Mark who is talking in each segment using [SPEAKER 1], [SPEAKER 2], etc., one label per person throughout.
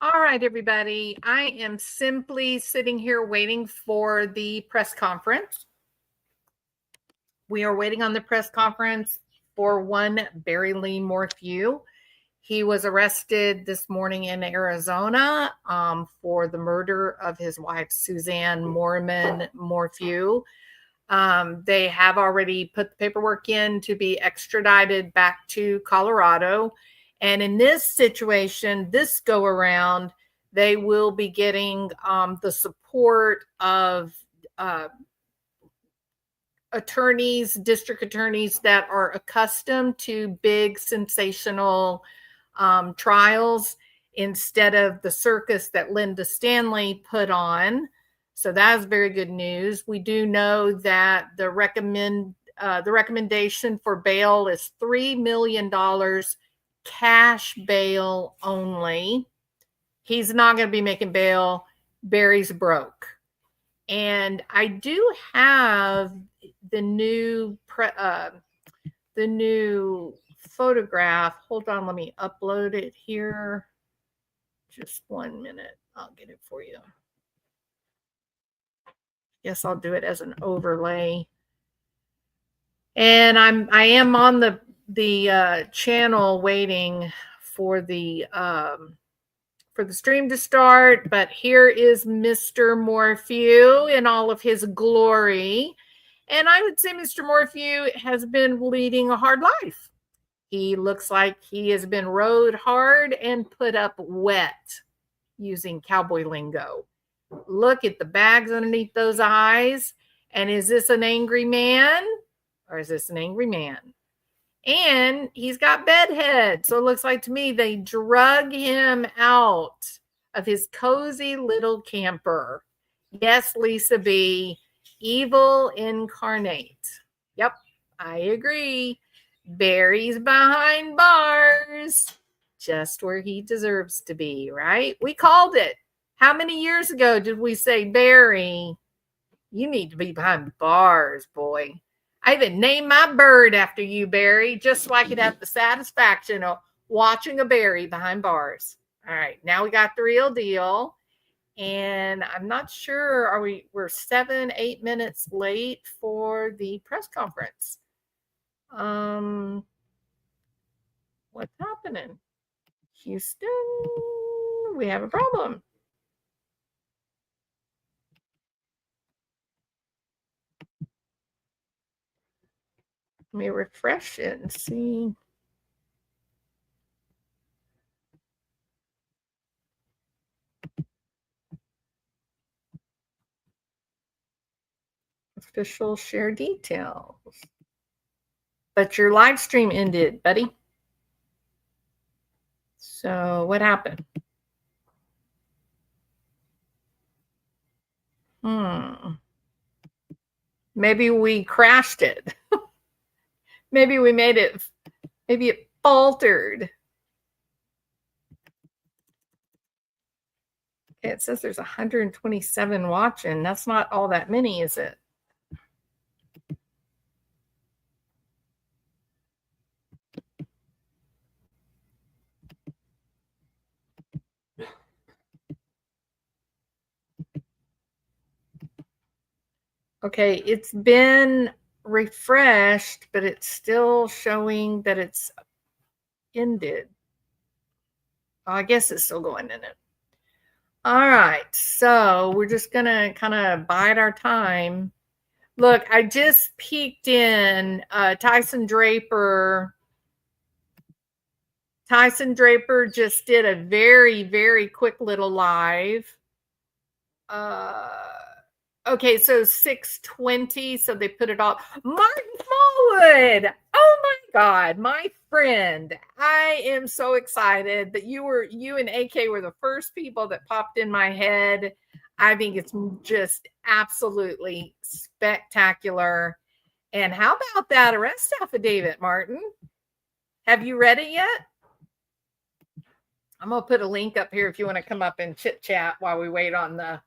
[SPEAKER 1] All right, everybody. I am simply sitting here waiting for the press conference. We are waiting on the press conference for one Barry Morphew. He was arrested this morning in Arizona for the murder of his wife, Suzanne Morphew. They have already put the paperwork in to be extradited back to Colorado. And in this situation, this go around, they will be getting the support of attorneys, district attorneys that are accustomed to big, sensational trials instead of the circus that Linda Stanley put on. So that is very good news. We do know that the recommendation for bail is $3 million cash bail only. He's not going to be making bail. Barry's broke. And I do have the new photograph. Hold on, let me upload it here. Just 1 minute. I'll get it for you. Guess I'll do it as an overlay. And I am on the channel waiting for the stream to start, but here is Mr. Morphew in all of his glory. And I would say Mr. Morphew has been leading a hard life. He looks like he has been rode hard and put up wet, using cowboy lingo. Look at the bags underneath those eyes. And is this an angry man or is this an angry man? And he's got bedhead. So it looks like to me they drug him out of his cozy little camper. Yes, Lisa B, evil incarnate. Yep, I agree. Barry's behind bars, just where he deserves to be, right? We called it. How many years ago did we say, Barry, you need to be behind bars, boy? I even named my bird after you, Barry, just so I could have the satisfaction of watching a Barry behind bars. All right, now we got the real deal. And I'm not sure, we're 7-8 minutes late for the press conference. What's happening? Houston, we have a problem. Let me refresh it and see. Official share details. But your live stream ended, buddy. So what happened? Maybe we crashed it. Maybe we made it, maybe it faltered. Okay, it says there's 127 watching. That's not all that many, is it? Okay, it's been refreshed, but it's still showing that it's ended. Oh, I guess it's still going in it. All right, so we're just going to kind of bide our time. Look, I just peeked in Tyson Draper. Tyson Draper just did a very, very quick little live. Okay, so 6:20, so they put it all. Martin Smallwood! Oh my God, my friend. I am so excited that you and AK were the first people that popped in my head. I think it's just absolutely spectacular. And how about that arrest affidavit, Martin? Have you read it yet? I'm going to put a link up here if you want to come up and chit chat while we wait on the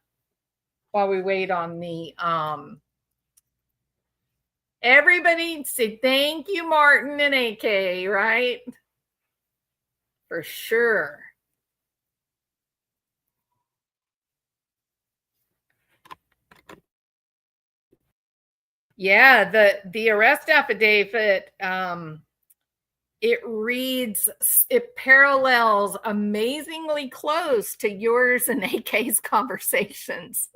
[SPEAKER 1] everybody say thank you, Martin and AK, right? For sure. Yeah, the arrest affidavit, it parallels amazingly close to yours and AK's conversations.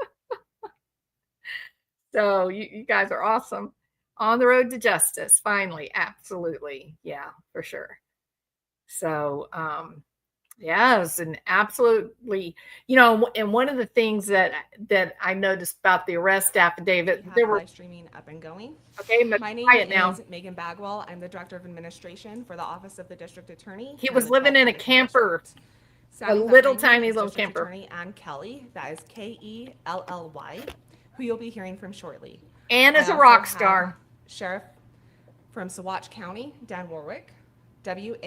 [SPEAKER 1] So you guys are awesome. On the road to justice, finally. Absolutely. Yeah, for sure. So, yeah, it was an absolutely, and one of the things that I noticed about the arrest affidavit,
[SPEAKER 2] there were live streaming up and going.
[SPEAKER 1] Okay,
[SPEAKER 2] my name is Megan Bagwell. I'm the Director of Administration for the Office of the District Attorney.
[SPEAKER 1] He was living in a camper, a little tiny little camper.
[SPEAKER 2] Attorney Ann Kelly, that is Kelly, who you'll be hearing from shortly.
[SPEAKER 1] Ann is a rock star.
[SPEAKER 2] Sheriff from Saguache County, Dan Warwick, Warwick.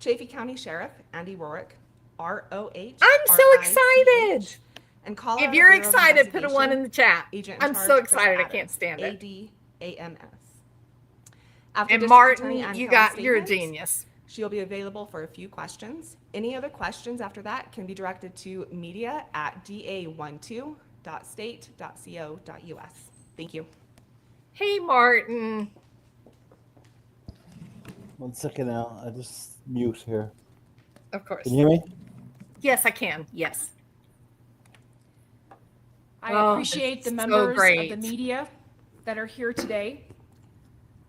[SPEAKER 2] Chaffee County Sheriff Andy Rorick, ROH.
[SPEAKER 1] I'm so excited.
[SPEAKER 2] And Colorado
[SPEAKER 1] if you're excited, put a 1 in the chat. I'm so excited. I can't stand it.
[SPEAKER 2] ADAMS.
[SPEAKER 1] And Martin, you're a genius.
[SPEAKER 2] She'll be available for a few questions. Any other questions after that can be directed to media@da12.state.co.us. Thank you.
[SPEAKER 1] Hey, Martin.
[SPEAKER 3] 1 second now. I just mute here.
[SPEAKER 1] Of course.
[SPEAKER 3] Can you hear me?
[SPEAKER 1] Yes, I can. Yes.
[SPEAKER 4] I appreciate the members of the media that are here today.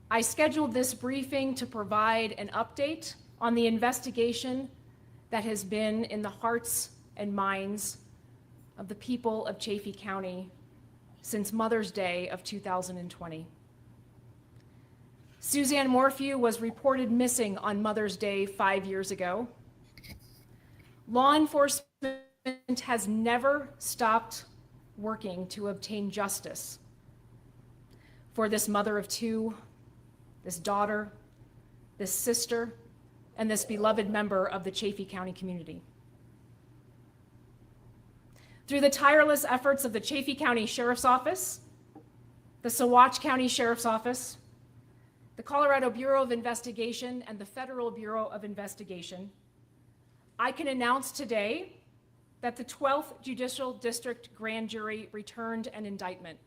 [SPEAKER 4] I scheduled this briefing to provide an update on the investigation that has been in the hearts and minds of the people of Chaffee County since Mother's Day of 2020. Suzanne Morphew was reported missing on Mother's Day 5 years ago. Law enforcement has never stopped working to obtain justice for this mother of two, this daughter, this sister, and this beloved member of the Chaffee County community. Through the tireless efforts of the Chaffee County Sheriff's Office, the Saguache County Sheriff's Office, the Colorado Bureau of Investigation, and the Federal Bureau of Investigation, I can announce today that the 12th Judicial District Grand Jury returned an indictment.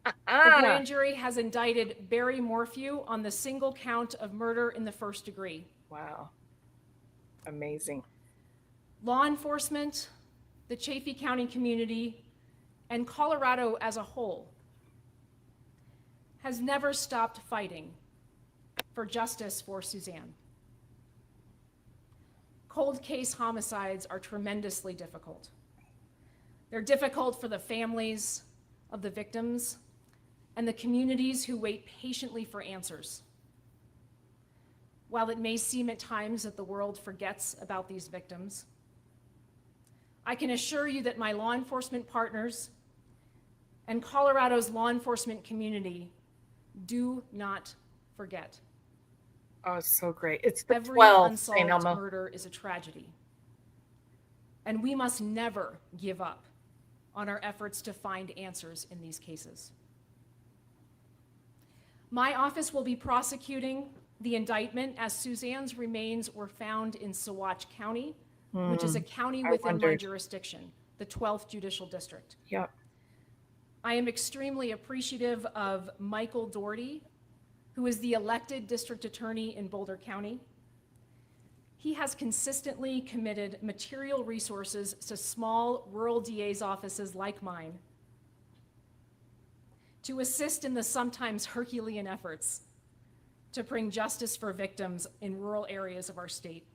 [SPEAKER 4] The grand jury has indicted Barry Morphew on the single count of murder in the first degree.
[SPEAKER 1] Wow. Amazing.
[SPEAKER 4] Law enforcement, the Chaffee County community, and Colorado as a whole has never stopped fighting for justice for Suzanne. Cold case homicides are tremendously difficult. They're difficult for the families of the victims and the communities who wait patiently for answers. While it may seem at times that the world forgets about these victims, I can assure you that my law enforcement partners and Colorado's law enforcement community do not forget.
[SPEAKER 1] Oh, it's so great. It's the
[SPEAKER 4] Every
[SPEAKER 1] 12th,
[SPEAKER 4] unsolved murder is a tragedy. And we must never give up on our efforts to find answers in these cases. My office will be prosecuting the indictment as Suzanne's remains were found in Saguache County, which is a county within my jurisdiction, the 12th Judicial District.
[SPEAKER 1] Yep.
[SPEAKER 4] I am extremely appreciative of Michael Doherty, who is the elected district attorney in Boulder County. He has consistently committed material resources to small rural DA's offices like mine to assist in the sometimes Herculean efforts to bring justice for victims in rural areas of our state.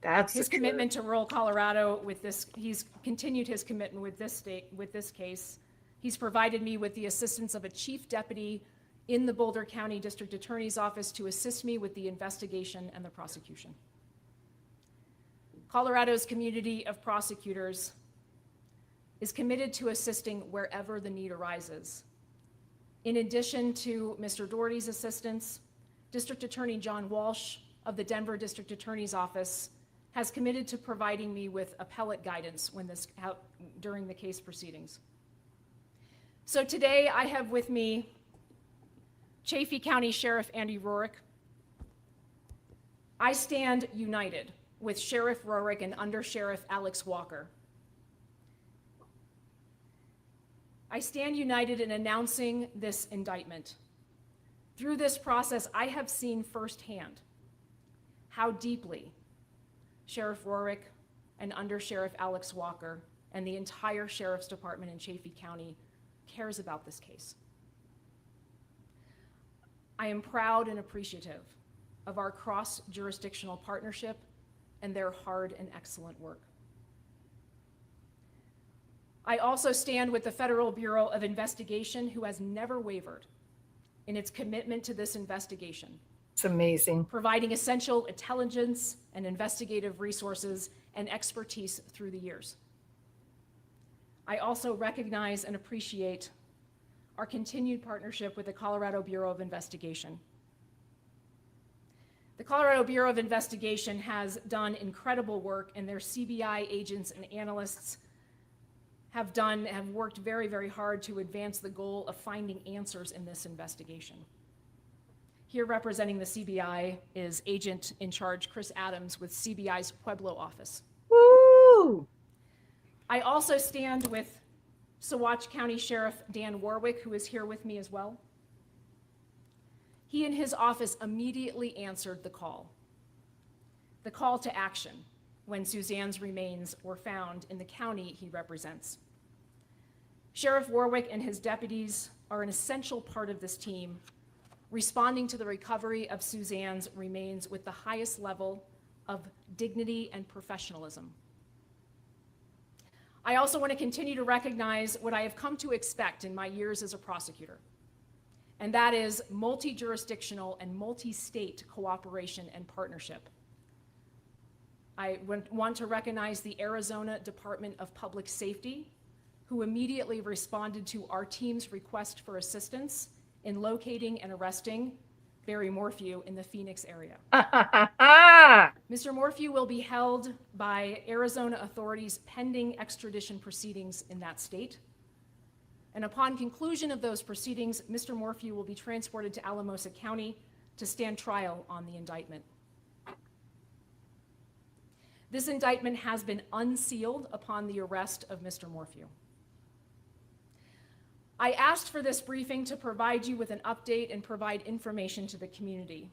[SPEAKER 1] That's
[SPEAKER 4] his commitment to rural Colorado with this, he's continued his commitment with this case. He's provided me with the assistance of a chief deputy in the Boulder County District Attorney's Office to assist me with the investigation and the prosecution. Colorado's community of prosecutors is committed to assisting wherever the need arises. In addition to Mr. Doherty's assistance, District Attorney John Walsh of the Denver District Attorney's Office has committed to providing me with appellate guidance during the case proceedings. So today I have with me Chaffee County Sheriff Andy Rorick. I stand united with Sheriff Rorick and Under Sheriff Alex Walker I stand united in announcing this indictment. Through this process, I have seen firsthand how deeply Sheriff Rorick and Under Sheriff Alex Walker and the entire Sheriff's Department in Chaffee County cares about this case. I am proud and appreciative of our cross-jurisdictional partnership and their hard and excellent work. I also stand with the Federal Bureau of Investigation, who has never wavered in its commitment to this investigation.
[SPEAKER 1] It's amazing.
[SPEAKER 4] Providing essential intelligence and investigative resources and expertise through the years. I also recognize and appreciate our continued partnership with the Colorado Bureau of Investigation. The Colorado Bureau of Investigation has done incredible work, and their CBI agents and analysts have worked very, very hard to advance the goal of finding answers in this investigation. Here representing the CBI is Agent in Charge Chris Adams with CBI's Pueblo office.
[SPEAKER 1] Woo!
[SPEAKER 4] I also stand with Saguache County Sheriff Dan Warwick, who is here with me as well. He and his office immediately answered the call to action when Suzanne's remains were found in the county he represents. Sheriff Warwick and his deputies are an essential part of this team, responding to the recovery of Suzanne's remains with the highest level of dignity and professionalism. I also want to continue to recognize what I have come to expect in my years as a prosecutor, and that is multi-jurisdictional and multi-state cooperation and partnership. I want to recognize the Arizona Department of Public Safety, who immediately responded to our team's request for assistance in locating and arresting Barry Morphew in the Phoenix area. Mr. Morphew will be held by Arizona authorities pending extradition proceedings in that state. And upon conclusion of those proceedings, Mr. Morphew will be transported to Alamosa County to stand trial on the indictment. This indictment has been unsealed upon the arrest of Mr. Morphew. I asked for this briefing to provide you with an update and provide information to the community.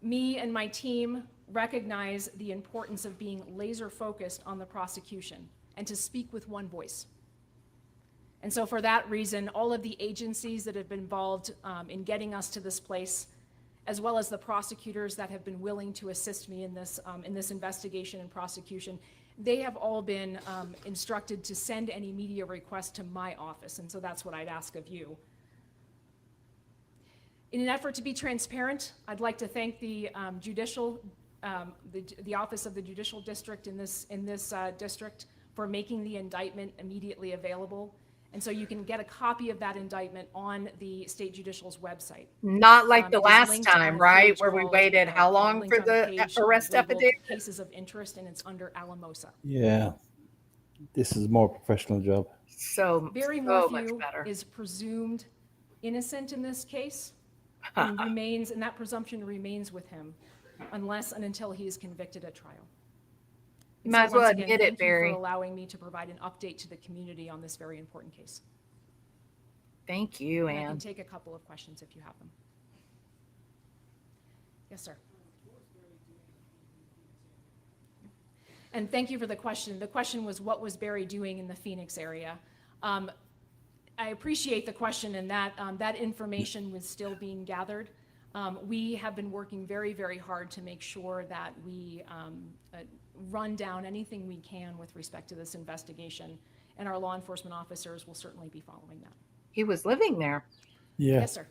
[SPEAKER 4] Me and my team recognize the importance of being laser focused on the prosecution and to speak with one voice. And so for that reason, all of the agencies that have been involved in getting us to this place, as well as the prosecutors that have been willing to assist me in this investigation and prosecution, they have all been instructed to send any media requests to my office, and so that's what I'd ask of you. In an effort to be transparent, I'd like to thank the the Office of the Judicial District in this district for making the indictment immediately available. And so you can get a copy of that indictment on the state judicial's website.
[SPEAKER 1] Not like the
[SPEAKER 4] It is
[SPEAKER 1] last
[SPEAKER 4] linked on
[SPEAKER 1] time,
[SPEAKER 4] a
[SPEAKER 1] right?
[SPEAKER 4] page
[SPEAKER 1] Where we
[SPEAKER 4] called,
[SPEAKER 1] waited how long
[SPEAKER 4] linked
[SPEAKER 1] for
[SPEAKER 4] on a
[SPEAKER 1] the
[SPEAKER 4] page
[SPEAKER 1] arrest
[SPEAKER 4] labeled
[SPEAKER 1] affidavit?
[SPEAKER 4] Cases of interest, and it's under Alamosa.
[SPEAKER 3] Yeah. This is a more professional job.
[SPEAKER 1] So
[SPEAKER 4] Barry
[SPEAKER 1] much
[SPEAKER 4] Morphew
[SPEAKER 1] better.
[SPEAKER 4] is presumed innocent in this case, and that presumption remains with him unless and until he is convicted at trial.
[SPEAKER 1] You might as well
[SPEAKER 4] once again,
[SPEAKER 1] admit it,
[SPEAKER 4] thank you
[SPEAKER 1] Barry.
[SPEAKER 4] for allowing me to provide an update to the community on this very important case.
[SPEAKER 1] Thank you,
[SPEAKER 4] And I can
[SPEAKER 1] Ann.
[SPEAKER 4] take a couple of questions if you have them. Yes, sir. And thank you for the question. The question was, what was Barry doing in the Phoenix area? I appreciate the question, and that information was still being gathered. We have been working very, very hard to make sure that we run down anything we can with respect to this investigation, and our law enforcement officers will certainly be following that.
[SPEAKER 1] He was living there.
[SPEAKER 3] Yeah.
[SPEAKER 4] Yes, sir.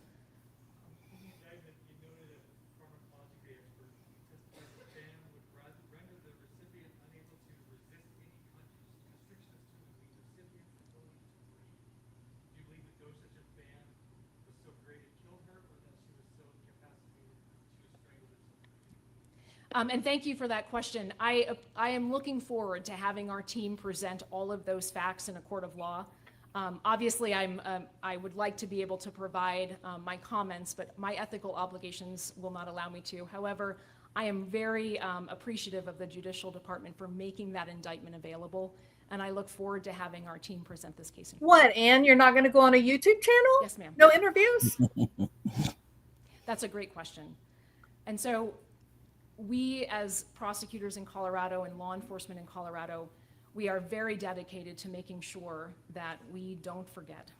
[SPEAKER 4] And thank you for that question. I am looking forward to having our team present all of those facts in a court of law. Obviously, I would like to be able to provide my comments, but my ethical obligations will not allow me to. However, I am very appreciative of the Judicial Department for making that indictment available. And I look forward to having our team present this case in court.
[SPEAKER 1] What, Anne? You're not going to go on a YouTube channel?
[SPEAKER 4] Yes, ma'am.
[SPEAKER 1] No interviews?
[SPEAKER 4] That's a great question. And so we, as prosecutors in Colorado and law enforcement in Colorado, we are very dedicated to making sure that we don't forget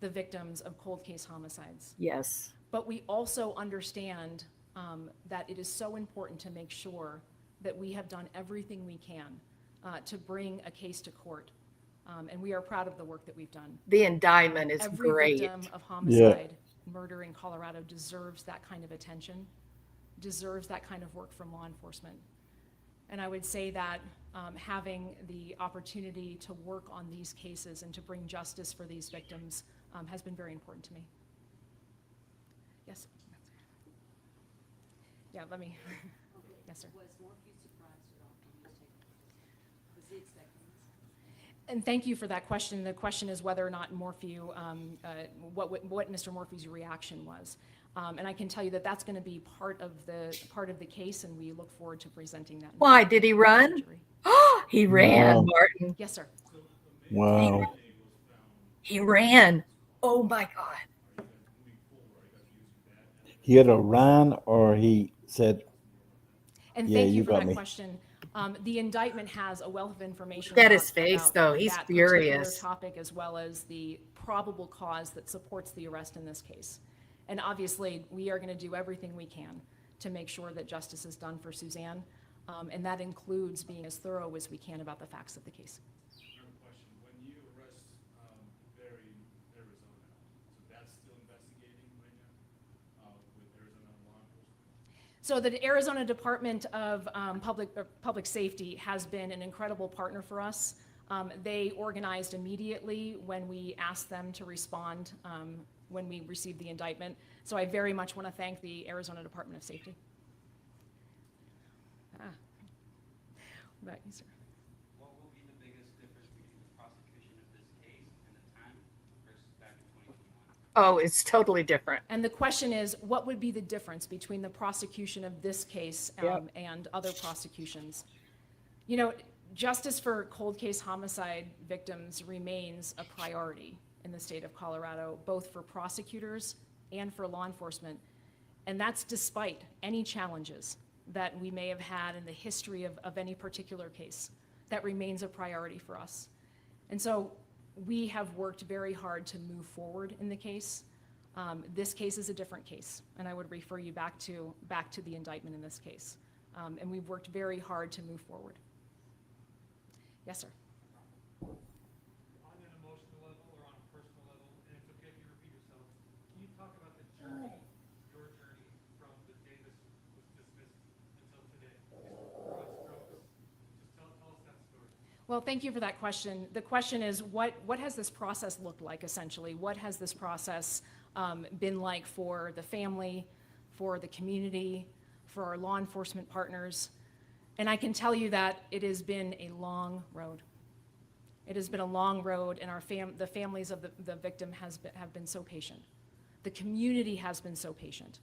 [SPEAKER 4] the victims of cold case homicides.
[SPEAKER 1] Yes.
[SPEAKER 4] But we also understand that it is so important to make sure that we have done everything we can to bring a case to court. And we are proud of the work that we've done.
[SPEAKER 1] The indictment is
[SPEAKER 4] Every
[SPEAKER 1] great.
[SPEAKER 4] victim of homicide, murder in Colorado deserves that kind of attention, deserves that kind of work from law enforcement. And I would say that having the opportunity to work on these cases and to bring justice for these victims has been very important to me. Yes? Yeah, let me. Yes, sir.
[SPEAKER 5] Was Morphew surprised at all when he was taken? Was he expecting this?
[SPEAKER 4] And thank you for that question. The question is whether or not Morphew, what Mr. Morphew's reaction was. And I can tell you that that's going to be part of the case, and we look forward to presenting that.
[SPEAKER 1] Why, did he run? Oh, he ran,
[SPEAKER 3] Wow.
[SPEAKER 1] Martin.
[SPEAKER 4] Yes, sir.
[SPEAKER 3] Wow.
[SPEAKER 1] He ran. Oh my God.
[SPEAKER 3] He either ran or he said,
[SPEAKER 4] And
[SPEAKER 3] Yeah,
[SPEAKER 4] thank you
[SPEAKER 3] you
[SPEAKER 4] for
[SPEAKER 3] got
[SPEAKER 4] that
[SPEAKER 3] me.
[SPEAKER 4] question. The indictment has a wealth of information.
[SPEAKER 1] Look at
[SPEAKER 4] about-
[SPEAKER 1] his face,
[SPEAKER 4] about
[SPEAKER 1] though. He's
[SPEAKER 4] that particular
[SPEAKER 1] furious.
[SPEAKER 4] topic, as well as the probable cause that supports the arrest in this case. And obviously, we are going to do everything we can to make sure that justice is done for Suzanne. And that includes being as thorough as we can about the facts of the case.
[SPEAKER 6] Another question. When you arrest Barry in Arizona, so that's still investigating right now with Arizona law enforcement?
[SPEAKER 4] So the Arizona Department of Public Safety has been an incredible partner for us. They organized immediately when we asked them to respond when we received the indictment. So I very much want to thank the Arizona Department of Safety. What about you, sir?
[SPEAKER 7] What will be the biggest difference between the prosecution of this case and the time versus back in 2021?
[SPEAKER 1] Oh, it's totally different.
[SPEAKER 4] And the question is, what would be the difference between the prosecution of this case and other prosecutions? You know, justice for cold case homicide victims remains a priority in the state of Colorado, both for prosecutors and for law enforcement. And that's despite any challenges that we may have had in the history of any particular case. That remains a priority for us. And so we have worked very hard to move forward in the case. This case is a different case, and I would refer you back to the indictment in this case. And we've worked very hard to move forward. Yes, sir.
[SPEAKER 6] On an emotional level or on a personal level, and it's okay if you repeat yourself, can you talk about the journey, your journey from the day this was dismissed until today? Broad strokes. Just tell us that story.
[SPEAKER 4] Well, thank you for that question. The question is, what has this process looked like, essentially? What has this process been like for the family, for the community, for our law enforcement partners? And I can tell you that it has been a long road. It has been a long road, and the families of the victim have been so patient. The community has been so patient.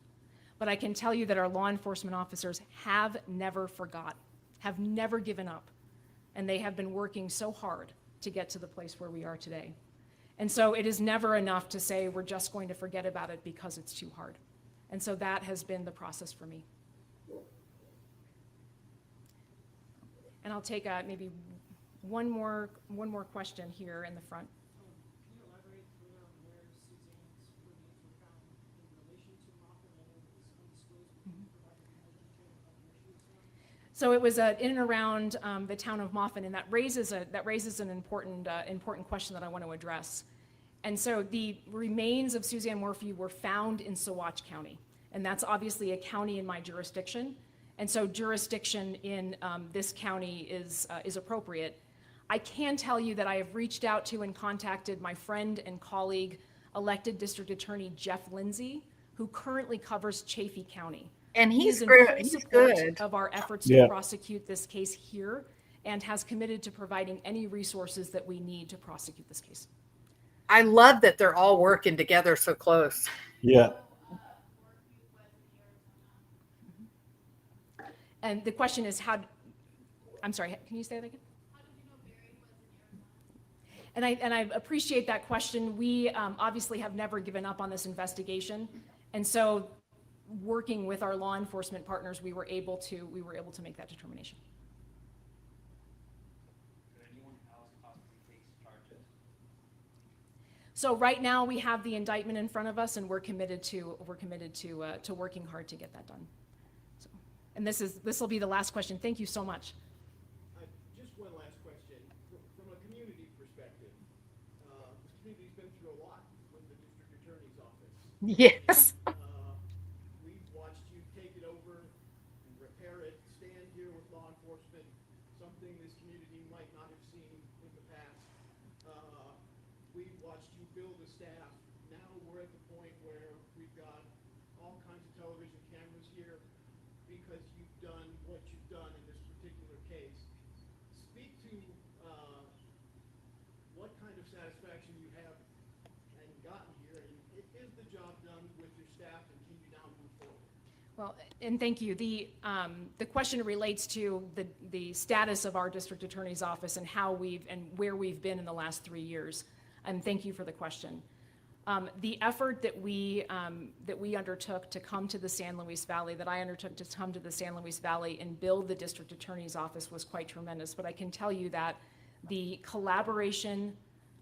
[SPEAKER 4] But I can tell you that our law enforcement officers have never forgot, have never given up, and they have been working so hard to get to the place where we are today. And so it is never enough to say we're just going to forget about it because it's too hard. And so that has been the process for me. And I'll take maybe one more question here in the front.
[SPEAKER 5] Can you elaborate further on where Suzanne's remains were found in relation to Moffett? I know it was undisclosed, but can you provide more detail about where she was found?
[SPEAKER 4] So it was in and around the town of Moffett, and that raises an important question that I want to address. And so the remains of Suzanne Morphew were found in Saguache County, and that's obviously a county in my jurisdiction. And so jurisdiction in this county is appropriate. I can tell you that I have reached out to and contacted my friend and colleague, elected District Attorney Jeff Lindsay, who currently covers Chaffee County.
[SPEAKER 1] And
[SPEAKER 4] He
[SPEAKER 1] he's
[SPEAKER 4] is in
[SPEAKER 1] great.
[SPEAKER 4] full
[SPEAKER 1] He's
[SPEAKER 4] support
[SPEAKER 1] good.
[SPEAKER 4] of our efforts
[SPEAKER 3] Yeah.
[SPEAKER 4] to prosecute this case here, and has committed to providing any resources that we need to prosecute this case.
[SPEAKER 1] I love that they're all working together so close.
[SPEAKER 3] yeah,
[SPEAKER 4] And the question is I'm sorry, can you say that again?
[SPEAKER 8] How did you know Barry was
[SPEAKER 4] And I appreciate that question. We obviously have never given up on this investigation, and so working with our law enforcement partners, we were able to make that determination.
[SPEAKER 7] Could anyone else possibly face charges?
[SPEAKER 4] So right now we have the indictment in front of us, and we're committed to working hard to get that done. So, and this will be the last question. Thank you so much.
[SPEAKER 5] Just one last question. From a community perspective, this community's been through a lot with the district attorney's office.
[SPEAKER 1] Yes.
[SPEAKER 5] We've watched you take it over and repair it, stand here with law enforcement, something this community might not have seen in the past. We've watched you build a staff. Now we're at the point where we've got all kinds of television cameras here because you've done what you've done in this particular case. Speak to what kind of satisfaction you have and gotten here, and is the job done with your staff, and can you now move forward?
[SPEAKER 4] Well, and thank you. The question relates to the status of our district attorney's office and where we've been in the last 3 years. And thank you for the question. The effort that we undertook to come to the San Luis Valley, that I undertook to come to the San Luis Valley and build the district attorney's office was quite tremendous. But I can tell you that the collaboration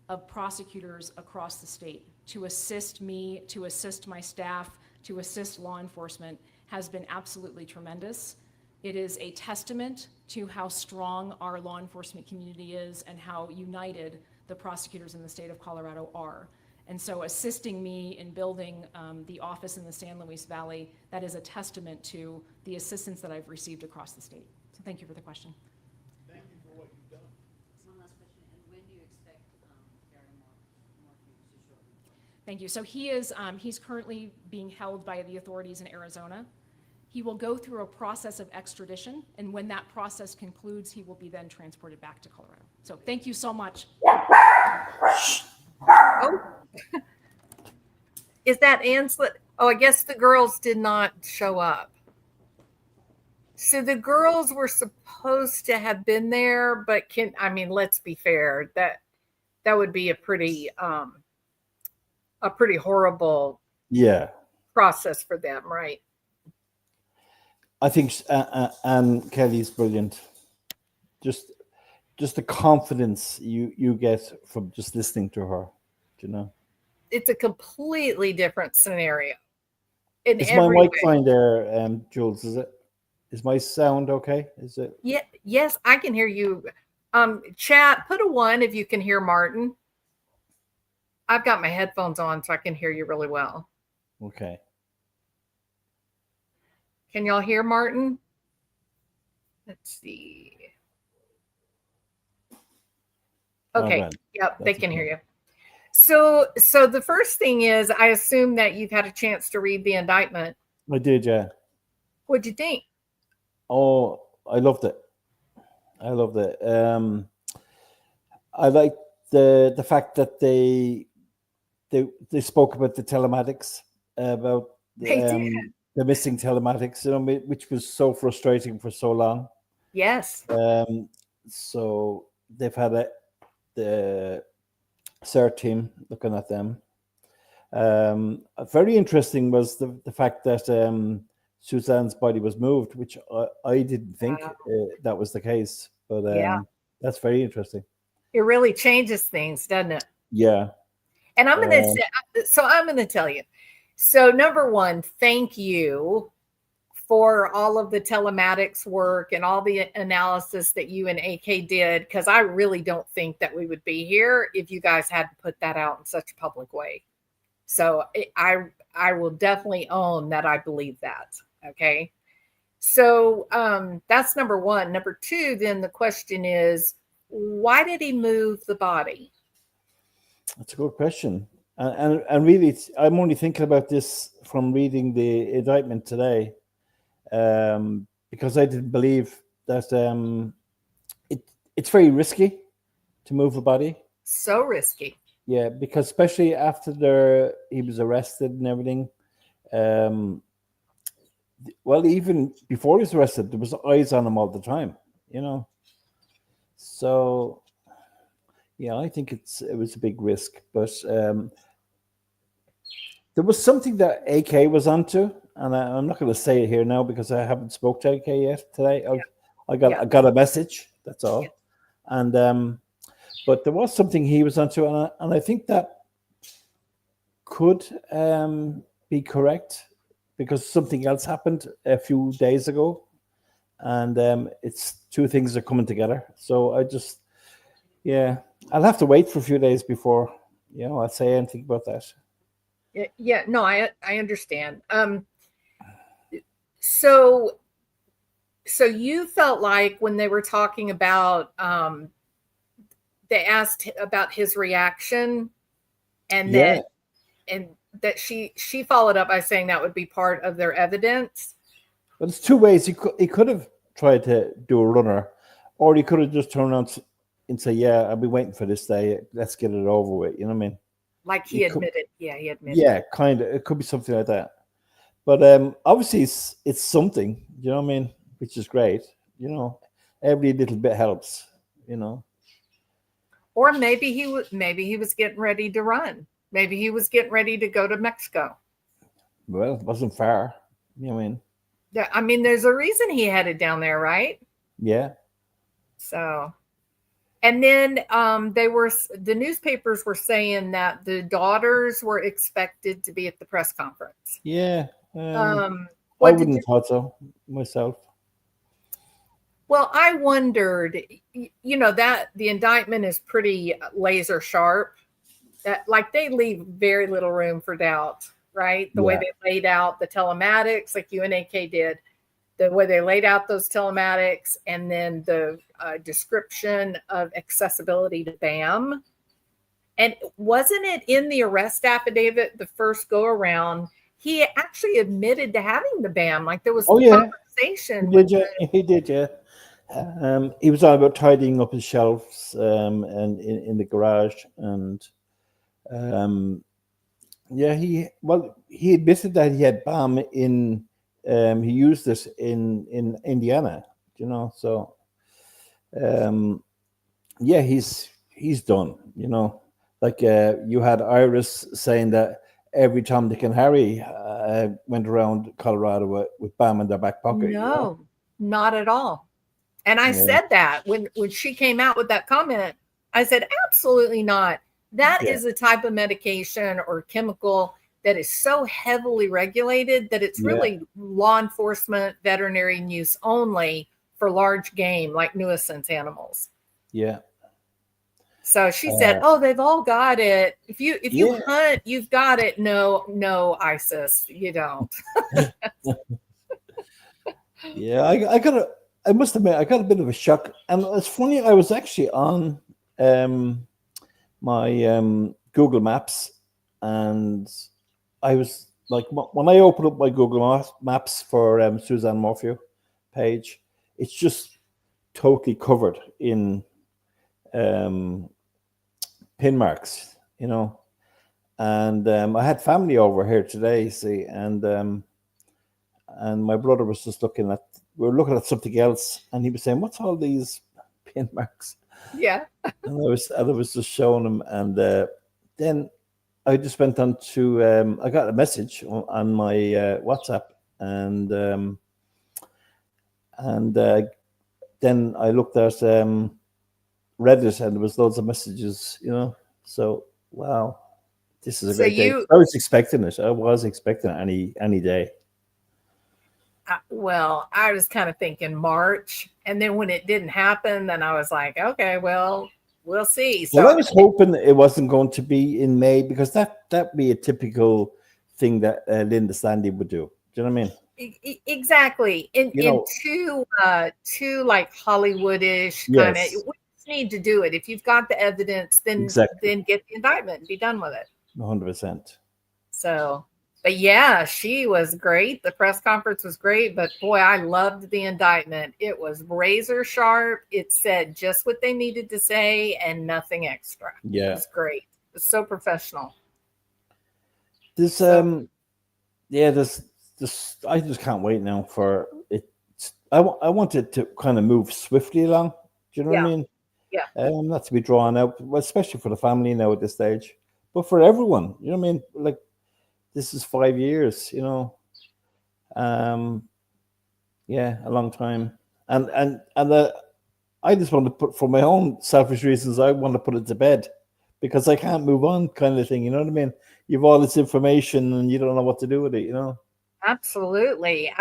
[SPEAKER 4] of prosecutors across the state to assist me, to assist my staff, to assist law enforcement has been absolutely tremendous. It is a testament to how strong our law enforcement community is and how united the prosecutors in the state of Colorado are. And so assisting me in building the office in the San Luis Valley, that is a testament to the assistance that I've received across the state. So thank you for the question.
[SPEAKER 5] Thank you for what you've done.
[SPEAKER 8] One last question, and when do you expect Barry Morphew to show up?
[SPEAKER 4] Thank you. So he's currently being held by the authorities in Arizona. He will go through a process of extradition, and when that process concludes, he will be then transported back to Colorado. So thank you so much.
[SPEAKER 1] Oh. Is that Anslet? Oh, I guess the girls did not show up. So the girls were supposed to have been there, but let's be fair, that would be a pretty horrible process for them, right?
[SPEAKER 3] I think Anne Kelly's brilliant. Just the confidence you get from just listening to her, you know.
[SPEAKER 1] It's a completely different scenario.
[SPEAKER 3] Is my mic fine there, Jules? Is my sound okay? Is it?
[SPEAKER 1] Yeah. Yes, I can hear you. Chat, put a 1 if you can hear Martin. I've got my headphones on, so I can hear you really well.
[SPEAKER 3] Okay.
[SPEAKER 1] Can y'all hear Martin? Let's see. Okay.
[SPEAKER 3] Right.
[SPEAKER 1] Yep, they can hear you. So the first thing is, I assume that you've had a chance to read the indictment.
[SPEAKER 3] I did, yeah.
[SPEAKER 1] What'd you think?
[SPEAKER 3] Oh, I loved it. I like the fact that they spoke about the telematics, about the missing telematics, you know, which was so frustrating for so long.
[SPEAKER 1] Yes.
[SPEAKER 3] So they've had the CERT team looking at them. Very interesting was the fact that Suzanne's body was moved, which I didn't think that was the case, but that's very interesting.
[SPEAKER 1] It really changes things, doesn't it?
[SPEAKER 3] Yeah.
[SPEAKER 1] And I'm going to tell you. So number one, thank you for all of the telematics work and all the analysis that you and AK did, because I really don't think that we would be here if you guys hadn't put that out in such a public way. So I will definitely own that I believe that. Okay. So that's number one. Number two, then the question is, why did he move the body?
[SPEAKER 3] That's a good question. And really, I'm only thinking about this from reading the indictment today, because I didn't believe that it's very risky to move a body.
[SPEAKER 1] So risky.
[SPEAKER 3] Yeah, because especially after he was arrested and everything. Well, even before he was arrested, there was eyes on him all the time, you know. So Yeah, I think it was a big risk, but there was something that AK was onto, and I'm not going to say it here now because I haven't spoke to AK yet today.
[SPEAKER 1] Yeah.
[SPEAKER 3] I got a message. That's all,
[SPEAKER 1] Yeah.
[SPEAKER 3] and but there was something he was onto, and I think that could be correct because something else happened a few days ago, and it's two things are coming together. So yeah, I'll have to wait for a few days before I'll say anything about that.
[SPEAKER 1] Yeah, no, I understand. So you felt like when they were talking about they asked about his reaction, and
[SPEAKER 3] Yeah,
[SPEAKER 1] that she followed up by saying that would be part of their evidence.
[SPEAKER 3] but it's two ways. He could have tried to do a runner, or he could have just turned around and say, "Yeah, I've been waiting for this day. Let's get it over with." You know what I mean?
[SPEAKER 1] Like he admitted. Yeah, he admitted.
[SPEAKER 3] Yeah, kind of. It could be something like that. But obviously, it's something. You know what I mean? Which is great. Every little bit helps.
[SPEAKER 1] Or maybe he was getting ready to run. Maybe he was getting ready to go to Mexico.
[SPEAKER 3] Well, it wasn't far. You know what I mean?
[SPEAKER 1] I mean, there's a reason he headed down there, right?
[SPEAKER 3] Yeah.
[SPEAKER 1] So, and then the newspapers were saying that the daughters were expected to be at the press conference.
[SPEAKER 3] Yeah. I
[SPEAKER 1] What
[SPEAKER 3] wouldn't have thought so myself.
[SPEAKER 1] Well, I wondered, that the indictment is pretty laser sharp. That like they leave very little room for doubt, right? The way
[SPEAKER 3] Yeah.
[SPEAKER 1] they laid out the telematics, like UNAK did, the way they laid out those telematics, and then the description of accessibility to BAM. And wasn't it in the arrest affidavit the first go around? He actually admitted to having the BAM. Like there was
[SPEAKER 3] Oh, yeah.
[SPEAKER 1] conversation.
[SPEAKER 3] He did, yeah. He did, yeah. He was on about tidying up his shelves and in the garage, and yeah, he admitted that he had BAM in. He used this in Indiana, So, yeah, he's done. Like you had Iris saying that every Tom, Dick, and Harry went around Colorado with BAM in their back pocket.
[SPEAKER 1] No, not at all. And I
[SPEAKER 3] Yeah.
[SPEAKER 1] said that when she came out with that comment, I said, absolutely not. That
[SPEAKER 3] Yeah.
[SPEAKER 1] is a type of medication or chemical that is so heavily regulated that it's
[SPEAKER 3] Yeah.
[SPEAKER 1] really law enforcement, veterinary use only for large game like nuisance animals.
[SPEAKER 3] Yeah.
[SPEAKER 1] So she said, "Oh, they've all got it. If you
[SPEAKER 3] Yeah.
[SPEAKER 1] hunt, you've got it." No, ISIS, you don't.
[SPEAKER 3] Yeah, I must admit, I got a bit of a shock. And it's funny, I was actually on my Google Maps, and I was like, when I open up my Google Maps for Suzanne Morphew page, it's just totally covered in pin marks, And I had family over here today, see, and my brother was just we were looking at something else, and he was saying, "What's all these pin marks?"
[SPEAKER 1] Yeah.
[SPEAKER 3] And I was just showing him, and then I just went on to I got a message on my WhatsApp, and then I looked at Reddit, and there was loads of messages, So wow, this is a great day. I was expecting it. I was expecting it any day.
[SPEAKER 1] Well, I was kind of thinking March, and then when it didn't happen, then I was like, okay, well, we'll see. So
[SPEAKER 3] I was hoping it wasn't going to be in May, because that'd be a typical thing that Linda Stanley would do. Do you know what I
[SPEAKER 1] mean? Exactly. In too like Hollywoodish kind of. We just need to do it. If you've got the evidence, then get the indictment and be done with it.
[SPEAKER 3] 100%.
[SPEAKER 1] So. But yeah, she was great. The press conference was great. But boy, I loved the indictment. It was razor sharp. It said just what they needed to say and nothing extra.
[SPEAKER 3] Yeah.
[SPEAKER 1] It was great. It was so professional.
[SPEAKER 3] This I just can't wait now for it. I want it to kind of move swiftly along. Do you know what I mean?
[SPEAKER 1] Yeah.
[SPEAKER 3] Not to be drawn out, well, especially for the family now at this stage, but for everyone. You know what I mean? Like, this is 5 years. You know, yeah, a long time. And I just want to put, for my own selfish reasons, I want to put it to bed because I can't move on, kind of thing. You know what I mean? You've all this information and you don't know what to do with it. You know?
[SPEAKER 1] Absolutely.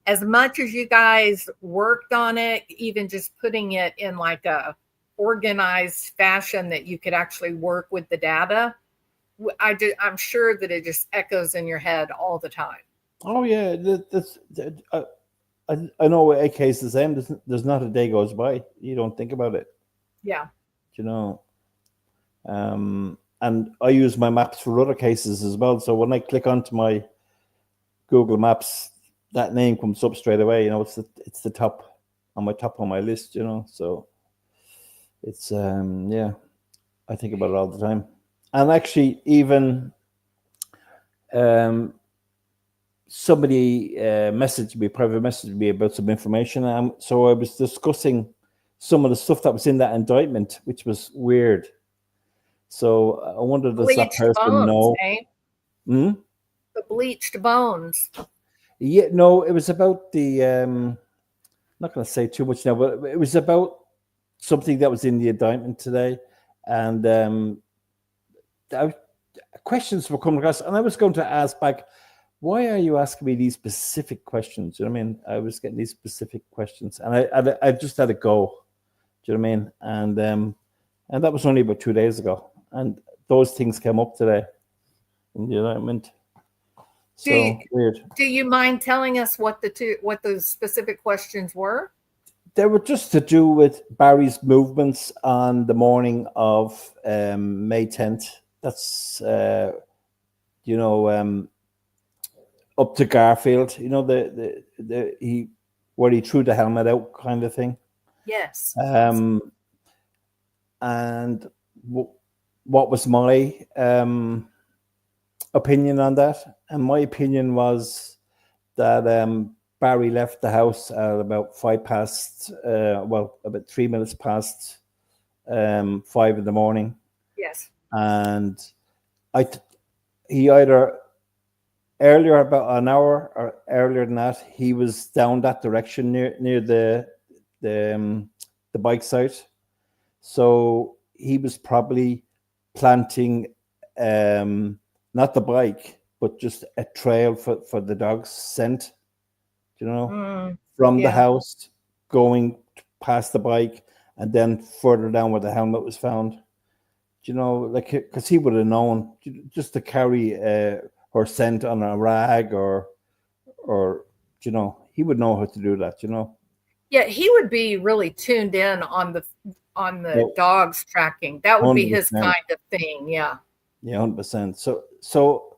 [SPEAKER 1] As much as you guys worked on it, even just putting it in like a organized fashion that you could actually work with the data, I'm sure that it just echoes in your head all the time.
[SPEAKER 3] Oh yeah, I know AK's the same. There's not a day goes by you don't think about it.
[SPEAKER 1] Yeah.
[SPEAKER 3] You know, and I use my maps for other cases as well. So when I click onto my Google Maps, that name comes up straight away. You know, it's the top on my list. You know, so it's yeah, I think about it all the time. And actually, even somebody private messaged me about some information. So I was discussing some of the stuff that was in that indictment, which was weird. So I wonder, does that person
[SPEAKER 1] bones,
[SPEAKER 3] know?
[SPEAKER 1] Eh?
[SPEAKER 3] Hmm?
[SPEAKER 1] The bleached bones.
[SPEAKER 3] Yeah, no, it was about the. Not going to say too much now, but it was about something that was in the indictment today, and questions were coming across, and I was going to ask back, why are you asking me these specific questions? You know what I mean? I was getting these specific questions, and I just had a go. Do you know what I mean? And that was only about 2 days ago, and those things came up today in the indictment. So weird.
[SPEAKER 1] Do you mind telling us what those specific questions were?
[SPEAKER 3] They were just to do with Barry's movements on the morning of May 10th. That's you know, up to Garfield. You know, where he threw the helmet out, kind of thing.
[SPEAKER 1] Yes.
[SPEAKER 3] And what was my opinion on that? And my opinion was that Barry left the house at about about 3 minutes past 5 in the morning.
[SPEAKER 1] Yes.
[SPEAKER 3] And he either earlier, about an hour or earlier than that, he was down that direction near the bike site. So he was probably planting not the bike, but just a trail for the dog's scent, you know, from the house, going past the bike, and then further down where the helmet was found. You know, like, because he would have known just to carry her scent on a rag, or you know, he would know how to do that. You know.
[SPEAKER 1] Yeah, he would be really tuned in on the dog's tracking. That would be his
[SPEAKER 3] 100%.
[SPEAKER 1] kind of thing. Yeah.
[SPEAKER 3] Yeah, 100%. So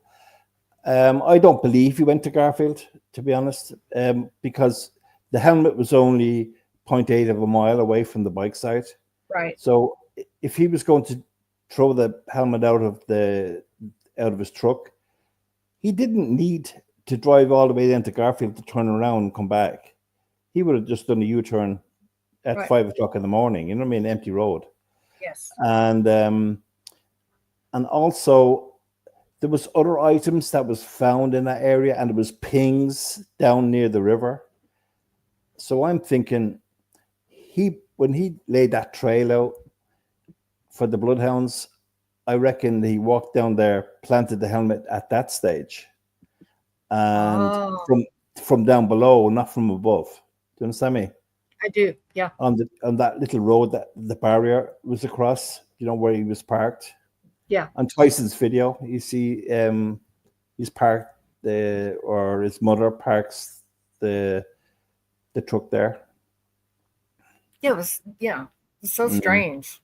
[SPEAKER 3] I don't believe he went to Garfield, to be honest, because the helmet was only 0.8 of a mile away from the bike site.
[SPEAKER 1] Right.
[SPEAKER 3] So if he was going to throw the helmet out of his truck, he didn't need to drive all the way down to Garfield to turn around and come back. He would have just done a U-turn at 5 o'clock in the morning. You know what I mean? Empty road.
[SPEAKER 1] Yes.
[SPEAKER 3] And also there was other items that was found in that area, and there was pings down near the river. So I'm thinking when he laid that trail out for the bloodhounds, I reckon he walked down there, planted the helmet at that stage, and from down below, not from above. Do you understand me?
[SPEAKER 1] I do. Yeah.
[SPEAKER 3] On that little road that the barrier was across, you know, where he was parked.
[SPEAKER 1] Yeah.
[SPEAKER 3] On Tyson's video, you see he's parked or his mother parks the truck there.
[SPEAKER 1] Yeah, it's so strange.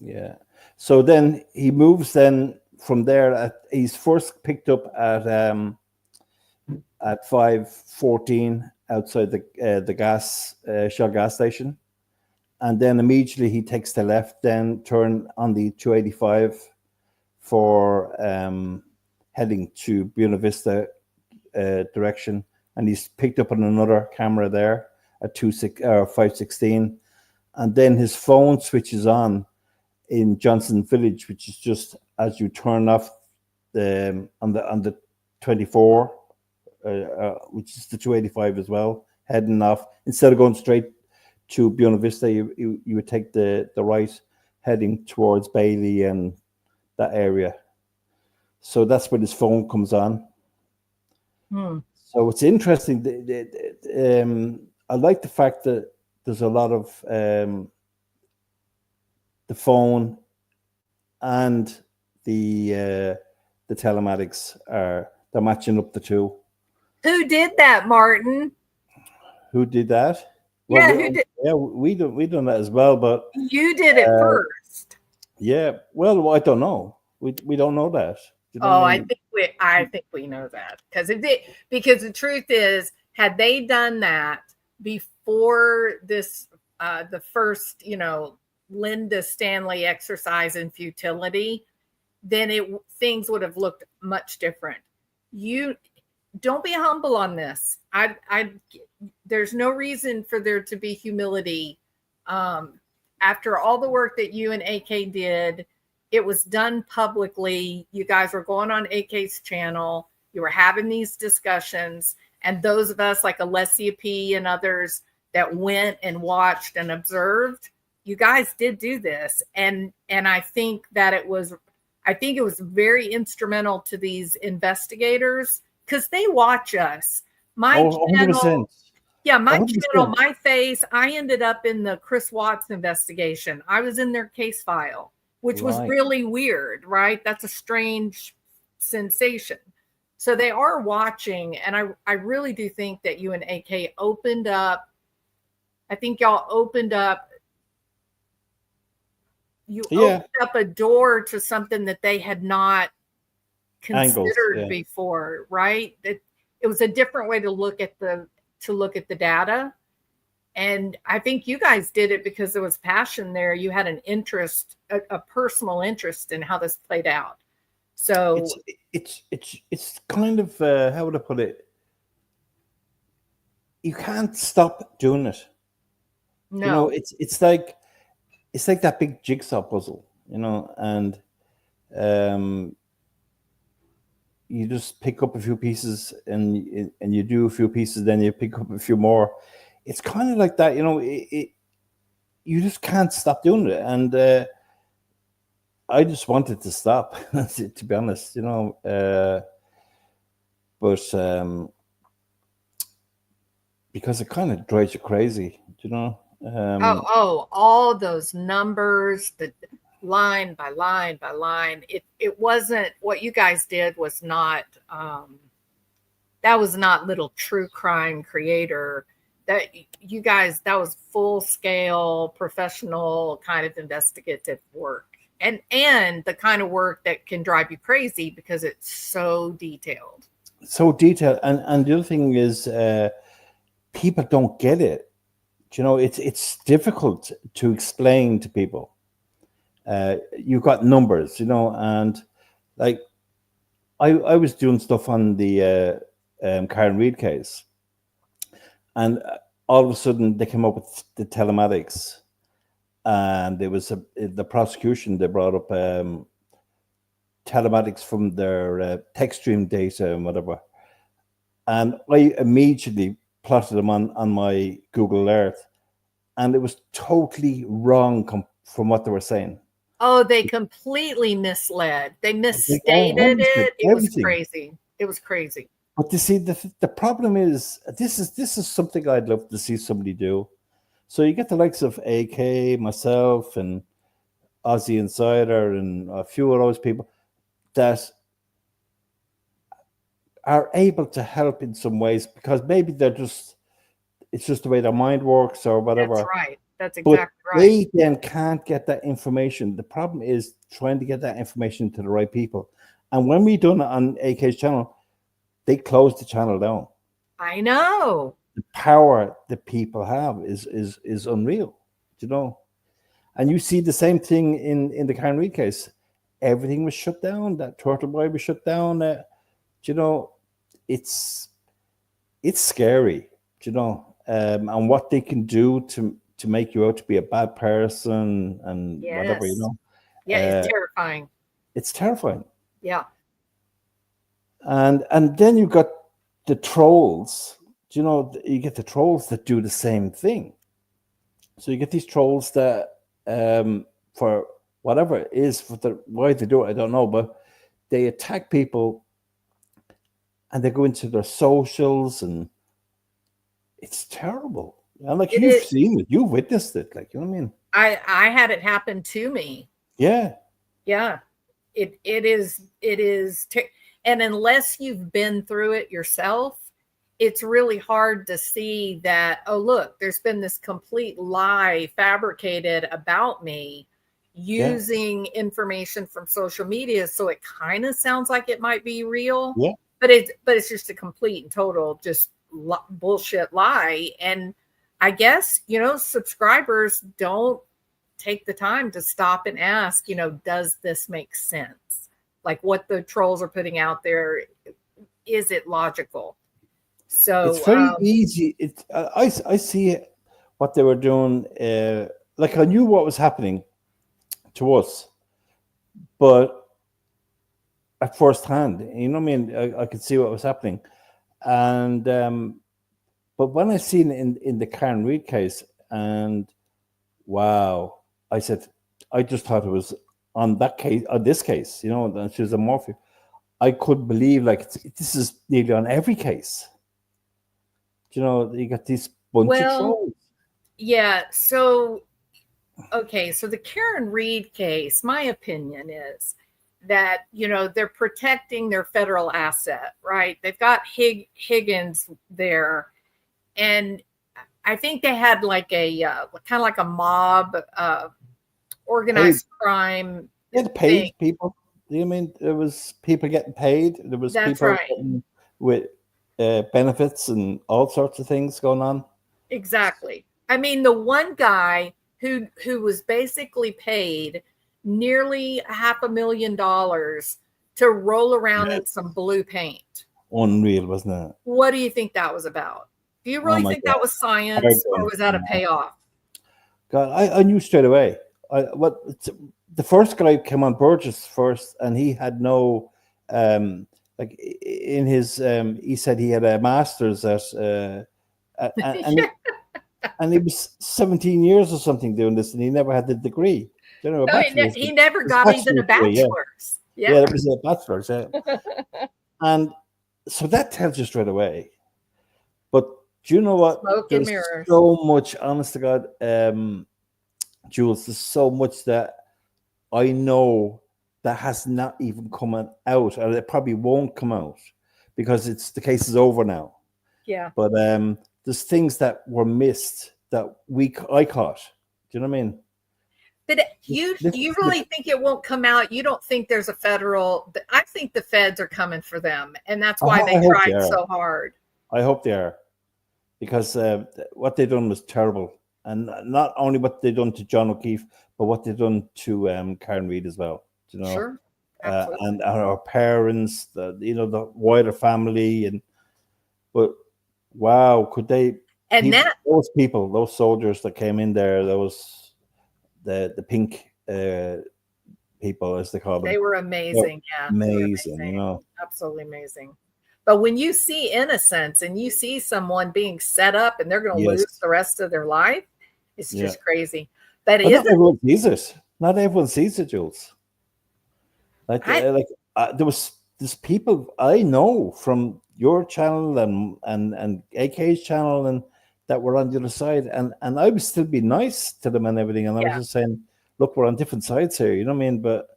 [SPEAKER 3] Yeah. So then he moves from there. He's first picked up at 5:14 outside the Shell gas station, and then immediately he takes the left, then turn on the 285 for heading to Buena Vista direction, and he's picked up on another camera there at 5:16, and then his phone switches in Johnson Village, which is just as you turn off on the 24, which is the 285 as well, heading off. Instead of going straight to Buena Vista, you would take the right, heading towards Bailey and that area. So that's when his phone comes on. So it's interesting. I like the fact that there's a lot of the phone and the telematics they're matching up the two.
[SPEAKER 1] Who did that, Martin?
[SPEAKER 3] Who did that?
[SPEAKER 1] Yeah,
[SPEAKER 3] Well,
[SPEAKER 1] who did?
[SPEAKER 3] Yeah, we done that as well, but
[SPEAKER 1] You did it first.
[SPEAKER 3] yeah. Well, I don't know. We don't know that. You know
[SPEAKER 1] Oh,
[SPEAKER 3] what I
[SPEAKER 1] I
[SPEAKER 3] mean?
[SPEAKER 1] think we know that because the truth is, had they done that before this, the first, Linda Stanley exercise in futility, then things would have looked much different. You don't be humble on this. There's no reason for there to be humility. After all the work that you and AK did, it was done publicly. You guys were going on AK's channel. You were having these discussions. And those of us like Alessia P. and others that went and watched and observed, you guys did do this. And I think that it was very instrumental to these investigators because they watch us. My channel,
[SPEAKER 3] 100%.
[SPEAKER 1] yeah, my
[SPEAKER 3] 100%.
[SPEAKER 1] channel, my face, I ended up in the Chris Watts investigation. I was in their case file, which was
[SPEAKER 3] Right.
[SPEAKER 1] really weird, right? That's a strange sensation. So they are watching, and I really do think that you and AK opened up. I think y'all opened up. You opened up a door to something that they had not considered before, right? It was a different way to look at the data. And I think you guys did it because there was passion there. You had an interest, a personal interest in how this played out. So
[SPEAKER 3] it's kind of how would I put it? You can't stop doing it.
[SPEAKER 1] no,
[SPEAKER 3] It's like that big jigsaw puzzle, and you just pick up a few pieces and you do a few pieces, then you pick up a few more. It's kind of like that, you just can't stop doing it. And I just wanted to stop, to be honest, but because it kind of drives you crazy,
[SPEAKER 1] all those numbers, the line by line by line. It wasn't what you guys did was not that was not little true crime creator. That was full scale professional kind of investigative work. And the kind of work that can drive you crazy because it's so detailed.
[SPEAKER 3] And the other thing is people don't get it. It's difficult to explain to people. You've got numbers, and like I was doing stuff on the Karen Reid case, and all of a sudden they came up with the telematics, and there was the prosecution. They brought up telematics from their text stream data and whatever, and I immediately plotted them on my Google Earth, and it was totally wrong from what they were saying.
[SPEAKER 1] Oh, they completely misled. They misstated it. It was crazy. It was crazy.
[SPEAKER 3] But you see, the problem is this is something I'd love to see somebody do. So you get the likes of AK, myself, and Aussie Insider, and a few of those people that are able to help in some ways because maybe it's just the way their mind works or whatever.
[SPEAKER 1] That's right. That's exactly right.
[SPEAKER 3] They then can't get that information. The problem is trying to get that information to the right people. And when we done it on AK's channel, they closed the channel down.
[SPEAKER 1] I know.
[SPEAKER 3] The power that people have is unreal, And you see the same thing in the Karen Reid case. Everything was shut down. That Turtle Boy was shut down. It's scary, and what they can do to to make you out to be a bad person and whatever, you
[SPEAKER 1] Yes.
[SPEAKER 3] know.
[SPEAKER 1] Yeah, it's terrifying.
[SPEAKER 3] It's terrifying.
[SPEAKER 1] Yeah.
[SPEAKER 3] And then you got the trolls. Do you know, you get the trolls that do the same thing. So you get these trolls that, for whatever it is, for the why they do it, I don't know, but they attack people and they go into their socials, and it's terrible. And like,
[SPEAKER 1] It
[SPEAKER 3] you've
[SPEAKER 1] is.
[SPEAKER 3] seen it, you've witnessed it, like, you know what I mean?
[SPEAKER 1] I had it happen to me.
[SPEAKER 3] Yeah.
[SPEAKER 1] Yeah. It is and unless you've been through it yourself, it's really hard to see that, oh, look, there's been this complete lie fabricated about me using information from social media. So it kind of sounds like it might be real,
[SPEAKER 3] Yeah.
[SPEAKER 1] but it's just a complete and total just bullshit lie. And I guess, subscribers don't take the time to stop and ask, does this make sense? Like what the trolls are putting out there, is it logical? So
[SPEAKER 3] It's very easy. I see what they were doing. Like, I knew what was happening to us, but at first hand, you know what I mean? I could see what was happening. And but when I seen in the Karen Reid case, and wow, I said, I just thought it was on that case, on this case, and she was a Morphew. I couldn't believe, like, this is nearly on every case. You got these bunch of trolls.
[SPEAKER 1] Yeah. So, okay. So the Karen Reid case, my opinion is that, they're protecting their federal asset, right? They've got Higgins there. And I think they had like a kind of like a mob, organized crime.
[SPEAKER 3] They had paid people. You mean there was people getting paid? There was people getting with benefits and all sorts of things going on.
[SPEAKER 1] Exactly. I mean, the one guy who was basically paid nearly $500,000 to roll around in some blue paint.
[SPEAKER 3] Unreal, wasn't it?
[SPEAKER 1] What do you think that was about? Do you really think that was science, or was that a payoff?
[SPEAKER 3] God, I knew straight away. The first guy came on Burgess first, and he had no, like in his, he said he had a master's at, and he was 17 years or something doing this, and he never had the degree.
[SPEAKER 1] No, he never got even a bachelor's.
[SPEAKER 3] Yeah, it was a bachelor's. Yeah. And so that tells you straight away. But do you know what?
[SPEAKER 1] Smoke and mirrors.
[SPEAKER 3] So much, honest to God, Jules, there's so much that I know that has not even come out, and it probably won't come out because the case is over now.
[SPEAKER 1] Yeah.
[SPEAKER 3] But there's things that were missed that I caught. Do you know what I mean?
[SPEAKER 1] But you really think it won't come out? You don't think there's a federal? I think the feds are coming for them, and that's why they tried so hard.
[SPEAKER 3] I hope they are, because what they done was terrible, and not only what they done to John O'Keefe, but what they done to Karen Reid as well.
[SPEAKER 1] Sure,
[SPEAKER 3] and our parents, the wider family, but wow, could they?
[SPEAKER 1] And
[SPEAKER 3] those people, those soldiers that came in there, the pink people, as they call them,
[SPEAKER 1] they were amazing.
[SPEAKER 3] Amazing,
[SPEAKER 1] absolutely amazing. But when you see innocence and you see someone being set up and they're going to lose the rest of their life, it's just crazy. But
[SPEAKER 3] not everyone sees it. Not everyone sees it, Jules. There's people I know from your channel and AK's channel and that were on the other side, and I would still be nice to them and everything, and I was just saying, look, we're on different sides here, you know what I mean? But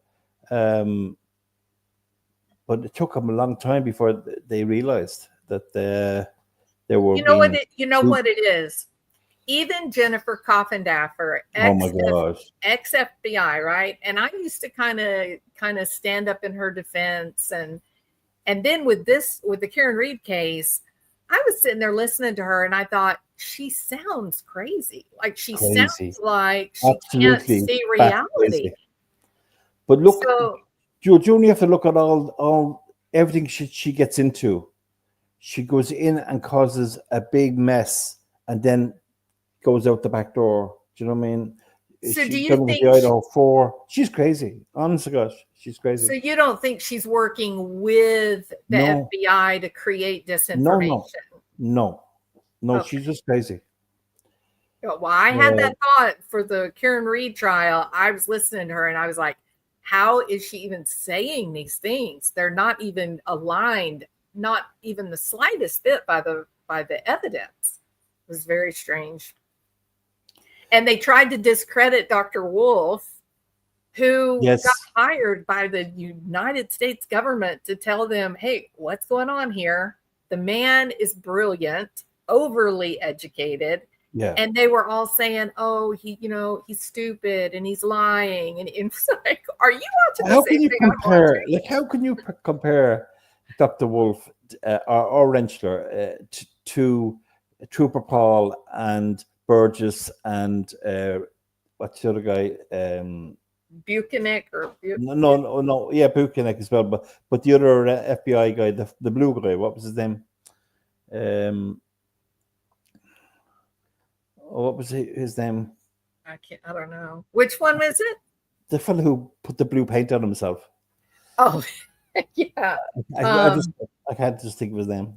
[SPEAKER 3] it took them a long time before they realized that they were.
[SPEAKER 1] You know what it is. Even Jennifer Coffindaffer, ex FBI, right? And I used to kind of stand up in her defense, and then with the Karen Reid case, I was sitting there listening to her, and I thought, she sounds crazy. Like she sounds like she can't see reality.
[SPEAKER 3] But look, you only have to look at everything she gets into. She goes in and causes a big mess, and then goes out the back door. Do you know what I mean?
[SPEAKER 1] So do
[SPEAKER 3] She's
[SPEAKER 1] you
[SPEAKER 3] done it with
[SPEAKER 1] think
[SPEAKER 3] the Idaho 4. She's crazy. Honest to gosh, she's crazy.
[SPEAKER 1] so you don't think she's working with the
[SPEAKER 3] No.
[SPEAKER 1] FBI to create
[SPEAKER 3] No,
[SPEAKER 1] disinformation?
[SPEAKER 3] no.
[SPEAKER 1] Okay.
[SPEAKER 3] She's just crazy.
[SPEAKER 1] Well, I had that thought for the Karen Reed trial. I was listening to her and I was like, how is she even saying these things? They're not even aligned, not even the slightest bit by the evidence. It was very strange. And they tried to discredit Dr. Wolf, who
[SPEAKER 3] Yes.
[SPEAKER 1] got hired by the United States government to tell them, hey, what's going on here? The man is brilliant, overly educated.
[SPEAKER 3] Yeah.
[SPEAKER 1] And they were all saying, oh, he's stupid and he's lying. And it's like, are you watching
[SPEAKER 3] How
[SPEAKER 1] the
[SPEAKER 3] can
[SPEAKER 1] same
[SPEAKER 3] you
[SPEAKER 1] thing I'm
[SPEAKER 3] compare?
[SPEAKER 1] watching?
[SPEAKER 3] Like, how can you compare Dr. Wolf or Rentschler to Trooper Paul and Burgess and what's the other guy?
[SPEAKER 1] Buchanan or
[SPEAKER 3] No. Yeah, Buchanan as well. But the other FBI guy, the blue guy, what was his name? What was his name?
[SPEAKER 1] I don't know. Which one was it?
[SPEAKER 3] The fellow who put the blue paint on himself.
[SPEAKER 1] Oh, yeah.
[SPEAKER 3] I can't just think of his name.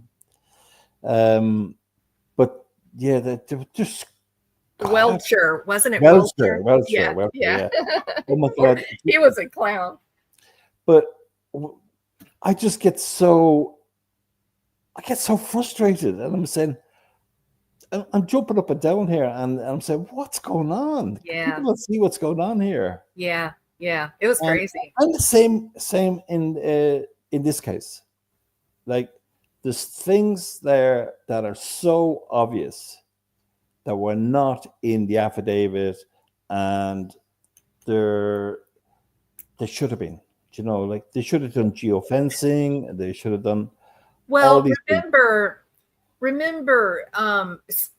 [SPEAKER 3] But yeah, they were just
[SPEAKER 1] Welcher, wasn't it?
[SPEAKER 3] Welcher.
[SPEAKER 1] Yeah.
[SPEAKER 3] Oh my God,
[SPEAKER 1] He was a clown.
[SPEAKER 3] But I get so frustrated, and I'm saying, I'm jumping up and down here, and I'm saying, what's going on?
[SPEAKER 1] Yeah.
[SPEAKER 3] People don't see what's going on here.
[SPEAKER 1] Yeah. It was crazy.
[SPEAKER 3] And the same in this case. Like, there's things there that are so obvious that were not in the affidavit, and they should have been. You know, like they should have done geofencing. They should have done.
[SPEAKER 1] Well, remember.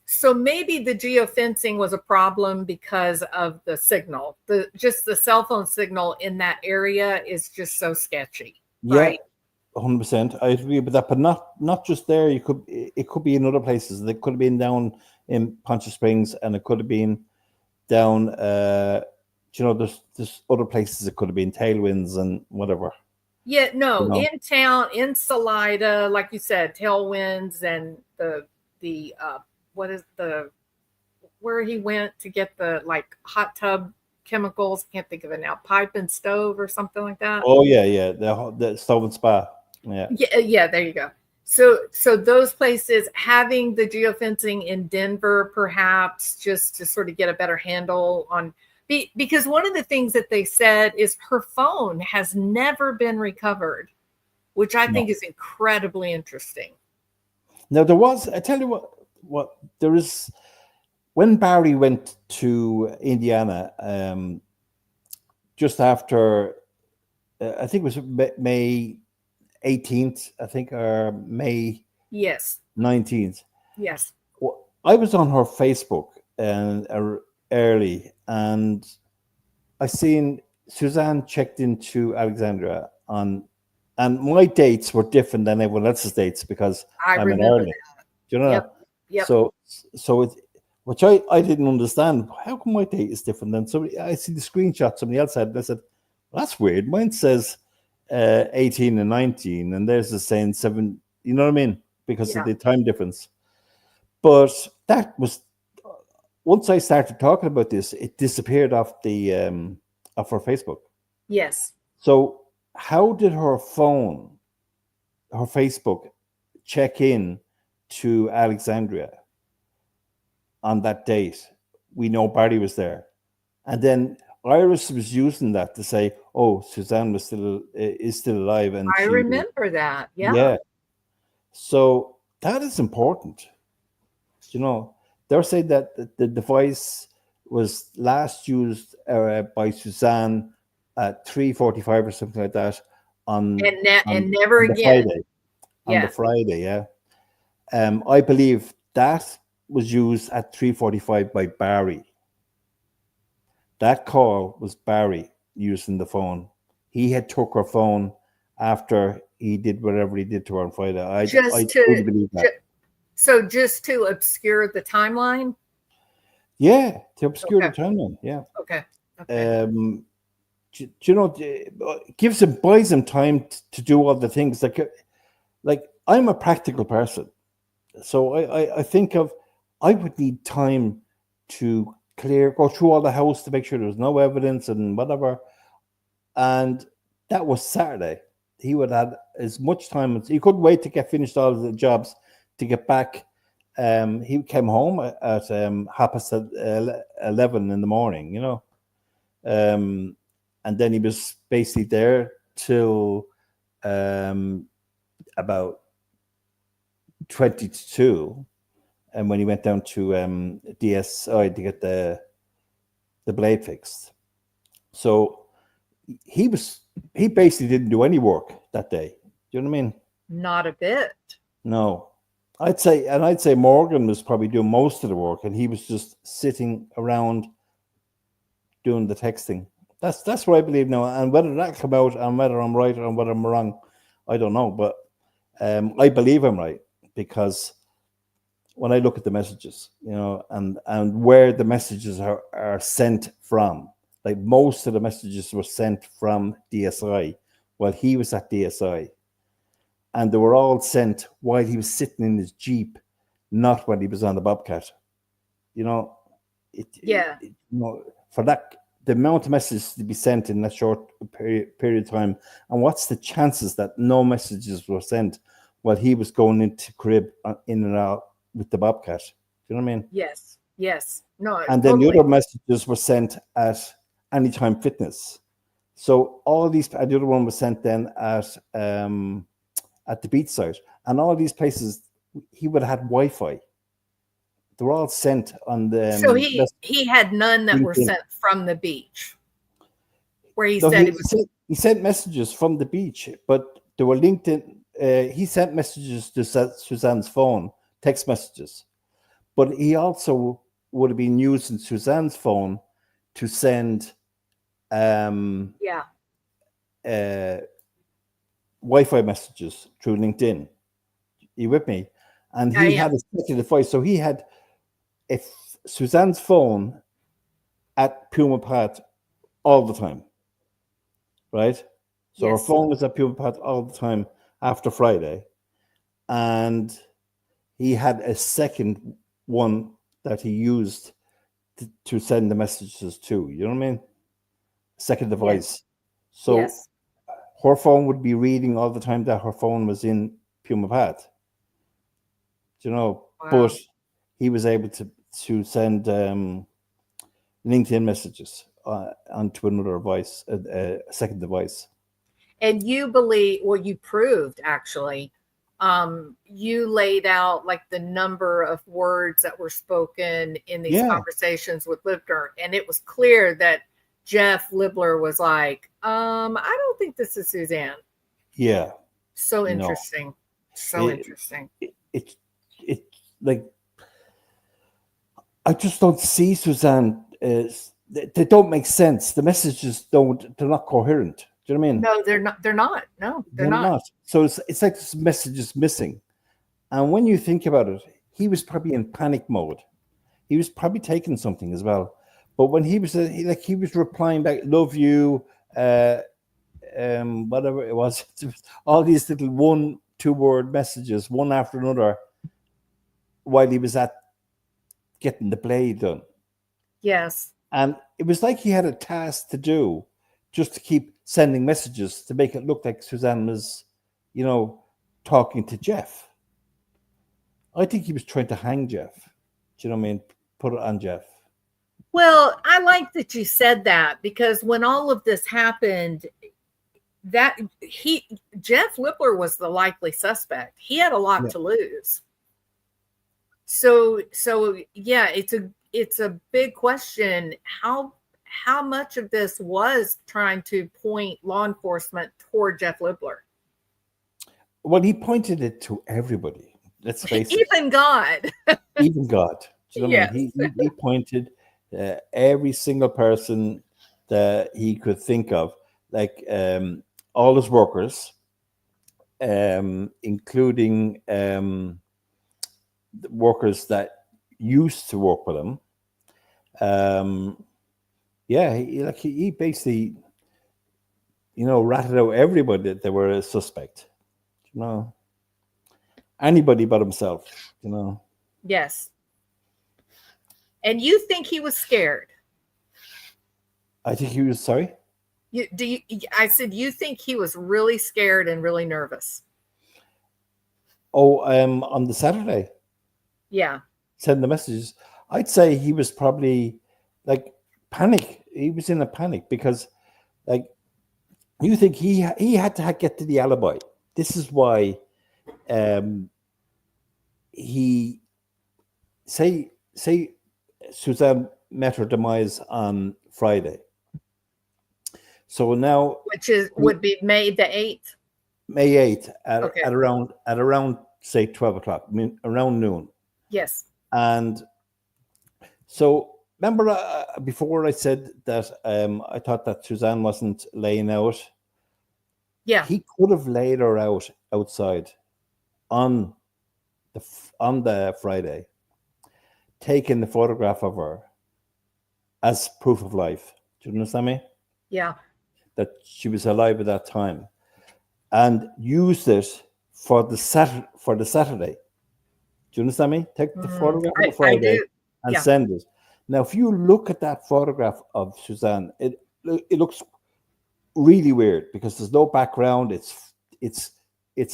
[SPEAKER 1] So maybe the geofencing was a problem because of the signal. The cell phone signal in that area is just so sketchy.
[SPEAKER 3] Yeah,
[SPEAKER 1] right?
[SPEAKER 3] 100%. I agree with that, but not just there. It could be in other places. It could have been down in Poncha Springs, and it could have been down. There's other places. It could have been Tailwinds and whatever.
[SPEAKER 1] Yeah, no, in town, in Salida, like you said, Tailwinds and the where he went to get the like hot tub chemicals. Can't think of it now. Pipe and stove or something like that.
[SPEAKER 3] Oh yeah. The Stove and Spa.
[SPEAKER 1] Yeah. There you go. So those places, having the geofencing in Denver, perhaps just to sort of get a better handle on, because one of the things that they said is her phone has never been recovered, which I think is incredibly interesting.
[SPEAKER 3] Now I tell you what there is, when Barry went to Indiana, just after, I think it was May 18th, I think, or May 19th.
[SPEAKER 1] Yes.
[SPEAKER 3] Well, I was on her Facebook and early, and I seen Suzanne checked into Alexandria and my dates were different than everyone else's dates because I'm in early. Do you know?
[SPEAKER 1] Yep.
[SPEAKER 3] So which I didn't understand. How come my date is different than somebody? I see the screenshot somebody else had, and I said, well, that's weird. Mine says 18 and 19, and theirs is saying 7. You know what I mean? Because of the time difference. But that was, once I started talking about this, it disappeared off the off her Facebook.
[SPEAKER 1] Yes.
[SPEAKER 3] So how did her phone, her Facebook, check in to Alexandria on that date? We know Barry was there, and then Iris was using that to say, "Oh, Suzanne is still alive," and
[SPEAKER 1] I remember that.
[SPEAKER 3] Yeah. So that is important. You know, they're saying that the device was last used by Suzanne at 3:45 or something like that on
[SPEAKER 1] never
[SPEAKER 3] on
[SPEAKER 1] again.
[SPEAKER 3] Friday. On the Friday, yeah. I believe that was used at 3:45 by Barry. That call was Barry using the phone. He had took her phone after he did whatever he did to her on Friday. I truly believe that.
[SPEAKER 1] So just to obscure the timeline,
[SPEAKER 3] Yeah, to obscure the
[SPEAKER 1] Okay.
[SPEAKER 3] timeline. Yeah.
[SPEAKER 1] Okay. Okay.
[SPEAKER 3] Gives him, buys him time to do all the things. Like I'm a practical person, so I think of, I would need time to go through all the house to make sure there's no evidence and whatever. And that was Saturday. He would have as much time as he couldn't wait to get finished all of the jobs to get back. He came home at 11 in the morning, and then he was basically there till about 20 to 2, and when he went down to DSI to get the blade fixed. So he basically didn't do any work that day. Do you know what I mean?
[SPEAKER 1] Not a bit.
[SPEAKER 3] No. I'd say Morgan was probably doing most of the work, and he was just sitting around doing the texting. That's what I believe now. And whether that come out and whether I'm right or whether I'm wrong, I don't know. But I believe I'm right, because when I look at the messages, and where the messages are sent from, like most of the messages were sent from DSI while he was at DSI. And they were all sent while he was sitting in his Jeep, not when he was on the Bobcat.
[SPEAKER 1] Yeah.
[SPEAKER 3] For that, the amount of messages to be sent in that short period of time, and what's the chances that no messages were sent while he was going into crib in and out with the Bobcat? Do you know what I mean?
[SPEAKER 1] Yes. Yes. No.
[SPEAKER 3] And then the other messages were sent at Anytime Fitness. So all these, and the other one was sent then at the beach site, and all these places he would have had Wi-Fi. They were all sent on the.
[SPEAKER 1] So he had none that were sent from the beach, where he said
[SPEAKER 3] he sent messages from the beach, but they were linked in. He sent messages to Suzanne's phone, text messages, but he also would have been using Suzanne's phone to send Wi-Fi messages through LinkedIn. You with me? And he had a second device, so he had Suzanne's phone at Puma Pat all the time, right? So her phone was at Puma Pat all the time after Friday, and he had a second one that he used to send the messages to. You know what I mean? Second device. So her phone would be reading all the time that her phone was in Puma Pat. But he was able to send LinkedIn messages onto another device, a second device.
[SPEAKER 1] And you believe, well, you proved actually, you laid out like the number of words that were spoken in these conversations with Libler, and it was clear that Jeff Libler was like, I don't think this is Suzanne.
[SPEAKER 3] Yeah.
[SPEAKER 1] So interesting. Interesting.
[SPEAKER 3] It's like, I just don't see Suzanne as, they don't make sense. The messages they're not coherent. Do you know what I mean?
[SPEAKER 1] No, they're not. No, they're not.
[SPEAKER 3] So it's like this message is missing. And when you think about it, he was probably in panic mode. He was probably taking something as well. But when he was replying back, "Love you," whatever it was, all these little 1-2 word messages, one after another, while he was at getting the blade done.
[SPEAKER 1] Yes.
[SPEAKER 3] And it was like he had a task to do, just to keep sending messages to make it look like Suzanne was, talking to Jeff. I think he was trying to hang Jeff. Do you know what I mean? Put it on Jeff.
[SPEAKER 1] Well, I like that you said that, because when all of this happened, Jeff Libler was the likely suspect. He had a lot to lose. So yeah, it's a big question. How much of this was trying to point law enforcement toward Jeff Libler?
[SPEAKER 3] Well, he pointed it to everybody. Let's face it.
[SPEAKER 1] Even God.
[SPEAKER 3] Even God. Do you know what I mean? He pointed every single person that he could think of, like all his workers, including the workers that used to work with him, Yeah, he basically, ratted out everybody that they were a suspect. Anybody but himself.
[SPEAKER 1] Yes. And you think he was scared?
[SPEAKER 3] I think he was sorry.
[SPEAKER 1] I said you think he was really scared and really nervous.
[SPEAKER 3] Oh, on the Saturday,
[SPEAKER 1] Yeah.
[SPEAKER 3] send the messages. I'd say he was probably like panic. He was in a panic because, like, you think he had to get to the alibi. This is why he say Suzanne met her demise on Friday. So now,
[SPEAKER 1] which would be May the 8th.
[SPEAKER 3] May 8th at
[SPEAKER 1] Okay.
[SPEAKER 3] around say 12 o'clock, around noon.
[SPEAKER 1] Yes.
[SPEAKER 3] And so remember before I said that I thought that Suzanne wasn't laying out.
[SPEAKER 1] Yeah.
[SPEAKER 3] He could have laid her out outside on the Friday, taken the photograph of her as proof of life. Do you understand me?
[SPEAKER 1] Yeah.
[SPEAKER 3] That she was alive at that time, and used it for the Saturday. Do you understand me? Take the photograph on the Friday and send it. Now, if you look at that photograph of Suzanne, it looks really weird because there's no background. It's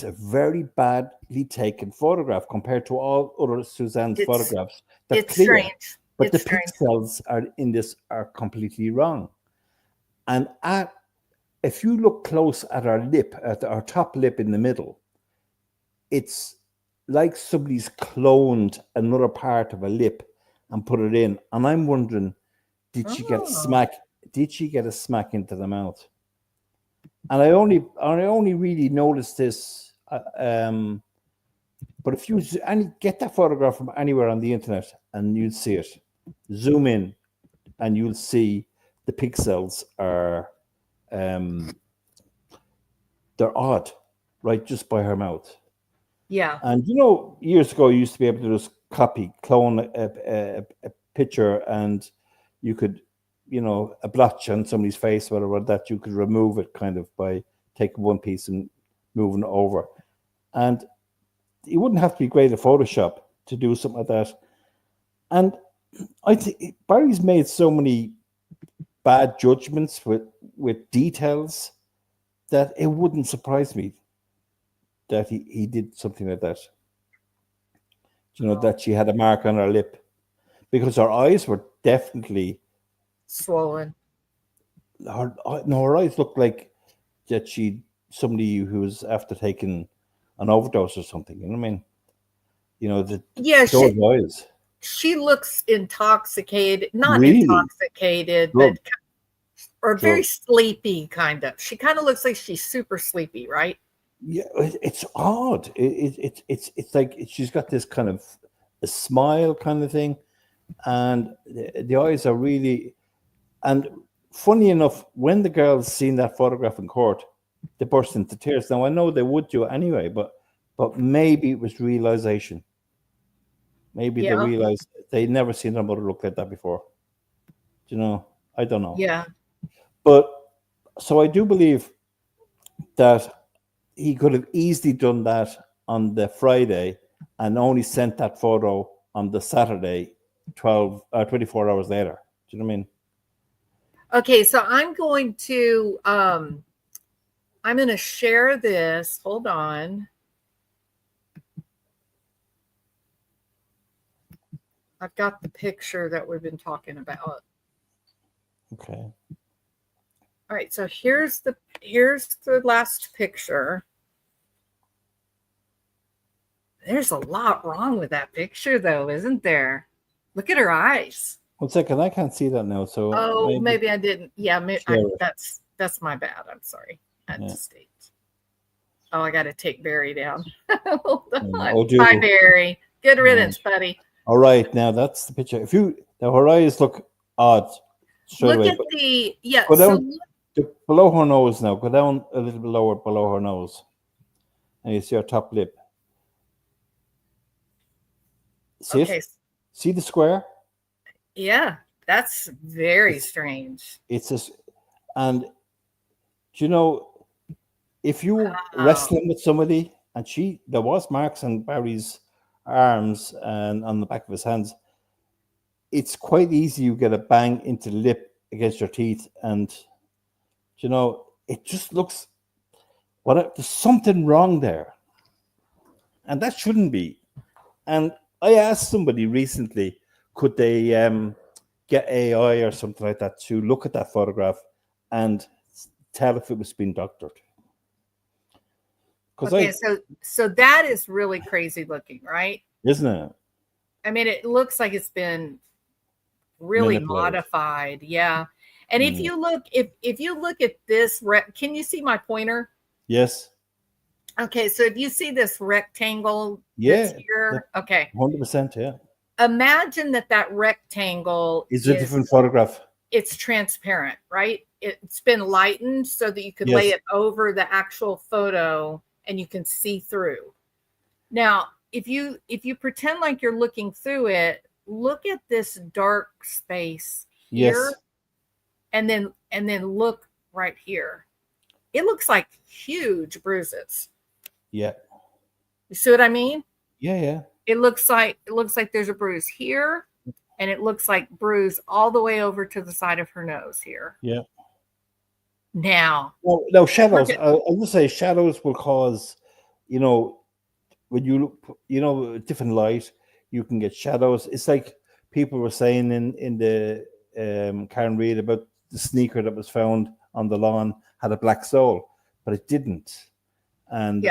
[SPEAKER 3] a very badly taken photograph compared to all other Suzanne's photographs. They're clear,
[SPEAKER 1] strange.
[SPEAKER 3] but the pixels are completely wrong. And if you look close at our lip, at our top lip in the middle, it's like somebody's cloned another part of a lip and put it in. And I'm wondering, did she get a smack? Did she get a smack into the mouth? And I only really noticed this. But if you get that photograph from anywhere on the internet and you'll see it, zoom in, and you'll see the pixels are they're odd, right? Just by her mouth.
[SPEAKER 1] Yeah.
[SPEAKER 3] And years ago, you used to be able to just clone a picture, and you could, a blotch on somebody's face, whatever, that you could remove it kind of by taking one piece and moving it over. And you wouldn't have to be great at Photoshop to do something like that. And I think Barry's made so many bad judgments with details that it wouldn't surprise me that he did something like that. That she had a mark on her lip, because her eyes were definitely
[SPEAKER 1] swollen.
[SPEAKER 3] Her eyes looked like that somebody who was after taking an overdose or something. You know what I mean? Those eyes.
[SPEAKER 1] She looks intoxicated, not
[SPEAKER 3] really?
[SPEAKER 1] Intoxicated,
[SPEAKER 3] Good.
[SPEAKER 1] or very sleepy, kind of. She kind of looks like she's super sleepy, right?
[SPEAKER 3] Yeah, it's odd. It's like she's got this kind of a smile kind of thing, and the eyes are really. And funny enough, when the girls seen that photograph in court, they burst into tears. Now I know they would do anyway, but maybe it was realization. Maybe they realized they'd never seen their mother look like that before. I don't know.
[SPEAKER 1] Yeah.
[SPEAKER 3] But so I do believe that he could have easily done that on the Friday and only sent that photo on the Saturday 24 hours later. Do you know what I mean?
[SPEAKER 1] Okay, so I'm going to share this. Hold on. I've got the picture that we've been talking about.
[SPEAKER 3] Okay.
[SPEAKER 1] All right, so here's the last picture. There's a lot wrong with that picture, though, isn't there? Look at her eyes.
[SPEAKER 3] 1 second, I can't see that now. So
[SPEAKER 1] maybe I didn't. Yeah, that's my bad. I'm sorry. I had to state. Oh, I got to take Barry down. Hold on. Bye, Barry. Good riddance, buddy.
[SPEAKER 3] All right, now that's the picture. Her eyes look odd.
[SPEAKER 1] Look
[SPEAKER 3] away,
[SPEAKER 1] at the
[SPEAKER 3] Go down below her nose now. Go down a little bit lower below her nose, and you see her top lip. See it? See the square?
[SPEAKER 1] Yeah. That's very strange.
[SPEAKER 3] It's just, and you know, if you
[SPEAKER 1] Wow.
[SPEAKER 3] wrestling with somebody, and there was marks on Barry's arms and on the back of his hands, it's quite easy. You get a bang into the lip against your teeth, and you know, it just looks there's something wrong there, and that shouldn't be. And I asked somebody recently, could they get AI or something like that to look at that photograph and tell if it was being doctored?
[SPEAKER 1] Okay, so that is really crazy looking, right?
[SPEAKER 3] Isn't it?
[SPEAKER 1] I mean, it looks like it's been really modified. Yeah. And if you look, if you look at this, can you see my pointer?
[SPEAKER 3] Yes.
[SPEAKER 1] Okay, so if you see this rectangle
[SPEAKER 3] Yeah,
[SPEAKER 1] that's here, okay.
[SPEAKER 3] 100%, yeah.
[SPEAKER 1] Imagine that rectangle
[SPEAKER 3] is a different photograph.
[SPEAKER 1] It's transparent, right? It's been lightened so that you could
[SPEAKER 3] Yes.
[SPEAKER 1] lay it over the actual photo and you can see through. Now, if you pretend like you're looking through it, look at this dark space here.
[SPEAKER 3] Yes.
[SPEAKER 1] And then look right here. It looks like huge bruises.
[SPEAKER 3] Yeah.
[SPEAKER 1] You see what I mean?
[SPEAKER 3] Yeah, yeah.
[SPEAKER 1] It looks like there's a bruise here, and it looks like bruise all the way over to the side of her nose here.
[SPEAKER 3] Yeah.
[SPEAKER 1] Now.
[SPEAKER 3] No, shadows. I'll just say shadows will cause, you know, when you look, you know, different light, you can get shadows. It's like people were saying in the Karen Reid about the sneaker that was found on the lawn had a black sole, but it didn't. And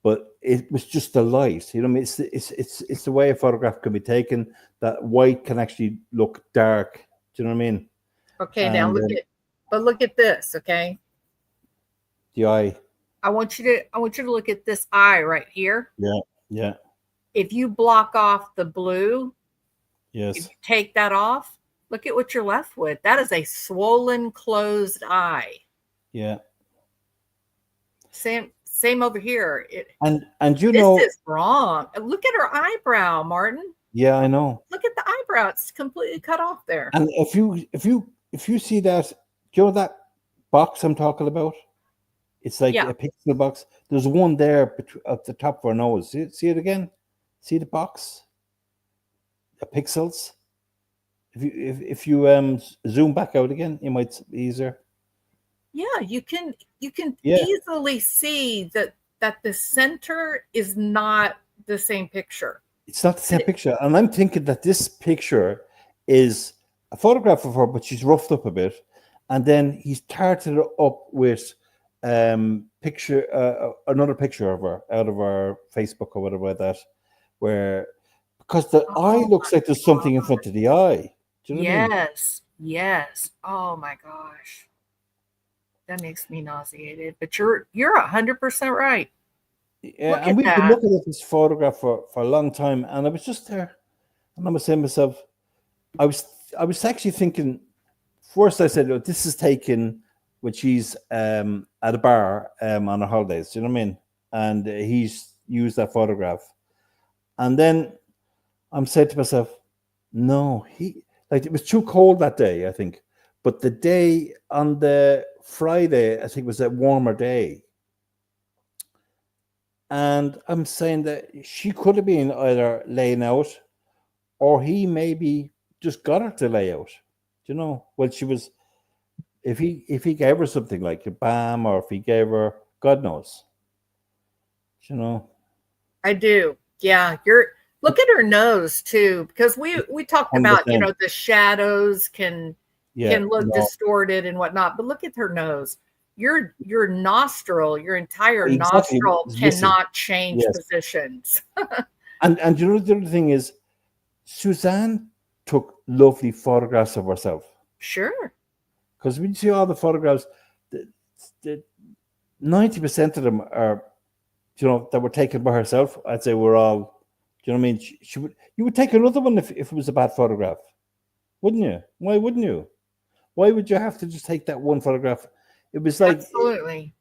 [SPEAKER 3] but it was just the light. You know, I mean, it's the way a photograph can be taken. That white can actually look dark. Do you know what I mean?
[SPEAKER 1] Okay, now look at this. Okay,
[SPEAKER 3] the eye.
[SPEAKER 1] I want you to look at this eye right here.
[SPEAKER 3] Yeah, yeah.
[SPEAKER 1] If you block off the blue,
[SPEAKER 3] yes.
[SPEAKER 1] If you take that off, look at what you're left with. That is a swollen, closed eye.
[SPEAKER 3] Yeah.
[SPEAKER 1] Same over here.
[SPEAKER 3] And you know,
[SPEAKER 1] this is wrong. Look at her eyebrow, Martin.
[SPEAKER 3] Yeah, I know.
[SPEAKER 1] Look at the eyebrow; it's completely cut off there.
[SPEAKER 3] And if you see that, do you know that box I'm talking about? It's like a pixel box. There's one there at the top of our nose. See it again? See the box? The pixels. If you zoom back out again, it might be easier.
[SPEAKER 1] Yeah, you can easily see that the center is not the same picture.
[SPEAKER 3] It's not the same picture. And I'm thinking that this picture is a photograph of her, but she's roughed up a bit. And then he's tarted it up with another picture of her out of our Facebook or whatever like that, because the eye looks like there's something in front of the eye. Do you know what I mean?
[SPEAKER 1] Yes. Oh my gosh. That makes me nauseated. But you're 100% right.
[SPEAKER 3] Yeah, and we've been looking at this photograph for a long time, and I was just there, and I was saying to myself, I was actually thinking. First, I said, oh, "This is taken when she's at a bar on her holidays." Do you know what I mean? And he's used that photograph, and then I'm saying to myself, "No, it was too cold that day, I think, but the day on the Friday, I think, was a warmer day." And I'm saying that she could have been either laying out, or he maybe just got her to lay out. You know, well, she was. If he gave her something like a balm, or if he gave her, God knows. You know.
[SPEAKER 1] I do. Yeah, look at her nose too, because we talked about 100%. The shadows can look distorted and whatnot, but look at her nose. Your nostril, your entire nostril cannot change positions.
[SPEAKER 3] and you know the other thing is, Suzanne took lovely photographs of herself.
[SPEAKER 1] Sure.
[SPEAKER 3] Because when you see all the photographs, the 90% of them are, that were taken by herself. I'd say we're all, do you know what I mean? You would take another one if it was a bad photograph, wouldn't you? Why wouldn't you? Why would you have to just take that one photograph? It was like,
[SPEAKER 1] absolutely.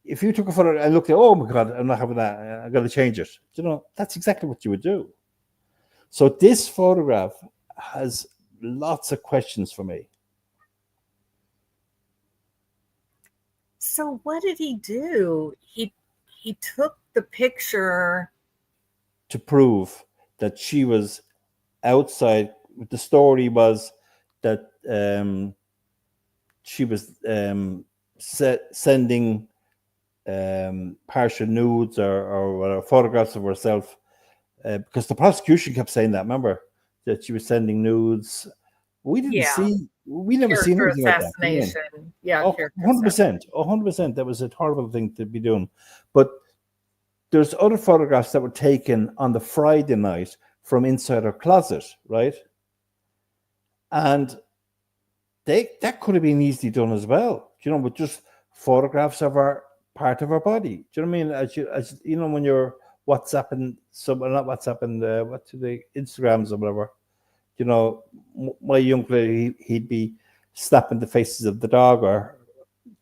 [SPEAKER 3] If you took a photo and looked at, oh my God, I'm not having that. I got to change it. That's exactly what you would do. So this photograph has lots of questions for me.
[SPEAKER 1] So what did he do? He took the picture
[SPEAKER 3] To prove that she was outside. The story was that she was sending partial nudes or photographs of herself, because the prosecution kept saying that. Remember that she was sending nudes. We didn't
[SPEAKER 1] Yeah.
[SPEAKER 3] we never seen
[SPEAKER 1] character
[SPEAKER 3] anything like that. You know?
[SPEAKER 1] assassination. Yeah,
[SPEAKER 3] Oh,
[SPEAKER 1] character
[SPEAKER 3] 100%. 100%. That was a horrible thing to be doing. But there's other photographs that were taken on the Friday night from inside her closet, right? And that could have been easily done as well, you know, with just photographs of our part of our body. Do you know what I mean? As you know, when you're WhatsApping someone, not WhatsApping, what to the Instagrams or whatever, you know, my young lady, he'd be snapping the faces of the dog, or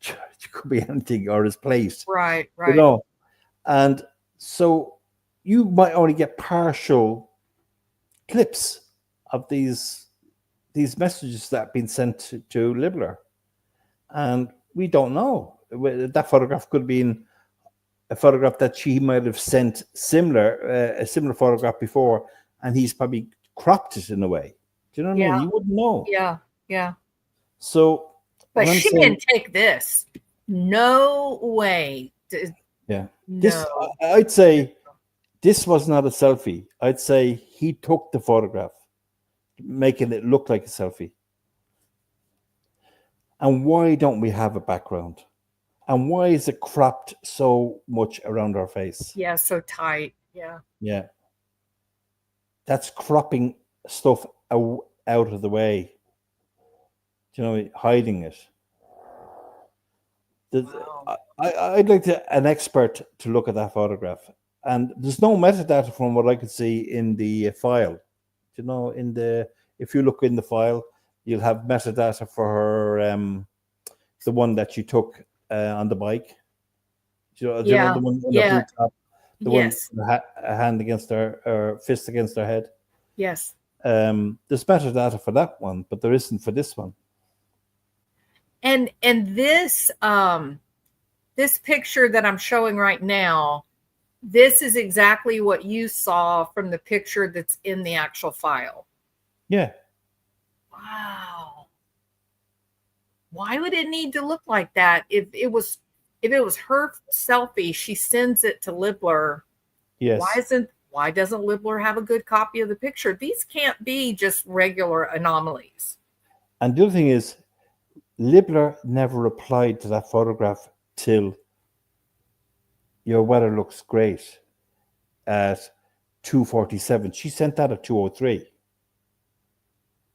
[SPEAKER 3] it could be anything, or his plate,
[SPEAKER 1] Right,
[SPEAKER 3] you
[SPEAKER 1] right.
[SPEAKER 3] know. And so you might only get partial clips of these messages that have been sent to Libler, and we don't know. That photograph could have been a photograph that she might have sent a similar photograph before, and he's probably cropped it in a way. Do you know what I mean?
[SPEAKER 1] Yeah.
[SPEAKER 3] You wouldn't know.
[SPEAKER 1] Yeah, yeah.
[SPEAKER 3] So,
[SPEAKER 1] But
[SPEAKER 3] what I'm
[SPEAKER 1] she
[SPEAKER 3] saying,
[SPEAKER 1] didn't take this. No way.
[SPEAKER 3] yeah,
[SPEAKER 1] No.
[SPEAKER 3] I'd say this was not a selfie. I'd say he took the photograph, making it look like a selfie. And why don't we have a background? And why is it cropped so much around our face?
[SPEAKER 1] Yeah, so tight. Yeah.
[SPEAKER 3] Yeah. That's cropping stuff out of the way. Do you know, hiding it.
[SPEAKER 1] Wow.
[SPEAKER 3] I'd like an expert to look at that photograph. And there's no metadata from what I could see in the file. You know, if you look in the file, you'll have metadata for her, the one that she took on the bike. Do you know the one in the blue top, the
[SPEAKER 1] Yes.
[SPEAKER 3] one a hand against her fist against her head.
[SPEAKER 1] Yes.
[SPEAKER 3] There's metadata for that one, but there isn't for this one.
[SPEAKER 1] And this this picture that I'm showing right now, this is exactly what you saw from the picture that's in the actual file.
[SPEAKER 3] Yeah.
[SPEAKER 1] Wow. Why would it need to look like that? If it was her selfie, she sends it to Libler.
[SPEAKER 3] Yes.
[SPEAKER 1] Why doesn't Libler have a good copy of the picture? These can't be just regular anomalies.
[SPEAKER 3] And the other thing is, Libler never replied to that photograph till your weather looks great at 2:47. She sent that at 2:03.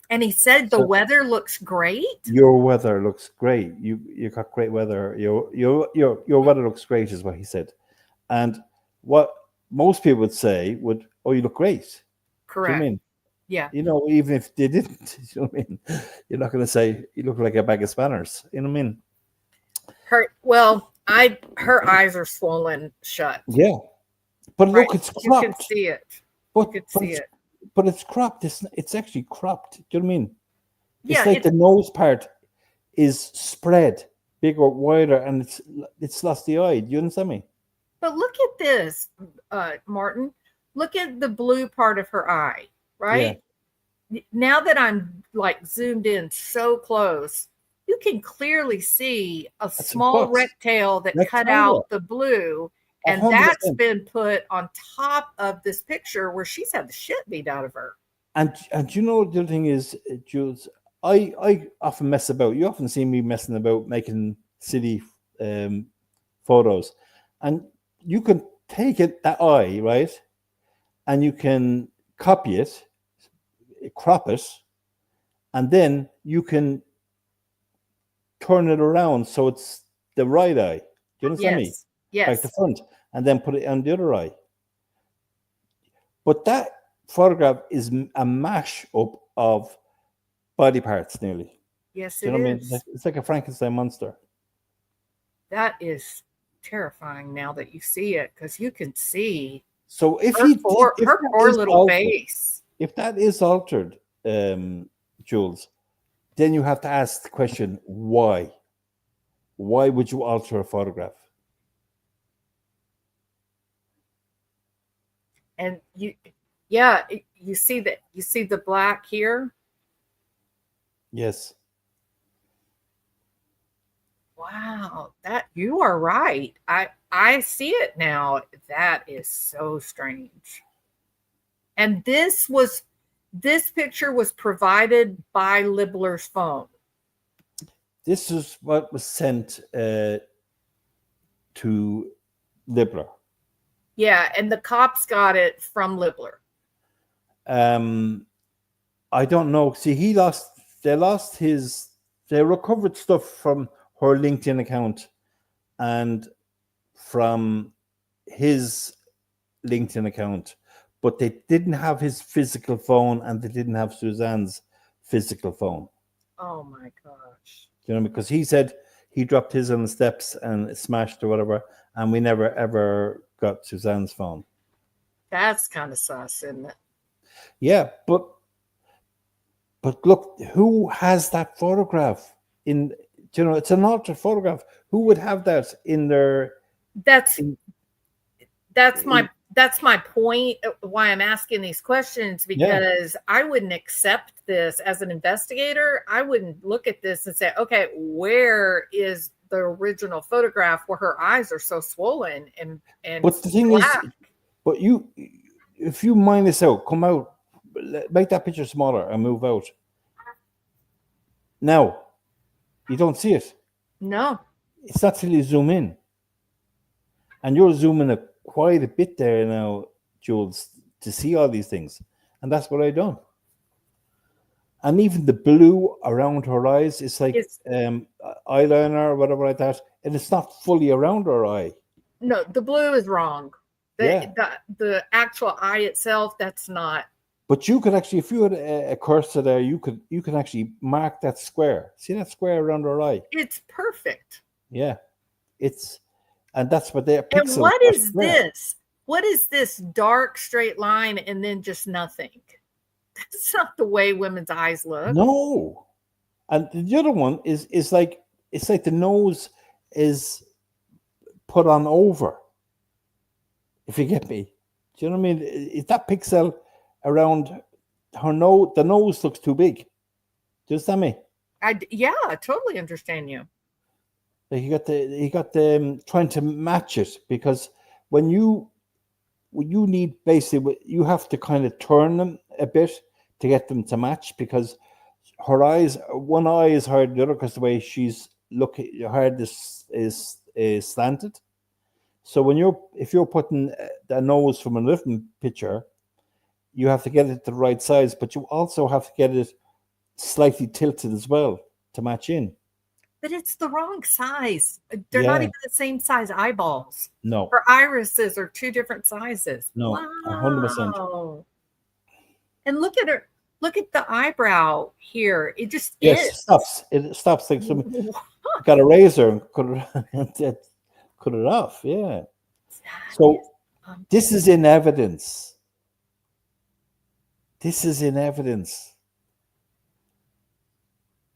[SPEAKER 1] And he said the weather looks great.
[SPEAKER 3] Your weather looks great. You got great weather. Your weather looks great is what he said. And what most people would say would, oh, you look great.
[SPEAKER 1] Correct.
[SPEAKER 3] Do you know what I mean?
[SPEAKER 1] Yeah.
[SPEAKER 3] You know, even if they didn't, you know what I mean? You're not going to say you look like a bag of spanners. You know what I mean?
[SPEAKER 1] Her eyes are swollen shut.
[SPEAKER 3] Yeah. But look, it's cropped.
[SPEAKER 1] You can see it.
[SPEAKER 3] But it's cropped. It's actually cropped. Do you know what I mean? It's
[SPEAKER 1] Yeah,
[SPEAKER 3] like the nose part is spread bigger, wider, and it's lost the eye. Do you understand me?
[SPEAKER 1] But look at this, Martin. Look at the blue part of her eye, right? Yeah. Now that I'm like zoomed in so close, you can clearly see That's small rectangle that cut out the blue. And 100%. That's been put on top of this picture where she's had the shit beat out of her.
[SPEAKER 3] And you know, the other thing is, Jules, I often mess about. You often see me messing about making city photos. And you can take that eye, right? And you can copy it, crop it, and then you can turn it around so it's the right eye. Do you understand me?
[SPEAKER 1] Yes.
[SPEAKER 3] Like the front, and then put it on the other eye. But that photograph is a mash up of body parts, nearly.
[SPEAKER 1] Yes,
[SPEAKER 3] it is. I mean? It's like a Frankenstein monster.
[SPEAKER 1] That is terrifying now that you see it, because you can see.
[SPEAKER 3] So if
[SPEAKER 1] her poor little face.
[SPEAKER 3] If that is altered, Jules, then you have to ask the question, why? Why would you alter a photograph?
[SPEAKER 1] And you see that, you see the black here.
[SPEAKER 3] Yes.
[SPEAKER 1] Wow, that you are right. I see it now. That is so strange. And this picture was provided by Libler's phone.
[SPEAKER 3] This is what was sent to Libler.
[SPEAKER 1] Yeah, and the cops got it from Libler.
[SPEAKER 3] I don't know. See, they recovered stuff from her LinkedIn account and from his LinkedIn account, but they didn't have his physical phone and they didn't have Suzanne's physical phone.
[SPEAKER 1] Oh my gosh.
[SPEAKER 3] You know, because he said he dropped his on the steps and smashed or whatever, and we never ever got Suzanne's phone.
[SPEAKER 1] That's kind of sus, isn't it?
[SPEAKER 3] Yeah, but look, who has that photograph in? You know, it's an altered photograph. Who would have that in their?
[SPEAKER 1] That's my point why I'm asking these questions, because I wouldn't accept this as an investigator. I wouldn't look at this and say, okay, where is the original photograph where her eyes are so swollen and
[SPEAKER 3] But the thing
[SPEAKER 1] black?
[SPEAKER 3] is, but if you mine this out, come out, make that picture smaller and move out. Now, you don't see it.
[SPEAKER 1] No.
[SPEAKER 3] It's not till you zoom in. And you're zooming quite a bit there now, Jules, to see all these things. And that's what I done. And even the blue around her eyes, it's like eyeliner or whatever like that. And it's not fully around her eye.
[SPEAKER 1] No, the blue is wrong. The actual eye itself, that's not.
[SPEAKER 3] But you could actually, if you had a cursor there, you could actually mark that square. See that square around her eye?
[SPEAKER 1] It's perfect.
[SPEAKER 3] Yeah. And that's what they're
[SPEAKER 1] pixel. And what is this? What is this dark straight line and then just nothing? That's not the way women's eyes look.
[SPEAKER 3] No. And the other one is like, it's like the nose is put on over. If you get me. Do you know what I mean? Is that pixel around her nose? The nose looks too big. Do you understand me?
[SPEAKER 1] Yeah, I totally understand you.
[SPEAKER 3] Like you got the trying to match it, because when you need, basically you have to kind of turn them a bit to get them to match, because her eyes, one eye is higher than the other because the way she's looking, her head is slanted. So if you're putting the nose from a different picture, you have to get it to the right size, but you also have to get it slightly tilted as well to match in.
[SPEAKER 1] But it's the wrong size. They're not even the same size eyeballs.
[SPEAKER 3] No.
[SPEAKER 1] Her irises are two different sizes.
[SPEAKER 3] No,
[SPEAKER 1] wow.
[SPEAKER 3] 100%.
[SPEAKER 1] And look at her. Look at the eyebrow here. It just
[SPEAKER 3] is. It stops like something. Got a razor and cut it off. Yeah. So this is in evidence. This is in evidence.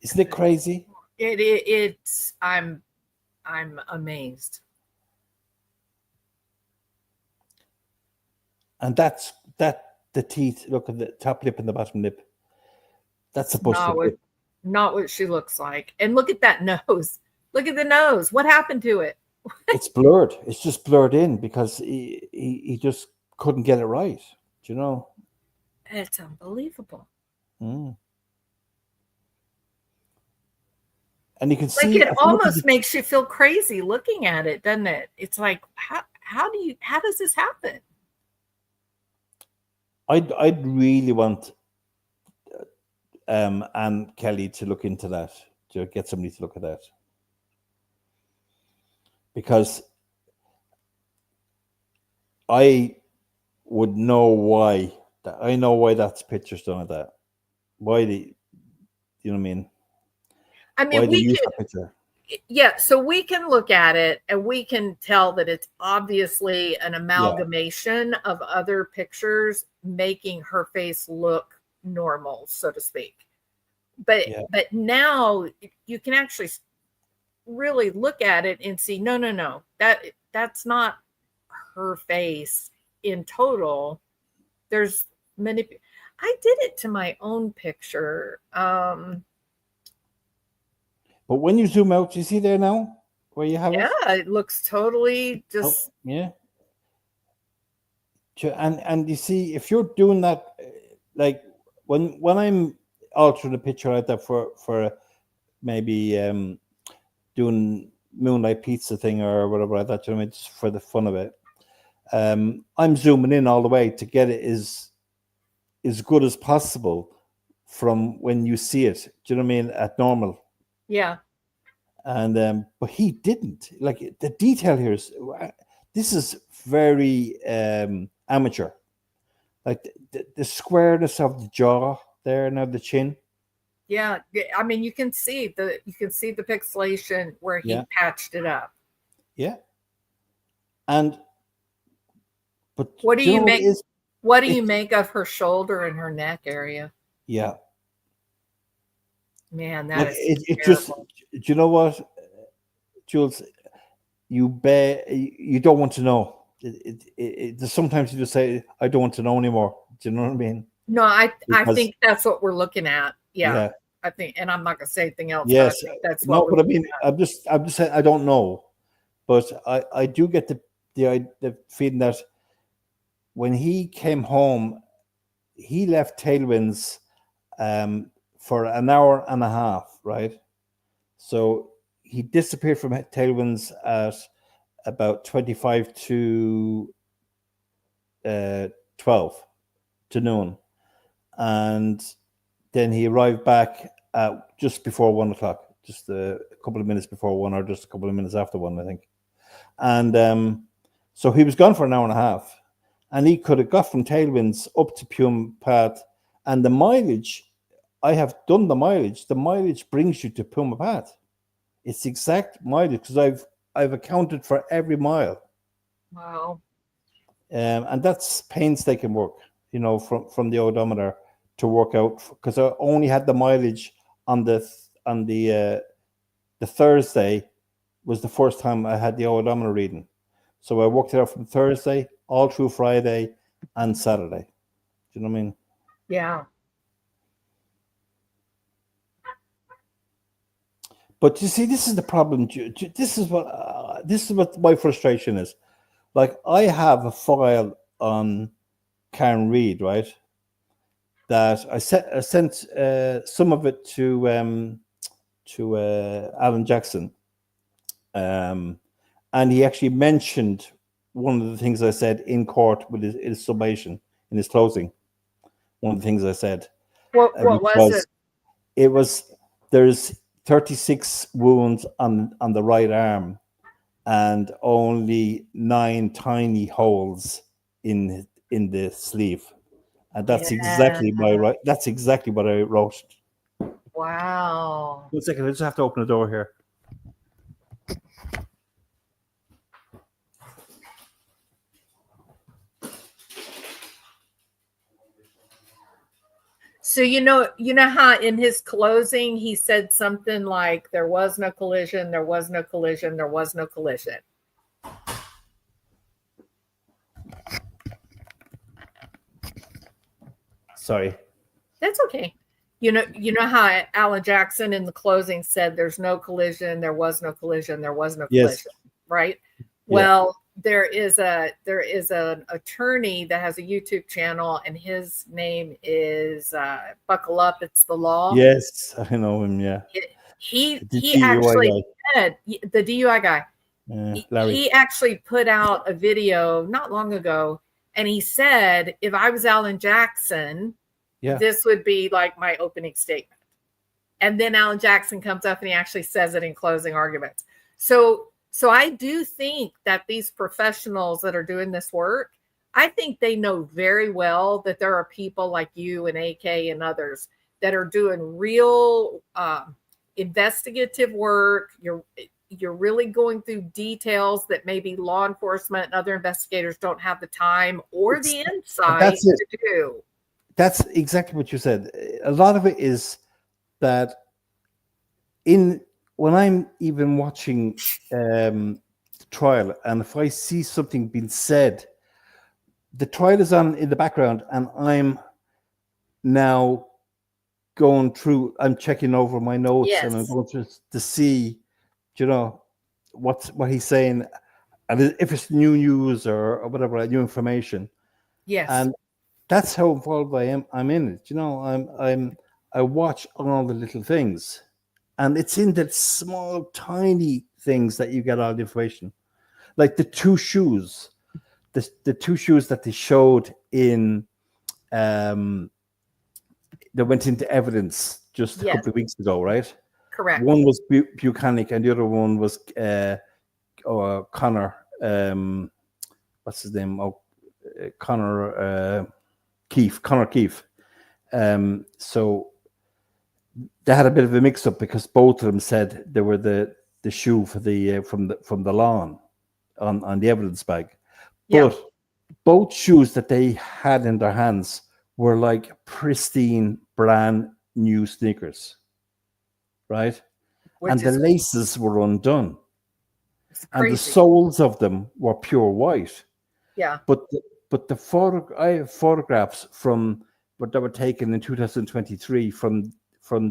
[SPEAKER 3] Isn't it crazy?
[SPEAKER 1] It's I'm amazed.
[SPEAKER 3] And that's the teeth. Look at the top lip and the bottom lip. That's supposed to be
[SPEAKER 1] not what she looks like. And look at that nose. Look at the nose. What happened to it?
[SPEAKER 3] It's blurred. It's just blurred in because he just couldn't get it right. Do you know?
[SPEAKER 1] It's unbelievable.
[SPEAKER 3] Mm. And you can see
[SPEAKER 1] it almost makes you feel crazy looking at it, doesn't it? It's like, how does this happen?
[SPEAKER 3] I'd really want Anne Kelly to look into that, to get somebody to look at that, because I would know why. I know why that picture's done at that. Why you know what I mean?
[SPEAKER 1] I mean, so we can look at it and we can tell that it's obviously an amalgamation of other pictures making her face look normal, so to speak. But
[SPEAKER 3] Yeah.
[SPEAKER 1] but now you can actually really look at it and see, no, that's not her face in total. There's many. I did it to my own picture.
[SPEAKER 3] But when you zoom out, you see there now where you have
[SPEAKER 1] Yeah,
[SPEAKER 3] it?
[SPEAKER 1] it looks totally
[SPEAKER 3] Oh,
[SPEAKER 1] just.
[SPEAKER 3] yeah. And you see, if you're doing that, like when I'm altering the picture like that for maybe doing Moonlight Pizza thing or whatever like that, you know what I mean, just for the fun of it. I'm zooming in all the way to get it as good as possible from when you see it. Do you know what I mean? At normal.
[SPEAKER 1] Yeah.
[SPEAKER 3] And but he didn't. Like the detail here is this is very amateur. Like the squareness of the jaw there, now the chin.
[SPEAKER 1] Yeah, I mean, you can see the pixelation where he
[SPEAKER 3] Yeah.
[SPEAKER 1] patched it up.
[SPEAKER 3] Yeah. And but
[SPEAKER 1] What do
[SPEAKER 3] you know
[SPEAKER 1] you
[SPEAKER 3] what it
[SPEAKER 1] make?
[SPEAKER 3] is?
[SPEAKER 1] What do you
[SPEAKER 3] It-
[SPEAKER 1] make of her shoulder and her neck area?
[SPEAKER 3] Yeah.
[SPEAKER 1] Man,
[SPEAKER 3] Like
[SPEAKER 1] that is
[SPEAKER 3] it just.
[SPEAKER 1] terrible.
[SPEAKER 3] Do you know what, Jules? You don't want to know. Sometimes you just say, "I don't want to know anymore." Do you know what I mean?
[SPEAKER 1] No, I
[SPEAKER 3] Because
[SPEAKER 1] think that's what we're looking at. Yeah,
[SPEAKER 3] yeah,
[SPEAKER 1] I think, and I'm not gonna say anything else, but I
[SPEAKER 3] yes,
[SPEAKER 1] think that's
[SPEAKER 3] no,
[SPEAKER 1] what we're
[SPEAKER 3] but I
[SPEAKER 1] looking
[SPEAKER 3] mean, I'm just saying I don't know, but I do get the feeling that when he came home, he left Tailwinds for an hour and a half, right? So he disappeared from Tailwinds at about 25 to 12 to noon, and then he arrived back at just before 1 o'clock, just a couple of minutes before one, or just a couple of minutes after one, I think. And so he was gone for an hour and a half, and he could have got from Tailwinds up to Pume Path, and the mileage. I have done the mileage. The mileage brings you to Puma Path. It's exact mileage because I've accounted for every mile.
[SPEAKER 1] Wow.
[SPEAKER 3] And that's painstaking work, you know, from the odometer to work out, because I only had the mileage on the Thursday was the first time I had the odometer reading. So I worked it out from Thursday all through Friday and Saturday. Do you know what I mean?
[SPEAKER 1] Yeah.
[SPEAKER 3] But you see, this is the problem. This is what my frustration is. Like, I have a file on Karen Reed, right? That I sent some of it to Alan Jackson, and he actually mentioned one of the things I said in court with his summation in his closing. One of the things I said,
[SPEAKER 1] What was it?
[SPEAKER 3] It was there's 36 wounds on the right arm, and only 9 tiny holes in the sleeve. And that's exactly that's exactly what I wrote.
[SPEAKER 1] Wow.
[SPEAKER 3] 1 second, I just have to open the door here.
[SPEAKER 1] So you know how in his closing he said something like, "There was no collision, there was no collision, there was no collision."
[SPEAKER 3] Sorry.
[SPEAKER 1] That's okay. You know how Alan Jackson in the closing said, "There's no collision, there was no collision, there was no
[SPEAKER 3] Yes.
[SPEAKER 1] collision," right?
[SPEAKER 3] Yeah.
[SPEAKER 1] Well, there is an attorney that has a YouTube channel, and his name is Buckle Up, It's the Law.
[SPEAKER 3] Yes, I know him. Yeah.
[SPEAKER 1] He
[SPEAKER 3] DUI
[SPEAKER 1] actually said, the DUI guy.
[SPEAKER 3] Larry.
[SPEAKER 1] He actually put out a video not long ago, and he said, if I was Alan Jackson,
[SPEAKER 3] Yeah.
[SPEAKER 1] this would be like my opening statement. And then Alan Jackson comes up and he actually says it in closing arguments. So I do think that these professionals that are doing this work, I think they know very well that there are people like you and AK and others that are doing real investigative work. You're really going through details that maybe law enforcement and other investigators don't have the time or the insight to do.
[SPEAKER 3] that's exactly what you said. A lot of it is that when I'm even watching the trial, and if I see something being said, the trial is on in the background, and I'm now going through. I'm checking over my notes, and I'm
[SPEAKER 1] Yes.
[SPEAKER 3] going to see, you know, what he's saying, and if it's new news or whatever, new information,
[SPEAKER 1] Yes.
[SPEAKER 3] and that's how involved I am. I'm in it. You know, I watch all the little things, and it's in the small, tiny things that you get all the information. Like the two shoes, the two shoes that they showed in, that went into evidence just a
[SPEAKER 1] Yes.
[SPEAKER 3] couple of weeks ago, right?
[SPEAKER 1] Correct.
[SPEAKER 3] One was Buchanan, and the other one was Connor. What's his name? Connor Keefe. Connor Keefe. So they had a bit of a mix-up because both of them said they were the shoe for the from the lawn on the evidence bag,
[SPEAKER 1] Yeah.
[SPEAKER 3] but both shoes that they had in their hands were like pristine, brand new sneakers, right?
[SPEAKER 1] Which
[SPEAKER 3] And the
[SPEAKER 1] is
[SPEAKER 3] laces were undone, and the
[SPEAKER 1] crazy.
[SPEAKER 3] soles of them were pure white.
[SPEAKER 1] Yeah.
[SPEAKER 3] But I have photographs from what that were taken in 2023 from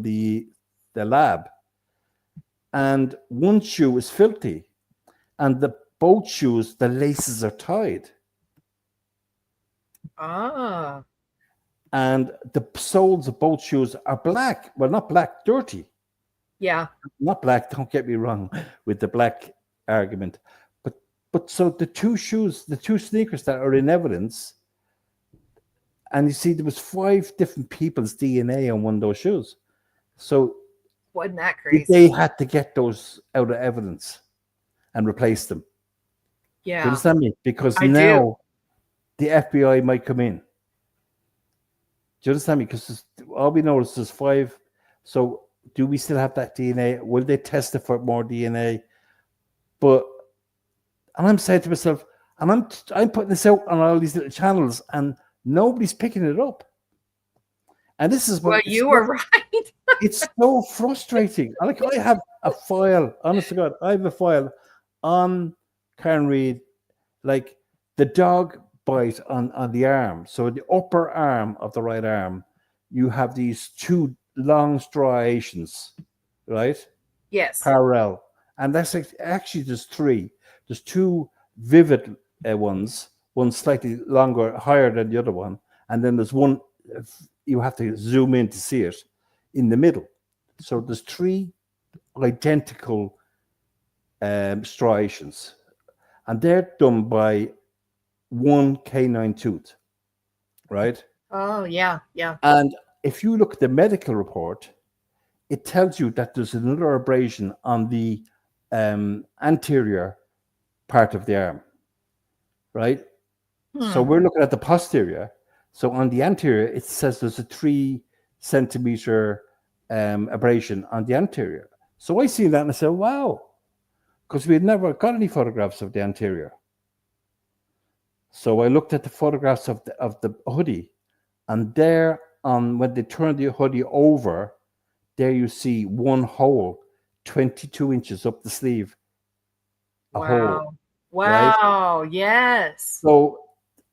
[SPEAKER 3] the lab, and one shoe is filthy, and both shoes, the laces are tied,
[SPEAKER 1] Ah.
[SPEAKER 3] and the soles of both shoes are black. Well, not black, dirty.
[SPEAKER 1] Yeah.
[SPEAKER 3] Not black. Don't get me wrong with the black argument, but so the two shoes, the two sneakers that are in evidence. And you see, there was 5 different people's DNA on one of those shoes. So
[SPEAKER 1] Wasn't that crazy?
[SPEAKER 3] they had to get those out of evidence and replace them. Do you
[SPEAKER 1] Yeah.
[SPEAKER 3] understand me? Because
[SPEAKER 1] I do.
[SPEAKER 3] now the FBI might come in. Do you understand me? Because all we know is there's 5. So do we still have that DNA? Will they test it for more DNA? And I'm saying to myself, and I'm putting this out on all these little channels, and nobody's picking it up. And this is
[SPEAKER 1] Well,
[SPEAKER 3] what
[SPEAKER 1] you were right.
[SPEAKER 3] it's so frustrating. Like, I have a file, honest to God, I have a file on Karen Reid, like the dog bite on the arm. So the upper arm of the right arm, you have these 2 long striations, right?
[SPEAKER 1] Yes.
[SPEAKER 3] Parallel. And that's actually there's 3. There's 2 vivid ones, one slightly longer, higher than the other one. And then there's one, you have to zoom in to see it, in the middle. So there's 3 identical striations, and they're done by one canine tooth, right?
[SPEAKER 1] Oh, yeah. Yeah.
[SPEAKER 3] And if you look at the medical report, it tells you that there's another abrasion on the anterior part of the arm, right? So we're looking at the posterior. So on the anterior, it says there's a 3 centimeter abrasion on the anterior. So I see that and I said, wow, because we had never got any photographs of the anterior. So I looked at the photographs of the hoodie, and there, when they turn the hoodie over, there you see one hole, 22 inches up the sleeve, a hole, right?
[SPEAKER 1] Wow. Yes.
[SPEAKER 3] So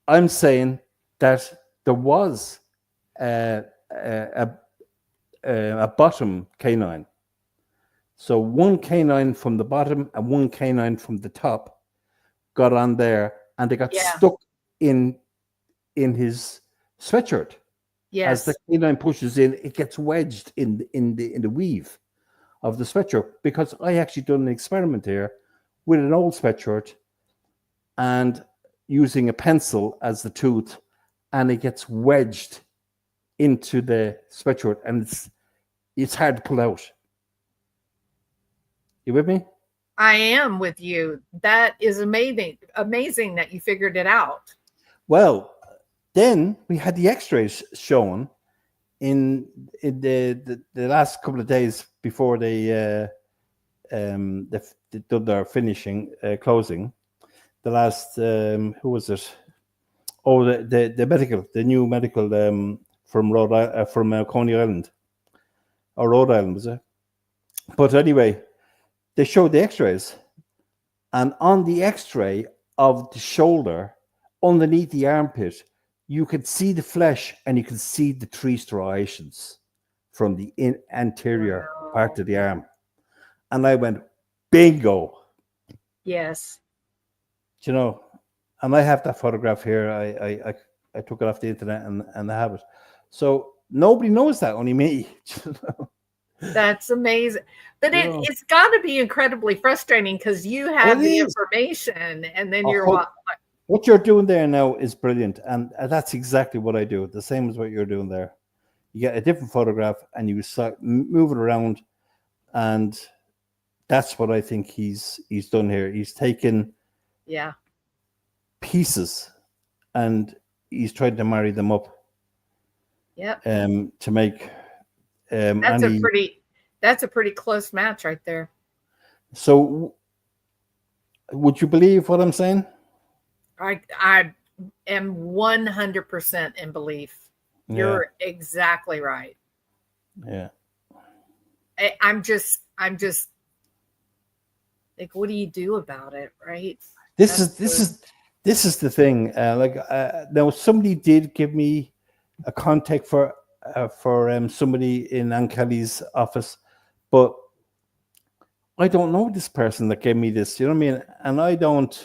[SPEAKER 3] I'm saying that there was a bottom canine. So one canine from the bottom and one canine from the top got on there, and they got stuck in his sweatshirt.
[SPEAKER 1] Yes.
[SPEAKER 3] As the canine pushes in, it gets wedged in the weave of the sweatshirt. Because I actually done an experiment here with an old sweatshirt and using a pencil as the tooth, and it gets wedged into the sweatshirt, and it's hard to pull out. You with me?
[SPEAKER 1] I am with you. That is amazing. Amazing that you figured it out.
[SPEAKER 3] Well, then we had the X-rays shown in the last couple of days before they did their finishing closing. The last who was it? Oh, the new medical from Coney Island, or Rhode Island, was it? But anyway, they showed the X-rays, and on the X-ray of the shoulder, underneath the armpit, you could see the flesh and you could see the 3 striations from the anterior part of the arm. And I went, bingo.
[SPEAKER 1] Yes.
[SPEAKER 3] Do you know? And I have that photograph here. I took it off the internet and I have it. So nobody knows that, only me. You know?
[SPEAKER 1] That's amazing. But
[SPEAKER 3] Yeah.
[SPEAKER 1] it's got to be incredibly frustrating because you have
[SPEAKER 3] It
[SPEAKER 1] the
[SPEAKER 3] is.
[SPEAKER 1] information and then
[SPEAKER 3] Oh,
[SPEAKER 1] you're
[SPEAKER 3] what you're doing there now is brilliant. And that's exactly what I do. The same as what you're doing there. You get a different photograph and you start moving around. And that's what I think he's done here. He's taken pieces and he's tried to marry them up.
[SPEAKER 1] Yep.
[SPEAKER 3] To make
[SPEAKER 1] that's a pretty close match right there.
[SPEAKER 3] So would you believe what I'm saying?
[SPEAKER 1] I am 100% in belief. You're exactly right.
[SPEAKER 3] Yeah.
[SPEAKER 1] I'm just like, what do you do about it, right?
[SPEAKER 3] This is the thing. Now somebody did give me a contact for somebody in Ann Kelly's office, but I don't know this person that gave me this. You know what I mean? And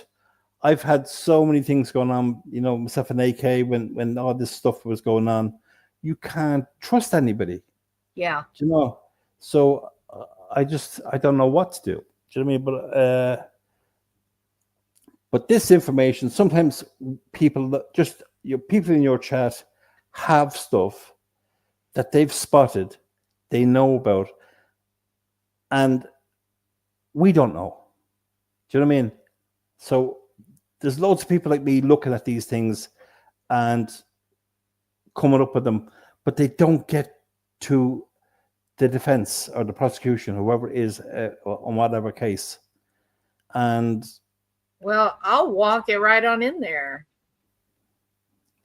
[SPEAKER 3] I've had so many things going on. You know, myself and AK when all this stuff was going on, you can't trust anybody.
[SPEAKER 1] Yeah.
[SPEAKER 3] Do you know? So I don't know what to do. Do you know what I mean? But this information, sometimes people in your chat have stuff that they've spotted, they know about, and we don't know. Do you know what I mean? So there's loads of people like me looking at these things and coming up with them, but they don't get to the defense or the prosecution, whoever it is, on whatever case. And
[SPEAKER 1] well, I'll walk it right on in there.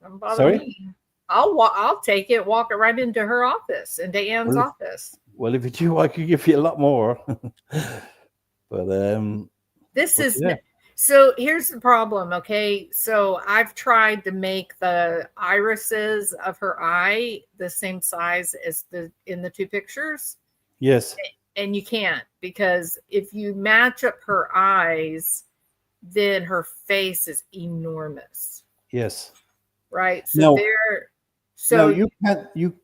[SPEAKER 1] Don't bother
[SPEAKER 3] sorry?
[SPEAKER 1] me. I'll take it, walk it right into her office, into Ann's office.
[SPEAKER 3] Well, if you do, I could give you a lot more. But
[SPEAKER 1] so here's the problem. Okay, so I've tried to make the irises of her eye the same size as in the 2 pictures.
[SPEAKER 3] Yes.
[SPEAKER 1] And you can't, because if you match up her eyes, then her face is enormous.
[SPEAKER 3] Yes.
[SPEAKER 1] Right. So
[SPEAKER 3] you can you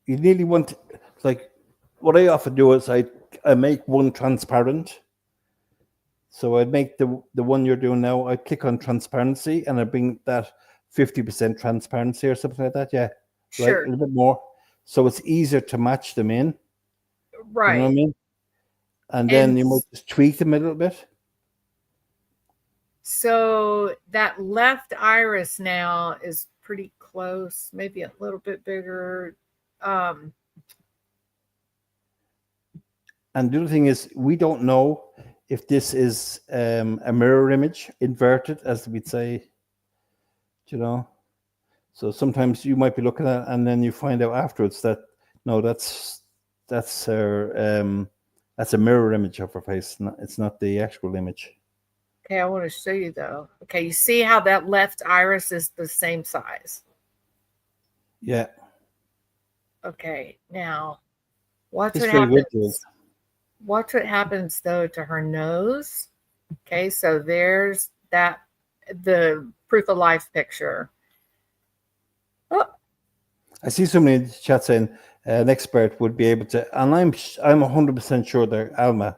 [SPEAKER 3] nearly want, like, what I often do is I make one transparent. So I'd make the one you're doing now, I click on transparency and I bring that 50% transparency or something like that. Yeah.
[SPEAKER 1] Sure.
[SPEAKER 3] Right, a little bit more. So it's easier to match them in.
[SPEAKER 1] Right.
[SPEAKER 3] You know what I mean? And then you might just tweak them a little bit.
[SPEAKER 1] So that left iris now is pretty close, maybe a little bit bigger.
[SPEAKER 3] And the other thing is, we don't know if this is a mirror image, inverted, as we'd say, you know. So sometimes you might be looking at it and then you find out afterwards that, no, that's her, that's a mirror image of her face. It's not the actual image.
[SPEAKER 1] Okay, I want to show you though. Okay, you see how that left iris is the same size?
[SPEAKER 3] Yeah.
[SPEAKER 1] Okay, now watch
[SPEAKER 3] It's
[SPEAKER 1] what
[SPEAKER 3] very
[SPEAKER 1] happens.
[SPEAKER 3] good,
[SPEAKER 1] Watch what happens though to her nose. Okay, so there's the proof of life picture. Oh.
[SPEAKER 3] I see somebody in the chat saying an expert would be able to, and I'm 100% sure they're Alma.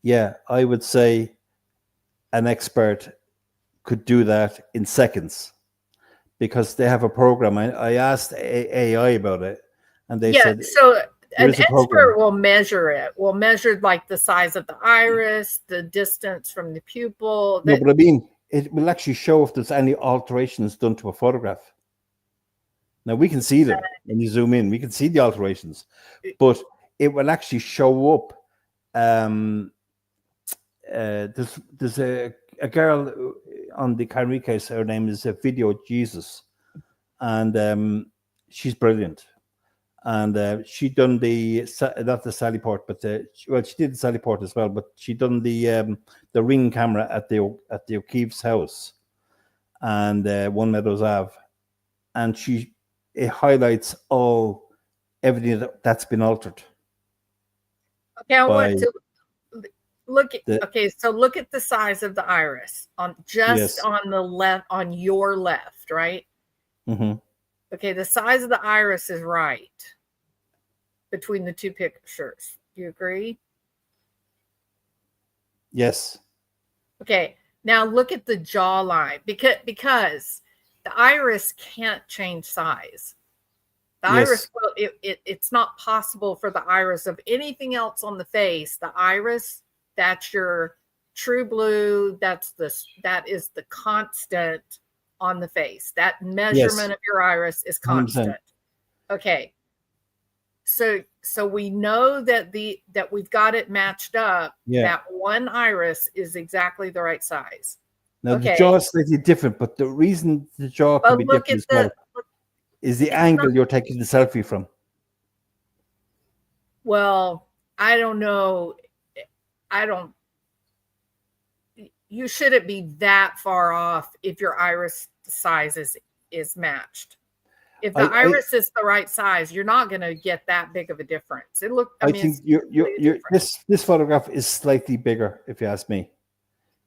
[SPEAKER 3] Yeah, I would say an expert could do that in seconds because they have a program. I asked AI about it, and they said,
[SPEAKER 1] so an expert will measure it. Will measure like the size of the iris, the distance from the pupil.
[SPEAKER 3] No, but I mean, it will actually show if there's any alterations done to a photograph. Now we can see them when you zoom in. We can see the alterations, but it will actually show up. There's a girl on the Kyrie case, her name is Video Jesus, and she's brilliant. And she done not the Sally Port, but she did the Sally Port as well. But she done the Ring camera at the O'Keefe's house, and One Meadows Ave, and it highlights everything that's been altered.
[SPEAKER 1] Okay, I want to look at. Okay, so look at the size of the iris on the left, on your left, right?
[SPEAKER 3] Mm-hmm.
[SPEAKER 1] Okay, the size of the iris is right between the two pictures. Do you agree?
[SPEAKER 3] Yes.
[SPEAKER 1] Okay, now look at the jawline because the iris can't change size. The iris, well, it's not possible for the iris of anything else on the face. The iris, that's your true blue. That is the constant on the face. That measurement of your iris is constant.
[SPEAKER 3] 100%.
[SPEAKER 1] Okay. So we know that we've got it matched up.
[SPEAKER 3] Yeah.
[SPEAKER 1] That one iris is exactly the right size.
[SPEAKER 3] Now the jaw is slightly different, but the reason the jaw can be different as well is the angle you're taking the selfie from.
[SPEAKER 1] Well, I don't know. You shouldn't be that far off if your iris size is matched. If the iris is the right size, you're not going to get that big of a difference.
[SPEAKER 3] I think this photograph is slightly bigger, if you ask me.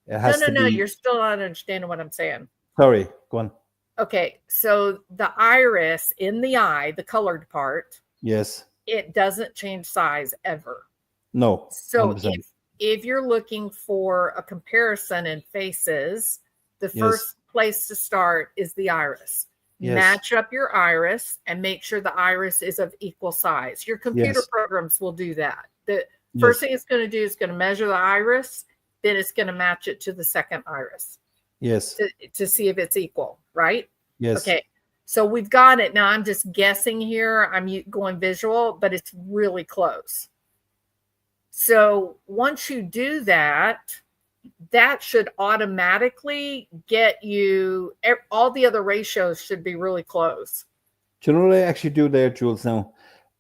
[SPEAKER 1] No. You're still not understanding what I'm saying.
[SPEAKER 3] Sorry, go on.
[SPEAKER 1] Okay, so the iris in the eye, the colored part,
[SPEAKER 3] yes,
[SPEAKER 1] it doesn't change size ever.
[SPEAKER 3] No.
[SPEAKER 1] So if you're looking for a comparison in faces, the first place to start is the iris. Yes. Match up your iris and make sure the iris is of equal size. Your computer programs will do that. The first thing it's going to do is going to measure the iris, then it's going to match it to the second iris.
[SPEAKER 3] Yes.
[SPEAKER 1] To see if it's equal, right?
[SPEAKER 3] Yes.
[SPEAKER 1] Okay. So we've got it. Now I'm just guessing here. I'm going visual, but it's really close. So once you do that, that should automatically get you, all the other ratios should be really close.
[SPEAKER 3] Do you know what I actually do there, Jules? Now,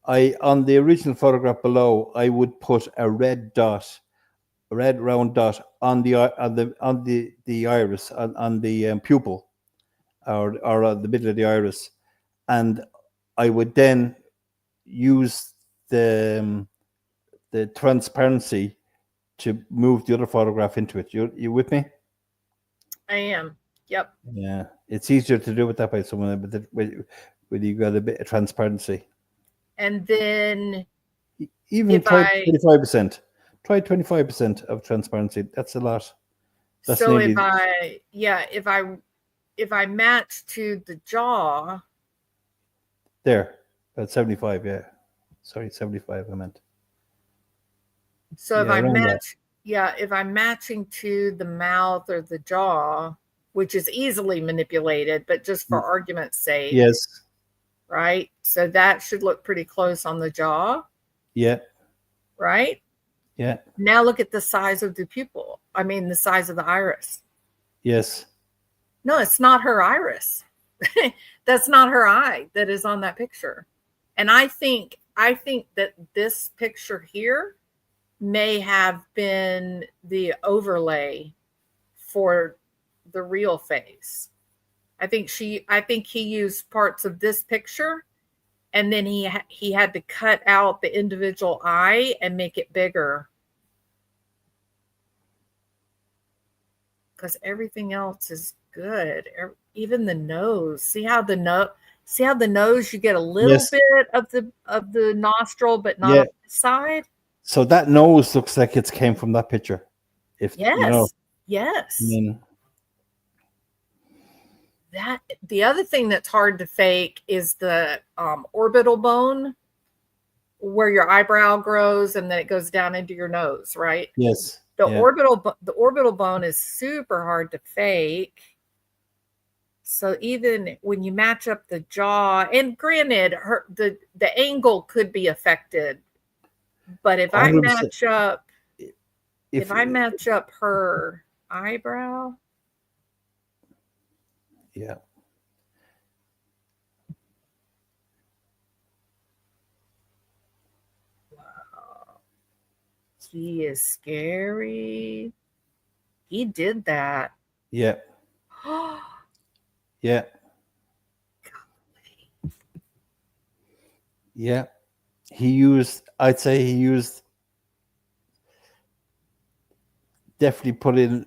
[SPEAKER 3] on the original photograph below, I would put a red round dot on the iris, on the pupil, or the middle of the iris, and I would then use the transparency to move the other photograph into it. You with me?
[SPEAKER 1] I am. Yep.
[SPEAKER 3] Yeah, it's easier to do it that way. Someone, but when you got a bit of transparency.
[SPEAKER 1] And then
[SPEAKER 3] even try 25%. Try 25% of transparency. That's a lot. That's
[SPEAKER 1] so if I match to the jaw.
[SPEAKER 3] There, about 75. Yeah, sorry, 75. I meant.
[SPEAKER 1] So if I'm matching to the mouth or the jaw, which is easily manipulated, but just for argument's sake.
[SPEAKER 3] Yes.
[SPEAKER 1] Right. So that should look pretty close on the jaw.
[SPEAKER 3] Yeah.
[SPEAKER 1] Right.
[SPEAKER 3] Yeah.
[SPEAKER 1] Now look at the size of the pupil. I mean, the size of the iris.
[SPEAKER 3] Yes.
[SPEAKER 1] No, it's not her iris. That's not her eye that is on that picture. And I think that this picture here may have been the overlay for the real face. I think he used parts of this picture, and then he had to cut out the individual eye and make it bigger, because everything else is good. Even the nose. See how the nose you get a little bit of the nostril, but not on the side.
[SPEAKER 3] So that nose looks like it came from that picture.
[SPEAKER 1] Yes. That the other thing that's hard to fake is the orbital bone, where your eyebrow grows and then it goes down into your nose, right?
[SPEAKER 3] Yes.
[SPEAKER 1] The orbital bone is super hard to fake. So even when you match up the jaw, and granted, the angle could be affected, but if I match up, if I match up her eyebrow,
[SPEAKER 3] Yeah.
[SPEAKER 1] He is scary. He did that.
[SPEAKER 3] Yeah. Yeah. Yeah. I'd say he used, definitely put in.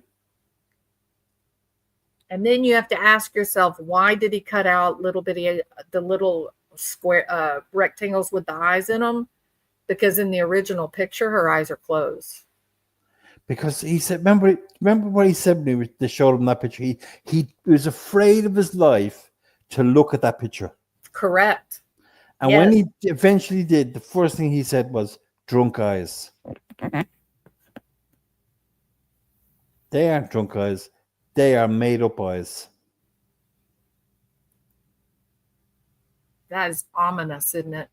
[SPEAKER 1] And then you have to ask yourself, why did he cut out the little square rectangles with the eyes in them? Because in the original picture, her eyes are closed.
[SPEAKER 3] Because he said, remember what he said when they showed him that picture? He was afraid of his life to look at that picture.
[SPEAKER 1] Correct.
[SPEAKER 3] And when he eventually did, the first thing he said was, drunk eyes. They aren't drunk eyes. They are made up eyes.
[SPEAKER 1] That is ominous, isn't it?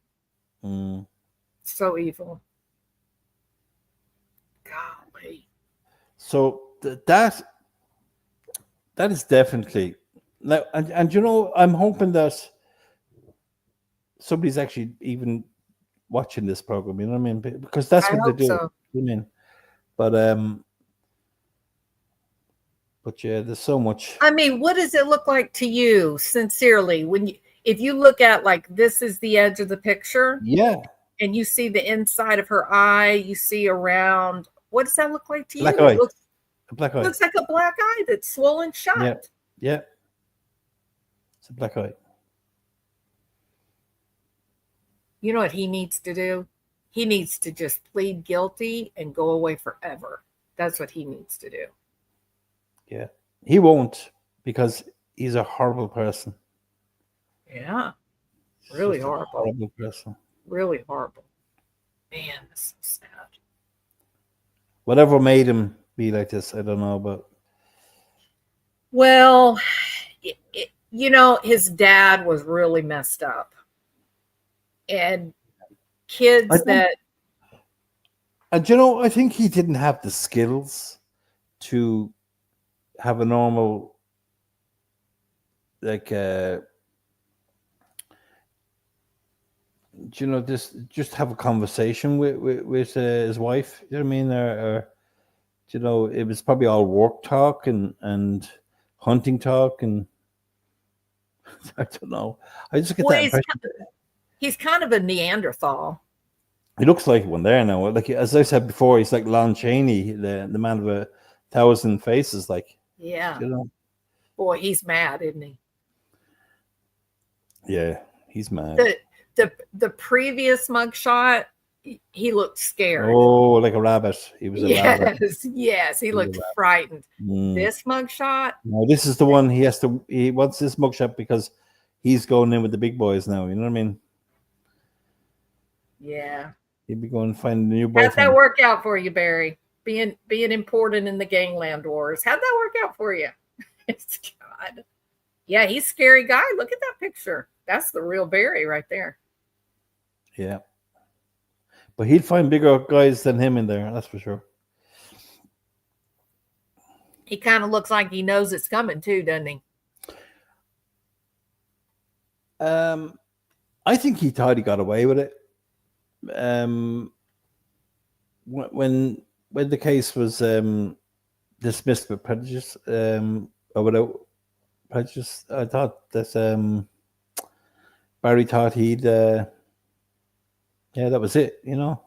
[SPEAKER 3] Mm.
[SPEAKER 1] So evil. Golly.
[SPEAKER 3] So that is definitely now, and you know, I'm hoping that somebody's actually even watching this program. You know what I mean? Because that's
[SPEAKER 1] I
[SPEAKER 3] what they
[SPEAKER 1] hope
[SPEAKER 3] do.
[SPEAKER 1] so.
[SPEAKER 3] You mean? But yeah, there's so much.
[SPEAKER 1] I mean, what does it look like to you, sincerely, if you look at, like, this is the edge of the picture,
[SPEAKER 3] Yeah,
[SPEAKER 1] and you see the inside of her eye, you see around. What does that look like to
[SPEAKER 3] black
[SPEAKER 1] you?
[SPEAKER 3] eye.
[SPEAKER 1] It looks
[SPEAKER 3] A black eye.
[SPEAKER 1] like a black eye that's swollen shut.
[SPEAKER 3] Yeah, yeah. It's a black eye.
[SPEAKER 1] You know what he needs to do? He needs to just plead guilty and go away forever. That's what he needs to do.
[SPEAKER 3] Yeah, he won't, because he's a horrible person.
[SPEAKER 1] Yeah.
[SPEAKER 3] He's
[SPEAKER 1] Really
[SPEAKER 3] just a
[SPEAKER 1] horrible.
[SPEAKER 3] horrible person.
[SPEAKER 1] Really horrible. Man, this is sad.
[SPEAKER 3] Whatever made him be like this, I don't know, but
[SPEAKER 1] Well, you know, his dad was really messed up. And kids that.
[SPEAKER 3] And you know, I think he didn't have the skills to have a normal, like, you know, just have a conversation with his wife. You know what I mean? Or you know, it was probably all work talk and hunting talk, and I don't know. I just get that impression.
[SPEAKER 1] He's kind of a Neanderthal.
[SPEAKER 3] He looks like one there now. Like, as I said before, he's like Lon Chaney, the man of 1,000 faces. Like,
[SPEAKER 1] Yeah.
[SPEAKER 3] you know.
[SPEAKER 1] Boy, he's mad, isn't he?
[SPEAKER 3] Yeah, he's mad.
[SPEAKER 1] The previous mugshot, he looked scared.
[SPEAKER 3] Oh, like a rabbit. He was a rabbit.
[SPEAKER 1] Yes, he looked frightened. This mugshot.
[SPEAKER 3] No, this is the one he wants this mugshot because he's going in with the big boys now. You know what I mean?
[SPEAKER 1] Yeah.
[SPEAKER 3] He'd be going to find a new boyfriend.
[SPEAKER 1] How'd that work out for you, Barry? Being important in the gangland wars. How'd that work out for you? God. Yeah, he's a scary guy. Look at that picture. That's the real Barry right there.
[SPEAKER 3] Yeah. But he'd find bigger guys than him in there, that's for sure.
[SPEAKER 1] He kind of looks like he knows it's coming too, doesn't he?
[SPEAKER 3] I think he thought he got away with it. When the case was dismissed with prejudice, or without prejudice, I thought that Barry thought he'd that was it, you know.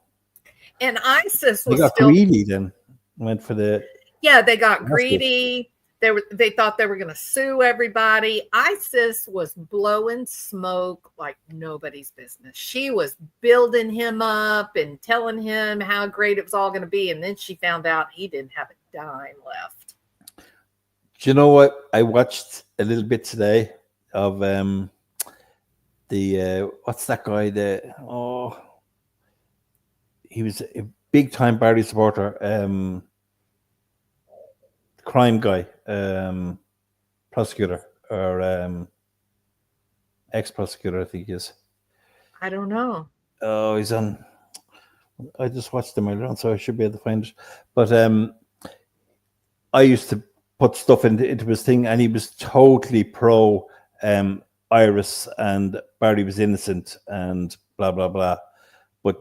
[SPEAKER 1] And ISIS was
[SPEAKER 3] got
[SPEAKER 1] still
[SPEAKER 3] greedy then. Went for the
[SPEAKER 1] they got greedy. They thought they were going to sue everybody. ISIS was blowing smoke like nobody's business. She was building him up and telling him how great it was all going to be, and then she found out he didn't have a dime left.
[SPEAKER 3] Do you know what? I watched a little bit today of the what's that guy? He was a big time Barry supporter. Crime guy, prosecutor or ex-prosecutor, I think he is.
[SPEAKER 1] I don't know.
[SPEAKER 3] Oh, he's on. I just watched him earlier on, so I should be able to find it. But I used to put stuff into his thing, and he was totally pro Iris, and Barry was innocent, and blah blah blah. But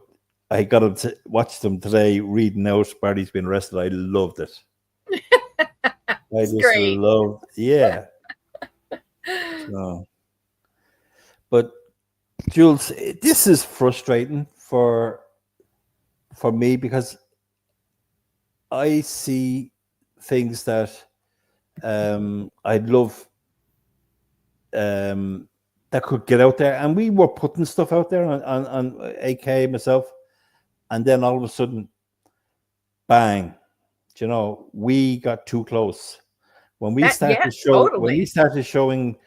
[SPEAKER 3] I got him to watch them today reading out Barry's been arrested. I loved it. I just
[SPEAKER 1] great.
[SPEAKER 3] loved, yeah. So, but Jules, this is frustrating for me, because I see things that I'd love that could get out there, and we were putting stuff out there on AK, myself, and then all of a sudden, bang! You know, we got too close when we started when we started showing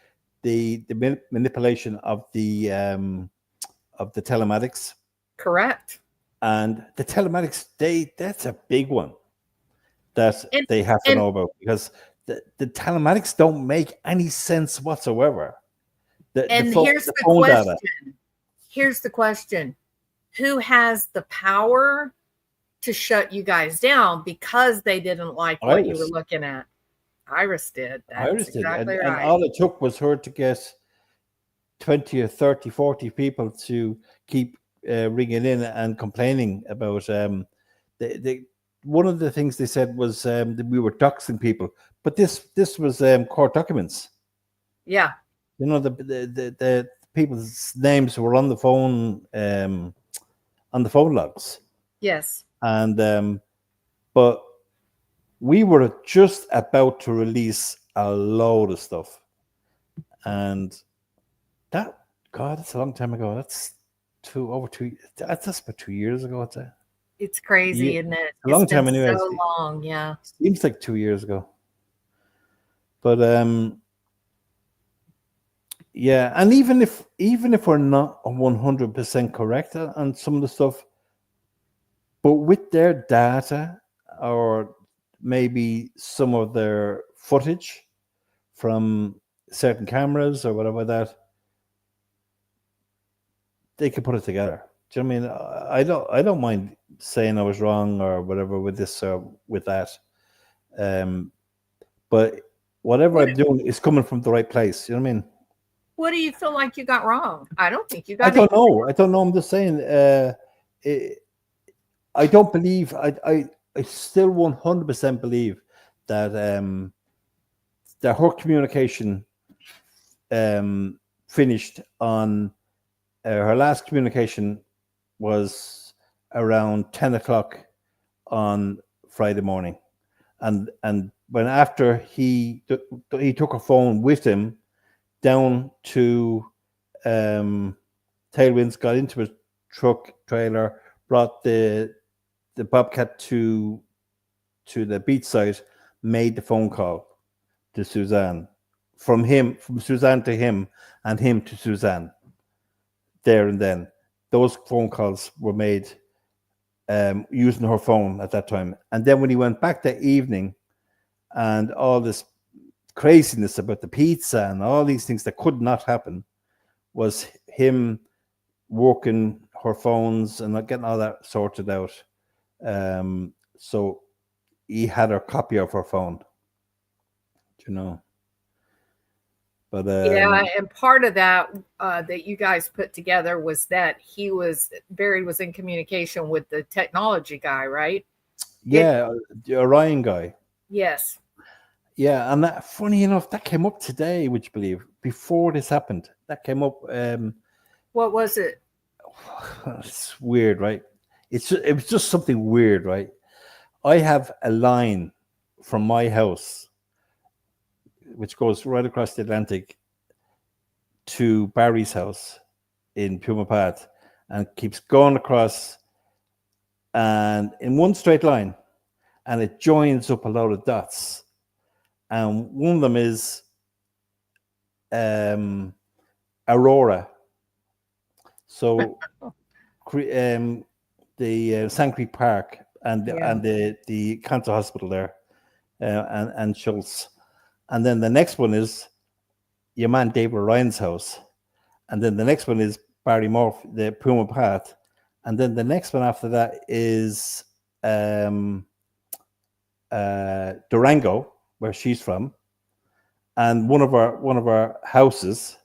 [SPEAKER 3] the manipulation of the telematics.
[SPEAKER 1] Correct.
[SPEAKER 3] And the telematics, that's a big one that they have to know about, because the telematics don't make any sense whatsoever.
[SPEAKER 1] Here's the question. Data. Here's the question. Who has the power to shut you guys down because they didn't like what you were looking at? Iris did. That's exactly right.
[SPEAKER 3] And all it took was her to get 20 or 30, 40 people to keep ringing in and complaining about one of the things they said was that we were doxing people, but this was court documents.
[SPEAKER 1] Yeah,
[SPEAKER 3] you know, the people's names were on the phone logs.
[SPEAKER 1] Yes.
[SPEAKER 3] And but we were just about to release a load of stuff, and that's a long time ago. That's that's about 2 years ago.
[SPEAKER 1] It's crazy, isn't it?
[SPEAKER 3] A long time anyway.
[SPEAKER 1] So long, yeah.
[SPEAKER 3] Seems like 2 years ago. But yeah, and even if we're not 100% correct on some of the stuff, but with their data or maybe some of their footage from certain cameras or whatever that, they can put it together. Do you know what I mean? I don't mind saying I was wrong or whatever with this or with that. But whatever I'm doing is coming from the right place. You know what I mean?
[SPEAKER 1] What do you feel like you got wrong? I don't think you got.
[SPEAKER 3] I don't know. I'm just saying. I don't believe. I still 100% believe that that her communication finished on her last communication was around 10 o'clock on Friday morning, and when after he took her phone with him down to Tailwinds, got into his truck trailer, brought the Bobcat to the beach site, made the phone call to Suzanne, from Suzanne to him, and him to Suzanne. There and then, those phone calls were made using her phone at that time. And then when he went back that evening, and all this craziness about the pizza and all these things that could not happen, was him working her phones and getting all that sorted out. So he had a copy of her phone, you know. But
[SPEAKER 1] yeah, and part of that that you guys put together was that Barry was in communication with the technology guy, right?
[SPEAKER 3] Yeah, the Orion guy.
[SPEAKER 1] Yes.
[SPEAKER 3] Yeah, and that, funny enough, that came up today, would you believe? Before this happened, that came up.
[SPEAKER 1] What was it?
[SPEAKER 3] It's weird, right? It was just something weird, right? I have a line from my house which goes right across the Atlantic to Barry's house in Puma Path, and keeps going across and in one straight line, and it joins up a load of dots. And one of them is Aurora. So the Sand Creek Park and the Cancer Hospital there, and Schultz. And then the next one is your man David Ryan's house. And then the next one is Barry Morphew, the Puma Path. And then the next one after that is Durango, where she's from, and one of our houses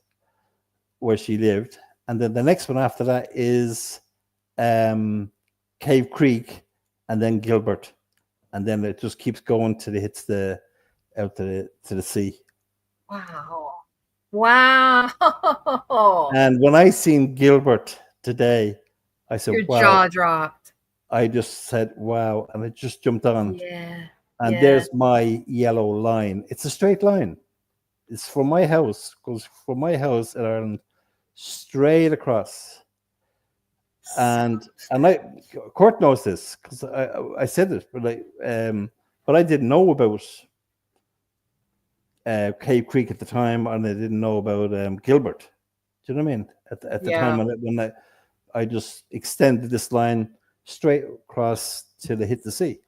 [SPEAKER 3] where she lived, and then the next one after that is Cave Creek, and then Gilbert, and then it just keeps going till it hits out to the sea.
[SPEAKER 1] Wow. Wow.
[SPEAKER 3] And when I seen Gilbert today, I said,
[SPEAKER 1] Your
[SPEAKER 3] "Wow!"
[SPEAKER 1] jaw dropped.
[SPEAKER 3] I just said, "Wow!" and it just jumped on.
[SPEAKER 1] Yeah.
[SPEAKER 3] And
[SPEAKER 1] yeah.
[SPEAKER 3] there's my yellow line. It's a straight line. It's from my house, goes from my house in Ireland straight across. And Kurt knows this because I said it, but I didn't know about Cave Creek at the time, and I didn't know about Gilbert. Do you know what I mean? At the time when I just extended this line straight across till it hit the sea.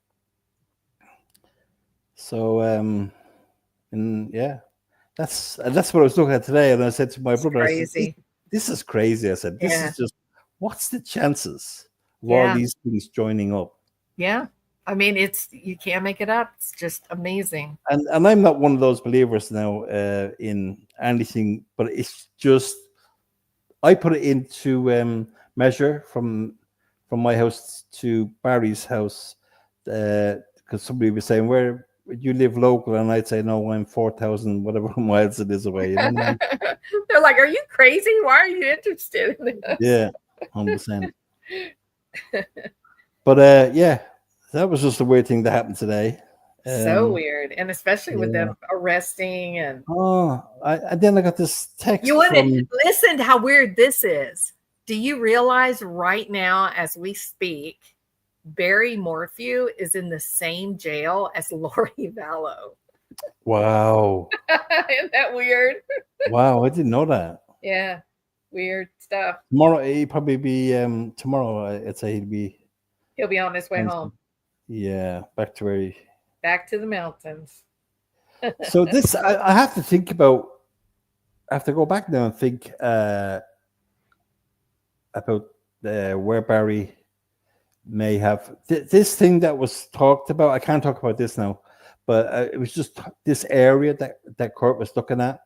[SPEAKER 3] So and yeah, that's what I was looking at today, and I said to my brother, I said, "This is crazy." I said, "This is just what's the chances of all these things joining up?"
[SPEAKER 1] Yeah, I mean, you can't make it up. It's just amazing.
[SPEAKER 3] And I'm not one of those believers now in anything, but it's just I put it into measure from my house to Barry's house because somebody was saying, "Where you live local?" And I'd say, "No, I'm 4,000 whatever miles it is away." You know what I mean?
[SPEAKER 1] They're like, "Are you crazy? Why are you interested in this?"
[SPEAKER 3] Yeah, 100%. But yeah, that was just a weird thing that happened today.
[SPEAKER 1] So weird, and especially with them arresting and.
[SPEAKER 3] And then I got this text.
[SPEAKER 1] You want to listen to how weird this is. Do you realize right now, as we speak, Barry Morphew is in the same jail as Lori Vallow?
[SPEAKER 3] Wow.
[SPEAKER 1] Isn't that weird?
[SPEAKER 3] Wow, I didn't know that.
[SPEAKER 1] Yeah, weird stuff.
[SPEAKER 3] Tomorrow, he'd probably be, tomorrow, I'd say
[SPEAKER 1] he'll be on his way home.
[SPEAKER 3] Yeah, back to
[SPEAKER 1] the mountains.
[SPEAKER 3] So this, I have to think about, I have to go back now and think about where Barry may have this thing that was talked about. I can't talk about this now, but it was just this area that Kurt was looking at,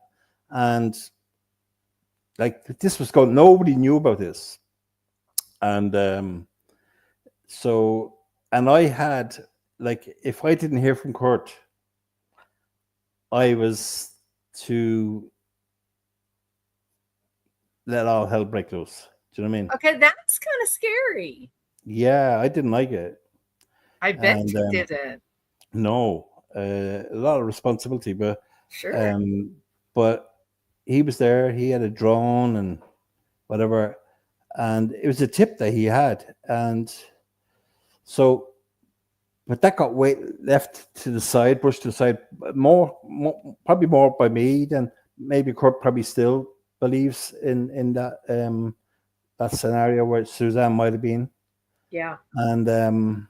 [SPEAKER 3] and like this was going. Nobody knew about this, and so I had like if I didn't hear from Kurt, I was to let all hell break loose. Do you know what I mean?
[SPEAKER 1] Okay, that's kind of scary.
[SPEAKER 3] Yeah, I didn't like it.
[SPEAKER 1] I bet you didn't.
[SPEAKER 3] No, a lot of responsibility, but
[SPEAKER 1] sure.
[SPEAKER 3] But he was there. He had a drone and whatever, and it was a tip that he had, and so, but that got left to the side, pushed to the side, probably more by me than maybe Kurt probably still believes in that that scenario where Suzanne might have been.
[SPEAKER 1] Yeah.
[SPEAKER 3] And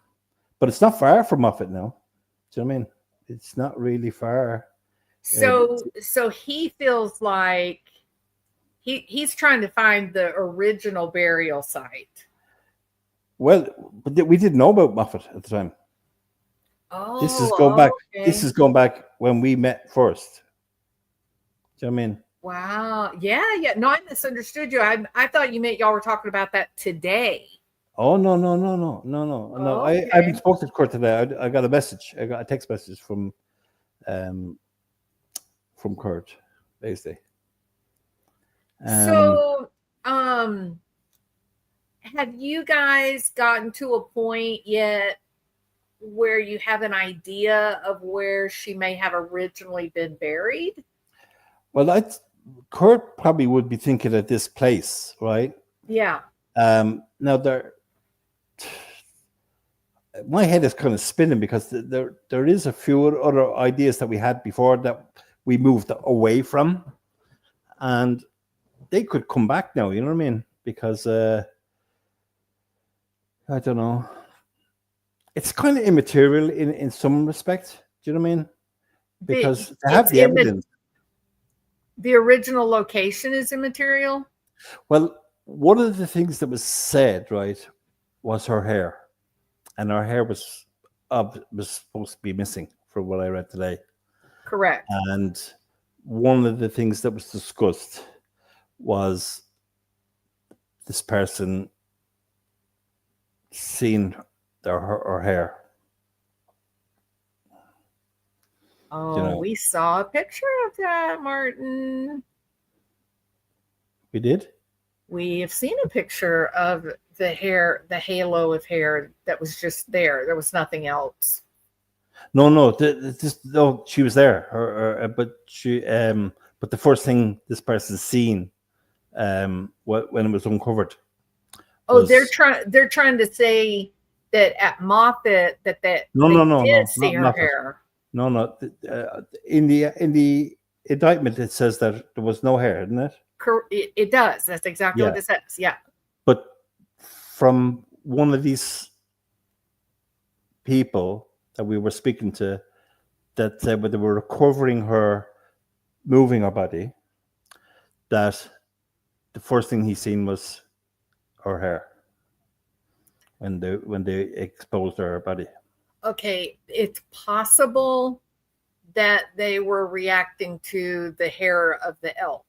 [SPEAKER 3] but it's not far from Moffat now. Do you know what I mean? It's not really far.
[SPEAKER 1] So he feels like he's trying to find the original burial site.
[SPEAKER 3] Well, but we didn't know about Moffat at the time.
[SPEAKER 1] Oh,
[SPEAKER 3] this is going back.
[SPEAKER 1] Okay.
[SPEAKER 3] This is going back when we met first. Do you know what I mean?
[SPEAKER 1] Wow. Yeah. No, I misunderstood you. I thought you meant y'all were talking about that today.
[SPEAKER 3] Oh no! Okay. I haven't spoken to Kurt today. I got a message. I got a text message from Kurt, basically.
[SPEAKER 1] So, have you guys gotten to a point yet where you have an idea of where she may have originally been buried?
[SPEAKER 3] Well, Kurt probably would be thinking at this place, right?
[SPEAKER 1] Yeah.
[SPEAKER 3] Now my head is kind of spinning because there is a few other ideas that we had before that we moved away from, and they could come back now. You know what I mean? Because I don't know. It's kind of immaterial in some respect. Do you know what I mean? Because they have the evidence.
[SPEAKER 1] The original location is immaterial?
[SPEAKER 3] Well, one of the things that was said, right, was her hair. And her hair was supposed to be missing from what I read today.
[SPEAKER 1] Correct.
[SPEAKER 3] And one of the things that was discussed was this person seeing her hair.
[SPEAKER 1] Oh,
[SPEAKER 3] You know.
[SPEAKER 1] we saw a picture of that, Martin.
[SPEAKER 3] We did?
[SPEAKER 1] We have seen a picture of the hair, the halo of hair that was just there. There was nothing else.
[SPEAKER 3] No, she was there. But the first thing this person seen, when it was uncovered.
[SPEAKER 1] Oh, they're trying to say that at Moffat that
[SPEAKER 3] No,
[SPEAKER 1] did see her
[SPEAKER 3] not
[SPEAKER 1] hair.
[SPEAKER 3] No. In the indictment, it says that there was no hair, isn't it?
[SPEAKER 1] It does. That's exactly what it says. Yeah.
[SPEAKER 3] But from one of these people that we were speaking to, that said when they were recovering her, moving her body, that the first thing he seen was her hair when they exposed her body.
[SPEAKER 1] Okay, it's possible that they were reacting to the hair of the elk.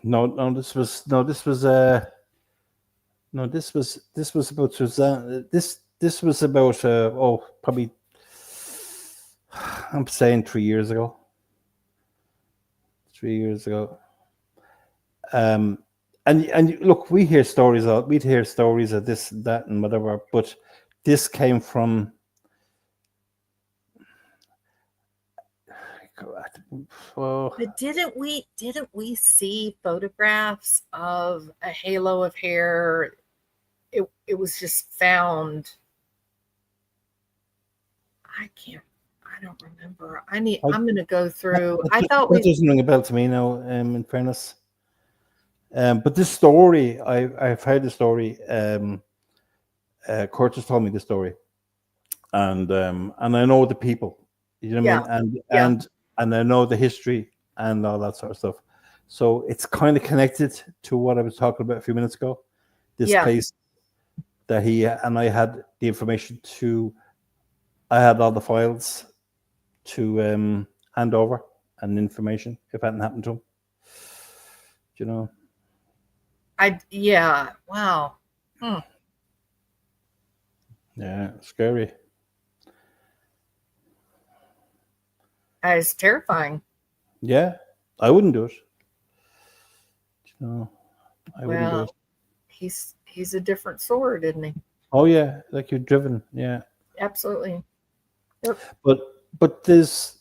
[SPEAKER 3] This was about Suzanne. This was about probably, I'm saying 3 years ago. 3 years ago. And look, we'd hear stories of this, that, and whatever, but this came from
[SPEAKER 1] But didn't we see photographs of a halo of hair? It was just found. I don't remember. I'm going to go through. I thought
[SPEAKER 3] that doesn't ring a bell to me now. In fairness, but this story, I've heard the story. Curtis told me the story, and I know the people. You know what I mean? And I know the history and all that sort of stuff. So it's kind of connected to what I was talking about a few minutes ago. This place that I had the information to. I had all the files to hand over and information if that hadn't happened to him. Do you know?
[SPEAKER 1] Wow.
[SPEAKER 3] Yeah, scary.
[SPEAKER 1] It's terrifying.
[SPEAKER 3] Yeah, I wouldn't do it. You know, I wouldn't do it.
[SPEAKER 1] He's a different sort, isn't he?
[SPEAKER 3] Oh yeah, like you're driven. Yeah,
[SPEAKER 1] absolutely. Yep.
[SPEAKER 3] But there's,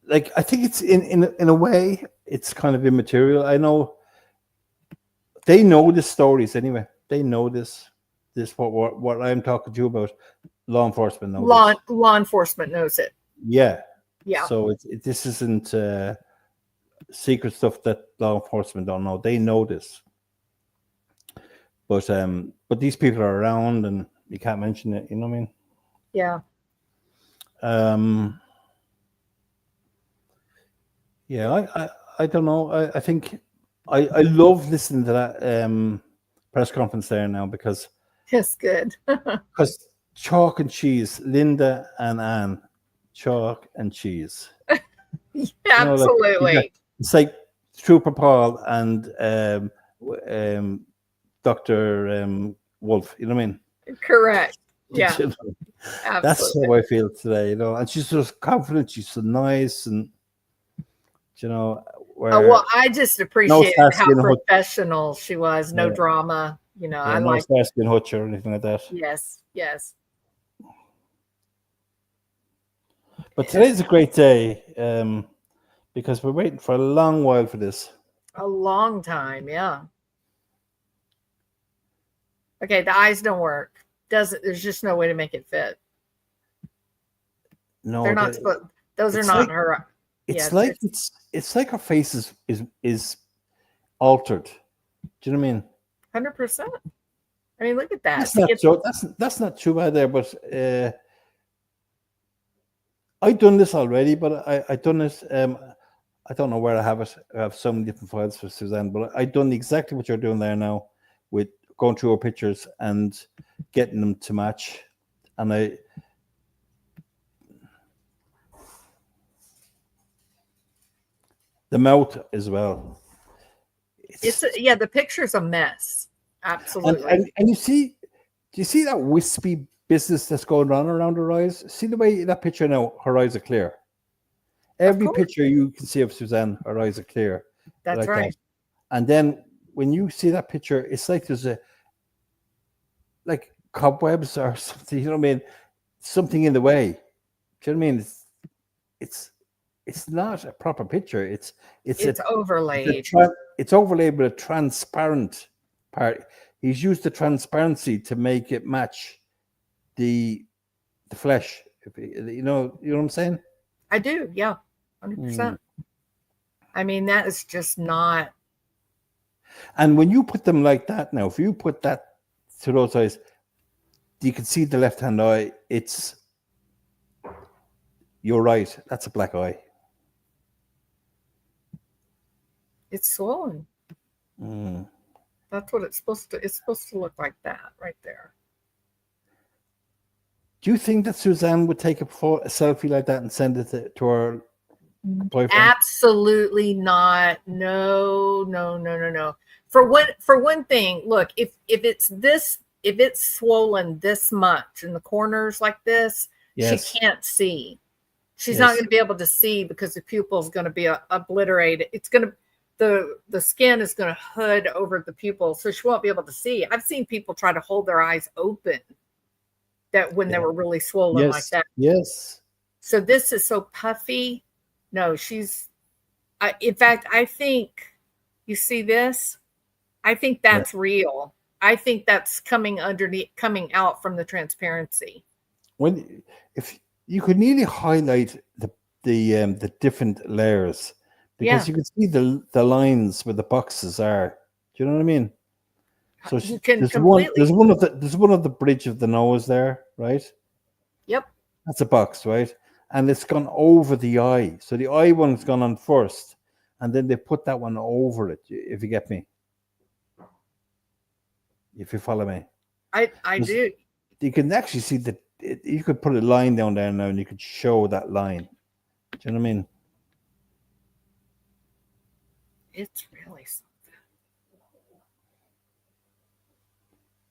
[SPEAKER 3] like, I think it's in a way it's kind of immaterial. I know they know the stories anyway. They know this what I'm talking to you about. Law enforcement knows
[SPEAKER 1] law enforcement knows it.
[SPEAKER 3] Yeah.
[SPEAKER 1] Yeah.
[SPEAKER 3] So this isn't secret stuff that law enforcement don't know. They know this. But these people are around and you can't mention it, you know what I mean?
[SPEAKER 1] Yeah.
[SPEAKER 3] Yeah, I don't know. I think I love listening to that press conference there now because
[SPEAKER 1] it's good.
[SPEAKER 3] Because chalk and cheese, Linda and Anne, chalk and cheese.
[SPEAKER 1] Yeah, absolutely.
[SPEAKER 3] It's like Trooper Paul and Dr. Wolf, you know what I mean?
[SPEAKER 1] Correct. Yeah.
[SPEAKER 3] You know, that's how I feel today, you know. And she's so confident, she's so nice, and you know,
[SPEAKER 1] well, I just appreciate how professional she was. No drama, you know. I like
[SPEAKER 3] Starsky and Hutch or anything like that.
[SPEAKER 1] Yes.
[SPEAKER 3] But today's a great day because we're waiting for a long while for this.
[SPEAKER 1] A long time, yeah. Okay, the eyes don't work. There's just no way to make it fit.
[SPEAKER 3] No,
[SPEAKER 1] they're not supposed. Those are not her.
[SPEAKER 3] It's like her face is altered. Do you know what I mean?
[SPEAKER 1] 100%. I mean, look at that.
[SPEAKER 3] That's not too bad there, but I've done this already. But I done this. I don't know where I have it. I have so many different files for Suzanne, but I've done exactly what you're doing there now with going through her pictures and getting them to match. And The mouth as well.
[SPEAKER 1] Yeah, the picture's a mess. Absolutely.
[SPEAKER 3] And you see, do you see that wispy business that's going on around her eyes? See the way that picture now, her eyes are clear. Every
[SPEAKER 1] course.
[SPEAKER 3] picture you can see of Suzanne, her eyes are clear.
[SPEAKER 1] That's
[SPEAKER 3] like
[SPEAKER 1] right.
[SPEAKER 3] that. And then when you see that picture, it's like there's like cobwebs or something, you know what I mean? Something in the way. Do you know what I mean? It's not a proper picture. It's
[SPEAKER 1] overlaid.
[SPEAKER 3] It's overlaid with a transparent part. He's used the transparency to make it match the flesh. You know what I'm saying?
[SPEAKER 1] I do, yeah, 100%. I mean, that is just not.
[SPEAKER 3] And when you put them like that now, if you put that to those eyes, you can see the left-hand eye. You're right. That's a black eye.
[SPEAKER 1] It's swollen. That's what it's supposed to look like that right there.
[SPEAKER 3] Do you think that Suzanne would take a selfie like that and send it to her boyfriend?
[SPEAKER 1] Absolutely not. No. For one thing, look, if it's swollen this much in the corners like this,
[SPEAKER 3] yes.
[SPEAKER 1] She can't see. She's not going to be able to see because the pupil is going to be obliterated. It's going to the skin is going to hood over the pupil, so she won't be able to see. I've seen people try to hold their eyes open that when they were really swollen like that.
[SPEAKER 3] Yes.
[SPEAKER 1] So this is so puffy. No, in fact, I think you see this. I think that's real. I think that's coming out from the transparency.
[SPEAKER 3] If you could nearly highlight the different layers, because you can see the lines where the boxes are. Do you know what I mean? So
[SPEAKER 1] you can
[SPEAKER 3] there's
[SPEAKER 1] completely.
[SPEAKER 3] one of the bridge of the nose there, right?
[SPEAKER 1] Yep.
[SPEAKER 3] That's a box, right? And it's gone over the eye. So the eye one's gone on first, and then they put that one over it. If you get me, if you follow me,
[SPEAKER 1] I do.
[SPEAKER 3] You can actually see that you could put a line down there now, and you could show that line. Do you know what I mean?
[SPEAKER 1] It's really something.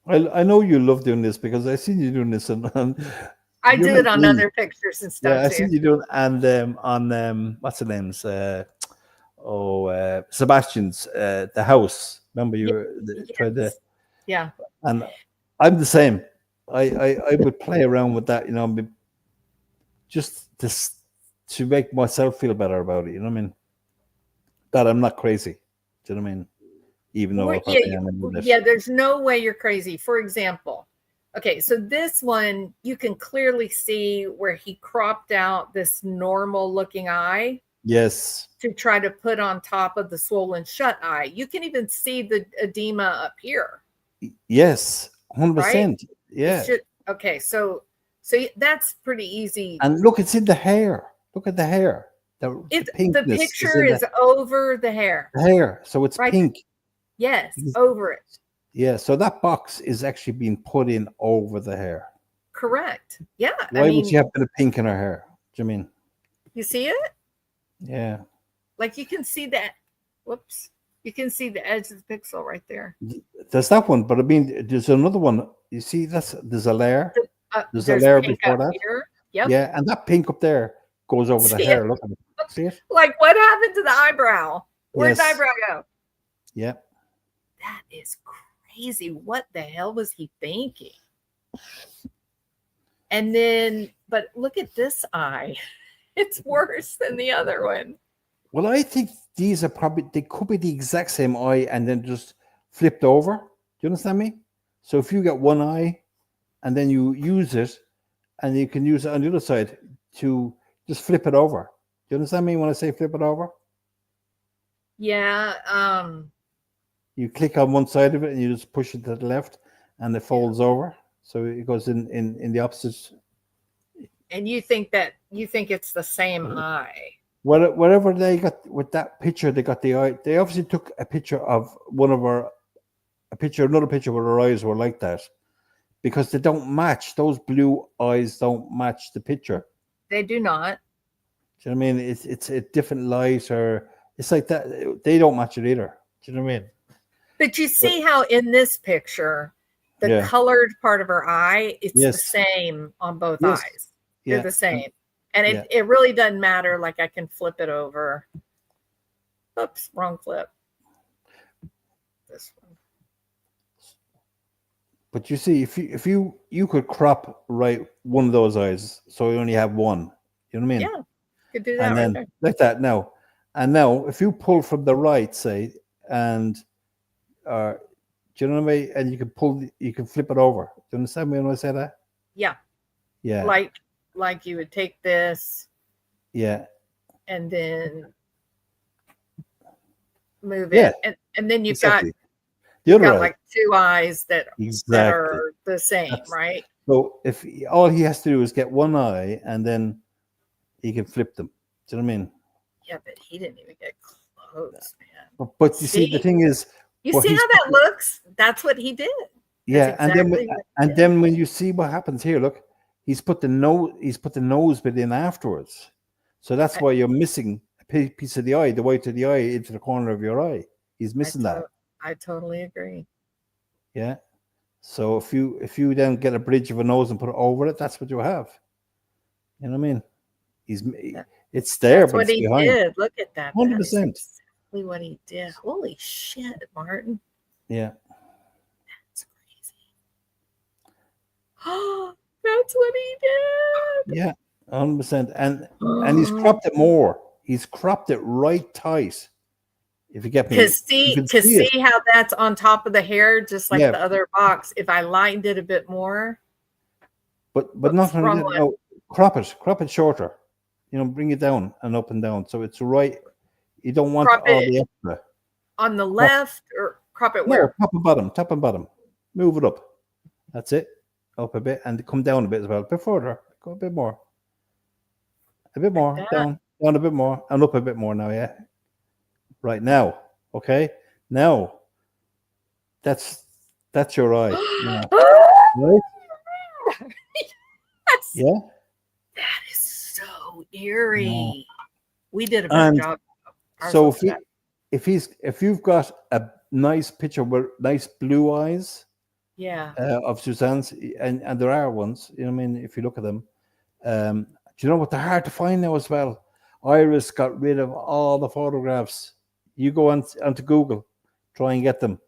[SPEAKER 3] I know you love doing this because I seen you doing this on
[SPEAKER 1] I do it on other pictures and stuff.
[SPEAKER 3] Yeah, I seen you doing and on what's the names? Sebastian's the house. Remember you tried to.
[SPEAKER 1] Yeah.
[SPEAKER 3] And I'm the same. I would play around with that, you know, just to make myself feel better about it. You know what I mean? That I'm not crazy. Do you know what I mean? Even though
[SPEAKER 1] there's no way you're crazy. For example, okay, so this one you can clearly see where he cropped out this normal looking eye.
[SPEAKER 3] Yes.
[SPEAKER 1] To try to put on top of the swollen shut eye. You can even see the edema up here.
[SPEAKER 3] Yes, 100%. Right? Yeah.
[SPEAKER 1] Okay, so that's pretty easy.
[SPEAKER 3] And look, it's in the hair. Look at the hair. The
[SPEAKER 1] picture is over the hair.
[SPEAKER 3] The hair, so it's pink.
[SPEAKER 1] Yes, over it.
[SPEAKER 3] Yeah, so that box is actually being put in over the hair.
[SPEAKER 1] Correct. Yeah.
[SPEAKER 3] Why would you have a bit of pink in her hair? Do you mean?
[SPEAKER 1] You see it?
[SPEAKER 3] Yeah.
[SPEAKER 1] Like you can see that. Whoops. You can see the edge of the pixel right there.
[SPEAKER 3] There's that one, but I mean, there's another one. You see, there's a layer. There's a layer before that.
[SPEAKER 1] Here. Yep.
[SPEAKER 3] Yeah, and that pink up there goes over the hair. Look at it. See it?
[SPEAKER 1] Like what happened to the eyebrow? Where'd the eyebrow go?
[SPEAKER 3] Yeah.
[SPEAKER 1] That is crazy. What the hell was he thinking? And then, but look at this eye. It's worse than the other one.
[SPEAKER 3] Well, I think these are they could be the exact same eye and then just flipped over. Do you understand me? So if you get one eye and then you use it and you can use it on the other side to just flip it over. Do you understand me when I say flip it over?
[SPEAKER 1] Yeah.
[SPEAKER 3] You click on one side of it and you just push it to the left and it folds over. So it goes in the opposite.
[SPEAKER 1] And you think it's the same eye.
[SPEAKER 3] Whatever they got with that picture, they got the eye. They obviously took a picture of another picture where her eyes were like that, because they don't match. Those blue eyes don't match the picture.
[SPEAKER 1] They do not.
[SPEAKER 3] Do you know what I mean? It's a different light, or It's like that. They don't match it either. Do you know what I mean?
[SPEAKER 1] But you see how in this picture, the
[SPEAKER 3] Yeah.
[SPEAKER 1] colored part of her eye, it's the
[SPEAKER 3] Yes.
[SPEAKER 1] same on both
[SPEAKER 3] Yes.
[SPEAKER 1] eyes. They're
[SPEAKER 3] Yeah.
[SPEAKER 1] the same. And
[SPEAKER 3] Yeah.
[SPEAKER 1] it really doesn't matter. Like I can flip it over. Oops, wrong flip. This one.
[SPEAKER 3] But you see, if you could crop right one of those eyes, so you only have one. You know what I mean?
[SPEAKER 1] Yeah, could do that
[SPEAKER 3] And
[SPEAKER 1] right
[SPEAKER 3] then
[SPEAKER 1] there.
[SPEAKER 3] like that now. And now, if you pull from the right, say, and do you know what I mean? And you can flip it over. Do you understand me when I say that?
[SPEAKER 1] Yeah.
[SPEAKER 3] Yeah.
[SPEAKER 1] Like you would take this
[SPEAKER 3] Yeah.
[SPEAKER 1] and then move
[SPEAKER 3] Yeah.
[SPEAKER 1] it. And then you've
[SPEAKER 3] Exactly. The
[SPEAKER 1] you've
[SPEAKER 3] other
[SPEAKER 1] got
[SPEAKER 3] eye.
[SPEAKER 1] like two eyes that
[SPEAKER 3] Exactly.
[SPEAKER 1] are the same,
[SPEAKER 3] That's-
[SPEAKER 1] right?
[SPEAKER 3] So if all he has to do is get one eye, and then he can flip them. Do you know what I mean?
[SPEAKER 1] Yeah, but he didn't even get close, man.
[SPEAKER 3] But you see, the thing is,
[SPEAKER 1] You
[SPEAKER 3] what
[SPEAKER 1] see
[SPEAKER 3] he's
[SPEAKER 1] how that looks? That's what he did.
[SPEAKER 3] yeah,
[SPEAKER 1] That's exactly what he did.
[SPEAKER 3] then when you see what happens here, look, he's put the nose bit in afterwards, so that's why you're missing a piece of the eye, the white of the eye, into the corner of your eye. He's missing that.
[SPEAKER 1] I totally agree.
[SPEAKER 3] Yeah. So if you then get a bridge of a nose and put it over it, that's what you have. You know what I mean? It's there,
[SPEAKER 1] That's
[SPEAKER 3] but
[SPEAKER 1] what
[SPEAKER 3] it's
[SPEAKER 1] he
[SPEAKER 3] behind.
[SPEAKER 1] did. Look at that.
[SPEAKER 3] 100%.
[SPEAKER 1] That is exactly what he did. Holy shit, Martin.
[SPEAKER 3] Yeah.
[SPEAKER 1] That's crazy. Oh, that's what he did.
[SPEAKER 3] Yeah. 100%. And he's cropped it more. He's cropped it right tight. If you get me,
[SPEAKER 1] To see how that's on top of the hair, just like
[SPEAKER 3] Yeah.
[SPEAKER 1] the other box. If I lightened it a bit more,
[SPEAKER 3] but
[SPEAKER 1] Oops,
[SPEAKER 3] not only
[SPEAKER 1] wrong
[SPEAKER 3] that,
[SPEAKER 1] one.
[SPEAKER 3] no, crop it shorter. You know, bring it down and up and down, so it's right. You don't want
[SPEAKER 1] Crop
[SPEAKER 3] all
[SPEAKER 1] it
[SPEAKER 3] the extra.
[SPEAKER 1] on the left or crop it
[SPEAKER 3] No,
[SPEAKER 1] where?
[SPEAKER 3] top and bottom. Move it up. That's it. Up a bit and come down a bit as well. A bit further. Go a bit more. A bit more.
[SPEAKER 1] that?
[SPEAKER 3] Down a bit more, and up a bit more now. Yeah. Right now. Okay. Now. That's your eye. Right?
[SPEAKER 1] Yes.
[SPEAKER 3] Yeah.
[SPEAKER 1] That is so eerie.
[SPEAKER 3] Yeah.
[SPEAKER 1] We did a better
[SPEAKER 3] And
[SPEAKER 1] job.
[SPEAKER 3] So if you've got a nice picture with nice blue eyes,
[SPEAKER 1] yeah,
[SPEAKER 3] of Suzanne's, and there are ones, you know what I mean, if you look at them, do you know what, they're hard to find now as well. Iris got rid of all the photographs. You go onto Google, try and get them.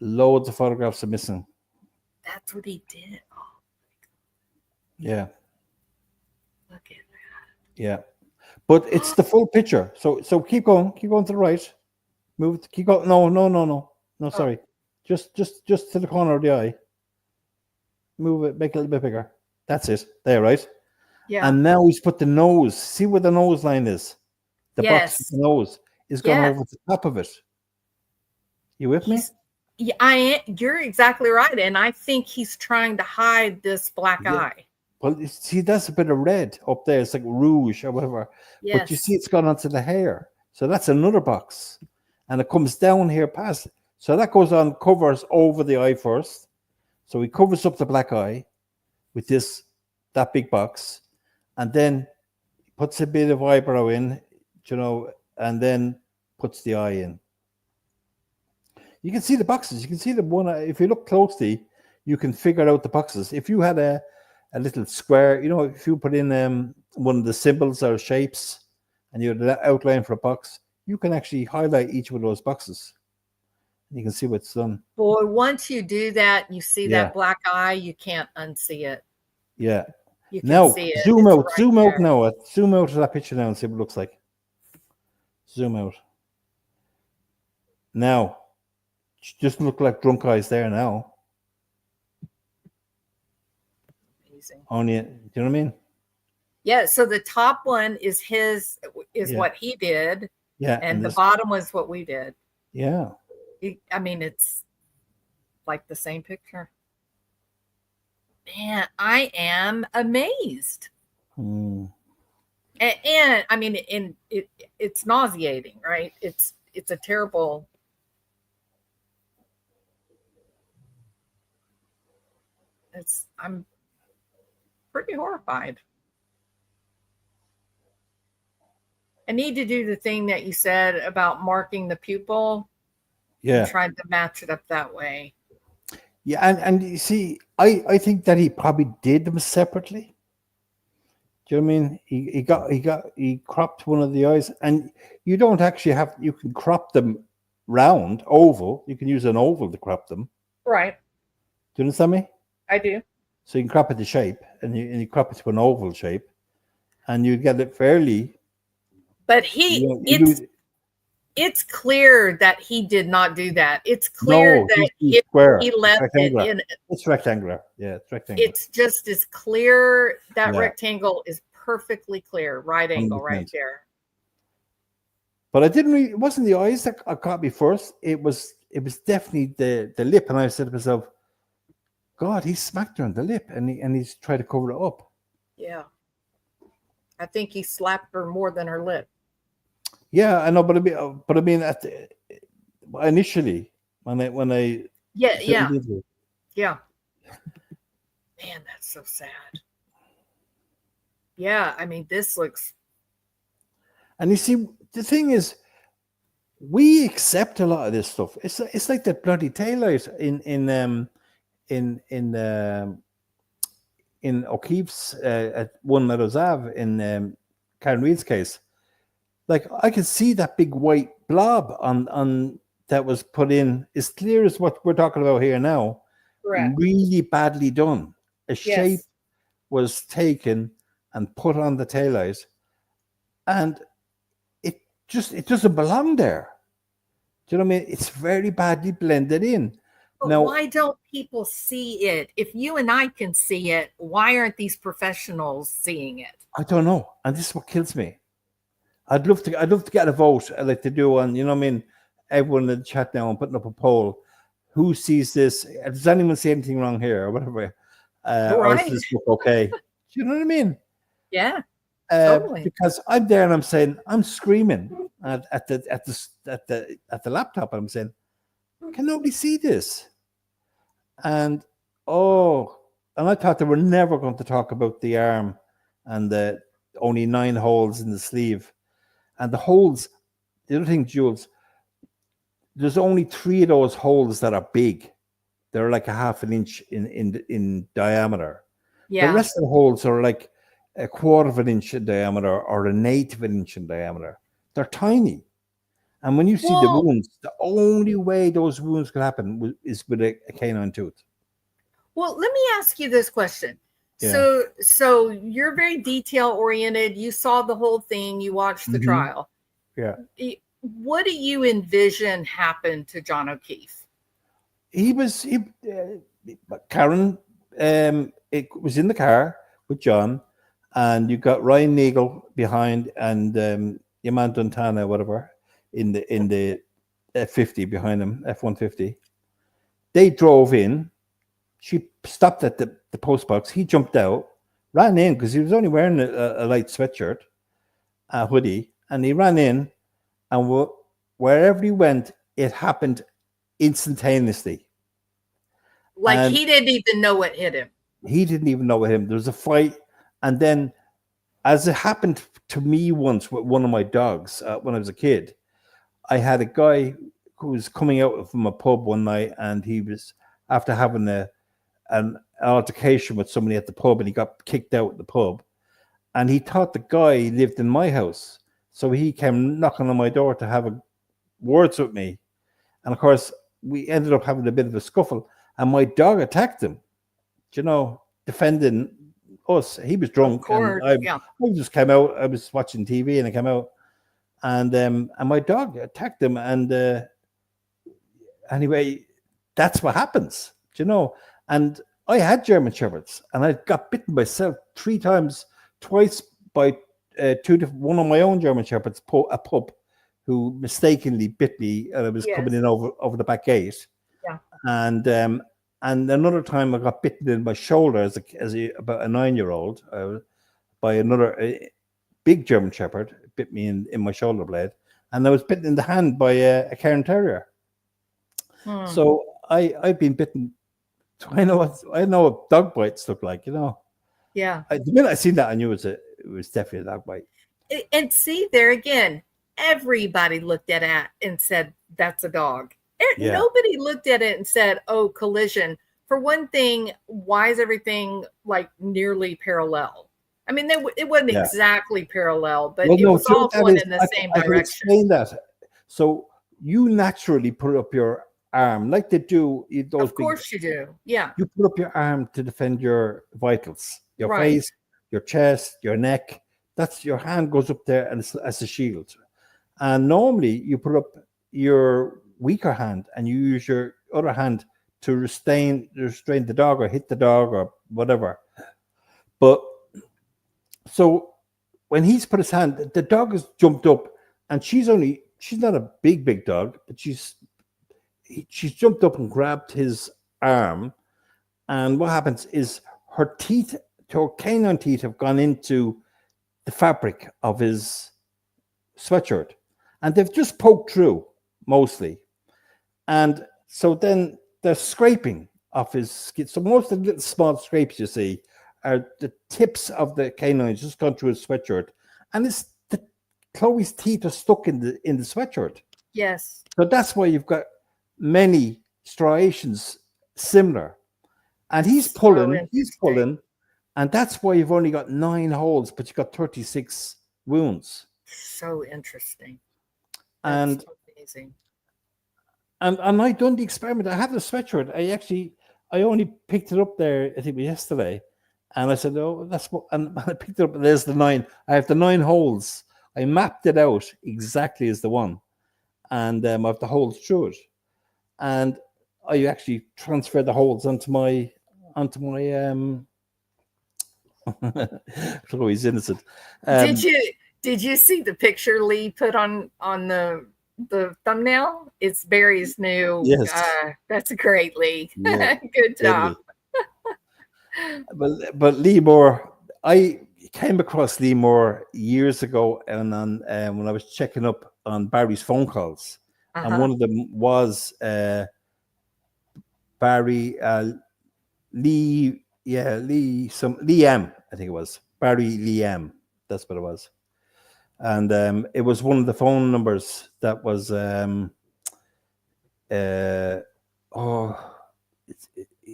[SPEAKER 3] Loads of photographs are missing.
[SPEAKER 1] that's what he did. Oh,
[SPEAKER 3] Yeah.
[SPEAKER 1] look at that.
[SPEAKER 3] Yeah. But it's the full picture. So keep going to the right. Move, keep going. No, sorry. Just to the corner of the eye. Move it, make it a little bit bigger. That's it. There, right?
[SPEAKER 1] Yeah.
[SPEAKER 3] And now he's put the nose. See where the nose line is? The box with the nose is gone over the top of it. You with me?
[SPEAKER 1] Yeah, you're exactly right. And I think he's trying to hide this black eye.
[SPEAKER 3] Well, see, that's a bit of red up there. It's like rouge or whatever.
[SPEAKER 1] Yes.
[SPEAKER 3] But you see, it's gone onto the hair. So that's another box. And it comes down here past. So that goes on, covers over the eye first. So he covers up the black eye with that big box. And then puts a bit of eyebrow in, you know, and then puts the eye in. You can see the boxes. You can see the one. If you look closely, you can figure out the boxes. If you had a little square, you know, if you put in one of the symbols or shapes and you had an outline for a box, you can actually highlight each one of those boxes. You can see what's done.
[SPEAKER 1] Boy, once you do that, you see
[SPEAKER 3] Yeah.
[SPEAKER 1] that black eye, you can't unsee it.
[SPEAKER 3] Yeah.
[SPEAKER 1] You can
[SPEAKER 3] Now,
[SPEAKER 1] see it.
[SPEAKER 3] zoom
[SPEAKER 1] It's
[SPEAKER 3] out.
[SPEAKER 1] right
[SPEAKER 3] Zoom out
[SPEAKER 1] there.
[SPEAKER 3] now. Zoom out to that picture now and see what it looks like. Zoom out. Now, just look like drunk eyes there now.
[SPEAKER 1] Amazing.
[SPEAKER 3] Only, do you know what I mean?
[SPEAKER 1] Yeah. So the top one is
[SPEAKER 3] Yeah.
[SPEAKER 1] what he did,
[SPEAKER 3] Yeah.
[SPEAKER 1] and the
[SPEAKER 3] this-
[SPEAKER 1] bottom was what we did.
[SPEAKER 3] Yeah.
[SPEAKER 1] I mean, it's like the same picture. Man, I am amazed.
[SPEAKER 3] Hmm.
[SPEAKER 1] And I mean, it's nauseating, right? It's a terrible. I'm pretty horrified. I need to do the thing that you said about marking the pupil
[SPEAKER 3] Yeah.
[SPEAKER 1] and trying to match it up that way.
[SPEAKER 3] Yeah, and you see, I think that he probably did them separately. Do you know what I mean? He cropped one of the eyes, and you don't actually have, you can crop them round, oval. You can use an oval to crop them.
[SPEAKER 1] Right.
[SPEAKER 3] Do you understand me?
[SPEAKER 1] I do.
[SPEAKER 3] So you can crop it to shape, and you crop it to an oval shape, and you get it fairly.
[SPEAKER 1] But
[SPEAKER 3] You do-
[SPEAKER 1] it's clear that he did not do that. It's clear
[SPEAKER 3] no,
[SPEAKER 1] that
[SPEAKER 3] he's square.
[SPEAKER 1] he
[SPEAKER 3] It's
[SPEAKER 1] left it
[SPEAKER 3] rectangular.
[SPEAKER 1] in.
[SPEAKER 3] It's rectangular. Yeah, it's rectangular.
[SPEAKER 1] It's just as clear. That
[SPEAKER 3] Yeah.
[SPEAKER 1] rectangle is perfectly clear. Right angle, right
[SPEAKER 3] 100%.
[SPEAKER 1] there.
[SPEAKER 3] But I didn't really, it wasn't the eyes that caught me first. It was definitely the lip. And I said to myself, God, he smacked her on the lip, and he's tried to cover it up.
[SPEAKER 1] Yeah. I think he slapped her more than her lip.
[SPEAKER 3] Yeah, I know, but I mean, initially when I
[SPEAKER 1] Yeah, yeah,
[SPEAKER 3] did it,
[SPEAKER 1] yeah. Man, that's so sad. Yeah, I mean, this looks.
[SPEAKER 3] and you see, the thing is, we accept a lot of this stuff. It's like that bloody taillight in O'Keefe's at One Meadows Ave in Karen Reid's case. Like, I could see that big white blob on that was put in, as clear as what we're talking about here now.
[SPEAKER 1] Correct.
[SPEAKER 3] Really badly done. A shape
[SPEAKER 1] Yes.
[SPEAKER 3] was taken and put on the taillight, and it doesn't belong there. Do you know what I mean? It's very badly blended in.
[SPEAKER 1] But
[SPEAKER 3] Now,
[SPEAKER 1] why don't people see it? If you and I can see it, why aren't these professionals seeing it?
[SPEAKER 3] I don't know, and this is what kills me. I'd love to get a vote. I'd like to do one. You know what I mean? Everyone in the chat now, I'm putting up a poll. Who sees this? Does anyone see anything wrong here, or whatever? Or is
[SPEAKER 1] Right.
[SPEAKER 3] this book okay? Do you know what I mean?
[SPEAKER 1] Yeah. Totally.
[SPEAKER 3] Because I'm there and I'm saying, I'm screaming at the laptop. I'm saying, can nobody see this? And I thought they were never going to talk about the arm and the only 9 holes in the sleeve. And the holes, the other thing, Jules, there's only 3 of those holes that are big. They're like a half an inch in diameter.
[SPEAKER 1] Yeah.
[SPEAKER 3] The rest of the holes are like a quarter of an inch in diameter or an eighth of an inch in diameter. They're tiny. And when you see the wounds, the only way those wounds could happen is with a canine tooth.
[SPEAKER 1] Well, let me ask you this question.
[SPEAKER 3] Yeah.
[SPEAKER 1] So you're very detail oriented. You saw the whole thing. You watched the trial.
[SPEAKER 3] Yeah.
[SPEAKER 1] What do you envision happened to John O'Keefe?
[SPEAKER 3] Karen, it was in the car with John, and you got Ryan Neagle behind, and Yaman Duntana, whatever, in the F50 behind him, F-150. They drove in. She stopped at the post box. He jumped out, ran in because he was only wearing a light sweatshirt, a hoodie, and he ran in, and wherever he went, it happened instantaneously.
[SPEAKER 1] Like, he didn't even know what hit him.
[SPEAKER 3] He didn't even know what hit him. There was a fight, and then, as it happened to me once with one of my dogs when I was a kid, I had a guy who was coming out from a pub one night, and he was, after having an altercation with somebody at the pub, and he got kicked out of the pub, and he thought the guy lived in my house, so he came knocking on my door to have words with me, and of course we ended up having a bit of a scuffle, and my dog attacked him, you know, defending us. He was drunk.
[SPEAKER 1] Of course,
[SPEAKER 3] and I just came out. I was watching TV, and I came out, and my dog attacked him, and anyway, that's what happens, you know. And I had German Shepherds, and I got bitten myself 3 times, twice by one of my own German Shepherds, a pup, who mistakenly bit me, and I was coming in over the back gate.
[SPEAKER 1] Yeah.
[SPEAKER 3] And another time I got bitten in my shoulder as about a 9-year-old by another big German Shepherd, bit me in my shoulder blade, and I was bitten in the hand by a Cairn Terrier. So I've been bitten. I know what dog bites look like, you know.
[SPEAKER 1] Yeah.
[SPEAKER 3] The minute I seen that, I knew it was definitely a dog bite.
[SPEAKER 1] And see, there again, everybody looked at it and said, that's a dog.
[SPEAKER 3] Yeah.
[SPEAKER 1] Nobody looked at it and said, oh, collision. For one thing, why is everything like nearly parallel? I mean, it wasn't
[SPEAKER 3] Yeah.
[SPEAKER 1] exactly parallel, but
[SPEAKER 3] Well,
[SPEAKER 1] it
[SPEAKER 3] no,
[SPEAKER 1] was
[SPEAKER 3] do you know
[SPEAKER 1] all
[SPEAKER 3] what that
[SPEAKER 1] going
[SPEAKER 3] is?
[SPEAKER 1] in the same
[SPEAKER 3] I can
[SPEAKER 1] direction.
[SPEAKER 3] explain that. So you naturally put up your arm like they do those
[SPEAKER 1] Of course you do. Yeah.
[SPEAKER 3] You put up your arm to defend your vitals, your
[SPEAKER 1] Right.
[SPEAKER 3] face, your chest, your neck. That's your hand goes up there and it's as a shield. And normally you put up your weaker hand and you use your other hand to restrain the dog or hit the dog or whatever. But so when he's put his hand, the dog has jumped up, and she's not a big dog, but she's jumped up and grabbed his arm. And what happens is her canine teeth have gone into the fabric of his sweatshirt, and they've just poked through mostly. And so then they're scraping off his skin. So most of the little small scrapes you see are the tips of the canines just gone through his sweatshirt, and Chloe's teeth are stuck in the sweatshirt.
[SPEAKER 1] Yes.
[SPEAKER 3] So that's why you've got many striations similar. And he's pulling, and that's why you've only got 9 holes, but you've got 36 wounds.
[SPEAKER 1] So interesting.
[SPEAKER 3] That's
[SPEAKER 1] amazing.
[SPEAKER 3] And I done the experiment. I have the sweatshirt. I only picked it up there, I think yesterday. And I said, oh, that's what, and I picked it up, and there's the 9. I have the 9 holes. I mapped it out exactly as the one. And I have the holes through it. And I actually transferred the holes onto my Chloe's innocent.
[SPEAKER 1] Did you see the picture Lee put on the thumbnail? It's Barry's new.
[SPEAKER 3] Yes.
[SPEAKER 1] That's great, Lee.
[SPEAKER 3] Yeah.
[SPEAKER 1] Good job.
[SPEAKER 3] But Lee Moore, I came across Lee Moore years ago, and on when I was checking up on Barry's phone calls, and one of them was Barry Lee M. I think it was Barry Lee M. That's what it was, and it was one of the phone numbers that was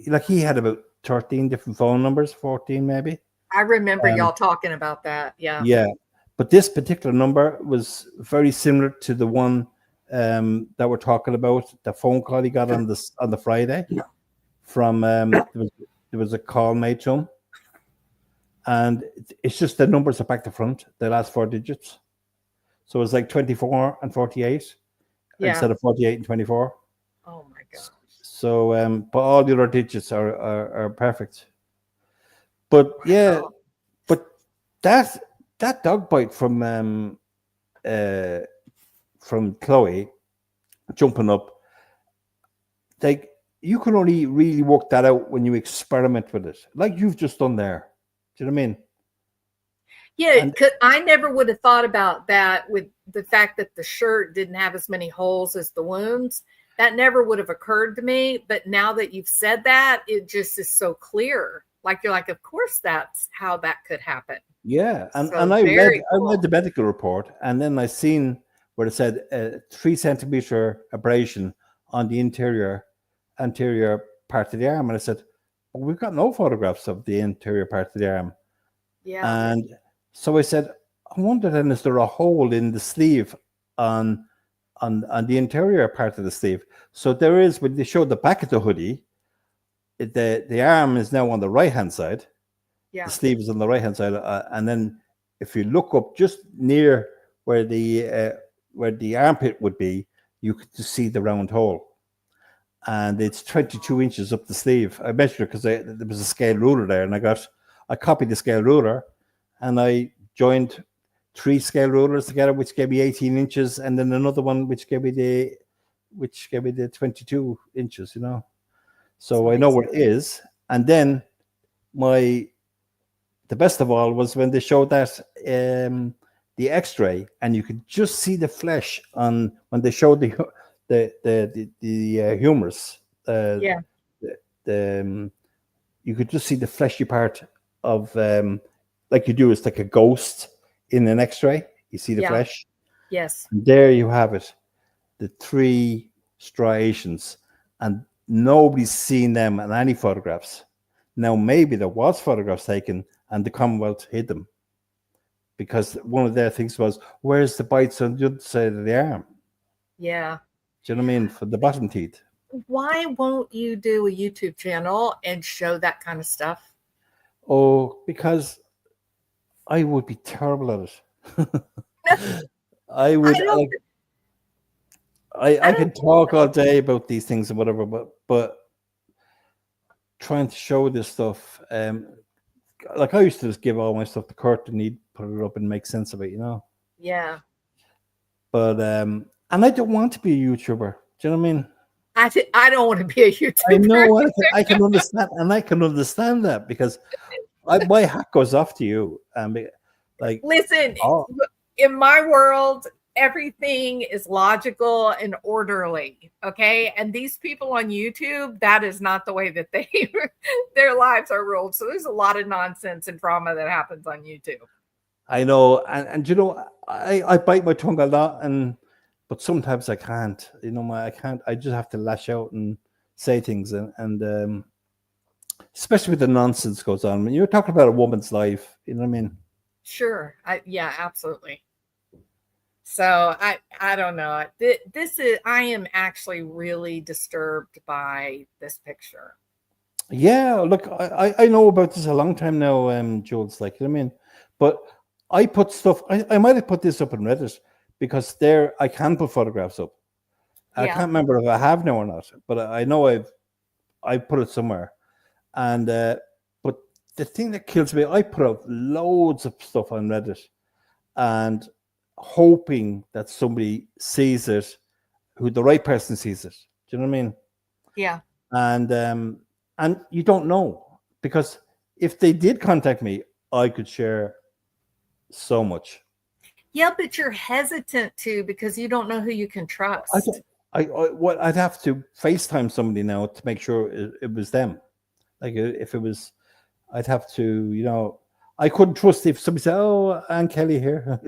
[SPEAKER 3] like he had about 13 different phone numbers, 14 maybe.
[SPEAKER 1] I remember y'all talking about that. Yeah.
[SPEAKER 3] Yeah. But this particular number was very similar to the one that we're talking about, the phone call he got on the Friday from there was a call made to him. And it's just the numbers are back to front, the last 4 digits. So it's like 24 and 48 instead of 48 and 24.
[SPEAKER 1] Oh my gosh.
[SPEAKER 3] So but all the other digits are perfect. But yeah, but that dog bite from Chloe jumping up, like you can only really work that out when you experiment with it, like you've just done there. Do you know what I mean?
[SPEAKER 1] Yeah, I never would have thought about that with the fact that the shirt didn't have as many holes as the wounds. That never would have occurred to me. But now that you've said that, it just is so clear. Like you're like, of course, that's how that could happen.
[SPEAKER 3] Yeah, and
[SPEAKER 1] So
[SPEAKER 3] I read the medical report, and then I seen where it said 3 centimeter abrasion on the anterior part of the arm, and I said, well, we've got no photographs of the interior part of the arm.
[SPEAKER 1] Yeah.
[SPEAKER 3] And so I said, I wonder then, is there a hole in the sleeve on the interior part of the sleeve? So there is. When they showed the back of the hoodie, the arm is now on the right hand side.
[SPEAKER 1] Yeah.
[SPEAKER 3] The sleeve is on the right hand side, and then if you look up just near where the armpit would be, you could just see the round hole, and it's 22 inches up the sleeve. I measured it because there was a scale ruler there, and I copied the scale ruler, and I joined 3 scale rulers together, which gave me 18 inches, and then another one which gave me the 22 inches. You know, so I know what it is. And then the best of all was when they showed that the X-ray, and you could just see the flesh on when they showed the humerus. You could just see the fleshy part of like you do. It's like a ghost in an X-ray. You see the
[SPEAKER 1] Yeah.
[SPEAKER 3] flesh.
[SPEAKER 1] Yes.
[SPEAKER 3] And there you have it, the 3 striations, and nobody's seen them in any photographs. Now, maybe there was photographs taken and the Commonwealth hid them because one of their things was, where's the bites on the other side of the arm?
[SPEAKER 1] Yeah.
[SPEAKER 3] Do you know what I mean? For the bottom teeth.
[SPEAKER 1] Why won't you do a YouTube channel and show that kind of stuff?
[SPEAKER 3] Oh, because I would be terrible at it. I would,
[SPEAKER 1] I don't-
[SPEAKER 3] I can talk all day about these things and whatever, but trying to show this stuff, like I used to just give all my stuff to Kurt and he'd put it up and make sense of it, you know.
[SPEAKER 1] Yeah.
[SPEAKER 3] But and I don't want to be a YouTuber. Do you know what I mean?
[SPEAKER 1] I don't want to be a YouTuber.
[SPEAKER 3] I know I can understand, and I can understand that because my hat goes off to you. Like,
[SPEAKER 1] Listen,
[SPEAKER 3] oh,
[SPEAKER 1] in my world, everything is logical and orderly. Okay. And these people on YouTube, that is not the way that their lives are ruled. So there's a lot of nonsense and drama that happens on YouTube.
[SPEAKER 3] I know, and you know, I bite my tongue a lot, but sometimes I can't. You know, I can't. I just have to lash out and say things, and especially with the nonsense goes on. When you're talking about a woman's life, you know what I mean?
[SPEAKER 1] Sure. Yeah, absolutely. So I don't know. I am actually really disturbed by this picture.
[SPEAKER 3] Yeah, look, I know about this a long time now, Jules. Like, you know what I mean? But I put stuff. I might have put this up on Reddit because there I can put photographs up. I
[SPEAKER 1] Yeah.
[SPEAKER 3] can't remember if I have now or not, but I know I put it somewhere. And but the thing that kills me, I put up loads of stuff on Reddit, and hoping that somebody sees it, who the right person sees it. Do you know what I mean?
[SPEAKER 1] Yeah.
[SPEAKER 3] And you don't know, because if they did contact me, I could share so much.
[SPEAKER 1] Yeah, but you're hesitant to because you don't know who you can trust.
[SPEAKER 3] I'd have to FaceTime somebody now to make sure it was them. Like, if it was, I'd have to, you know, I couldn't trust if somebody said, "Oh, Ann Kelly here."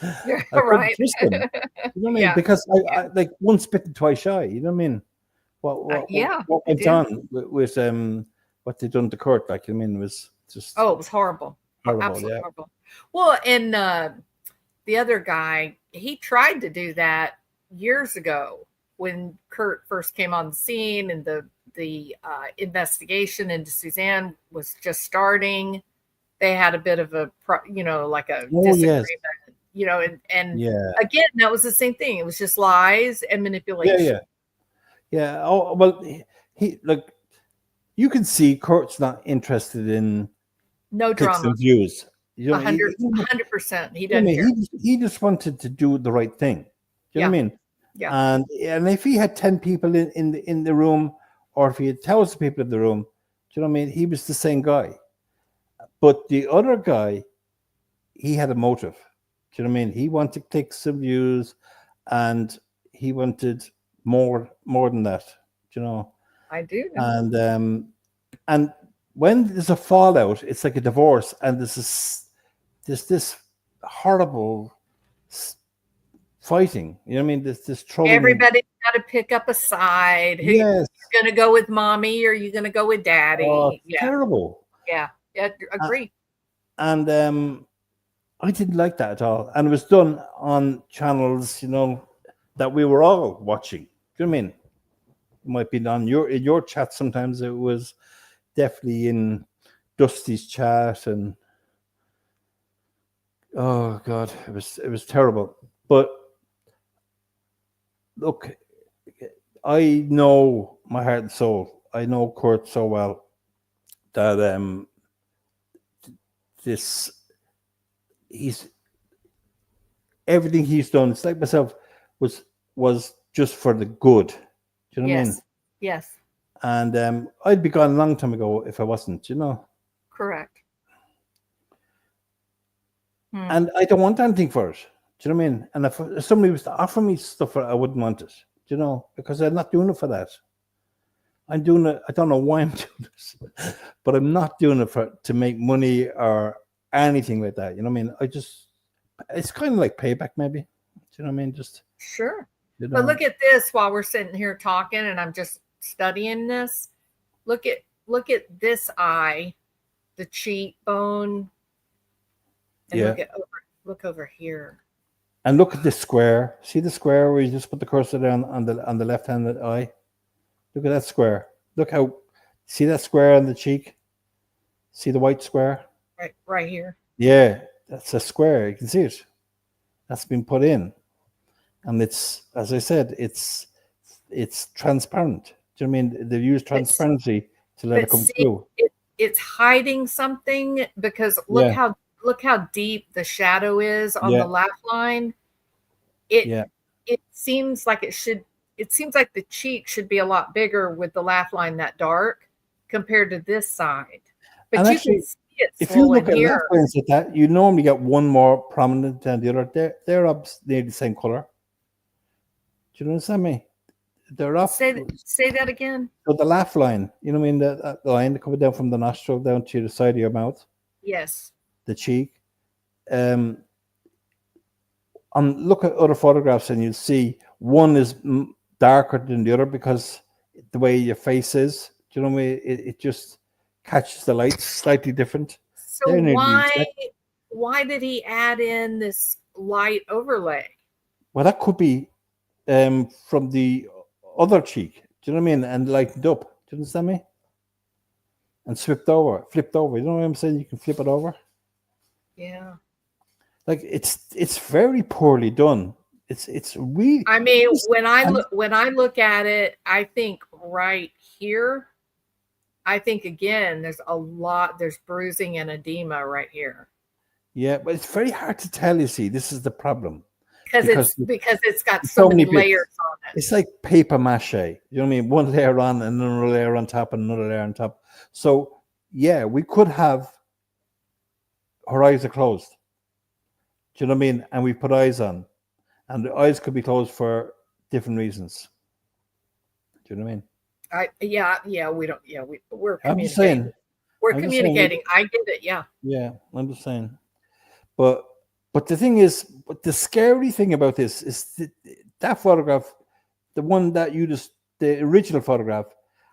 [SPEAKER 1] Yeah,
[SPEAKER 3] I couldn't
[SPEAKER 1] right.
[SPEAKER 3] trust them. You know what I mean?
[SPEAKER 1] Yeah.
[SPEAKER 3] Because I like once bitten, twice shy. You know what I mean? What
[SPEAKER 1] I
[SPEAKER 3] went
[SPEAKER 1] do.
[SPEAKER 3] on with what they done to Kurt, like, I mean, it was just
[SPEAKER 1] Oh, it was horrible.
[SPEAKER 3] horrible.
[SPEAKER 1] Absolutely
[SPEAKER 3] Yeah.
[SPEAKER 1] horrible. Well, and the other guy, he tried to do that years ago when Kurt first came on the scene, and the investigation into Suzanne was just starting. They had a bit of a like a
[SPEAKER 3] Oh, yes.
[SPEAKER 1] disagreement, and
[SPEAKER 3] Yeah.
[SPEAKER 1] again, that was the same thing. It was just lies and manipulation.
[SPEAKER 3] Yeah. Oh, well, he look. You can see Kurt's not interested in
[SPEAKER 1] No
[SPEAKER 3] clicks
[SPEAKER 1] drama.
[SPEAKER 3] and views. You know,
[SPEAKER 1] 100%. He
[SPEAKER 3] I
[SPEAKER 1] doesn't
[SPEAKER 3] mean,
[SPEAKER 1] care.
[SPEAKER 3] he just wanted to do the right thing. Do you know what I mean?
[SPEAKER 1] Yeah.
[SPEAKER 3] And if he had 10 people in the room, or if he had 1,000 people in the room, do you know what I mean? He was the same guy. But the other guy, he had a motive. Do you know what I mean? He wanted clicks and views, and he wanted more than that. Do you know?
[SPEAKER 1] I do know.
[SPEAKER 3] And when there's a fallout, it's like a divorce, and there's this horrible fighting. You know what I mean? This trouble.
[SPEAKER 1] Everybody's got to pick up a side. Who
[SPEAKER 3] Yes.
[SPEAKER 1] you're going to go with, mommy, or are you going to go with daddy?
[SPEAKER 3] Oh,
[SPEAKER 1] Yeah.
[SPEAKER 3] terrible.
[SPEAKER 1] Yeah. Agree.
[SPEAKER 3] And I didn't like that at all. And it was done on channels, you know, that we were all watching. Do you know what I mean? It might be on in your chat sometimes. It was definitely in Dusty's chat, and oh God, it was terrible. But look, I know my heart and soul. I know Kurt so well that everything he's done, it's like myself, was just for the good. Do you know what I mean?
[SPEAKER 1] Yes.
[SPEAKER 3] And I'd be gone a long time ago if I wasn't, you know.
[SPEAKER 1] Correct.
[SPEAKER 3] And I don't want anything for it. Do you know what I mean? And if somebody was to offer me stuff for it, I wouldn't want it. Do you know? Because I'm not doing it for that. I'm doing it. I don't know why I'm doing this, but I'm not doing it to make money or anything like that. You know what I mean? I just it's kind of like payback, maybe. Do you know what I mean? Just,
[SPEAKER 1] Sure.
[SPEAKER 3] you
[SPEAKER 1] But
[SPEAKER 3] know,
[SPEAKER 1] look at this while we're sitting here talking and I'm just studying this. Look at this eye, the cheekbone, and
[SPEAKER 3] yeah.
[SPEAKER 1] look over here.
[SPEAKER 3] And look at the square. See the square where you just put the cursor down on the left-handed eye? Look at that square. Look how, see that square on the cheek? See the white square?
[SPEAKER 1] Right here.
[SPEAKER 3] Yeah, that's a square. You can see it. That's been put in. And it's, as I said, it's transparent. Do you know what I mean? They use transparency to let it come through.
[SPEAKER 1] It's hiding something because look how deep the shadow is on the laugh line. It seems like it seems like the cheek should be a lot bigger with the laugh line that dark compared to this side. But
[SPEAKER 3] And
[SPEAKER 1] you
[SPEAKER 3] actually,
[SPEAKER 1] can see it
[SPEAKER 3] if you look
[SPEAKER 1] swollen
[SPEAKER 3] at
[SPEAKER 1] here.
[SPEAKER 3] laugh lines like that, you normally get one more prominent than the other. They're up near the same color. Do you understand me? They're up.
[SPEAKER 1] Say that again.
[SPEAKER 3] So the laugh line, you know what I mean? The line coming down from the nostril down to the side of your mouth,
[SPEAKER 1] Yes.
[SPEAKER 3] the cheek. Look at other photographs and you'll see one is darker than the other because the way your face is. Do you know what I mean? It just catches the light slightly different.
[SPEAKER 1] So why did he add in this light overlay?
[SPEAKER 3] Well, that could be from the other cheek. Do you know what I mean? And lightened up. Do you understand me? And flipped over. You know what I'm saying? You can flip it over.
[SPEAKER 1] Yeah.
[SPEAKER 3] Like it's very poorly done. It's really.
[SPEAKER 1] I mean, when I look at it, I think right here. I think again, there's bruising and edema right here.
[SPEAKER 3] Yeah, but it's very hard to tell. You see, this is the problem.
[SPEAKER 1] Because it's got so many layers on it.
[SPEAKER 3] It's like paper mache. You know what I mean? One layer on, and another layer on top, and another layer on top. So yeah, we could have her eyes are closed. Do you know what I mean? And we put eyes on, and the eyes could be closed for different reasons. Do you know what I mean?
[SPEAKER 1] We're
[SPEAKER 3] I'm just
[SPEAKER 1] communicating.
[SPEAKER 3] saying.
[SPEAKER 1] We're communicating. I get it. Yeah.
[SPEAKER 3] Yeah, I'm just saying. But the thing is, the scary thing about this is that photograph, the one that the original photograph,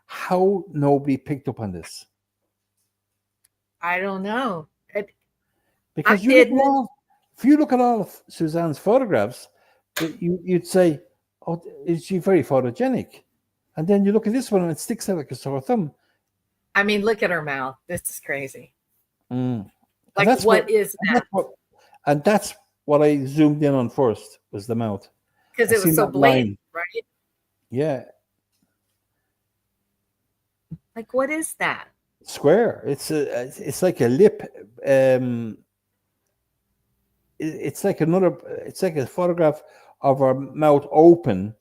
[SPEAKER 3] how nobody picked up on this.
[SPEAKER 1] I don't know.
[SPEAKER 3] Because if you look at all of Suzanne's photographs, you'd say, oh, is she very photogenic? And then you look at this one and it sticks out like a sore thumb.
[SPEAKER 1] I mean, look at her mouth. This is crazy.
[SPEAKER 3] Like,
[SPEAKER 1] what is that?
[SPEAKER 3] And that's what I zoomed in on first, was the mouth.
[SPEAKER 1] Because it was so blatant, right?
[SPEAKER 3] Yeah.
[SPEAKER 1] Like, what is that?
[SPEAKER 3] Square. It's like a lip. It's like a photograph of her mouth open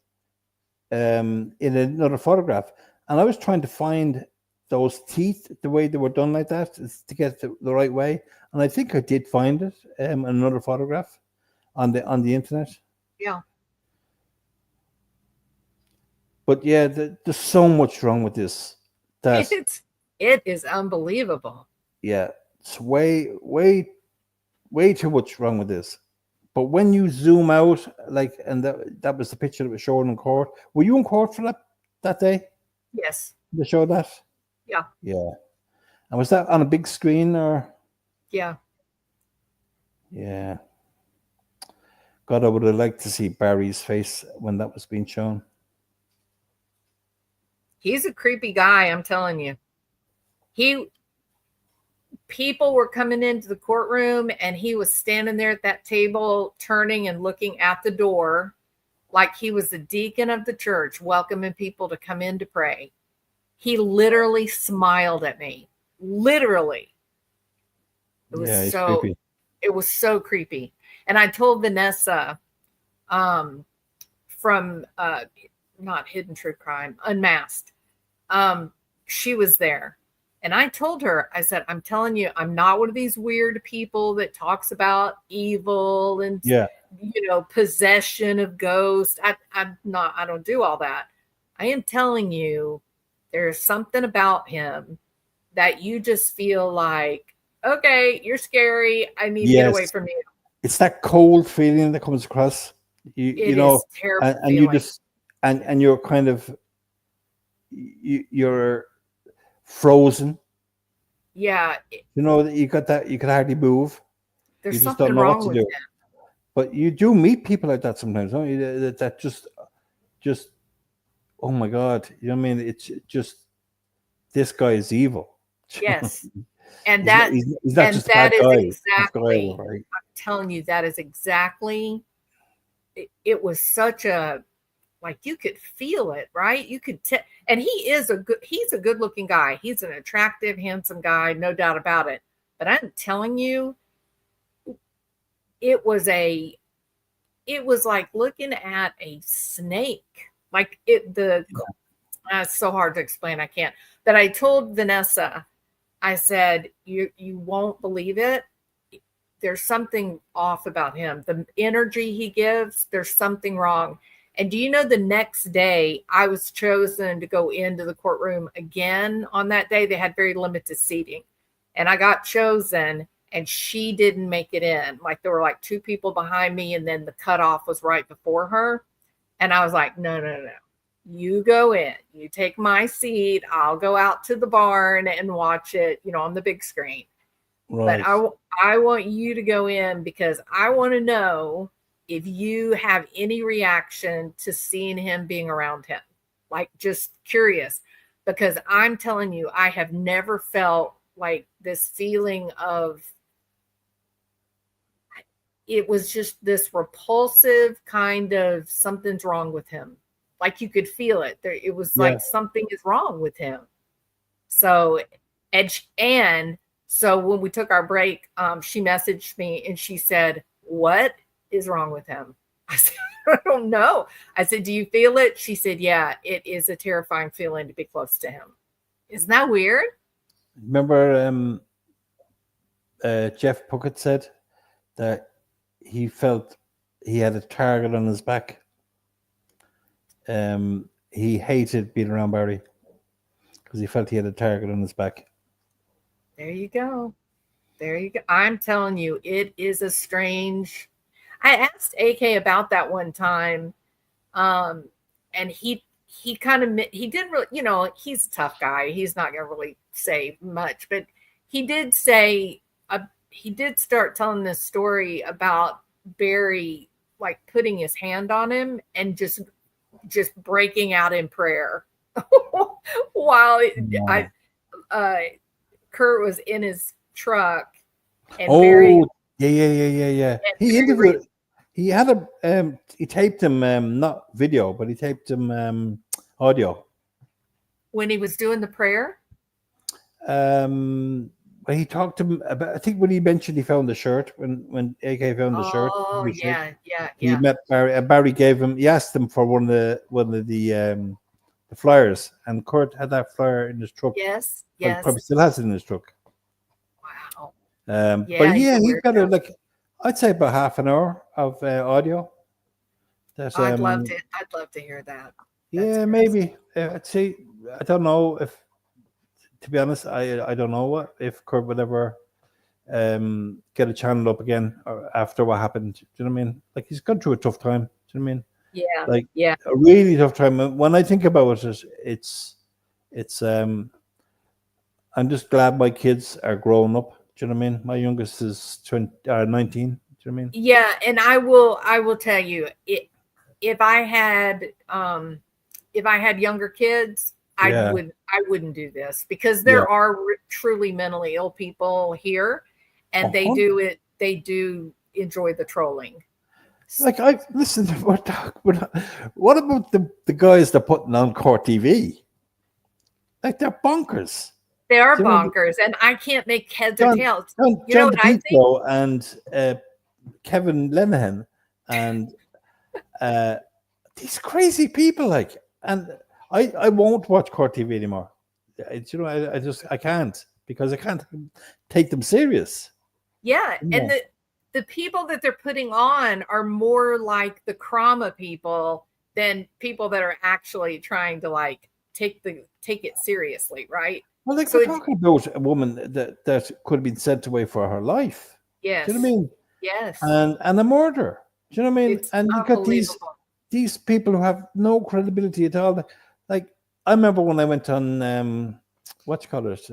[SPEAKER 3] in another photograph. And I was trying to find those teeth, the way they were done like that, to get the right way. And I think I did find it in another photograph on the internet.
[SPEAKER 1] Yeah.
[SPEAKER 3] But yeah, there's so much wrong with this.
[SPEAKER 1] It is unbelievable.
[SPEAKER 3] Yeah, it's way too much wrong with this. But when you zoom out, like, and that was the picture that was shown in court. Were you in court for that day?
[SPEAKER 1] Yes.
[SPEAKER 3] They showed that?
[SPEAKER 1] Yeah.
[SPEAKER 3] Yeah. And was that on a big screen or?
[SPEAKER 1] Yeah.
[SPEAKER 3] Yeah. God, I would have liked to see Barry's face when that was being shown.
[SPEAKER 1] He's a creepy guy, I'm telling you. People were coming into the courtroom and he was standing there at that table, turning and looking at the door like he was the deacon of the church, welcoming people to come in to pray. He literally smiled at me. Literally. It was so creepy. And I told Vanessa from not Hidden True Crime, Unmasked. She was there. And I told her, I said, I'm telling you, I'm not one of these weird people that talks about evil and, possession of ghosts. I don't do all that. I am telling you, there's something about him that you just feel like, okay, you're scary. I need to get away from you.
[SPEAKER 3] it's that cold feeling that comes across. You
[SPEAKER 1] It
[SPEAKER 3] know,
[SPEAKER 1] is terrible
[SPEAKER 3] and you
[SPEAKER 1] feeling.
[SPEAKER 3] just and you're kind of you're frozen.
[SPEAKER 1] Yeah,
[SPEAKER 3] You know that you got that you can hardly move.
[SPEAKER 1] there's
[SPEAKER 3] You just
[SPEAKER 1] something
[SPEAKER 3] don't know what
[SPEAKER 1] wrong
[SPEAKER 3] to
[SPEAKER 1] with
[SPEAKER 3] do.
[SPEAKER 1] him.
[SPEAKER 3] But you do meet people like that sometimes, don't you? That just oh my god, you know what I mean? It's just this guy is evil.
[SPEAKER 1] Yes. And
[SPEAKER 3] He's not,
[SPEAKER 1] that
[SPEAKER 3] he's not just a bad
[SPEAKER 1] that is
[SPEAKER 3] guy. Tough guy,
[SPEAKER 1] exactly,
[SPEAKER 3] right?
[SPEAKER 1] I'm telling you, that is exactly it was such a, like, you could feel it, right? You could tell, and he's a good looking guy. He's an attractive, handsome guy, no doubt about it. But I'm telling you, it was like looking at a snake. Like it's so hard to explain. I can't. But I told Vanessa, I said, you won't believe it. There's something off about him. The energy he gives, there's something wrong. And do you know, the next day I was chosen to go into the courtroom again on that day? They had very limited seating. And I got chosen, and she didn't make it in. Like, there were like two people behind me, and then the cutoff was right before her. And I was like, no, no, no. You go in, you take my seat. I'll go out to the barn and watch it, on the big screen.
[SPEAKER 3] Right.
[SPEAKER 1] But I want you to go in, because I want to know if you have any reaction to seeing him being around him. Like, just curious, because I'm telling you, I have never felt like this feeling of, it was just this repulsive kind of, something's wrong with him. Like, you could feel it. It was
[SPEAKER 3] Yeah.
[SPEAKER 1] like something is wrong with him. So, and so when we took our break, she messaged me and she said, "What is wrong with him?" I said, "I don't know." I said, "Do you feel it?" She said, "Yeah, it is a terrifying feeling to be close to him." Isn't that weird?
[SPEAKER 3] Remember, Jeff Puckett said that he felt he had a target on his back. He hated being around Barry because he felt he had a target on his back.
[SPEAKER 1] There you go. There you go. I'm telling you, it is a strange. I asked AK about that one time, and he kind of, he didn't really, he's a tough guy. He's not going to really say much, but he did say, he did start telling this story about Barry, like, putting his hand on him and just breaking out in prayer while Kurt was in his truck, and Barry.
[SPEAKER 3] Yeah. He interviewed. He had he taped him, not video, but he taped him audio.
[SPEAKER 1] When he was doing the prayer.
[SPEAKER 3] When he talked to him about, I think when he mentioned he found the shirt, when AK found the shirt.
[SPEAKER 1] Oh,
[SPEAKER 3] yeah. He
[SPEAKER 1] yeah.
[SPEAKER 3] met Barry, and Barry gave him. He asked him for one of the flyers, and Kurt had that flyer in his truck.
[SPEAKER 1] Yes.
[SPEAKER 3] Well, probably still has it in his truck.
[SPEAKER 1] Wow.
[SPEAKER 3] But
[SPEAKER 1] he's
[SPEAKER 3] yeah,
[SPEAKER 1] a
[SPEAKER 3] he got
[SPEAKER 1] weirdo.
[SPEAKER 3] like, I'd say about half an hour of audio. That
[SPEAKER 1] I'd love to hear that.
[SPEAKER 3] Yeah, maybe. I'd say, I don't know if, to be honest, I don't know if Kurt would ever get a channel up again or after what happened. Do you know what I mean? Like, he's gone through a tough time. Do you know what I mean?
[SPEAKER 1] Yeah.
[SPEAKER 3] Like,
[SPEAKER 1] yeah.
[SPEAKER 3] a really tough time. When I think about it, it's I'm just glad my kids are grown up. Do you know what I mean? My youngest is 19. Do you know what I mean?
[SPEAKER 1] Yeah, and I will tell you, if I had younger kids,
[SPEAKER 3] Yeah.
[SPEAKER 1] I wouldn't do this, because there are truly mentally ill people here, and they do enjoy the trolling.
[SPEAKER 3] Like, I listen. What about the guys that putting on Court TV? Like, they're bonkers.
[SPEAKER 1] They are
[SPEAKER 3] Do you know what I mean?
[SPEAKER 1] bonkers, and I can't make heads or tails.
[SPEAKER 3] John
[SPEAKER 1] You know what I think?
[SPEAKER 3] DePietro and Kevin Lenihan and these crazy people, like, and I won't watch Court TV anymore. I can't, because I can't take them serious.
[SPEAKER 1] Yeah, and the people that they're putting on are more like the Krama people than people that are actually trying to, like, take it seriously, right?
[SPEAKER 3] Well, like,
[SPEAKER 1] So
[SPEAKER 3] we're talking about a woman that could have been sent away for her life.
[SPEAKER 1] Yes.
[SPEAKER 3] Do you know what I mean?
[SPEAKER 1] Yes.
[SPEAKER 3] and a murder. Do you know what I mean?
[SPEAKER 1] It's
[SPEAKER 3] And you've got
[SPEAKER 1] unbelievable.
[SPEAKER 3] these people who have no credibility at all. Like I remember when I went on what you call it,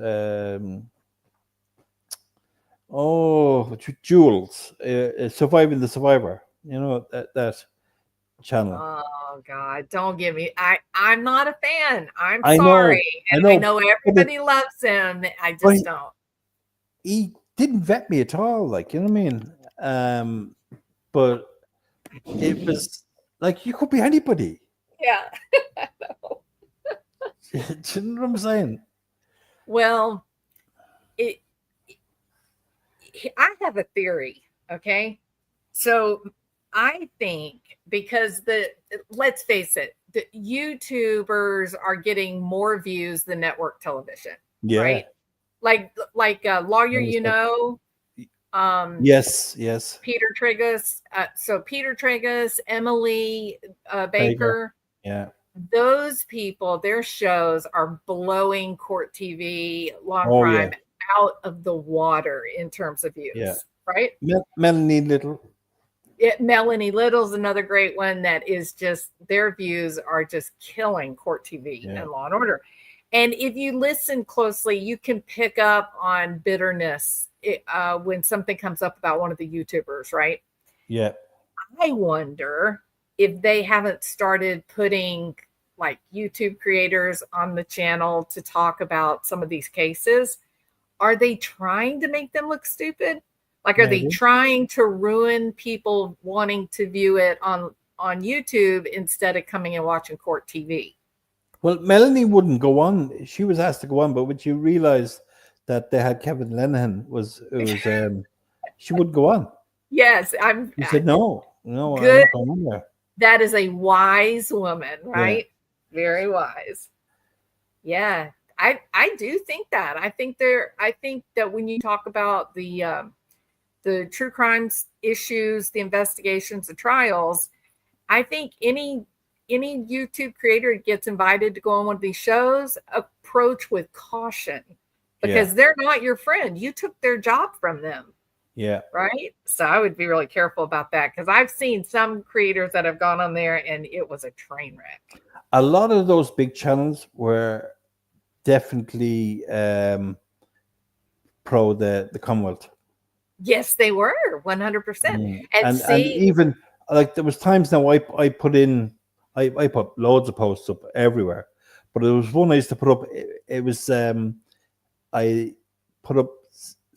[SPEAKER 3] Jules, Surviving the Survivor. You know that channel.
[SPEAKER 1] Oh God, don't give me. I'm not a fan. I'm
[SPEAKER 3] I
[SPEAKER 1] sorry. And I
[SPEAKER 3] know,
[SPEAKER 1] know
[SPEAKER 3] but
[SPEAKER 1] everybody loves him. I
[SPEAKER 3] but
[SPEAKER 1] just don't.
[SPEAKER 3] he didn't vet me at all. Like you know what I mean? But it was like you could be anybody.
[SPEAKER 1] Yeah.
[SPEAKER 3] Do you know what I'm saying?
[SPEAKER 1] Well, it I have a theory, okay? So I think because let's face it, the YouTubers are getting more views than network television,
[SPEAKER 3] Yeah.
[SPEAKER 1] right? Like Lawyer,
[SPEAKER 3] Yes.
[SPEAKER 1] Peter Tregus. So Peter Tregus, Emily Baker,
[SPEAKER 3] Yeah.
[SPEAKER 1] those people, their shows are blowing court TV, long
[SPEAKER 3] Oh
[SPEAKER 1] crime
[SPEAKER 3] yeah.
[SPEAKER 1] out of the water in terms of views,
[SPEAKER 3] Yeah.
[SPEAKER 1] right?
[SPEAKER 3] Melanie Little.
[SPEAKER 1] Melanie Little's another great one that is just their views are just killing court TV and Law and Order. And if you listen closely, you can pick up on bitterness when something comes up about one of the YouTubers, right?
[SPEAKER 3] Yeah.
[SPEAKER 1] I wonder if they haven't started putting like YouTube creators on the channel to talk about some of these cases. Are they trying to make them look stupid? Like, are they trying to ruin people wanting to view it on YouTube instead of coming and watching court TV?
[SPEAKER 3] Well, Melanie wouldn't go on. She was asked to go on, but when she realized that they had Kevin Lenihan, she would go on.
[SPEAKER 1] Yes,
[SPEAKER 3] She said, "No, I'm
[SPEAKER 1] good.
[SPEAKER 3] not going on there."
[SPEAKER 1] That is a wise woman, right? Yeah. Very wise. Yeah, I do think that. I think that when you talk about the true crimes issues, the investigations, the trials, I think any YouTube creator gets invited to go on one of these shows, approach with caution because they're not your friend. You took their job from them.
[SPEAKER 3] Yeah.
[SPEAKER 1] Right. So I would be really careful about that because I've seen some creators that have gone on there and it was a train wreck.
[SPEAKER 3] A lot of those big channels were definitely pro the Commonwealth.
[SPEAKER 1] Yes, they were 100%.
[SPEAKER 3] And even like there was times now I put loads of posts up everywhere, but there was one I used to put up. It was I put up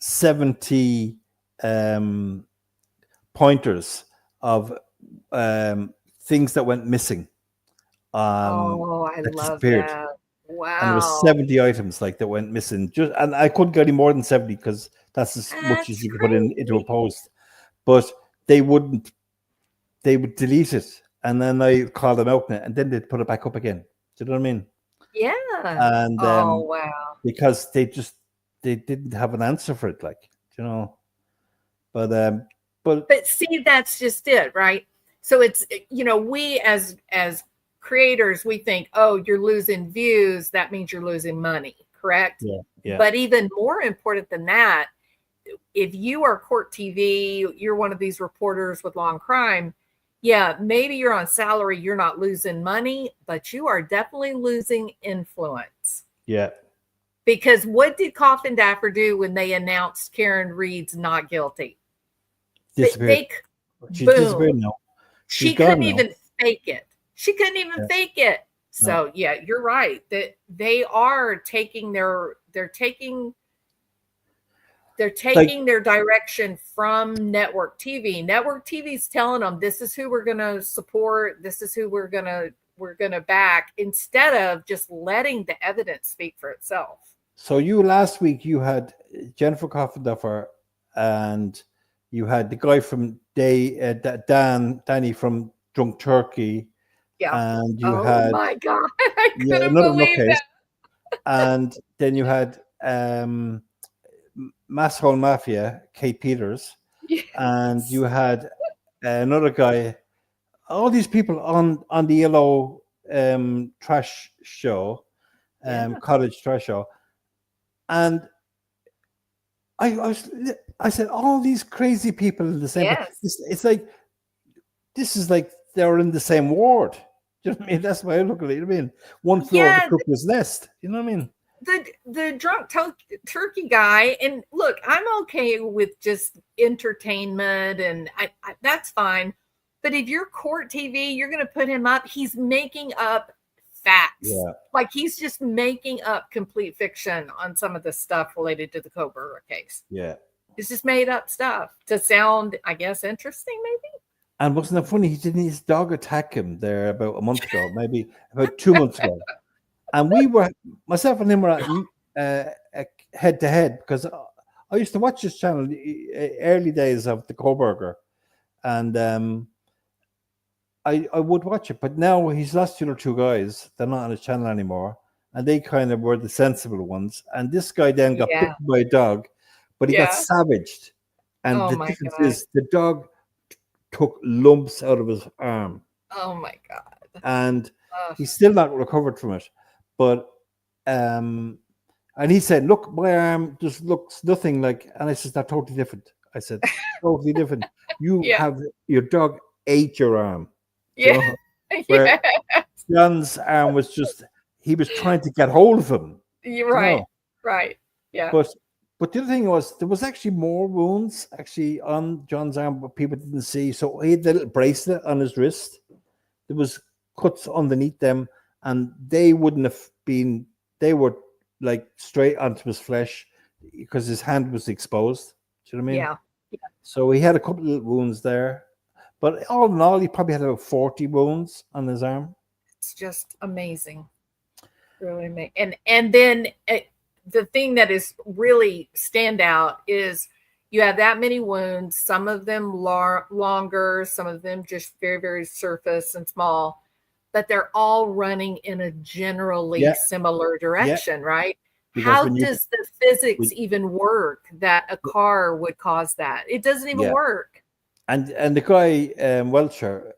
[SPEAKER 3] 70 pointers of things that went missing.
[SPEAKER 1] I love that. Wow.
[SPEAKER 3] And there was 70 items like that went missing. And I couldn't get any more than 70 because that's as much as you could put into a post. But they would delete it, and then I called them out, and then they'd put it back up again. Do you know what I mean?
[SPEAKER 1] Yeah.
[SPEAKER 3] And
[SPEAKER 1] wow.
[SPEAKER 3] Because they didn't have an answer for it, like, you know. But
[SPEAKER 1] see, that's just it, right? So it's, we as creators, we think, oh, you're losing views, that means you're losing money, correct?
[SPEAKER 3] Yeah.
[SPEAKER 1] But even more important than that, if you are court TV, you're one of these reporters with law and crime, maybe you're on salary, you're not losing money, but you are definitely losing influence.
[SPEAKER 3] Yeah.
[SPEAKER 1] Because what did Coffin Daffer do when they announced Karen Reed's not guilty?
[SPEAKER 3] Disappeared.
[SPEAKER 1] She's disappeared
[SPEAKER 3] now.
[SPEAKER 1] She couldn't even fake it. She couldn't even fake it. So you're right. That they are taking their direction from network TV. Network TV's telling them this is who we're going to support, this is who we're going to back, instead of just letting the evidence speak for itself.
[SPEAKER 3] So last week you had Jennifer Coffin Duffer, and you had the guy from Danny from Drunk Turkey.
[SPEAKER 1] Yeah.
[SPEAKER 3] And you had,
[SPEAKER 1] oh my God, I couldn't believe that.
[SPEAKER 3] And then you had Masshole Mafia, Kate Peters, and you had another guy. All these people on the Yellow trash show, cottage trash show, and I I said, all these crazy people in the same place.
[SPEAKER 1] Yes.
[SPEAKER 3] It's like, this is like they're in the same ward. Do you know what I mean? That's why I look at it. You know what I mean? One floor of
[SPEAKER 1] Yeah,
[SPEAKER 3] the cuckoo's nest. You know what I mean?
[SPEAKER 1] the drunk turkey guy, and look, I'm okay with just entertainment, and that's fine. But if you're court TV, you're going to put him up. He's making up facts.
[SPEAKER 3] Yeah.
[SPEAKER 1] Like he's just making up complete fiction on some of the stuff related to the Kohberger case.
[SPEAKER 3] Yeah.
[SPEAKER 1] It's just made up stuff to sound, I guess, interesting, maybe.
[SPEAKER 3] And wasn't it funny? He didn't his dog attack him there about a month ago, maybe about 2 months ago. And we were, myself and him were head to head, because I used to watch this channel early days of the Kohberger, and I would watch it. But now he's lost the other two guys. They're not on his channel anymore, and they kind of were the sensible ones. And this guy then got bitten by a dog, but he got savaged. And the difference is the dog took lumps out of his arm.
[SPEAKER 1] Oh my God.
[SPEAKER 3] And he's still not recovered from it. But and he said, look, my arm just looks nothing like, and I said, that's totally different. I said, totally different. You have, your dog ate your arm.
[SPEAKER 1] Yeah.
[SPEAKER 3] You know? Where John's arm was just, he was trying to get hold of him.
[SPEAKER 1] You're right. You know? Right. Yeah.
[SPEAKER 3] But the other thing was, there was actually more wounds actually on John's arm, but people didn't see. So he had a little bracelet on his wrist. There was cuts underneath them, and they wouldn't have been, they were like straight onto his flesh because his hand was exposed. Do you know what I mean?
[SPEAKER 1] Yeah.
[SPEAKER 3] So he had a couple of little wounds there. But all in all, he probably had about 40 wounds on his arm.
[SPEAKER 1] It's just amazing. Really amazing. And then the thing that is really standout is you have that many wounds, some of them longer, some of them just very, very surface and small, but they're all running in a generally similar direction, right? Because how does the physics even work that a car would cause that? It doesn't even work.
[SPEAKER 3] And the guy, Welcher,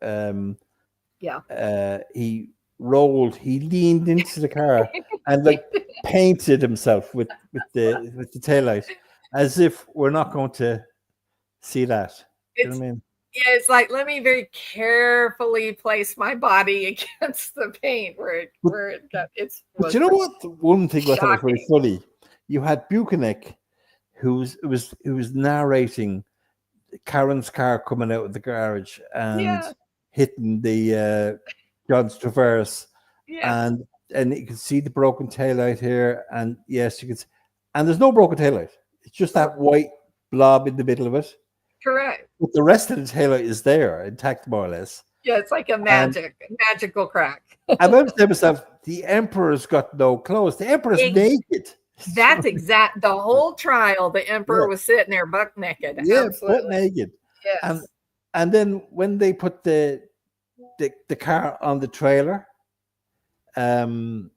[SPEAKER 3] he rolled, he leaned into the car and like painted himself with the taillight, as if we're not going to see that. You know what I mean?
[SPEAKER 1] Yeah, it's like, let me very carefully place my body against the paint where it got it's.
[SPEAKER 3] But you know what? One thing I thought was really funny. You had Buchanan, who was narrating Karen's car coming out of the garage and hitting the John's Traverse, and you can see the broken taillight here, and yes, you can see, and there's no broken taillight. It's just that white blob in the middle of it.
[SPEAKER 1] Correct.
[SPEAKER 3] But the rest of the taillight is there, intact more or less.
[SPEAKER 1] Yeah, it's like a magical crack.
[SPEAKER 3] I remember saying to myself, the Emperor's got no clothes. The Emperor's naked.
[SPEAKER 1] That's exact. The whole trial, the Emperor was sitting there buck naked.
[SPEAKER 3] Yeah, butt naked.
[SPEAKER 1] Yes.
[SPEAKER 3] And then when they put the car on the trailer, when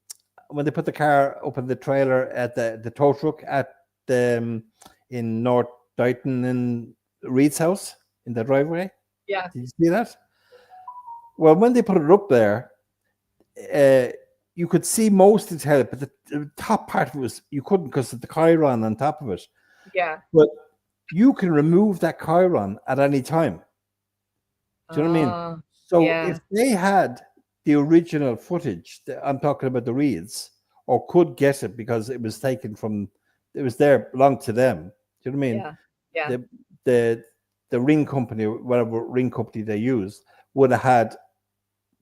[SPEAKER 3] they put the car up in the trailer at the tow truck at in North Dighton in Reed's house in the driveway.
[SPEAKER 1] Yeah.
[SPEAKER 3] Did you see that? Well, when they put it up there, you could see most of the tail, but the top part of it was, you couldn't because of the chyron on top of it.
[SPEAKER 1] Yeah.
[SPEAKER 3] But you can remove that chyron at any time. Do you know what I mean? So if they had the original footage, I'm talking about the Reeds, or could get it because it was taken from, it was there, belonged to them. Do you know what I mean?
[SPEAKER 1] Yeah.
[SPEAKER 3] The ring company, whatever ring company they used, would have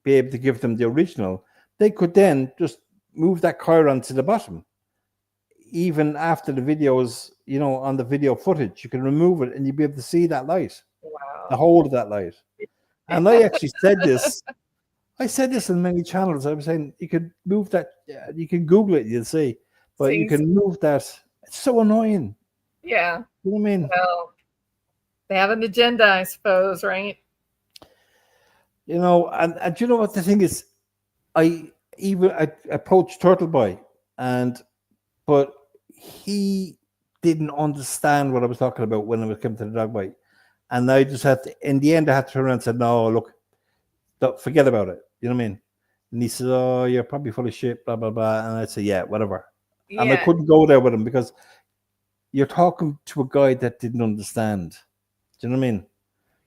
[SPEAKER 3] be able to give them the original. They could then just move that chyron to the bottom. Even after the videos, you know, on the video footage, you can remove it and you'll be able to see that light.
[SPEAKER 1] Wow.
[SPEAKER 3] The whole of that light. And I actually said this. I said this in many channels. I was saying you could move that. You can Google it, you'll see. But you can move that. It's so annoying.
[SPEAKER 1] Yeah.
[SPEAKER 3] You know what I mean?
[SPEAKER 1] Well, they have an agenda, I suppose, right?
[SPEAKER 3] You know, and you know what the thing is? I approached Turtle Boy, but he didn't understand what I was talking about when I was coming to the dog bite. And I just had to, in the end, I had to turn around and say, no, look, forget about it. You know what I mean? And he said, oh, you're probably full of shit, blah, blah, blah. And I said, yeah, whatever. Yeah. And I couldn't go there with him because you're talking to a guy that didn't understand. Do you know what I mean?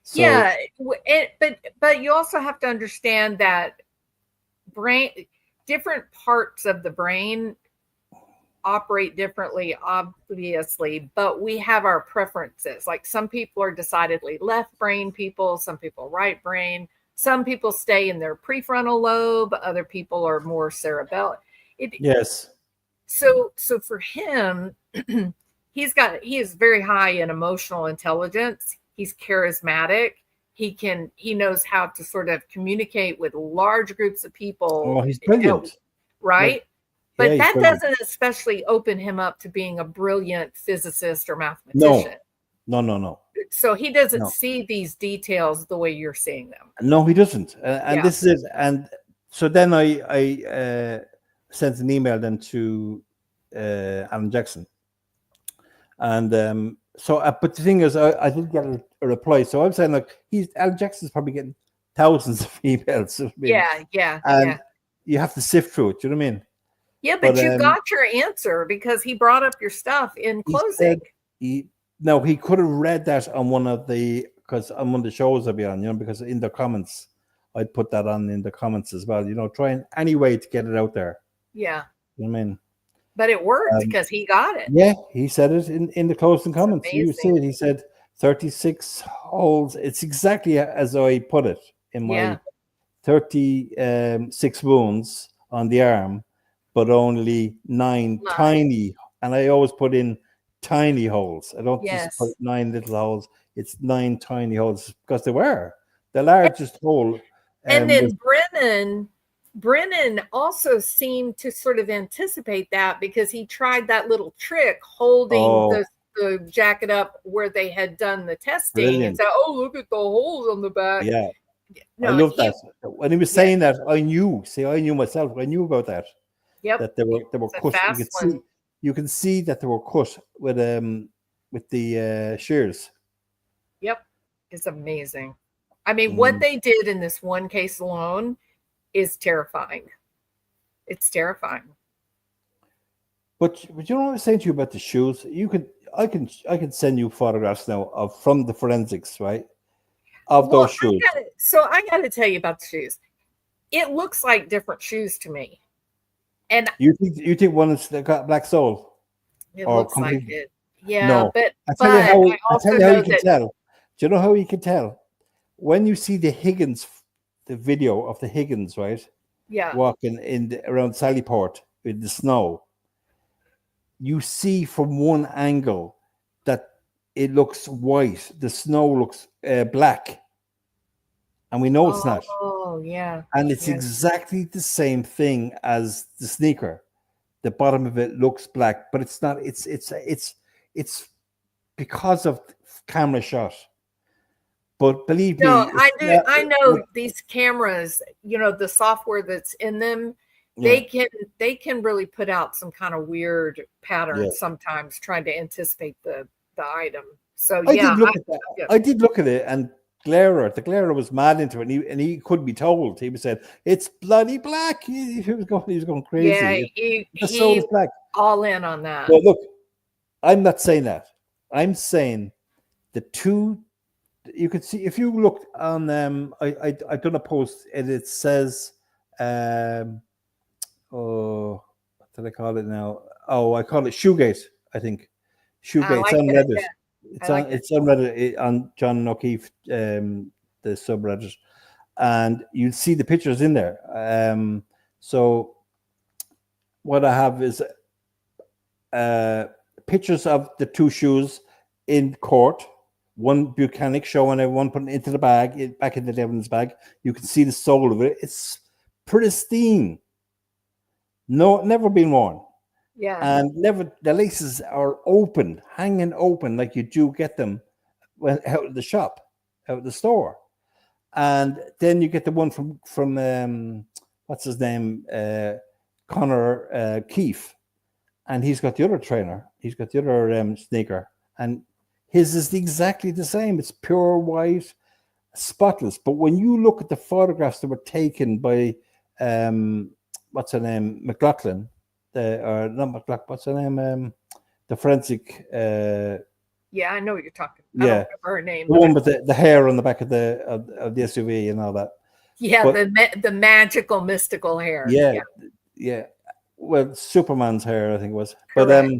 [SPEAKER 3] So,
[SPEAKER 1] yeah, but you also have to understand that different parts of the brain operate differently, obviously, but we have our preferences. Like some people are decidedly left brain people, some people right brain, some people stay in their prefrontal lobe, other people are more cerebellar.
[SPEAKER 3] yes.
[SPEAKER 1] So for him, he is very high in emotional intelligence. He's charismatic. He knows how to sort of communicate with large groups of people.
[SPEAKER 3] Oh, he's brilliant.
[SPEAKER 1] Right?
[SPEAKER 3] Like,
[SPEAKER 1] but
[SPEAKER 3] yeah,
[SPEAKER 1] that
[SPEAKER 3] brilliant.
[SPEAKER 1] doesn't especially open him up to being a brilliant physicist or
[SPEAKER 3] No,
[SPEAKER 1] mathematician.
[SPEAKER 3] no.
[SPEAKER 1] So he doesn't
[SPEAKER 3] No.
[SPEAKER 1] see these details the way you're seeing them.
[SPEAKER 3] No, he doesn't. And
[SPEAKER 1] Yeah.
[SPEAKER 3] this is it. And so then I sent an email then to Alan Jackson. And but the thing is, I didn't get a reply. So I'm saying, like, Alan Jackson's probably getting thousands of emails.
[SPEAKER 1] Yeah.
[SPEAKER 3] And you have to sift through it. Do you know what I mean?
[SPEAKER 1] Yeah, but you got your answer because he brought up your stuff in closing.
[SPEAKER 3] He could have read that on one of the shows I'll be on, because in the comments, I'd put that on in the comments as well, trying any way to get it out there.
[SPEAKER 1] Yeah.
[SPEAKER 3] You know what I mean?
[SPEAKER 1] But it worked because he got it.
[SPEAKER 3] Yeah, he said it in the closing comments. You see it. He said 36 holes. It's exactly as I put it in my 36 wounds on the arm, but only 9 tiny. And I always put in tiny holes. I don't just put 9 little holes. It's 9 tiny holes because they were the largest hole.
[SPEAKER 1] And then Brennan also seemed to sort of anticipate that because he tried that little trick holding the jacket up where they had done the testing and said, "Oh, look at the holes on the back."
[SPEAKER 3] Yeah. No, I love that. When he was saying that, I knew myself. I knew about that.
[SPEAKER 1] Yep.
[SPEAKER 3] That they were cut. You can see that they were cut with the shears.
[SPEAKER 1] Yep. It's amazing. I mean, what they did in this one case alone is terrifying. It's terrifying.
[SPEAKER 3] But you know what I was saying to you about the shoes? I can send you photographs now from the forensics, right? Of those shoes.
[SPEAKER 1] I got to tell you about the shoes. It looks like different shoes to me. And
[SPEAKER 3] you think one has got black sole?
[SPEAKER 1] It looks like it. Yeah,
[SPEAKER 3] no.
[SPEAKER 1] but
[SPEAKER 3] I'll tell you how you can tell. Do you know how you can tell? When you see the video of the Higgins, right?
[SPEAKER 1] Yeah.
[SPEAKER 3] Walking around Sallyport in the snow, you see from one angle that it looks white. The snow looks black. And we know it's not.
[SPEAKER 1] Oh, yeah.
[SPEAKER 3] And it's exactly the same thing as the sneaker. The bottom of it looks black, but it's not. It's because of camera shot. But believe me,
[SPEAKER 1] I know these cameras, the software that's in them, they can really put out some kind of weird patterns sometimes trying to anticipate the item. So
[SPEAKER 3] I did look at it, and the Glairer was mad into it, and he couldn't be told. He was saying it's bloody black. He was going crazy.
[SPEAKER 1] Yeah,
[SPEAKER 3] the soul is black.
[SPEAKER 1] All in on that.
[SPEAKER 3] But look, I'm not saying that. I'm saying the two. You could see if you looked on I done a post and it says what did I call it now? Oh, I call it Shoegate, I think. Shoegate. It's on Reddit. It's on Reddit on John O'Keefe, the subreddit, and you'll see the pictures in there. So what I have is pictures of the two shoes in court. One Buchanan showing everyone putting it into the bag, back into the evidence bag. You can see the sole of it. It's pristine. No, never been worn.
[SPEAKER 1] Yeah.
[SPEAKER 3] And the laces are open, hanging open, like you do get them out of the shop, out of the store. And then you get the one from what's his name? Connor Keefe. And he's got the other trainer. He's got the other sneaker. And his is exactly the same. It's pure white, spotless. But when you look at the photographs that were taken by, what's her name, McLaughlin, not McLaughlin, what's her name, the forensic.
[SPEAKER 1] Yeah, I know what you're talking. I
[SPEAKER 3] Yeah,
[SPEAKER 1] don't remember her name.
[SPEAKER 3] the one with the hair on the back of the SUV and all that.
[SPEAKER 1] Yeah,
[SPEAKER 3] But-
[SPEAKER 1] the magical mystical hair.
[SPEAKER 3] Yeah, yeah. Well, Superman's hair, I think it was.
[SPEAKER 1] Correct.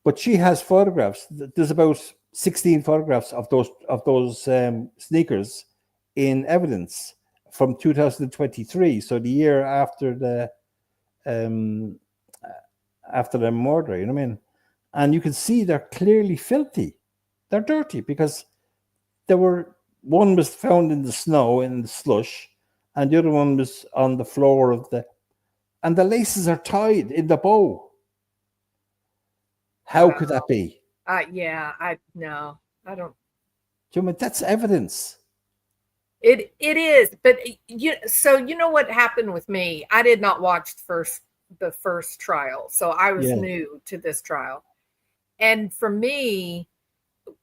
[SPEAKER 3] But she has photographs. There's about 16 photographs of those sneakers in evidence from 2023. So the year after the murder, you know what I mean? And you can see they're clearly filthy. They're dirty because one was found in the snow, in the slush, and the other one was on the floor and the laces are tied in the bow. How could that be?
[SPEAKER 1] No, I don't.
[SPEAKER 3] Do you mean that's evidence?
[SPEAKER 1] It is, but so you know what happened with me? I did not watch the first trial, so I was new to this trial. And for me,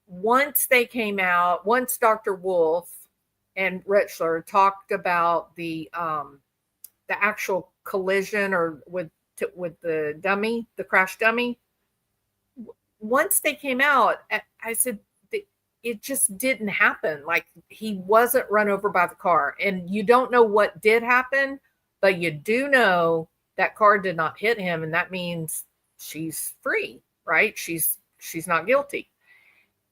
[SPEAKER 1] once they came out, once Dr. Wolf and Richler talked about the actual collision or with the dummy, the crash dummy, once they came out, I said, it just didn't happen. Like, he wasn't run over by the car. And you don't know what did happen, but you do know that car did not hit him. And that means she's free, right? She's not guilty.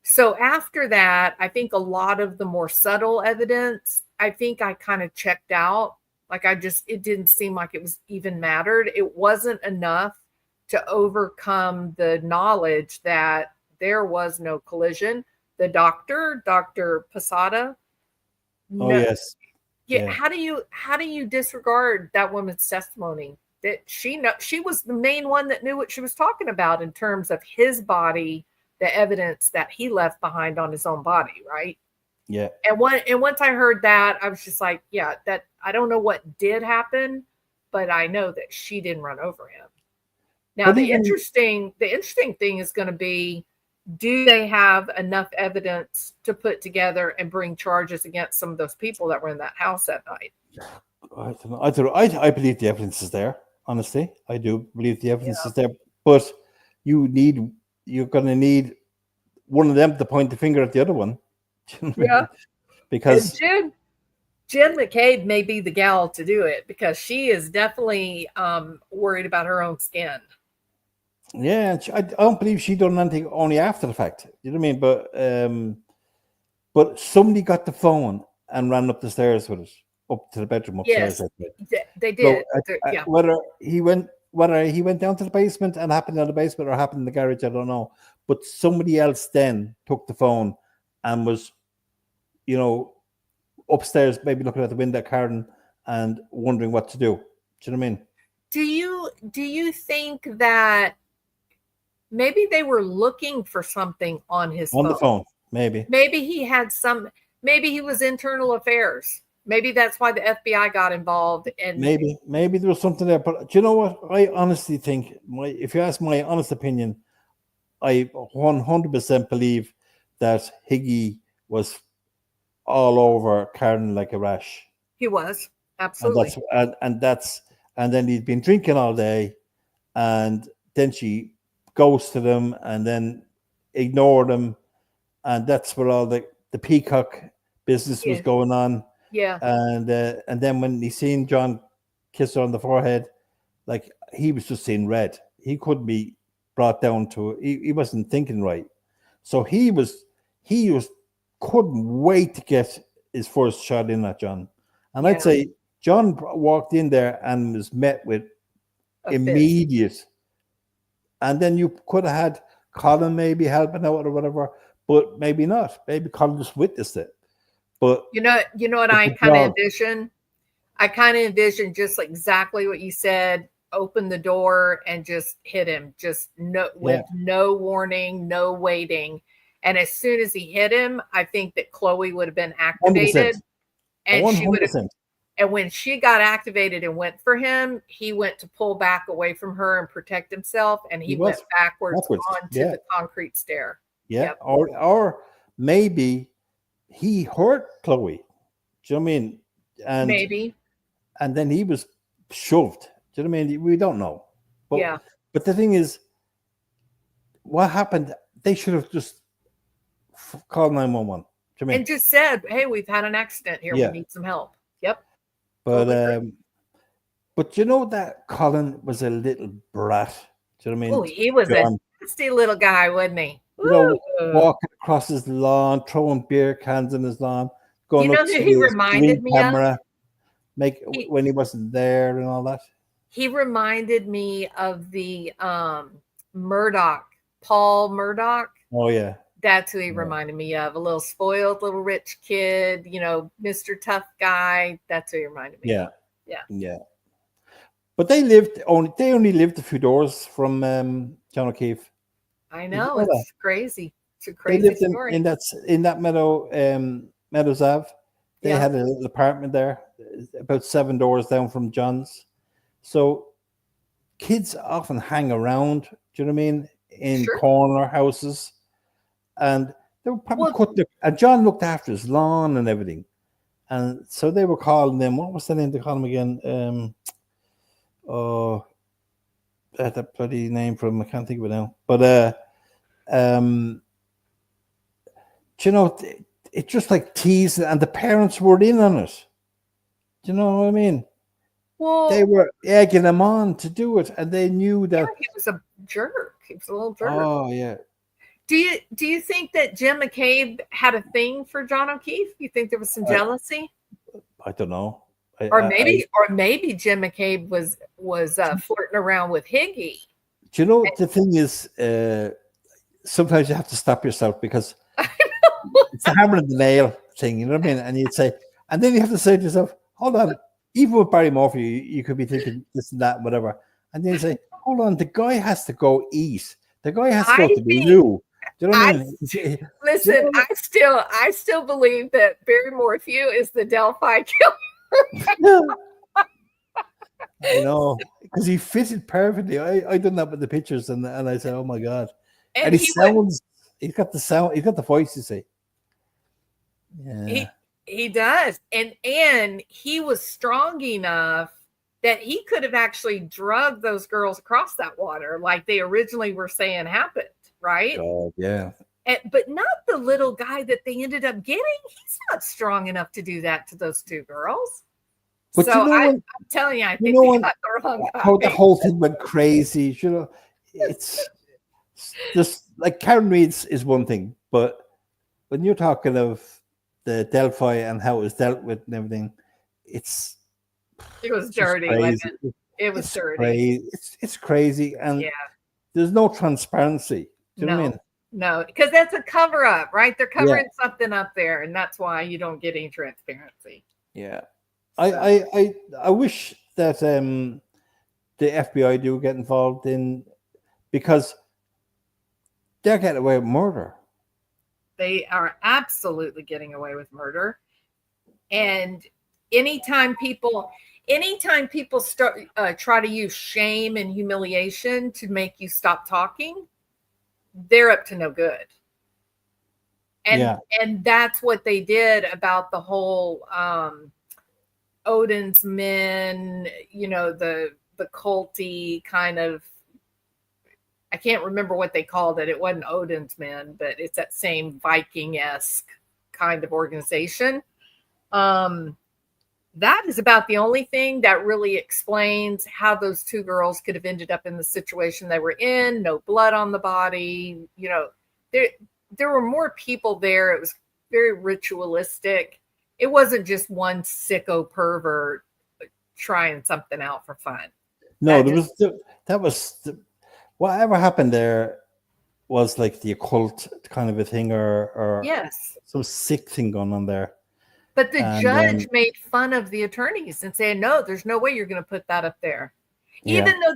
[SPEAKER 1] So after that, I think a lot of the more subtle evidence, I think I kind of checked out. Like, it didn't seem like it was even mattered. It wasn't enough to overcome the knowledge that there was no collision. The doctor, Dr. Posada.
[SPEAKER 3] Oh, yes.
[SPEAKER 1] Yeah. How do you disregard that woman's testimony? That she was the main one that knew what she was talking about in terms of his body, the evidence that he left behind on his own body, right?
[SPEAKER 3] Yeah.
[SPEAKER 1] And once I heard that, I was just like, yeah, that I don't know what did happen, but I know that she didn't run over him. Now, the interesting thing is going to be, do they have enough evidence to put together and bring charges against some of those people that were in that house that night?
[SPEAKER 3] I don't know. I believe the evidence is there. Honestly, I do believe the evidence is there. But you're going to need one of them to point the finger at the other one.
[SPEAKER 1] Yeah.
[SPEAKER 3] Because
[SPEAKER 1] Jen McCabe may be the gal to do it, because she is definitely worried about her own skin.
[SPEAKER 3] Yeah, I don't believe she done anything only after the fact. You know what I mean? But somebody got the phone and ran up the stairs with it, up to the bedroom upstairs.
[SPEAKER 1] Yes, they did.
[SPEAKER 3] So, whether he went down to the basement and happened in the basement or happened in the garage, I don't know. But somebody else then took the phone and was, upstairs, maybe looking at the window curtain and wondering what to do. Do you know what I mean?
[SPEAKER 1] Do you think that maybe they were looking for something on his phone?
[SPEAKER 3] On the phone, maybe.
[SPEAKER 1] Maybe he had maybe he was internal affairs. Maybe that's why the FBI got involved. And
[SPEAKER 3] maybe there was something there. But do you know what? I honestly think, if you ask my honest opinion, I 100% believe that Higgy was all over Karen like a rash.
[SPEAKER 1] He was, absolutely.
[SPEAKER 3] And then he'd been drinking all day, and then she ghosted him and then ignored him, and that's where all the peacock business was going on.
[SPEAKER 1] Yeah.
[SPEAKER 3] And then when he seen John kiss her on the forehead, like, he was just seeing red. He couldn't be brought down to, he wasn't thinking right. So he couldn't wait to get his first shot in at John. And I'd say John walked in there and was met with immediate. And then you could have had Colin maybe helping out or whatever, but maybe not. Maybe Colin just witnessed it. But
[SPEAKER 1] you know what I kind of envision? I kind of envision just exactly what you said. Open the door and just hit him, with no warning, no waiting. And as soon as he hit him, I think that Chloe would have been activated.
[SPEAKER 3] 100%.
[SPEAKER 1] And
[SPEAKER 3] 100%.
[SPEAKER 1] she would have. And when she got activated and went for him, he went to pull back away from her and protect himself, and he went backwards onto the concrete stair.
[SPEAKER 3] Yeah, yep. Or maybe he hurt Chloe. Do you know what I mean? And
[SPEAKER 1] maybe.
[SPEAKER 3] And then he was shoved. Do you know what I mean? We don't know. But the thing is, what happened? They should have just called 911. Do you mean?
[SPEAKER 1] And just said, "Hey, we've had an accident here.
[SPEAKER 3] Yeah.
[SPEAKER 1] We need some help." Yep.
[SPEAKER 3] But
[SPEAKER 1] totally agree.
[SPEAKER 3] but you know that Colin was a little brat. Do you know what I
[SPEAKER 1] Oh,
[SPEAKER 3] mean?
[SPEAKER 1] he was a
[SPEAKER 3] John,
[SPEAKER 1] nasty little guy, wasn't he?
[SPEAKER 3] you know,
[SPEAKER 1] Woo.
[SPEAKER 3] walking across his lawn, throwing beer cans in his lawn, going
[SPEAKER 1] You know
[SPEAKER 3] up
[SPEAKER 1] who
[SPEAKER 3] to
[SPEAKER 1] he
[SPEAKER 3] his
[SPEAKER 1] reminded
[SPEAKER 3] Ring
[SPEAKER 1] me of?
[SPEAKER 3] camera,
[SPEAKER 1] He-
[SPEAKER 3] when he wasn't there and all that.
[SPEAKER 1] He reminded me of the Murdoch, Paul Murdoch.
[SPEAKER 3] Oh yeah,
[SPEAKER 1] That's who he
[SPEAKER 3] Yeah.
[SPEAKER 1] reminded me of. A little spoiled, little rich kid, Mr. Tough Guy. That's who he reminded me
[SPEAKER 3] yeah,
[SPEAKER 1] of. Yeah.
[SPEAKER 3] yeah. But they only lived a few doors from John O'Keefe.
[SPEAKER 1] I
[SPEAKER 3] you
[SPEAKER 1] know.
[SPEAKER 3] know that?
[SPEAKER 1] It's crazy. It's a
[SPEAKER 3] They
[SPEAKER 1] crazy
[SPEAKER 3] lived
[SPEAKER 1] story.
[SPEAKER 3] in that meadow, Meadows Ave. They
[SPEAKER 1] Yeah.
[SPEAKER 3] had a little apartment there, about 7 doors down from John's. So kids often hang around. Do you know what I mean? In
[SPEAKER 1] Sure.
[SPEAKER 3] corner houses, and they were probably
[SPEAKER 1] Well-
[SPEAKER 3] cutting. And John looked after his lawn and everything, and so they were calling them. What was the name they called him again? Oh, that bloody name from him. I can't think of it now. But do you know, it's just like teasing, and the parents were in on it. Do you know what I mean?
[SPEAKER 1] Well,
[SPEAKER 3] They were egging him on to do it, and they knew that.
[SPEAKER 1] he was a jerk. He was a little jerk.
[SPEAKER 3] Oh yeah,
[SPEAKER 1] Do you think that Jim McCabe had a thing for John O'Keefe? You think there was some
[SPEAKER 3] I-
[SPEAKER 1] jealousy?
[SPEAKER 3] I don't know.
[SPEAKER 1] Or maybe Jim McCabe was flirting around with Higgy.
[SPEAKER 3] Do you know the thing is? Sometimes you have to stop yourself because it's the hammer and the nail thing. You know what I mean? And you'd say, and then you have to say to yourself, "Hold on." Even with Barry Morphew, you could be thinking this and that, and whatever. And then you say, "Hold on, the guy has to go eat. The guy has to go to the loo." Do you know what I mean?
[SPEAKER 1] Listen, I still believe that Barry Morphew is the Delphi killer.
[SPEAKER 3] I know, because he fitted perfectly. I done that with the pictures, and I said, "Oh my god!" And he sounds. He's got the sound. He's got the voice. You see. Yeah.
[SPEAKER 1] He does, and he was strong enough that he could have actually drugged those girls across that water, like they originally were saying happened, right?
[SPEAKER 3] God, yeah.
[SPEAKER 1] But not the little guy that they ended up getting. He's not strong enough to do that to those two girls.
[SPEAKER 3] But
[SPEAKER 1] so
[SPEAKER 3] you know
[SPEAKER 1] I'm telling you, I think they got the wrong guy.
[SPEAKER 3] How the whole thing went crazy. You know, it's just like Karen Reed's is one thing, but when you're talking of the Delphi and how it was dealt with and everything, it
[SPEAKER 1] was dirty. It was dirty.
[SPEAKER 3] Crazy. It's crazy, and
[SPEAKER 1] yeah,
[SPEAKER 3] there's no transparency. Do you know what I mean?
[SPEAKER 1] No, because that's a cover up, right? They're covering something up there, and that's why you don't get any transparency.
[SPEAKER 3] Yeah. I wish that the FBI do get involved in, because they're getting away with murder.
[SPEAKER 1] They are absolutely getting away with murder. And anytime people start try to use shame and humiliation to make you stop talking, they're up to no good. And that's what they did about the whole Odin's Men, the culty kind of, I can't remember what they called it. It wasn't Odin's Men, but it's that same Viking-esque kind of organization. That is about the only thing that really explains how those two girls could have ended up in the situation they were in. No blood on the body. There were more people there. It was very ritualistic. It wasn't just one sicko pervert trying something out for fun.
[SPEAKER 3] No, whatever happened there was like the occult kind of a thing, or
[SPEAKER 1] yes,
[SPEAKER 3] some sick thing going on there.
[SPEAKER 1] But the judge made fun of the attorneys and said, "No, there's no way you're going to put that up there." Even though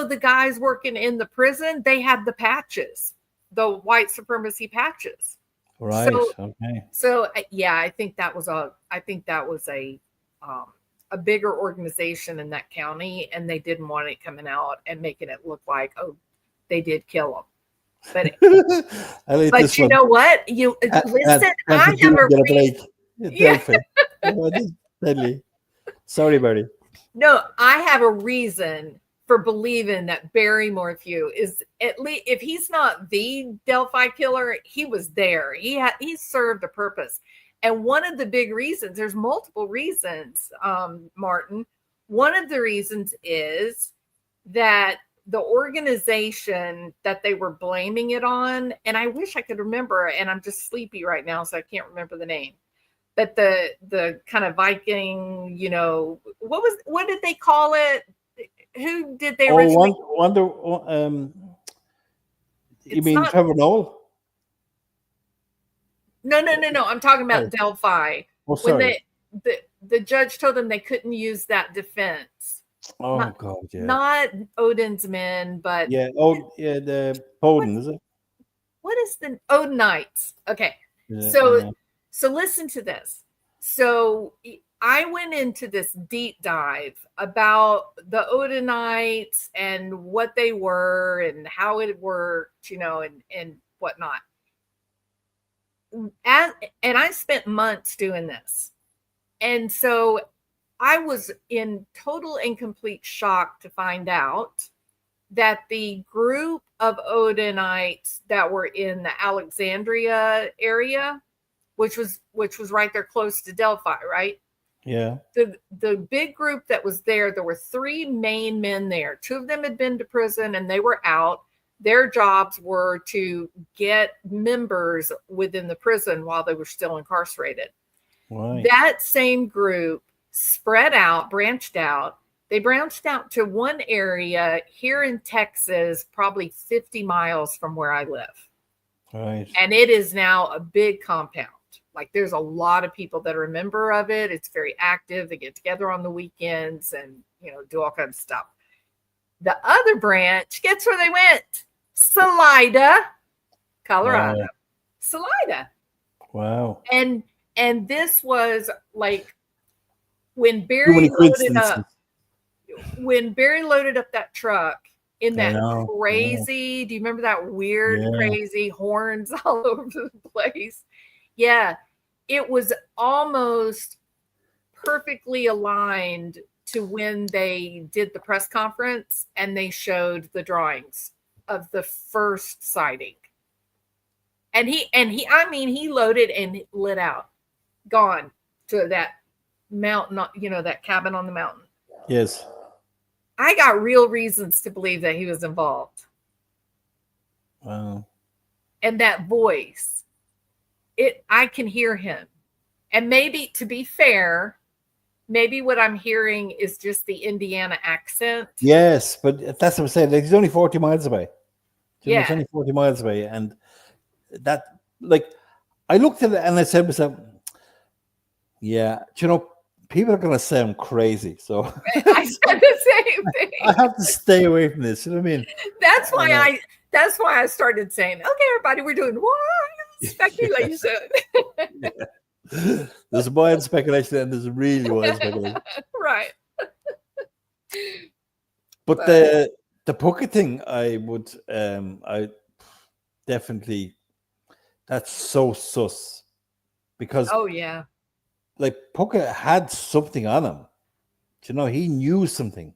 [SPEAKER 1] the guys working in the prison, they had the patches, the white supremacy patches.
[SPEAKER 3] Right. Okay.
[SPEAKER 1] So yeah, I think that was a bigger organization in that county, and they didn't want it coming out and making it look like, oh, they did kill them. But you know what? Listen, I have a
[SPEAKER 3] Sorry, Barry.
[SPEAKER 1] No, I have a reason for believing that Barry Morphew is, at least if he's not the Delphi killer, he was there. He served a purpose. And one of the big reasons, there's multiple reasons, Martin. One of the reasons is that the organization that they were blaming it on, and I wish I could remember, and I'm just sleepy right now, so I can't remember the name. But the kind of Viking, what did they call it? Who did they originally?
[SPEAKER 3] You mean Trevor Noel?
[SPEAKER 1] No. I'm talking about Delphi.
[SPEAKER 3] Oh, sorry.
[SPEAKER 1] When the judge told them they couldn't use that defense.
[SPEAKER 3] Oh, God, yeah.
[SPEAKER 1] Not Odin's men, but
[SPEAKER 3] the Odin, is it?
[SPEAKER 1] What is the Odinites? Okay,
[SPEAKER 3] Yeah,
[SPEAKER 1] so listen to this. So I went into this deep dive about the Odinites and what they were and how it worked, and whatnot. And I spent months doing this. And so I was in total and complete shock to find out that the group of Odinites that were in the Alexandria area, which was right there close to Delphi, right?
[SPEAKER 3] Yeah.
[SPEAKER 1] The big group that was there were 3 main men there. 2 of them had been to prison and they were out. Their jobs were to get members within the prison while they were still incarcerated.
[SPEAKER 3] Right.
[SPEAKER 1] That same group branched out. They branched out to one area here in Texas, probably 50 miles from where I live.
[SPEAKER 3] Right.
[SPEAKER 1] And it is now a big compound. Like there's a lot of people that are a member of it. It's very active. They get together on the weekends and, do all kinds of stuff. The other branch, guess where they went? Salida, Colorado.
[SPEAKER 3] Wow.
[SPEAKER 1] Salida.
[SPEAKER 3] Wow.
[SPEAKER 1] And this was like when Barry loaded up that truck in that crazy, do you remember that weird, crazy horns all over the place? Yeah, it was almost perfectly aligned to when they did the press conference and they showed the drawings of the first sighting. And he loaded and lit out, gone to that mountain, that cabin on the mountain.
[SPEAKER 3] Yes.
[SPEAKER 1] I got real reasons to believe that he was involved.
[SPEAKER 3] Wow.
[SPEAKER 1] And that voice, I can hear him. And maybe, to be fair, maybe what I'm hearing is just the Indiana accent.
[SPEAKER 3] Yes, but that's what I'm saying. Like, he's only 40 miles away.
[SPEAKER 1] He's
[SPEAKER 3] only 40 miles away. And that, like, I looked at it and I said to myself, people are going to say I'm crazy. So
[SPEAKER 1] I said the same thing.
[SPEAKER 3] I have to stay away from this. You know what I mean?
[SPEAKER 1] That's why I started saying, okay, everybody, we're doing wild speculation.
[SPEAKER 3] There's wild speculation and there's really wild speculation.
[SPEAKER 1] Right.
[SPEAKER 3] But the Puckett thing, I definitely, that's so sus. Because like Puckett had something on him. He knew something.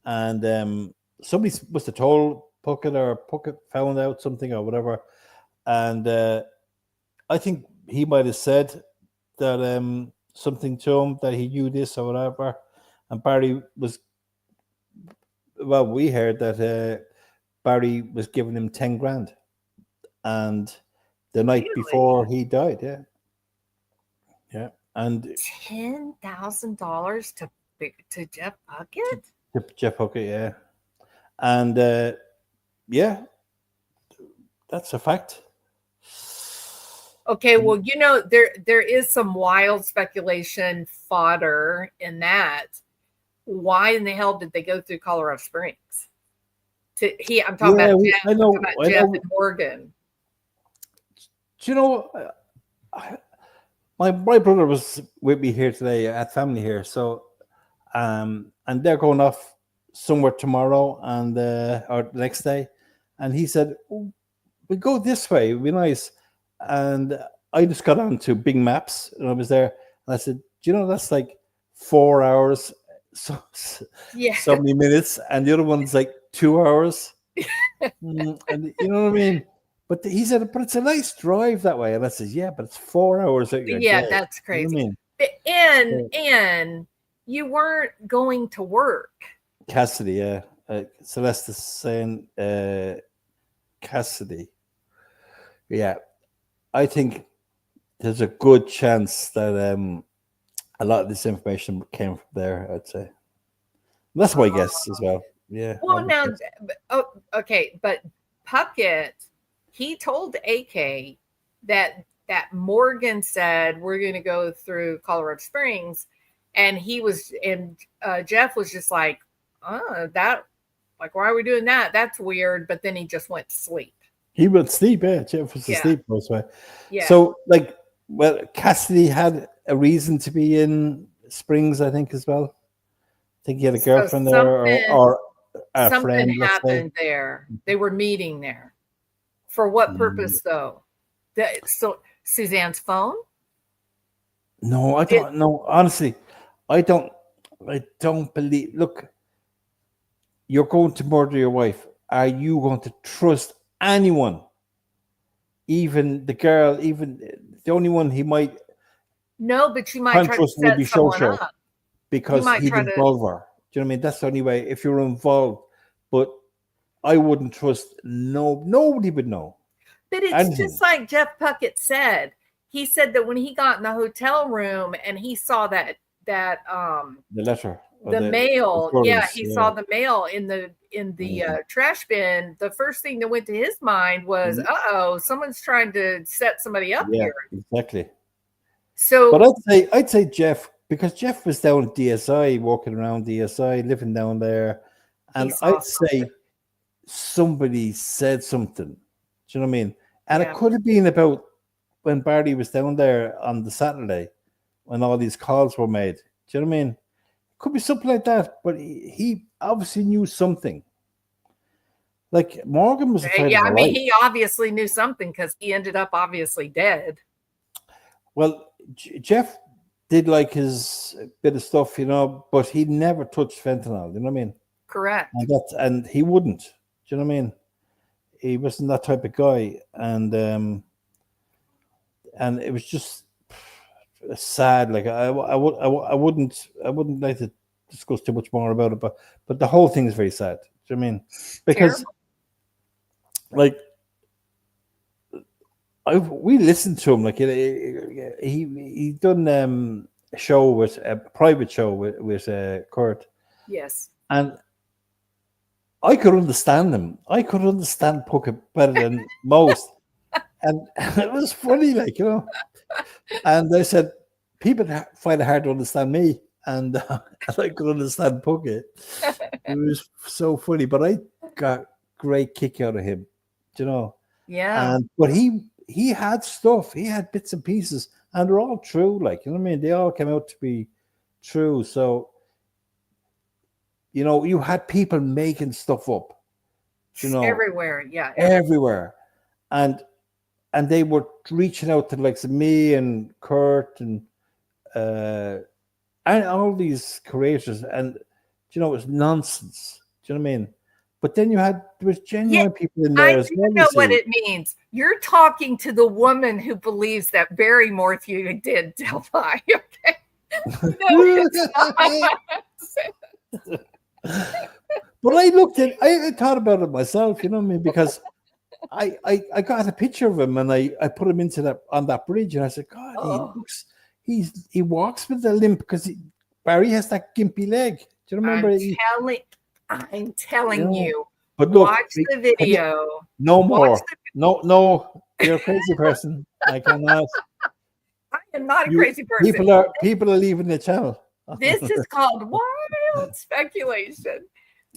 [SPEAKER 3] And somebody must have told Puckett, or Puckett found out something or whatever. And I think he might have said that something to him, that he knew this or whatever. And Barry was, we heard that Barry was giving him 10 grand. And the night before he died, yeah. And
[SPEAKER 1] $10,000 to Jeff Puckett?
[SPEAKER 3] To Jeff Puckett, yeah. And that's a fact.
[SPEAKER 1] Okay, well, there is some wild speculation fodder in that. Why in the hell did they go through Colorado Springs? I'm talking about Jeff, Jeff and Morgan.
[SPEAKER 3] My brother was with me here today at family here, so and they're going off somewhere tomorrow and or the next day, and he said, we go this way, it'd be nice. And I just got on to Bing Maps and I was there and I said, that's like 4 hours so
[SPEAKER 1] Yeah.
[SPEAKER 3] so many minutes, and the other one's like 2 hours. And you know what I mean? But he said, but it's a nice drive that way. And I said, yeah, but it's 4 hours out your
[SPEAKER 1] Yeah,
[SPEAKER 3] day.
[SPEAKER 1] that's
[SPEAKER 3] You know what I
[SPEAKER 1] crazy.
[SPEAKER 3] mean?
[SPEAKER 1] And you weren't going to work.
[SPEAKER 3] Cassidy, yeah. Celeste is saying Cassidy. Yeah. I think there's a good chance that a lot of this information came from there, I'd say. That's my guess as well. Yeah.
[SPEAKER 1] Well, now, okay, but Puckett, he told AK that Morgan said we're going to go through Colorado Springs, and Jeff was just like, that, like, why are we doing that? That's weird. But then he just went to sleep.
[SPEAKER 3] He went to sleep, yeah. Jeff was asleep most way.
[SPEAKER 1] Yeah.
[SPEAKER 3] So, like, well, Cassidy had a reason to be in Springs, I think, as well. I think he had a girlfriend there, or a
[SPEAKER 1] something
[SPEAKER 3] friend.
[SPEAKER 1] Happened there. They were meeting there. For what purpose, though? So Suzanne's phone?
[SPEAKER 3] No, I don't know. Honestly, I don't believe. Look, you're going to murder your wife. Are you going to trust anyone? Even the girl, even the only one he might.
[SPEAKER 1] No, but you might try to set someone up.
[SPEAKER 3] Because he'd involve her. Do you know what I mean? That's the only way if you're involved. But I wouldn't trust nobody would know.
[SPEAKER 1] But it's just like Jeff Puckett said. He said that when he got in the hotel room and he saw that the
[SPEAKER 3] letter,
[SPEAKER 1] the mail, saw the mail in the trash bin. The first thing that went to his mind was, someone's trying to set somebody up here.
[SPEAKER 3] Exactly.
[SPEAKER 1] So,
[SPEAKER 3] but I'd say Jeff, because Jeff was down at DSI, walking around DSI, living down there, and I'd say somebody said something. Do you know what I mean? And it could have been about when Barry was down there on the Saturday when all these calls were made. Do you know what I mean? It could be something like that, but he obviously knew something. Like Morgan was afraid of her life.
[SPEAKER 1] He obviously knew something because he ended up obviously dead.
[SPEAKER 3] Well, Jeff did like his bit of stuff, you know, but he never touched fentanyl. You know what I mean?
[SPEAKER 1] Correct.
[SPEAKER 3] And he wouldn't. Do you know what I mean? He wasn't that type of guy, and it was just sad. Like I wouldn't like to discuss too much more about it, but the whole thing is very sad. Do you know what I mean? Because like we listened to him, like he done a show with a private show with Kurt.
[SPEAKER 1] Yes.
[SPEAKER 3] And I could understand him. I could understand Puckett better than most. And it was funny, like, you know. And I said, people find it hard to understand me. And I could understand Puckett. It was so funny. But I got great kick out of him, you know.
[SPEAKER 1] Yeah.
[SPEAKER 3] But he had stuff. He had bits and pieces. And they're all true, like, you know what I mean? They all came out to be true. So, you know, you had people making stuff up, you know,
[SPEAKER 1] everywhere,
[SPEAKER 3] everywhere, and they were reaching out to like me and Kurt and all these creators, and you know, it was nonsense. Do you know what I mean? But then there was genuine people in there as well.
[SPEAKER 1] I know what it means. You're talking to the woman who believes that Barry Morphew did Delphi. Okay. No, it's not.
[SPEAKER 3] But I thought about it myself, you know what I mean? Because I got a picture of him and I put him on that bridge, and I said, God, he walks with a limp because Barry has that gimpy leg. Do you remember?
[SPEAKER 1] I'm telling you.
[SPEAKER 3] But look,
[SPEAKER 1] watch the video.
[SPEAKER 3] No more. No, you're a crazy person. I cannot.
[SPEAKER 1] I am not a crazy person.
[SPEAKER 3] People are leaving the channel.
[SPEAKER 1] This is called wild speculation.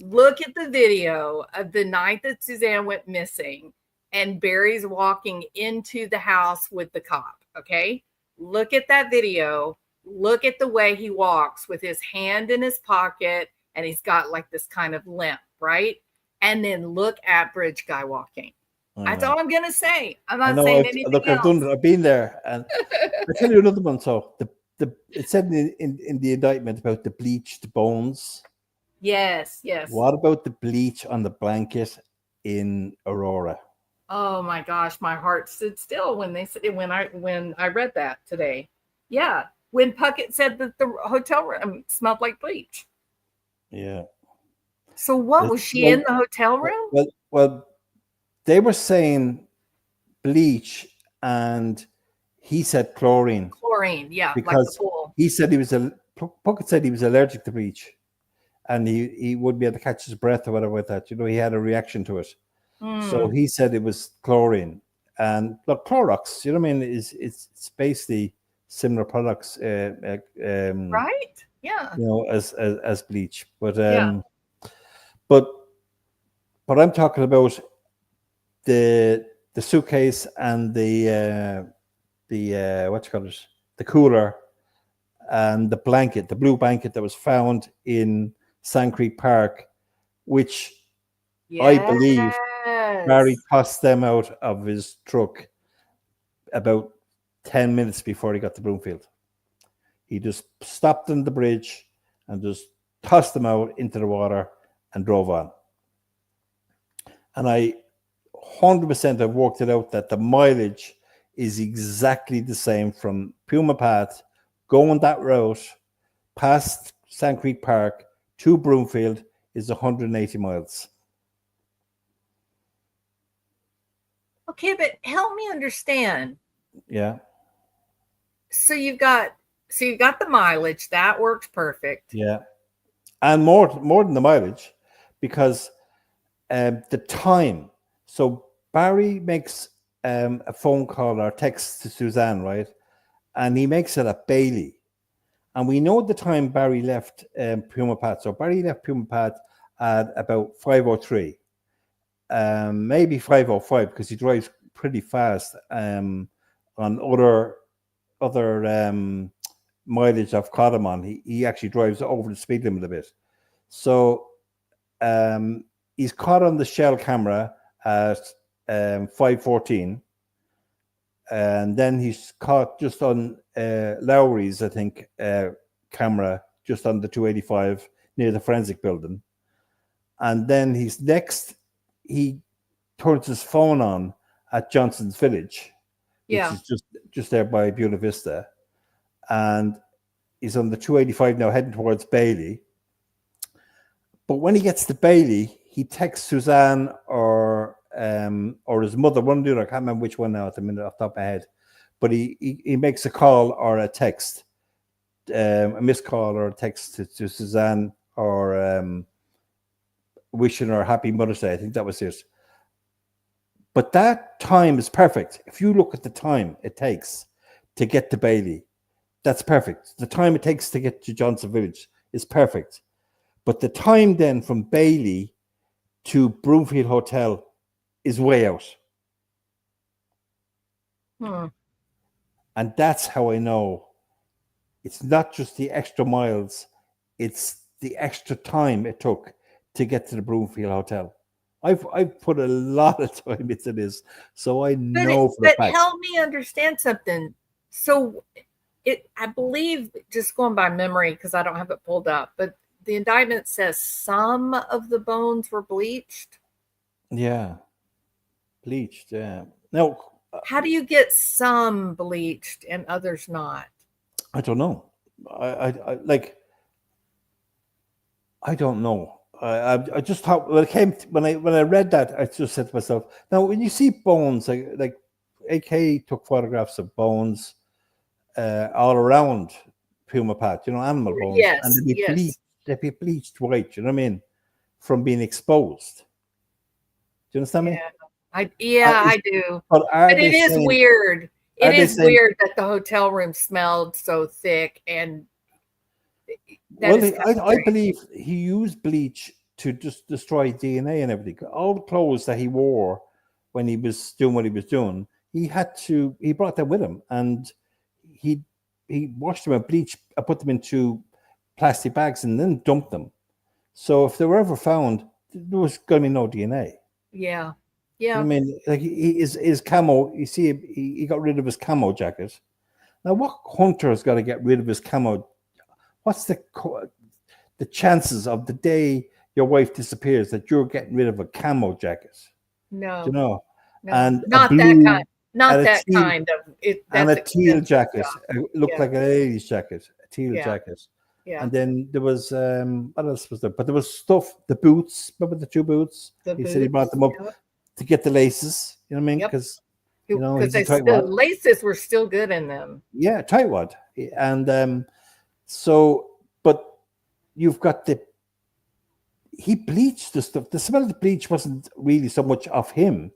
[SPEAKER 1] Look at the video of the night that Suzanne went missing and Barry's walking into the house with the cop. Okay. Look at that video. Look at the way he walks with his hand in his pocket and he's got like this kind of limp, right? And then look at Bridge Guy walking. That's all I'm going to say. I'm not saying anything else.
[SPEAKER 3] I've been there. And I'll tell you another one. So it said in the indictment about the bleached bones.
[SPEAKER 1] Yes, yes.
[SPEAKER 3] What about the bleach on the blanket in Aurora?
[SPEAKER 1] Oh my gosh, my heart stood still when they said when I read that today. Yeah, when Puckett said that the hotel room smelled like bleach.
[SPEAKER 3] Yeah.
[SPEAKER 1] So what was she in the hotel room?
[SPEAKER 3] Well, they were saying bleach, and he said chlorine
[SPEAKER 1] Chlorine, yeah, like the
[SPEAKER 3] because
[SPEAKER 1] pool.
[SPEAKER 3] he said Puckett said he was allergic to bleach, and he wouldn't be able to catch his breath or whatever with that. You know, he had a reaction to it. So he said it was chlorine. And look, Clorox, you know what I mean, it's basically similar products,
[SPEAKER 1] Right? Yeah.
[SPEAKER 3] you know, as bleach. But
[SPEAKER 1] Yeah.
[SPEAKER 3] but I'm talking about the suitcase and the what you call it, the cooler and the blanket, the blue blanket that was found in Sand Creek Park, which I believe Barry tossed them out of his truck about 10 minutes before he got to Broomfield. He just stopped on the bridge and just tossed them out into the water and drove on. And I 100% have worked it out that the mileage is exactly the same from Puma Path, going that route, past Sand Creek Park to Broomfield is 180 miles.
[SPEAKER 1] Okay, but help me understand.
[SPEAKER 3] Yeah.
[SPEAKER 1] So you got the mileage, that works perfect.
[SPEAKER 3] Yeah. And more than the mileage, because the time. So Barry makes a phone call or text to Suzanne, right? And he makes it at Bailey. And we know the time Barry left Puma Path. So Barry left Puma Path at about 5:03, maybe 5:05, because he drives pretty fast on other mileage I've caught him on. He actually drives over the speed limit a bit. So he's caught on the Shell camera at 5:14. And then he's caught just on Lowry's, I think, camera, just on the 285 near the forensic building. And then he turns his phone on at Johnson's Village, which is just there by Buena Vista. And he's on the 285 now, heading towards Bailey. But when he gets to Bailey, he texts Suzanne or his mother, one of the other, I can't remember which one now at the minute off the top of my head. But he makes a call or a text, a missed call or a text to Suzanne, or wishing her happy Mother's Day. I think that was it. But that time is perfect. If you look at the time it takes to get to Bailey, that's perfect. The time it takes to get to Johnson Village is perfect. But the time then from Bailey to Broomfield Hotel is way out. And that's how I know it's not just the extra miles, it's the extra time it took to get to the Broomfield Hotel. I've put a lot of time into this, so I know for the fact.
[SPEAKER 1] But help me understand something. So I believe, just going by memory because I don't have it pulled up, but the indictment says some of the bones were bleached.
[SPEAKER 3] Yeah, bleached. Yeah. Now,
[SPEAKER 1] how do you get some bleached and others not?
[SPEAKER 3] I don't know. I don't know. I just thought when I read that, I just said to myself, now when you see bones, like AK took photographs of bones all around Puma Path, you know, animal bones, and they'd be bleached white, you know what I mean, from being exposed. Do you understand me?
[SPEAKER 1] I do. But it is weird. It is weird that the hotel room smelled so thick, and
[SPEAKER 3] I believe he used bleach to just destroy DNA and everything. All the clothes that he wore when he was doing what he was doing, he brought them with him, and he washed them with bleach, put them into plastic bags, and then dumped them. So if they were ever found, there was going to be no DNA.
[SPEAKER 1] Yeah.
[SPEAKER 3] I mean, like his camo, you see, he got rid of his camo jacket. Now, what hunter has got to get rid of his camo? What's the chances of the day your wife disappears that you're getting rid of a camo jacket?
[SPEAKER 1] No,
[SPEAKER 3] Do you know?
[SPEAKER 1] no,
[SPEAKER 3] And a
[SPEAKER 1] not that
[SPEAKER 3] blue
[SPEAKER 1] kind. Not
[SPEAKER 3] and a
[SPEAKER 1] that
[SPEAKER 3] teal
[SPEAKER 1] kind of it.
[SPEAKER 3] and
[SPEAKER 1] That's
[SPEAKER 3] a teal
[SPEAKER 1] expensive
[SPEAKER 3] jacket.
[SPEAKER 1] stuff.
[SPEAKER 3] It looked
[SPEAKER 1] Yeah.
[SPEAKER 3] like a lady's jacket, a teal
[SPEAKER 1] Yeah.
[SPEAKER 3] jacket.
[SPEAKER 1] Yeah.
[SPEAKER 3] And then there was what else was there? But there was stuff, the boots. Remember the 2 boots? He said he brought them up
[SPEAKER 1] Yep.
[SPEAKER 3] to get the laces. You know what I mean?
[SPEAKER 1] Yep.
[SPEAKER 3] Because
[SPEAKER 1] Because
[SPEAKER 3] he's a
[SPEAKER 1] the
[SPEAKER 3] tightwad.
[SPEAKER 1] laces were still good in them.
[SPEAKER 3] Yeah, tightwad. And so, but you've got he bleached the stuff. The smell of the bleach wasn't really so much of him.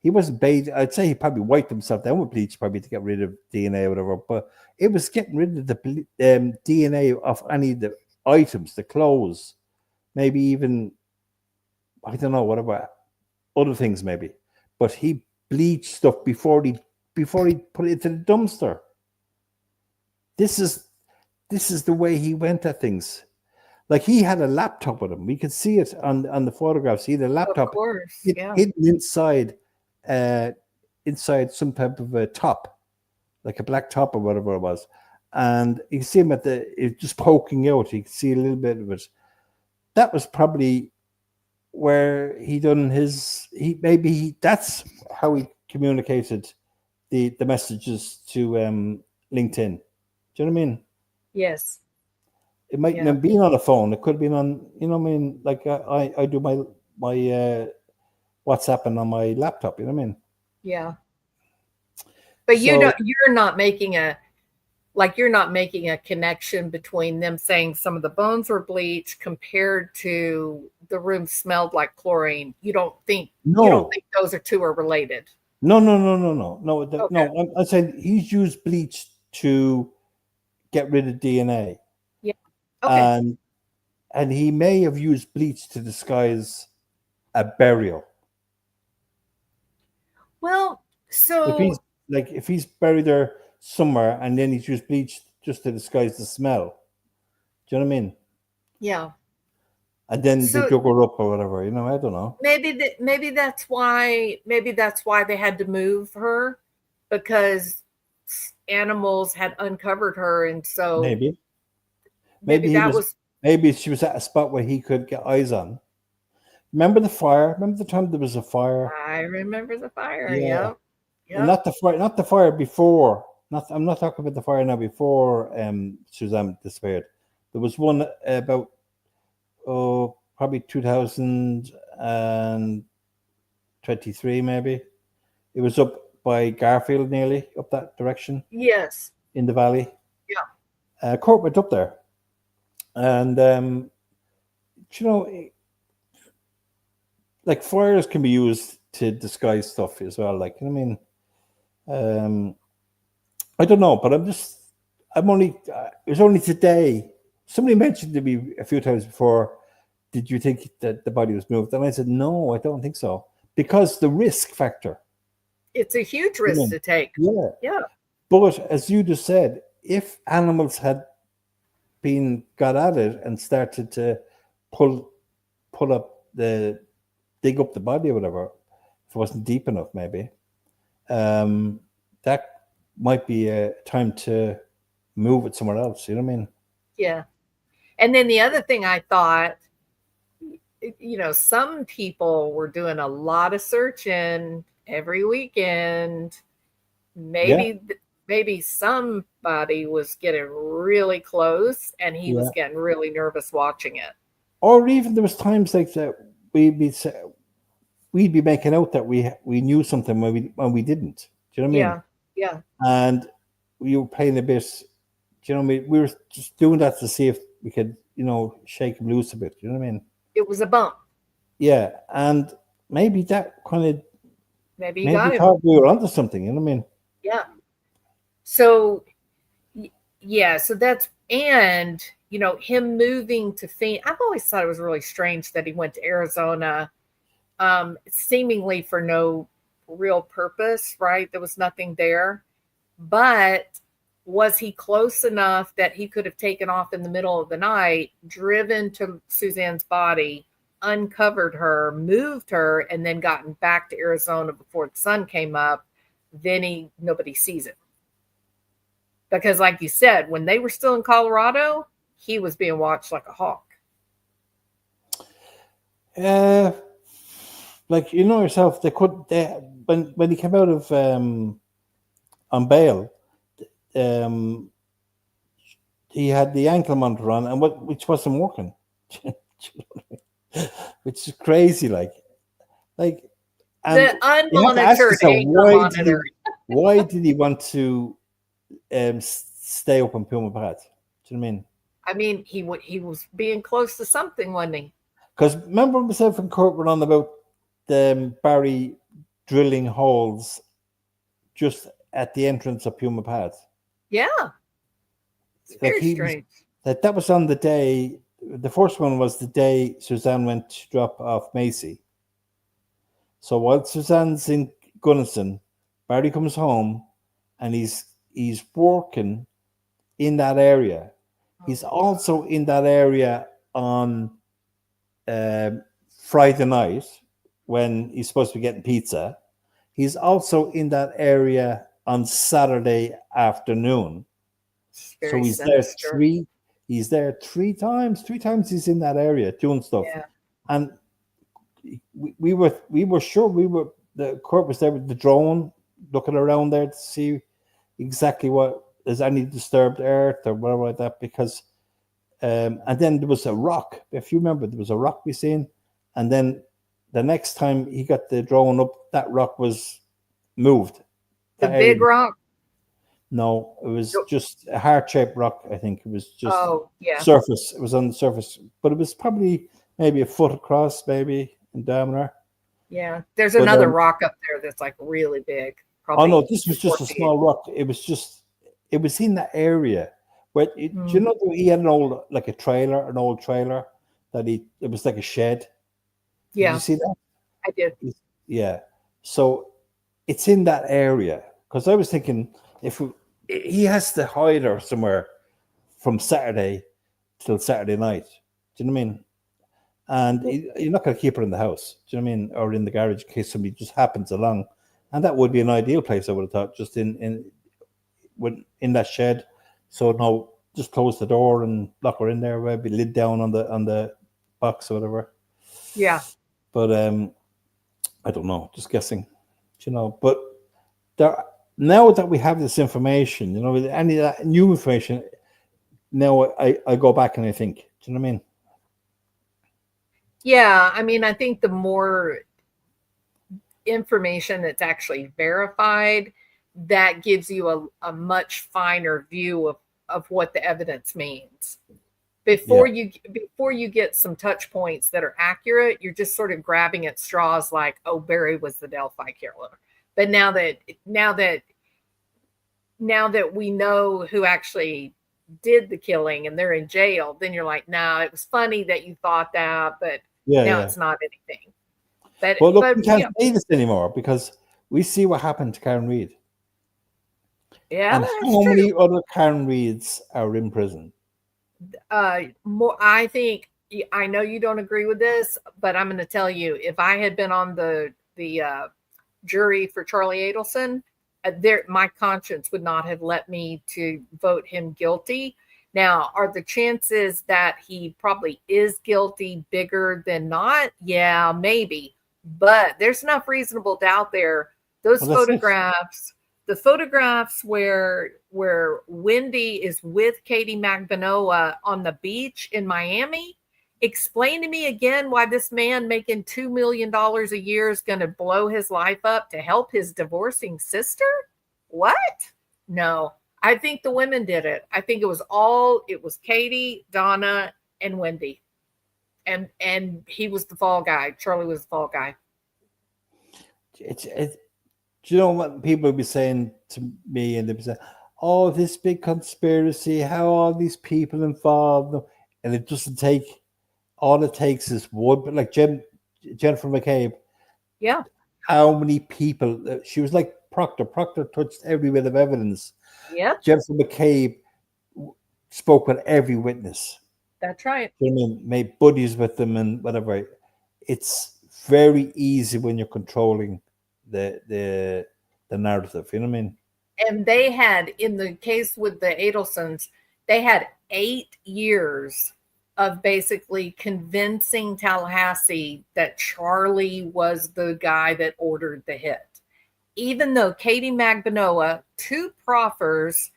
[SPEAKER 3] He wasn't bathed. I'd say he probably wiped himself down with bleach, probably to get rid of DNA or whatever. But it was getting rid of the DNA of any of the items, the clothes, maybe even, I don't know, whatever, other things maybe. But he bleached stuff before he put it into the dumpster. This is the way he went at things. Like, he had a laptop with him. We could see it on the photographs. He had a laptop
[SPEAKER 1] Of course. Yeah.
[SPEAKER 3] hidden inside some type of a top, like a black top or whatever it was. And you see him just poking out. You can see a little bit of it. That was probably where he done that's how he communicated the messages to LinkedIn. Do you know what I mean?
[SPEAKER 1] Yes.
[SPEAKER 3] It might not have been on a phone. It could have been on, you know what I mean? Like I do my WhatsApping on my laptop, you know what I mean?
[SPEAKER 1] Yeah. But you're not making a connection between them saying some of the bones were bleached compared to the room smelled like chlorine. You don't think those two are related?
[SPEAKER 3] No.
[SPEAKER 1] Okay.
[SPEAKER 3] No, I'm saying he's used bleach to get rid of DNA.
[SPEAKER 1] Yeah. Okay.
[SPEAKER 3] And he may have used bleach to disguise a burial.
[SPEAKER 1] Well, so
[SPEAKER 3] if he's buried there somewhere and then he's used bleach just to disguise the smell. Do you know what I mean?
[SPEAKER 1] Yeah.
[SPEAKER 3] And then they dug her up or whatever, you know, I don't know.
[SPEAKER 1] Maybe that's why they had to move her, because animals had uncovered her, and so
[SPEAKER 3] maybe she was at a spot where he could get eyes on. Remember the fire? Remember the time there was a fire?
[SPEAKER 1] I remember the fire.
[SPEAKER 3] Yeah.
[SPEAKER 1] Yep.
[SPEAKER 3] Not the fire before. I'm not talking about the fire now before Suzanne disappeared. There was one about probably 2023 maybe. It was up by Garfield, nearly up that direction.
[SPEAKER 1] Yes.
[SPEAKER 3] In the valley.
[SPEAKER 1] Yeah.
[SPEAKER 3] Court went up there. And you know, like, fires can be used to disguise stuff as well. Like, you know what I mean? I don't know, but it was only today. Somebody mentioned to me a few times before, did you think that the body was moved? And I said, no, I don't think so. Because the risk factor.
[SPEAKER 1] It's a huge risk to take.
[SPEAKER 3] Yeah.
[SPEAKER 1] Yeah.
[SPEAKER 3] But as you just said, if animals had got at it and started to dig up the body or whatever, if it wasn't deep enough, maybe, that might be a time to move it somewhere else. You know what I mean?
[SPEAKER 1] Yeah. And then the other thing I thought, you know, some people were doing a lot of searching every weekend. Maybe somebody was getting really close and he was getting really nervous watching it. Or
[SPEAKER 3] even there was times like that we'd be making out that we knew something when we didn't. Do you know what I mean?
[SPEAKER 1] Yeah.
[SPEAKER 3] And we were playing a bit. Do you know what I mean? We were just doing that to see if we could, you know, shake him loose a bit. Do you know what I mean?
[SPEAKER 1] It was a bump.
[SPEAKER 3] Yeah, and maybe that kind of
[SPEAKER 1] maybe
[SPEAKER 3] thought we were onto something. You know what I mean?
[SPEAKER 1] Yeah. So that's, and you know, him moving to Phoenix. I've always thought it was really strange that he went to Arizona, seemingly for no real purpose, right? There was nothing there. But was he close enough that he could have taken off in the middle of the night, driven to Suzanne's body, uncovered her, moved her, and then gotten back to Arizona before the sun came up? Then nobody sees it. Because, like you said, when they were still in Colorado, he was being watched like a hawk.
[SPEAKER 3] Like you know yourself, when he came out of on bail, he had the ankle monitor on, and which wasn't working, which is crazy. Like, and
[SPEAKER 1] The
[SPEAKER 3] you have to ask
[SPEAKER 1] unmonitored
[SPEAKER 3] yourself,
[SPEAKER 1] ankle monitor.
[SPEAKER 3] why did he want to stay up on Puma Pass? Do you know what I mean?
[SPEAKER 1] I mean, he was being close to something, wasn't he?
[SPEAKER 3] Because remember myself and Kurt were on about Barry drilling holes just at the entrance of Puma Pass.
[SPEAKER 1] Yeah. It's very strange.
[SPEAKER 3] That was on the day. The first one was the day Suzanne went to drop off Macy. So while Suzanne's in Gunnison, Barry comes home and he's working in that area. He's also in that area on Friday night when he's supposed to be getting pizza. He's also in that area on Saturday afternoon. So he's sinister. He's there three times. Three times he's in that area doing stuff.
[SPEAKER 1] Yeah.
[SPEAKER 3] And we were sure the Kurt was there with the drone looking around there to see exactly what is any disturbed earth or whatever like that, because and then there was a rock. If you remember, there was a rock we seen, and then the next time he got the drone up, that rock was moved.
[SPEAKER 1] The big rock?
[SPEAKER 3] No, it was just a heart-shaped rock. I think it was just surface. It was on the surface, but it was probably maybe a foot across, maybe in diameter.
[SPEAKER 1] Yeah, there's another rock up there that's like really big.
[SPEAKER 3] Oh no, this was just a small rock. It was in that area. Where do you know he had an old trailer that it was like a shed.
[SPEAKER 1] Yeah,
[SPEAKER 3] did you see that?
[SPEAKER 1] I did.
[SPEAKER 3] Yeah, so it's in that area because I was thinking he has to hide her somewhere from Saturday till Saturday night. Do you know what I mean? And you're not going to keep her in the house. Do you know what I mean? Or in the garage in case somebody just happens along. And that would be an ideal place, I would have thought, just in that shed. So no, just close the door and lock her in there. Maybe lid down on the box or whatever.
[SPEAKER 1] Yeah.
[SPEAKER 3] But I don't know. Just guessing. You know. But now that we have this information, you know, any of that new information, now I go back and I think, do you know what I mean?
[SPEAKER 1] Yeah, I mean, I think the more information that's actually verified, that gives you a much finer view of what the evidence means. Before you get some touch points that are accurate, you're just sort of grabbing at straws like, oh, Barry was the Delphi killer. But now that we know who actually did the killing and they're in jail, then you're like, no, it was funny that you thought that, but now it's not anything. But
[SPEAKER 3] we can't say this anymore because we see what happened to Karen Reid.
[SPEAKER 1] Yeah,
[SPEAKER 3] and how many other Karen Reids are in prison?
[SPEAKER 1] More, I think. I know you don't agree with this, but I'm going to tell you, if I had been on the jury for Charlie Adelson, my conscience would not have let me to vote him guilty. Now, are the chances that he probably is guilty bigger than not? Yeah, maybe. But there's enough reasonable doubt there. Those photographs, the photographs where Wendy is with Katie Magbanua on the beach in Miami, explain to me again why this man making $2 million a year is going to blow his life up to help his divorcing sister? What? No, I think the women did it. I think it was Katie, Donna, and Wendy. And he was the fall guy. Charlie was the fall guy.
[SPEAKER 3] Do you know what people would be saying to me? And they'd be saying, oh, this big conspiracy, how are these people involved? And it doesn't take, all it takes is one, but like Jennifer McCabe.
[SPEAKER 1] Yeah.
[SPEAKER 3] How many people, she was like Proctor. Proctor touched every bit of evidence.
[SPEAKER 1] Yeah.
[SPEAKER 3] Jennifer McCabe spoke with every witness.
[SPEAKER 1] That's right.
[SPEAKER 3] You know what I mean? Made buddies with them and whatever. It's very easy when you're controlling the narrative. You know what I mean?
[SPEAKER 1] And they had, in the case with the Adelsons, they had 8 years of basically convincing Tallahassee that Charlie was the guy that ordered the hit. Even though Katie Magbanoa, 2 proffers,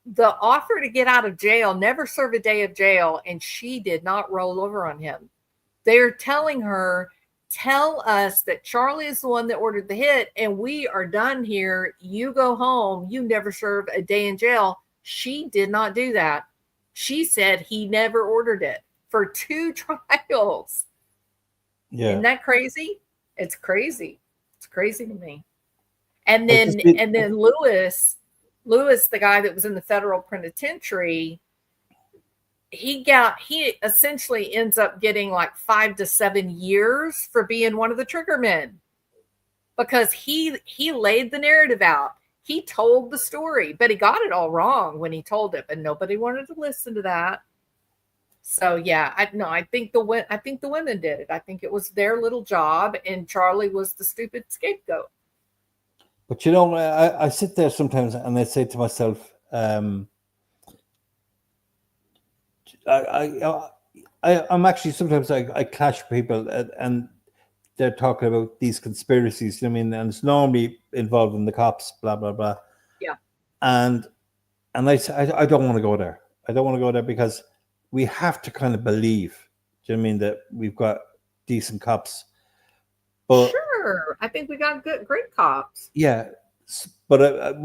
[SPEAKER 1] the offer to get out of jail, never serve a day of jail, and she did not roll over on him. They're telling her, tell us that Charlie is the one that ordered the hit and we are done here. You go home. You never serve a day in jail. She did not do that. She said he never ordered it for 2 trials.
[SPEAKER 3] Yeah.
[SPEAKER 1] Isn't that crazy? It's crazy. It's crazy to me. And
[SPEAKER 3] But
[SPEAKER 1] then
[SPEAKER 3] this-
[SPEAKER 1] and then Lewis, the guy that was in the federal penitentiary, he essentially ends up getting like 5 to 7 years for being one of the trigger men, because he laid the narrative out. He told the story, but he got it all wrong when he told it, but nobody wanted to listen to that. So yeah, I think the women did it. I think it was their little job, and Charlie was the stupid scapegoat.
[SPEAKER 3] But you know, I sit there sometimes and I say to myself, I'm actually sometimes I clash with people and they're talking about these conspiracies. You know what I mean? And it's normally involving the cops, blah blah blah.
[SPEAKER 1] Yeah.
[SPEAKER 3] And I say I don't want to go there. I don't want to go there because we have to kind of believe. Do you know what I mean, that we've got decent cops? But
[SPEAKER 1] Sure, I think we got great cops.
[SPEAKER 3] yeah, but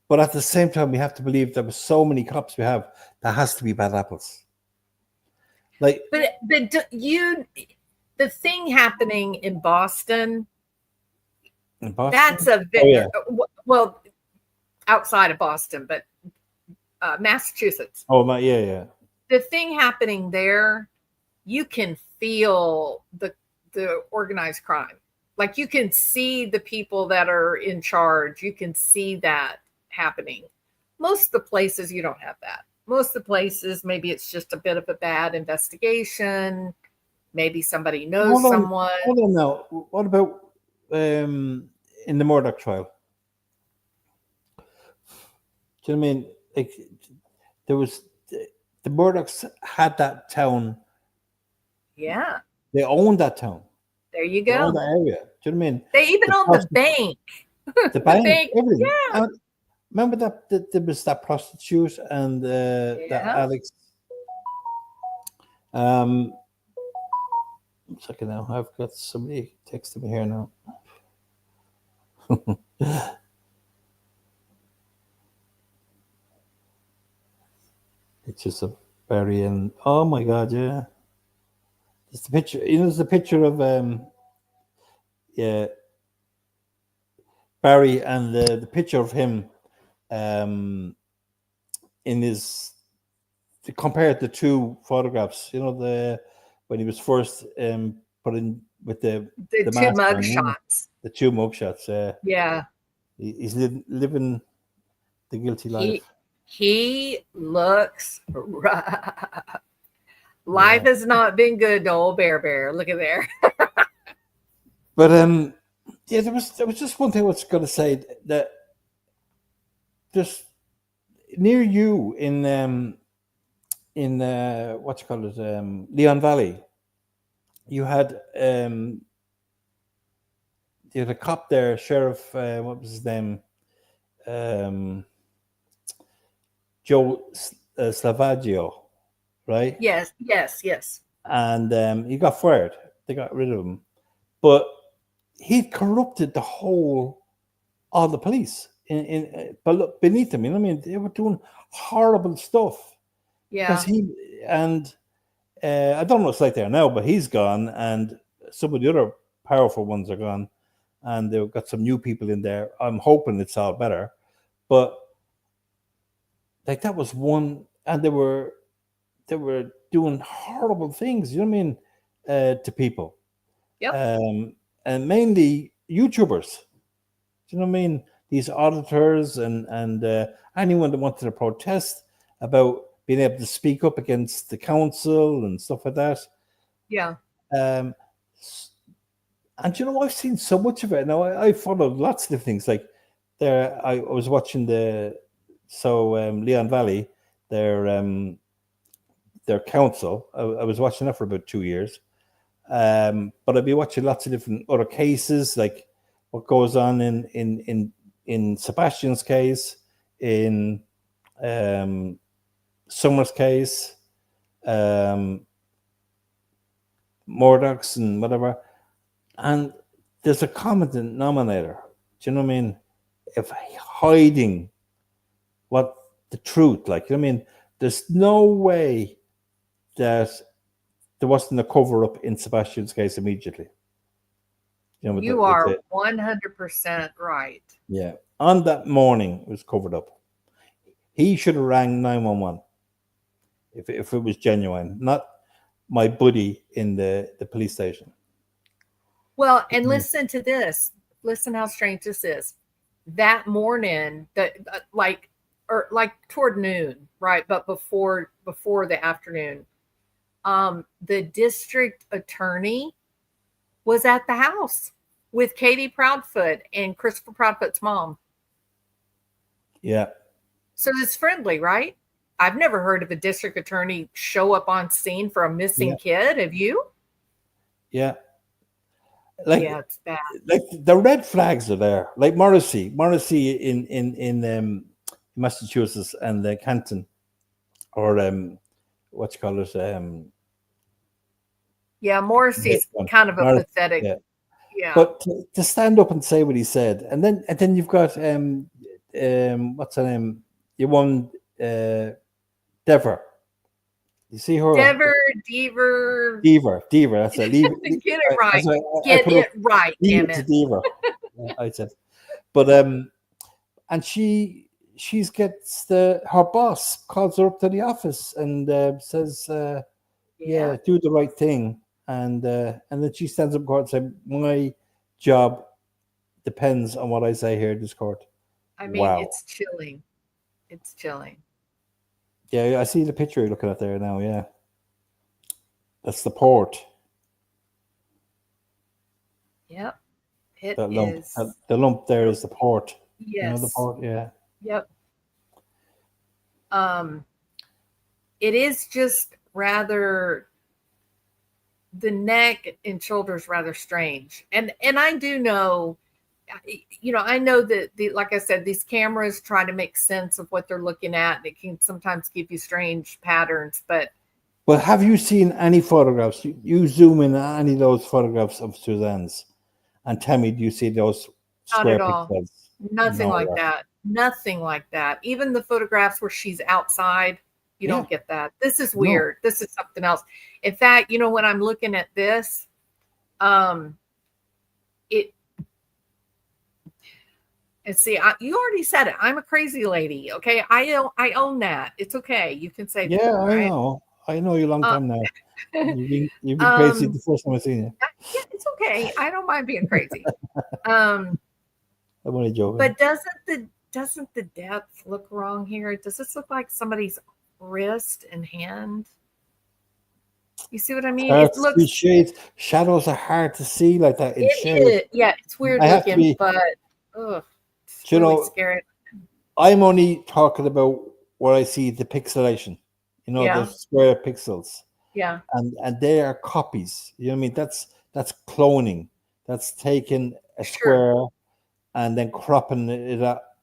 [SPEAKER 3] but at the same time, we have to believe that with so many cops we have, there has to be bad apples. Like,
[SPEAKER 1] But the thing happening in Boston,
[SPEAKER 3] in Boston?
[SPEAKER 1] that's a
[SPEAKER 3] Oh, yeah.
[SPEAKER 1] well, outside of Boston, but Massachusetts.
[SPEAKER 3] Oh my, yeah.
[SPEAKER 1] The thing happening there, you can feel the organized crime. Like, you can see the people that are in charge. You can see that happening. Most of the places you don't have that. Most of the places, maybe it's just a bit of a bad investigation. Maybe somebody knows someone.
[SPEAKER 3] Hold on now. What about in the Murdoch trial? Do you know what I mean? Like, there was the Murdochs had that town.
[SPEAKER 1] Yeah,
[SPEAKER 3] They owned that town.
[SPEAKER 1] there you
[SPEAKER 3] They owned
[SPEAKER 1] go.
[SPEAKER 3] that area. Do you know what I mean?
[SPEAKER 1] They even own the bank.
[SPEAKER 3] The bank,
[SPEAKER 1] bank,
[SPEAKER 3] everything.
[SPEAKER 1] yeah.
[SPEAKER 3] And remember that there was that prostitute and that Alex. One second now. I've got somebody texting me here now. Pictures of Barry and oh my god, yeah. It's the picture. You know, there's a picture of yeah, Barry and the picture of him in his, to compare the 2 photographs. You know, when he was first put in with the
[SPEAKER 1] 2
[SPEAKER 3] mask
[SPEAKER 1] mug
[SPEAKER 3] on,
[SPEAKER 1] shots.
[SPEAKER 3] the 2 mugshots.
[SPEAKER 1] Yeah.
[SPEAKER 3] He's living the guilty life.
[SPEAKER 1] He looks rough. Life has not been good to old Bear. Look at there.
[SPEAKER 3] But yeah, there was just one thing I was going to say, that just near you in what you call it, Leon Valley, you had a cop there, Sheriff, what was his name, Joe Slavaggio, right?
[SPEAKER 1] Yes.
[SPEAKER 3] And he got fired. They got rid of him, but he corrupted all the police beneath him. You know what I mean? They were doing horrible stuff.
[SPEAKER 1] Yeah.
[SPEAKER 3] Because I don't know what it's like there now, but he's gone, and some of the other powerful ones are gone, and they've got some new people in there. I'm hoping it's all better, but like, that was one, and they were doing horrible things. You know what I mean? To people.
[SPEAKER 1] Yep.
[SPEAKER 3] And mainly YouTubers. Do you know what I mean? These auditors and anyone that wanted to protest about being able to speak up against the council and stuff like that.
[SPEAKER 1] Yeah.
[SPEAKER 3] And you know, I've seen so much of it. Now, I followed lots of different things. Like, there. I was watching Leon Valley, their council. I was watching that for about 2 years. But I'd be watching lots of different other cases, like what goes on in Sebastian's case, in Summer's case, Murdoch's and whatever. And there's a common denominator. Do you know what I mean? If hiding what the truth, like, you know what I mean? There's no way that there wasn't a cover up in Sebastian's case immediately. You know,
[SPEAKER 1] You are 100% right.
[SPEAKER 3] yeah. On that morning, it was covered up. He should have rang 911 if it was genuine, not my buddy in the police station.
[SPEAKER 1] Well, and listen to this. Listen how strange this is. That morning, like toward noon, right? But before the afternoon, the district attorney was at the house with Katie Proudfoot and Christopher Proudfoot's mom.
[SPEAKER 3] Yeah.
[SPEAKER 1] So it's friendly, right? I've never heard of a district attorney show up on scene for a missing kid. Have you?
[SPEAKER 3] Yeah. Like,
[SPEAKER 1] yeah, it's bad.
[SPEAKER 3] Like the red flags are there. Like Morrissey in Massachusetts and Canton, or what you call it?
[SPEAKER 1] Yeah, Morrissey's kind of a pathetic. Yeah.
[SPEAKER 3] But to stand up and say what he said, and then you've got what's her name? You won Dever. You see her?
[SPEAKER 1] Dever.
[SPEAKER 3] That's it.
[SPEAKER 1] Get it right. Get it right. Damn it.
[SPEAKER 3] Dever. I said, but and she gets her boss calls her up to the office and says, "Yeah, do the right thing." And then she stands up in court and says, "My job depends on what I say here in this court."
[SPEAKER 1] I mean, it's chilling. It's chilling.
[SPEAKER 3] Yeah, I see the picture you're looking at there now. Yeah, that's the port.
[SPEAKER 1] Yep, it
[SPEAKER 3] that lump,
[SPEAKER 1] is.
[SPEAKER 3] The lump there is the port.
[SPEAKER 1] Yes.
[SPEAKER 3] You know the port. Yeah.
[SPEAKER 1] Yep. It is just rather. The neck and shoulders rather strange, and I do know. I know that like I said, these cameras try to make sense of what they're looking at, and it can sometimes give you strange patterns. But
[SPEAKER 3] have you seen any photographs? You zoom in on any of those photographs of Suzanne's, and tell me, do you see those square pixels?
[SPEAKER 1] Nothing like that. Nothing like that. Even the photographs where she's outside, you don't get that. This is weird. No. This is something else. In fact, when I'm looking at this, and see, you already said it. I'm a crazy lady. Okay. I own that. It's okay. You can say,
[SPEAKER 3] yeah,
[SPEAKER 1] right?
[SPEAKER 3] I know you a long time now. You've been crazy the first time I seen you.
[SPEAKER 1] Yeah, it's okay. I don't mind being crazy. I'm
[SPEAKER 3] only joking.
[SPEAKER 1] But doesn't the depth look wrong here? Does this look like somebody's wrist and hand? You see what I mean?
[SPEAKER 3] It looks shades. Shadows are hard to see like that in shades.
[SPEAKER 1] Yeah, it's weird looking, but it's really scary.
[SPEAKER 3] I'm only talking about where I see the pixelation. The square pixels.
[SPEAKER 1] Yeah.
[SPEAKER 3] And they are copies. You know what I mean? That's cloning. That's taking a square and then cropping it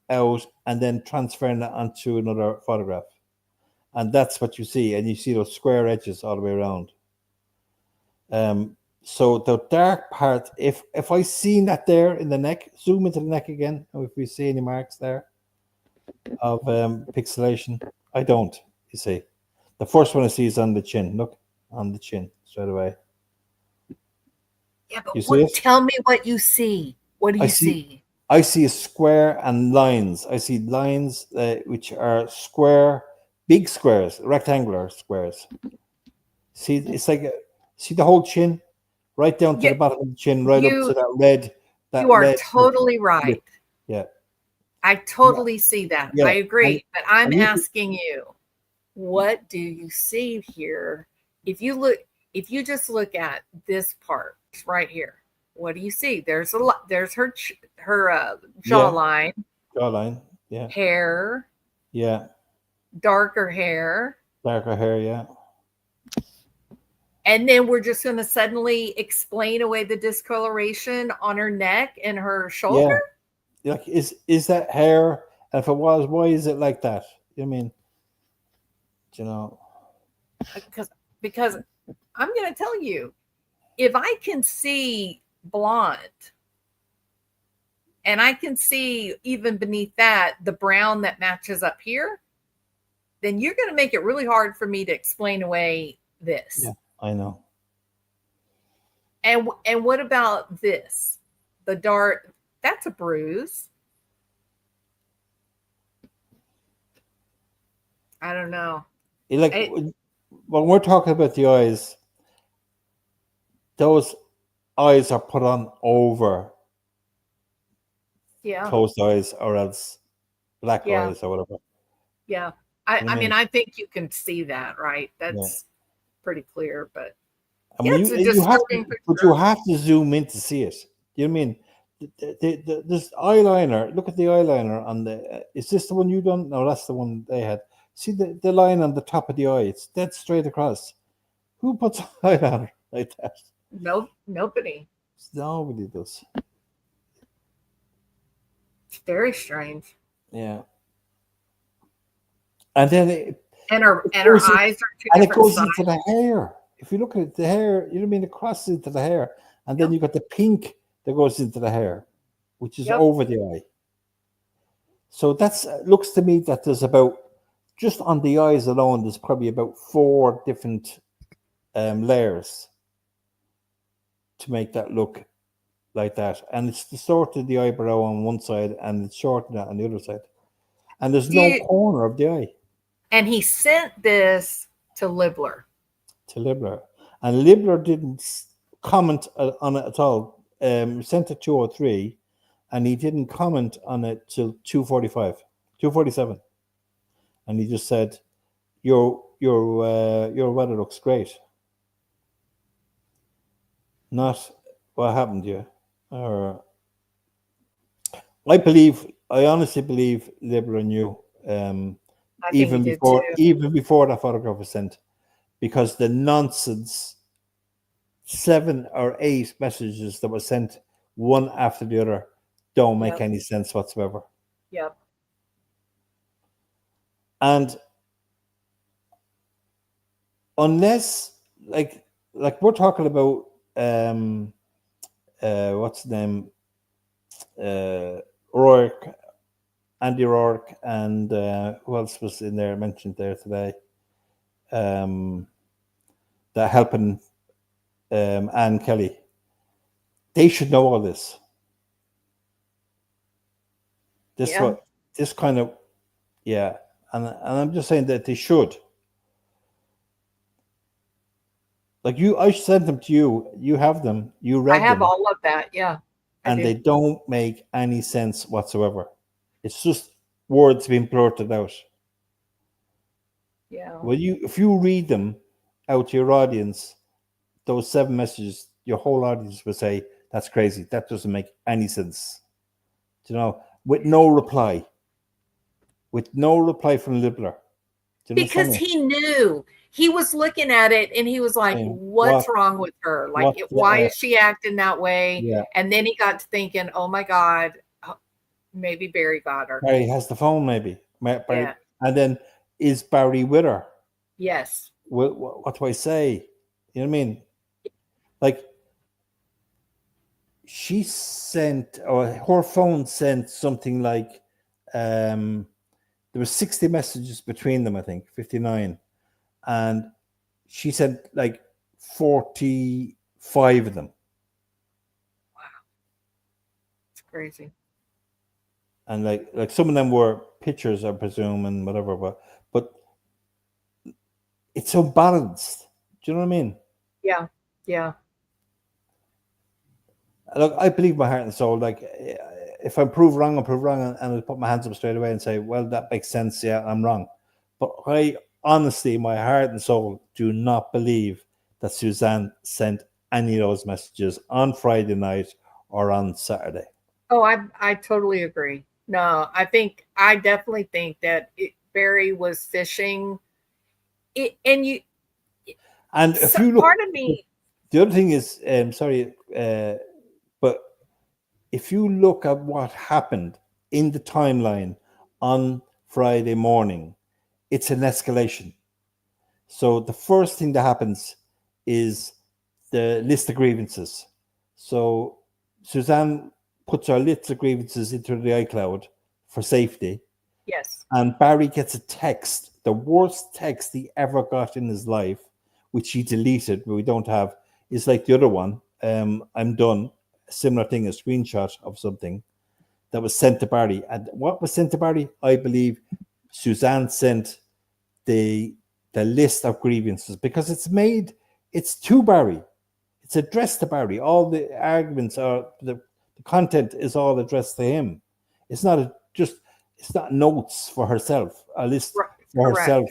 [SPEAKER 3] out and then transferring it onto another photograph. And that's what you see. And you see those square edges all the way around. So the dark part, if I seen that there in the neck, zoom into the neck again. If we see any marks there of pixelation, I don't, you see. The first one I see is on the chin. Look, on the chin straight away.
[SPEAKER 1] Yeah, but tell me what you see. What do you see?
[SPEAKER 3] I see a square and lines. I see lines which are square, big squares, rectangular squares. See, it's like see the whole chin, right down to the bottom of the chin, right up to that red.
[SPEAKER 1] You are totally right.
[SPEAKER 3] Yeah,
[SPEAKER 1] I totally see that. Yeah. I agree, but I'm asking you, what do you see here? If you just look at this part right here, what do you see? There's her jawline.
[SPEAKER 3] Jawline. Yeah.
[SPEAKER 1] hair,
[SPEAKER 3] Yeah.
[SPEAKER 1] darker hair.
[SPEAKER 3] Darker hair. Yeah.
[SPEAKER 1] And then we're just going to suddenly explain away the discoloration on her neck and her shoulder.
[SPEAKER 3] Yeah. Like, is that hair? And if it was, why is it like that? I mean, you know.
[SPEAKER 1] Because I'm going to tell you, if I can see blonde and I can see even beneath that the brown that matches up here, then you're going to make it really hard for me to explain away this.
[SPEAKER 3] Yeah, I know.
[SPEAKER 1] And what about this? The dark, that's a bruise. I don't know.
[SPEAKER 3] When we're talking about the eyes, those eyes are put on over closed eyes or else black eyes or whatever.
[SPEAKER 1] Yeah. I mean, I think you can see that, right? That's pretty clear, but
[SPEAKER 3] I mean, you have to zoom in to see it. You know what I mean? This eyeliner, look at the eyeliner on the, is this the one you done? No, that's the one they had. See the line on the top of the eye, it's dead straight across. Who puts eyeliner like that?
[SPEAKER 1] Nobody.
[SPEAKER 3] Nobody does.
[SPEAKER 1] It's very strange.
[SPEAKER 3] Yeah. And then
[SPEAKER 1] her eyes are two
[SPEAKER 3] and
[SPEAKER 1] different
[SPEAKER 3] it goes
[SPEAKER 1] sides.
[SPEAKER 3] into the hair. If you look at the hair, you know what I mean? It crosses into the hair. And then you got the pink that goes into the hair, which is over the eye. So that's looks to me that there's about, just on the eyes alone, there's probably about 4 different layers to make that look like that. And it's distorted the eyebrow on one side and it's shortened on the other side. And there's no corner of the eye.
[SPEAKER 1] And he sent this to Libler.
[SPEAKER 3] And Libler didn't comment on it at all. Sent it 203, and he didn't comment on it till 247. And he just said, your weather looks great. Not what happened to you. Or I honestly believe Libler knew, even before that photograph was sent, because the nonsense 7 or 8 messages that were sent one after the other don't make any sense whatsoever.
[SPEAKER 1] Yep.
[SPEAKER 3] And unless like we're talking about what's the name, Rourke, Andy Rourke, and who else was in there mentioned there today, that helping Anne Kelly, they should know all this. This kind of, and I'm just saying that they should. Like I sent them to you. You have them. You read them.
[SPEAKER 1] I have all of that. Yeah.
[SPEAKER 3] And they don't make any sense whatsoever. It's just words being blurted out.
[SPEAKER 1] Yeah.
[SPEAKER 3] Well, if you read them out to your audience, those 7 messages, your whole audience will say, that's crazy. That doesn't make any sense. You know, with no reply. With no reply from Libler.
[SPEAKER 1] Because he knew. He was looking at it and he was like, what's wrong with her? Like, why is she acting that way?
[SPEAKER 3] Yeah.
[SPEAKER 1] And then he got to thinking, oh my God, maybe Barry got her.
[SPEAKER 3] Barry has the phone, maybe. Barry. And then, is Barry with her?
[SPEAKER 1] Yes.
[SPEAKER 3] What do I say? You know what I mean? Like, she sent, or her phone sent something like, there were 60 messages between them, I think, 59. And she sent like 45 of them.
[SPEAKER 1] Wow. It's crazy.
[SPEAKER 3] And like some of them were pictures, I presume, and whatever, but it's so balanced. Do you know what I mean?
[SPEAKER 1] Yeah. Yeah.
[SPEAKER 3] Look, I believe my heart and soul. Like, if I prove wrong, I'll prove wrong, and I'll put my hands up straight away and say, well, that makes sense. Yeah, I'm wrong. But I honestly, my heart and soul, do not believe that Suzanne sent any of those messages on Friday night or on Saturday.
[SPEAKER 1] Oh, I totally agree. No, I definitely think that Barry was fishing. And
[SPEAKER 3] And if you look,
[SPEAKER 1] part of me,
[SPEAKER 3] the other thing is, sorry, but if you look at what happened in the timeline on Friday morning, it's an escalation. So the first thing that happens is the list of grievances. So Suzanne puts her list of grievances into the iCloud for safety.
[SPEAKER 1] yes,
[SPEAKER 3] And Barry gets a text, the worst text he ever got in his life, which he deleted, but we don't have, is like the other one. I'm done. A similar thing, a screenshot of something that was sent to Barry. And what was sent to Barry? I believe Suzanne sent the list of grievances because it's to Barry. It's addressed to Barry. All the arguments are the content is all addressed to him. It's not it's not notes for herself, a list for
[SPEAKER 1] correct,
[SPEAKER 3] herself.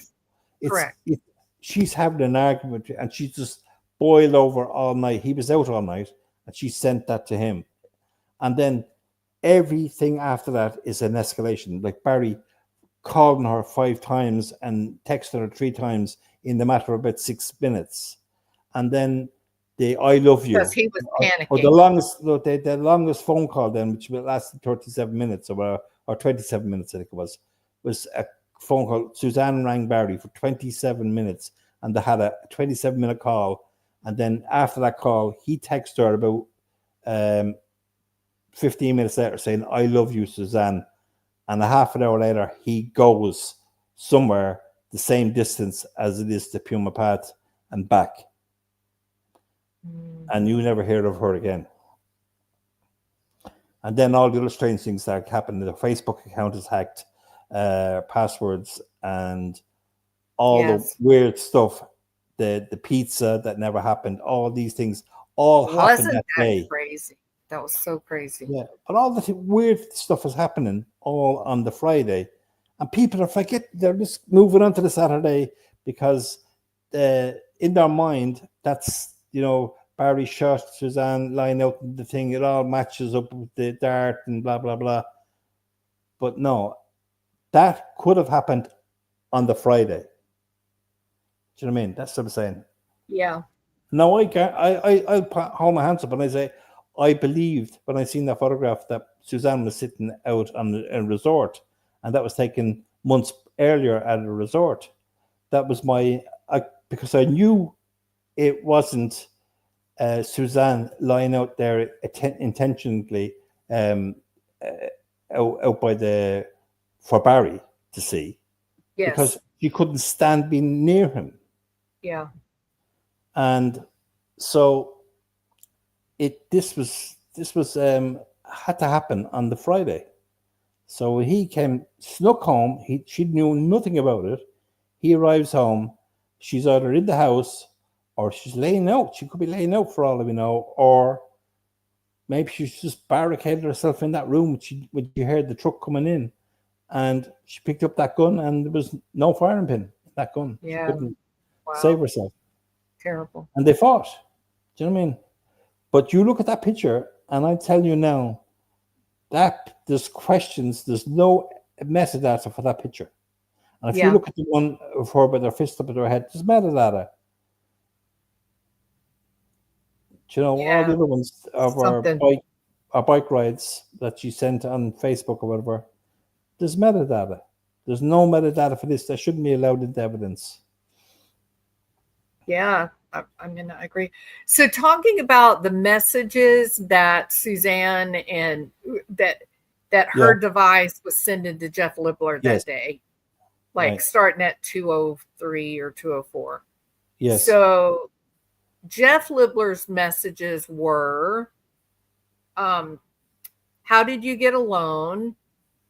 [SPEAKER 1] correct.
[SPEAKER 3] She's having an argument and she's just boiled over all night. He was out all night and she sent that to him. And then everything after that is an escalation. Like Barry calling her 5 times and texting her 3 times in the matter of about 6 minutes. And then the I love you.
[SPEAKER 1] Because he was panicking.
[SPEAKER 3] Or the longest phone call then, which lasted 37 minutes or 27 minutes, I think it was a phone call. Suzanne rang Barry for 27 minutes and they had a 27-minute call. And then after that call, he texted her about 15 minutes later saying, I love you, Suzanne. And a half an hour later, he goes somewhere the same distance as it is to Puma Path and back. And you never hear of her again. And then all the other strange things that happened. The Facebook account is hacked, passwords, and all the weird stuff. The pizza that never happened. All these things all happened that day.
[SPEAKER 1] Crazy? That was so crazy.
[SPEAKER 3] Yeah, but all the weird stuff is happening all on the Friday, and people are forgetting. They're just moving on to the Saturday because in their mind, that's, Barry shot Suzanne lying out in the thing. It all matches up with the dart and blah, blah, blah. But no, that could have happened on the Friday. Do you know what I mean? That's what I'm saying.
[SPEAKER 1] Yeah.
[SPEAKER 3] No, I'll hold my hands up and I say, I believed when I seen that photograph that Suzanne was sitting out on a resort, and that was taken months earlier at a resort. That was because I knew it wasn't Suzanne lying out there intentionally out by for Barry to see.
[SPEAKER 1] Yes.
[SPEAKER 3] Because she couldn't stand being near him.
[SPEAKER 1] Yeah.
[SPEAKER 3] And so this was had to happen on the Friday. So he snuck home. She knew nothing about it. He arrives home. She's either in the house or she's laying out. She could be laying out for all of we know, or maybe she's just barricaded herself in that room when she heard the truck coming in, and she picked up that gun, and there was no firing pin in that gun.
[SPEAKER 1] Yeah.
[SPEAKER 3] She couldn't save herself.
[SPEAKER 1] Terrible.
[SPEAKER 3] And they fought. Do you know what I mean? But you look at that picture, and I tell you now, that there's questions. There's no metadata for that picture. And if you look at the one of her with her fist up at her head, there's metadata. Do you know, all the other ones of our bike rides that she sent on Facebook or whatever, there's metadata. There's no metadata for this. That shouldn't be allowed into evidence.
[SPEAKER 1] Yeah, I'm going to agree. So talking about the messages that Suzanne and that her device was sending to Jeff Libler that day, like starting at 2:03 or 2:04.
[SPEAKER 3] Yes.
[SPEAKER 1] So Jeff Libler's messages were, how did you get a loan?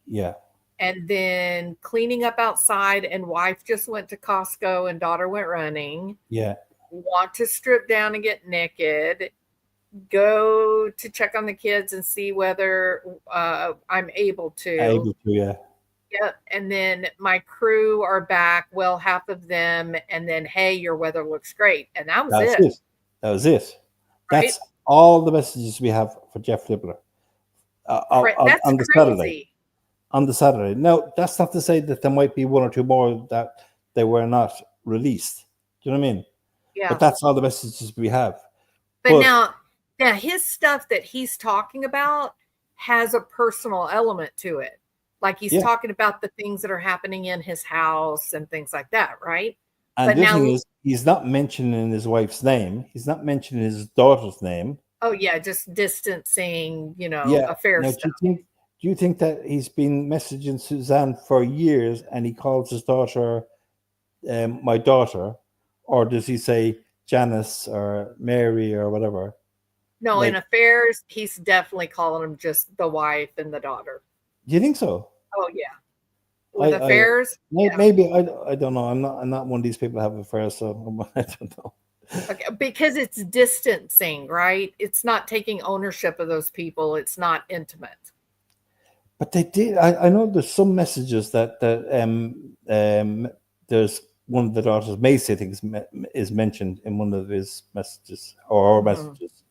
[SPEAKER 3] Yeah.
[SPEAKER 1] And then cleaning up outside, and wife just went to Costco and daughter went running.
[SPEAKER 3] Yeah.
[SPEAKER 1] Want to strip down and get naked. Go to check on the kids and see whether I'm able to.
[SPEAKER 3] Yeah.
[SPEAKER 1] Yep. And then my crew are back. Well, half of them. And then, hey, your weather looks great. And that was it.
[SPEAKER 3] That was it.
[SPEAKER 1] Right?
[SPEAKER 3] That's all the messages we have for Jeff Libler
[SPEAKER 1] That's
[SPEAKER 3] on the
[SPEAKER 1] crazy.
[SPEAKER 3] Saturday. on the Saturday. Now, that's not to say that there might be one or two more that they were not released. Do you know what I mean?
[SPEAKER 1] Yeah.
[SPEAKER 3] But that's all the messages we have.
[SPEAKER 1] But now his stuff that he's talking about has a personal element to it. Like he's
[SPEAKER 3] Yeah.
[SPEAKER 1] talking about the things that are happening in his house and things like that, right?
[SPEAKER 3] And
[SPEAKER 1] But
[SPEAKER 3] the
[SPEAKER 1] now,
[SPEAKER 3] thing is, he's not mentioning his wife's name. He's not mentioning his daughter's name.
[SPEAKER 1] oh yeah, just distancing,
[SPEAKER 3] Yeah.
[SPEAKER 1] affair
[SPEAKER 3] Now,
[SPEAKER 1] stuff.
[SPEAKER 3] do you think that he's been messaging Suzanne for years and he calls his daughter my daughter, or does he say Janice or Mary or whatever?
[SPEAKER 1] No,
[SPEAKER 3] Like,
[SPEAKER 1] in affairs, he's definitely calling them just the wife and the daughter.
[SPEAKER 3] do you think so?
[SPEAKER 1] Oh yeah. With
[SPEAKER 3] I-
[SPEAKER 1] affairs, yeah.
[SPEAKER 3] Maybe I don't know. I'm not one of these people who have affairs, so I don't know.
[SPEAKER 1] Okay, because it's distancing, right? It's not taking ownership of those people. It's not intimate.
[SPEAKER 3] But they did. I know there's some messages that there's one of the daughters, Macy, I think, is mentioned in one of his messages or her messages.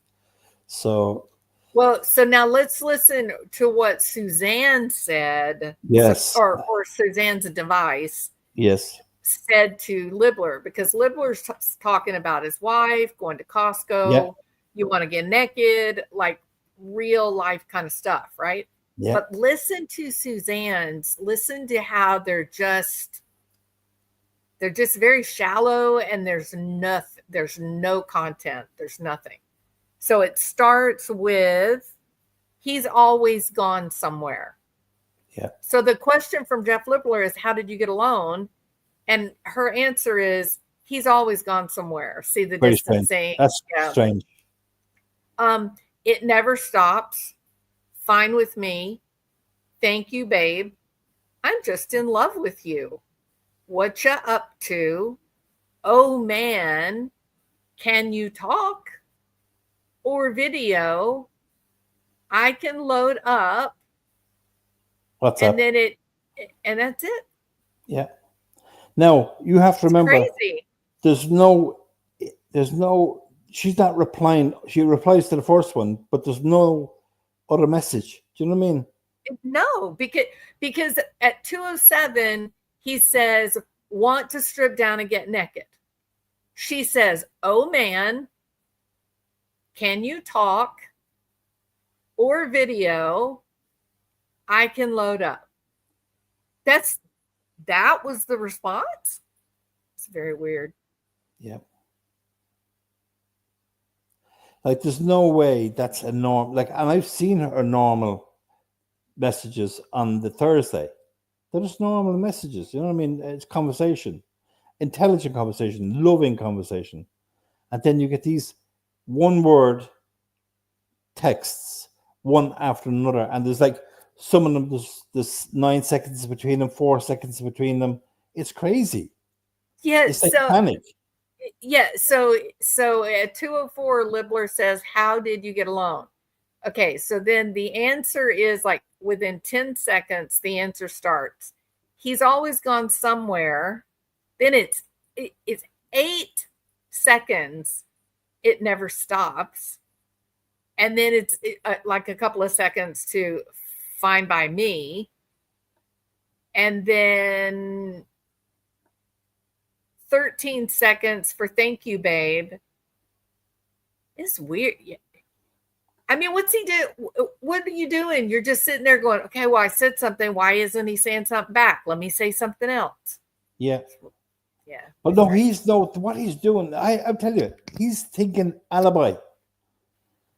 [SPEAKER 3] So
[SPEAKER 1] Well, so now let's listen to what Suzanne said.
[SPEAKER 3] yes,
[SPEAKER 1] Or Suzanne's device
[SPEAKER 3] yes,
[SPEAKER 1] said to Libler, because Libler's talking about his wife going to Costco.
[SPEAKER 3] Yeah.
[SPEAKER 1] You want to get naked, like real life kind of stuff, right?
[SPEAKER 3] yeah,
[SPEAKER 1] But listen to Suzanne's. Listen to how they're just very shallow, and there's nothing. There's no content. There's nothing. So it starts with, he's always gone somewhere.
[SPEAKER 3] Yeah.
[SPEAKER 1] So the question from Jeff Libler is, how did you get a loan? And her answer is, he's always gone somewhere. See the
[SPEAKER 3] Very
[SPEAKER 1] distancing.
[SPEAKER 3] strange. That's strange.
[SPEAKER 1] It never stops. Fine with me. Thank you, babe. I'm just in love with you. What you up to? Oh man, can you talk? Or video? I can load up.
[SPEAKER 3] What's
[SPEAKER 1] and
[SPEAKER 3] up?
[SPEAKER 1] then and that's it.
[SPEAKER 3] Yeah. Now you have to remember,
[SPEAKER 1] Crazy.
[SPEAKER 3] there's no, she's not replying. She replies to the first one, but there's no other message. Do you know what I mean?
[SPEAKER 1] No, because at 2:07 he says, want to strip down and get naked. She says, oh man, can you talk? Or video? I can load up. That was the response. It's very weird.
[SPEAKER 3] Yeah. Like, there's no way that's a norm. Like, and I've seen her normal messages on the Thursday. They're just normal messages. You know what I mean? It's conversation, intelligent conversation, loving conversation. And then you get these one word texts, one after another. And there's like, some of them, there's 9 seconds between them, 4 seconds between them. It's crazy.
[SPEAKER 1] Yeah.
[SPEAKER 3] It's like panic.
[SPEAKER 1] Yeah. So at 2:04, Libler says, how did you get a loan? Okay. So then the answer is like within 10 seconds, the answer starts. He's always gone somewhere. Then it's 8 seconds. It never stops. And then it's like a couple of seconds to Fine by Me. And then 13 seconds for Thank You, Babe. It's weird. I mean, what's he do? What are you doing? You're just sitting there going, okay, well, I said something. Why isn't he saying something back? Let me say something else.
[SPEAKER 3] Yeah.
[SPEAKER 1] Yeah.
[SPEAKER 3] But no, what he's doing. I'm telling you, he's thinking alibi.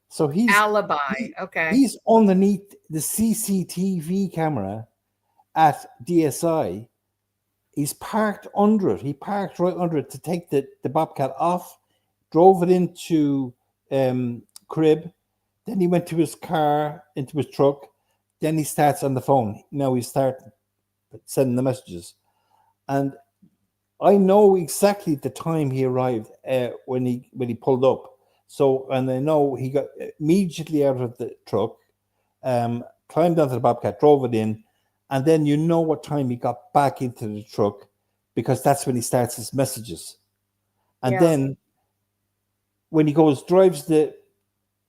[SPEAKER 3] So
[SPEAKER 1] alibi. Okay.
[SPEAKER 3] He's underneath the CCTV camera at DSI. He's parked under it. He parked right under it to take the Bobcat off, drove it into crib. Then he went to his car, into his truck. Then he starts on the phone. Now he's starting sending the messages. And I know exactly the time he arrived when he pulled up. So, and I know he got immediately out of the truck, climbed onto the Bobcat, drove it in, and then you know what time he got back into the truck, because that's when he starts his messages. And then when he drives the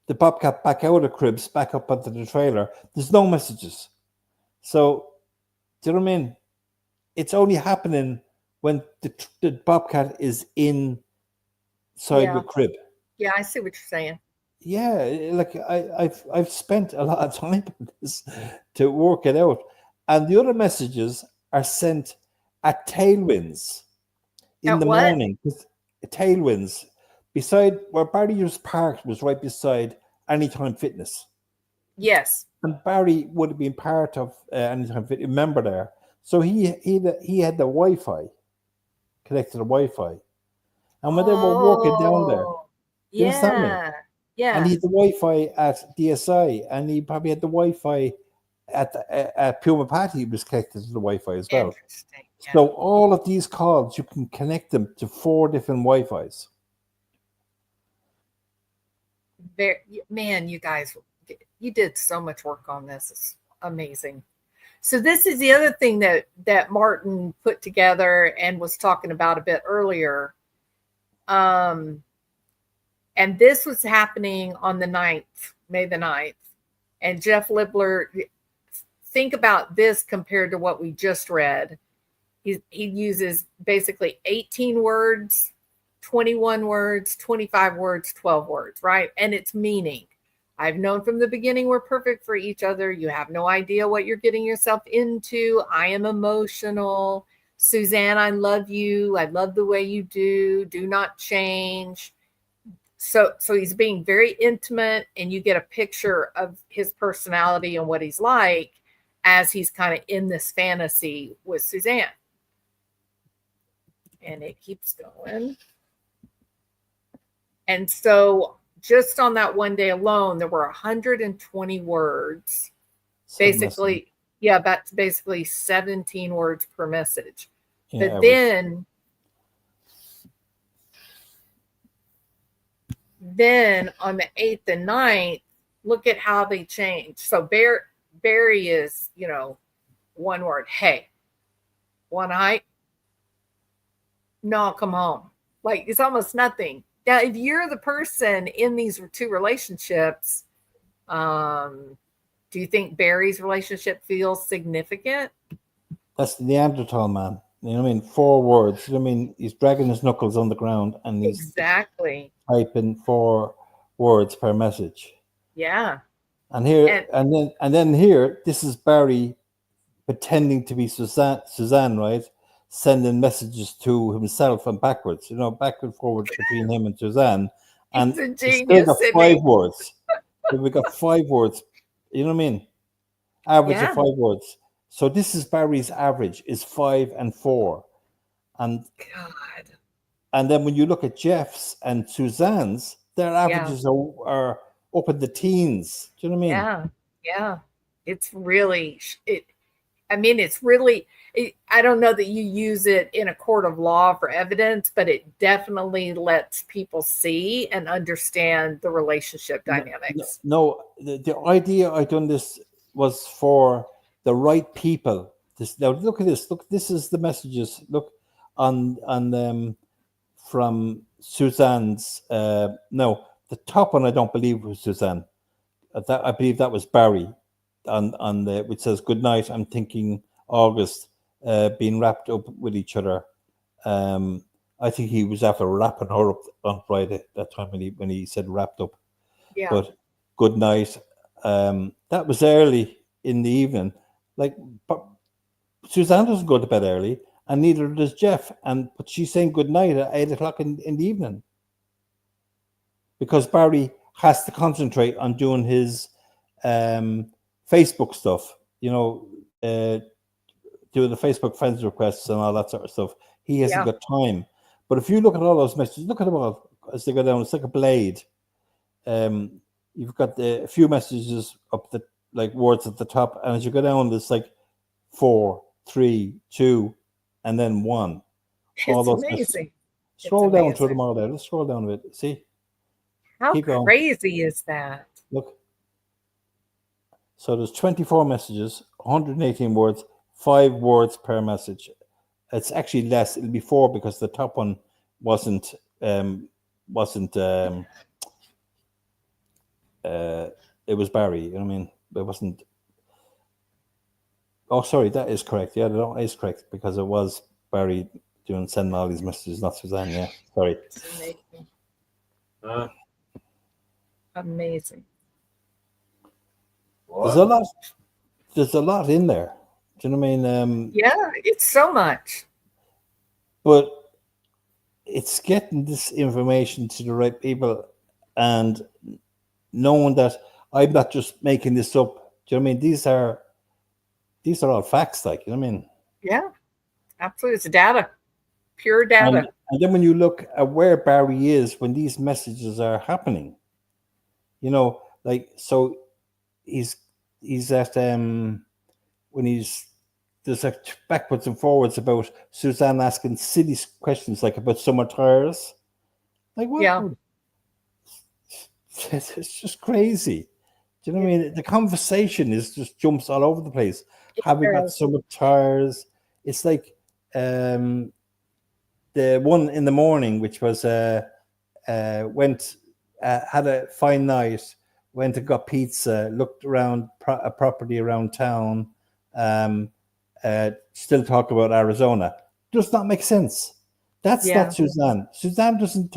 [SPEAKER 3] Bobcat back out of cribs, back up onto the trailer, there's no messages. So Do you know what I mean? It's only happening when the bobcat is inside
[SPEAKER 1] Yeah.
[SPEAKER 3] the crib.
[SPEAKER 1] Yeah, I see what you're saying.
[SPEAKER 3] Yeah, like I've spent a lot of time on this to work it out, and the other messages are sent at tailwinds in
[SPEAKER 1] At
[SPEAKER 3] the
[SPEAKER 1] what?
[SPEAKER 3] morning. Tailwinds beside where Barry's parked was right beside Anytime Fitness,
[SPEAKER 1] Yes.
[SPEAKER 3] and Barry would have been part of Anytime Fitness, member there. So he had the Wi-Fi connected to the Wi-Fi, and when they were walking down there,
[SPEAKER 1] Oh,
[SPEAKER 3] you understand me?
[SPEAKER 1] yeah.
[SPEAKER 3] And he
[SPEAKER 1] Yeah.
[SPEAKER 3] had the Wi-Fi at DSI, and he probably had the Wi-Fi at Puma Patty. He was connected to the Wi-Fi as well.
[SPEAKER 1] Interesting. Yeah.
[SPEAKER 3] So all of these calls, you can connect them to 4 different Wi-Fis.
[SPEAKER 1] Man, you guys, you did so much work on this. It's amazing. So this is the other thing that Martin put together and was talking about a bit earlier. And this was happening on the 9th, May the 9th. And Jeff Libler, think about this compared to what we just read. He uses basically 18 words, 21 words, 25 words, 12 words, right? And it's meaning. I've known from the beginning we're perfect for each other. You have no idea what you're getting yourself into. I am emotional. Suzanne, I love you. I love the way you do. Do not change. So he's being very intimate, and you get a picture of his personality and what he's like as he's kind of in this fantasy with Suzanne. And it keeps going. And so just on that one day alone, there were 120 words. Basically, yeah, that's basically 17 words per message.
[SPEAKER 3] Yeah,
[SPEAKER 1] but then on the 8th and 9th, look at how they changed. So Barry is, one word. Hey, want to hike? No, I'll come home. Like, it's almost nothing. Now, if you're the person in these 2 relationships, do you think Barry's relationship feels significant?
[SPEAKER 3] That's the Neanderthal man. You know what I mean? 4 words. You know what I mean? He's dragging his knuckles on the ground and he's
[SPEAKER 1] exactly
[SPEAKER 3] typing 4 words per message.
[SPEAKER 1] Yeah.
[SPEAKER 3] And here and then here, this is Barry pretending to be Suzanne, right? Sending messages to himself and backwards, back and forward between him and Suzanne. And
[SPEAKER 1] He's a genius,
[SPEAKER 3] still got 5 words. So we got 5 words. You know what I mean? Average of 5 words. So this is Barry's average is 5 and 4. And
[SPEAKER 1] God.
[SPEAKER 3] And then when you look at Jeff's and Suzanne's, their averages are up in the teens. Do you know what I mean?
[SPEAKER 1] Yeah. It's really it's really, I don't know that you use it in a court of law for evidence, but it definitely lets people see and understand the relationship dynamics.
[SPEAKER 3] No, the idea I done this was for the right people. Now look at this. Look, this is the messages. Look on from Suzanne's. No, the top one I don't believe was Suzanne. I believe that was Barry. On the which says good night. I'm thinking August, being wrapped up with each other. I think he was after wrapping her up on Friday that time when he said wrapped up.
[SPEAKER 1] Yeah.
[SPEAKER 3] But good night. That was early in the evening. But Suzanne doesn't go to bed early, and neither does Jeff. But she's saying good night at 8 o'clock in the evening because Barry has to concentrate on doing his Facebook stuff, doing the Facebook friends requests and all that sort of stuff. He hasn't got time. But if you look at all those messages, look at them all as they go down. It's like a blade. You've got a few messages up words at the top, and as you go down, there's 4, 3, 2, and then 1.
[SPEAKER 1] It's amazing.
[SPEAKER 3] Scroll down through them all there. Let's scroll down a bit. See?
[SPEAKER 1] How crazy is that?
[SPEAKER 3] Look. So there's 24 messages, 118 words, 5 words per message. It's actually less. It'll be 4 because the top one wasn't. It was Barry. You know what I mean? It wasn't. Oh, sorry, that is correct. Yeah, that is correct because it was Barry sending all these messages, not Suzanne. Yeah, sorry.
[SPEAKER 1] It's amazing. Amazing.
[SPEAKER 3] There's a lot. There's a lot in there. Do you know what I mean?
[SPEAKER 1] Yeah, it's so much.
[SPEAKER 3] But it's getting this information to the right people and knowing that I'm not just making this up. Do you know what I mean? These are all facts, like, you know what I mean?
[SPEAKER 1] Yeah, absolutely. It's data, pure data.
[SPEAKER 3] And then when you look at where Barry is when these messages are happening, you know, like, so he's at when there's like backwards and forwards about Suzanne asking silly questions like about summer tires. Like, what?
[SPEAKER 1] Yeah.
[SPEAKER 3] It's just crazy. Do you know what I mean? The conversation is just jumps all over the place. Have we got summer tires? It's like the one in the morning, which was went had a fine night, went and got pizza, looked around a property around town, still talk about Arizona. Does not make sense. That's not Suzanne. Suzanne didn't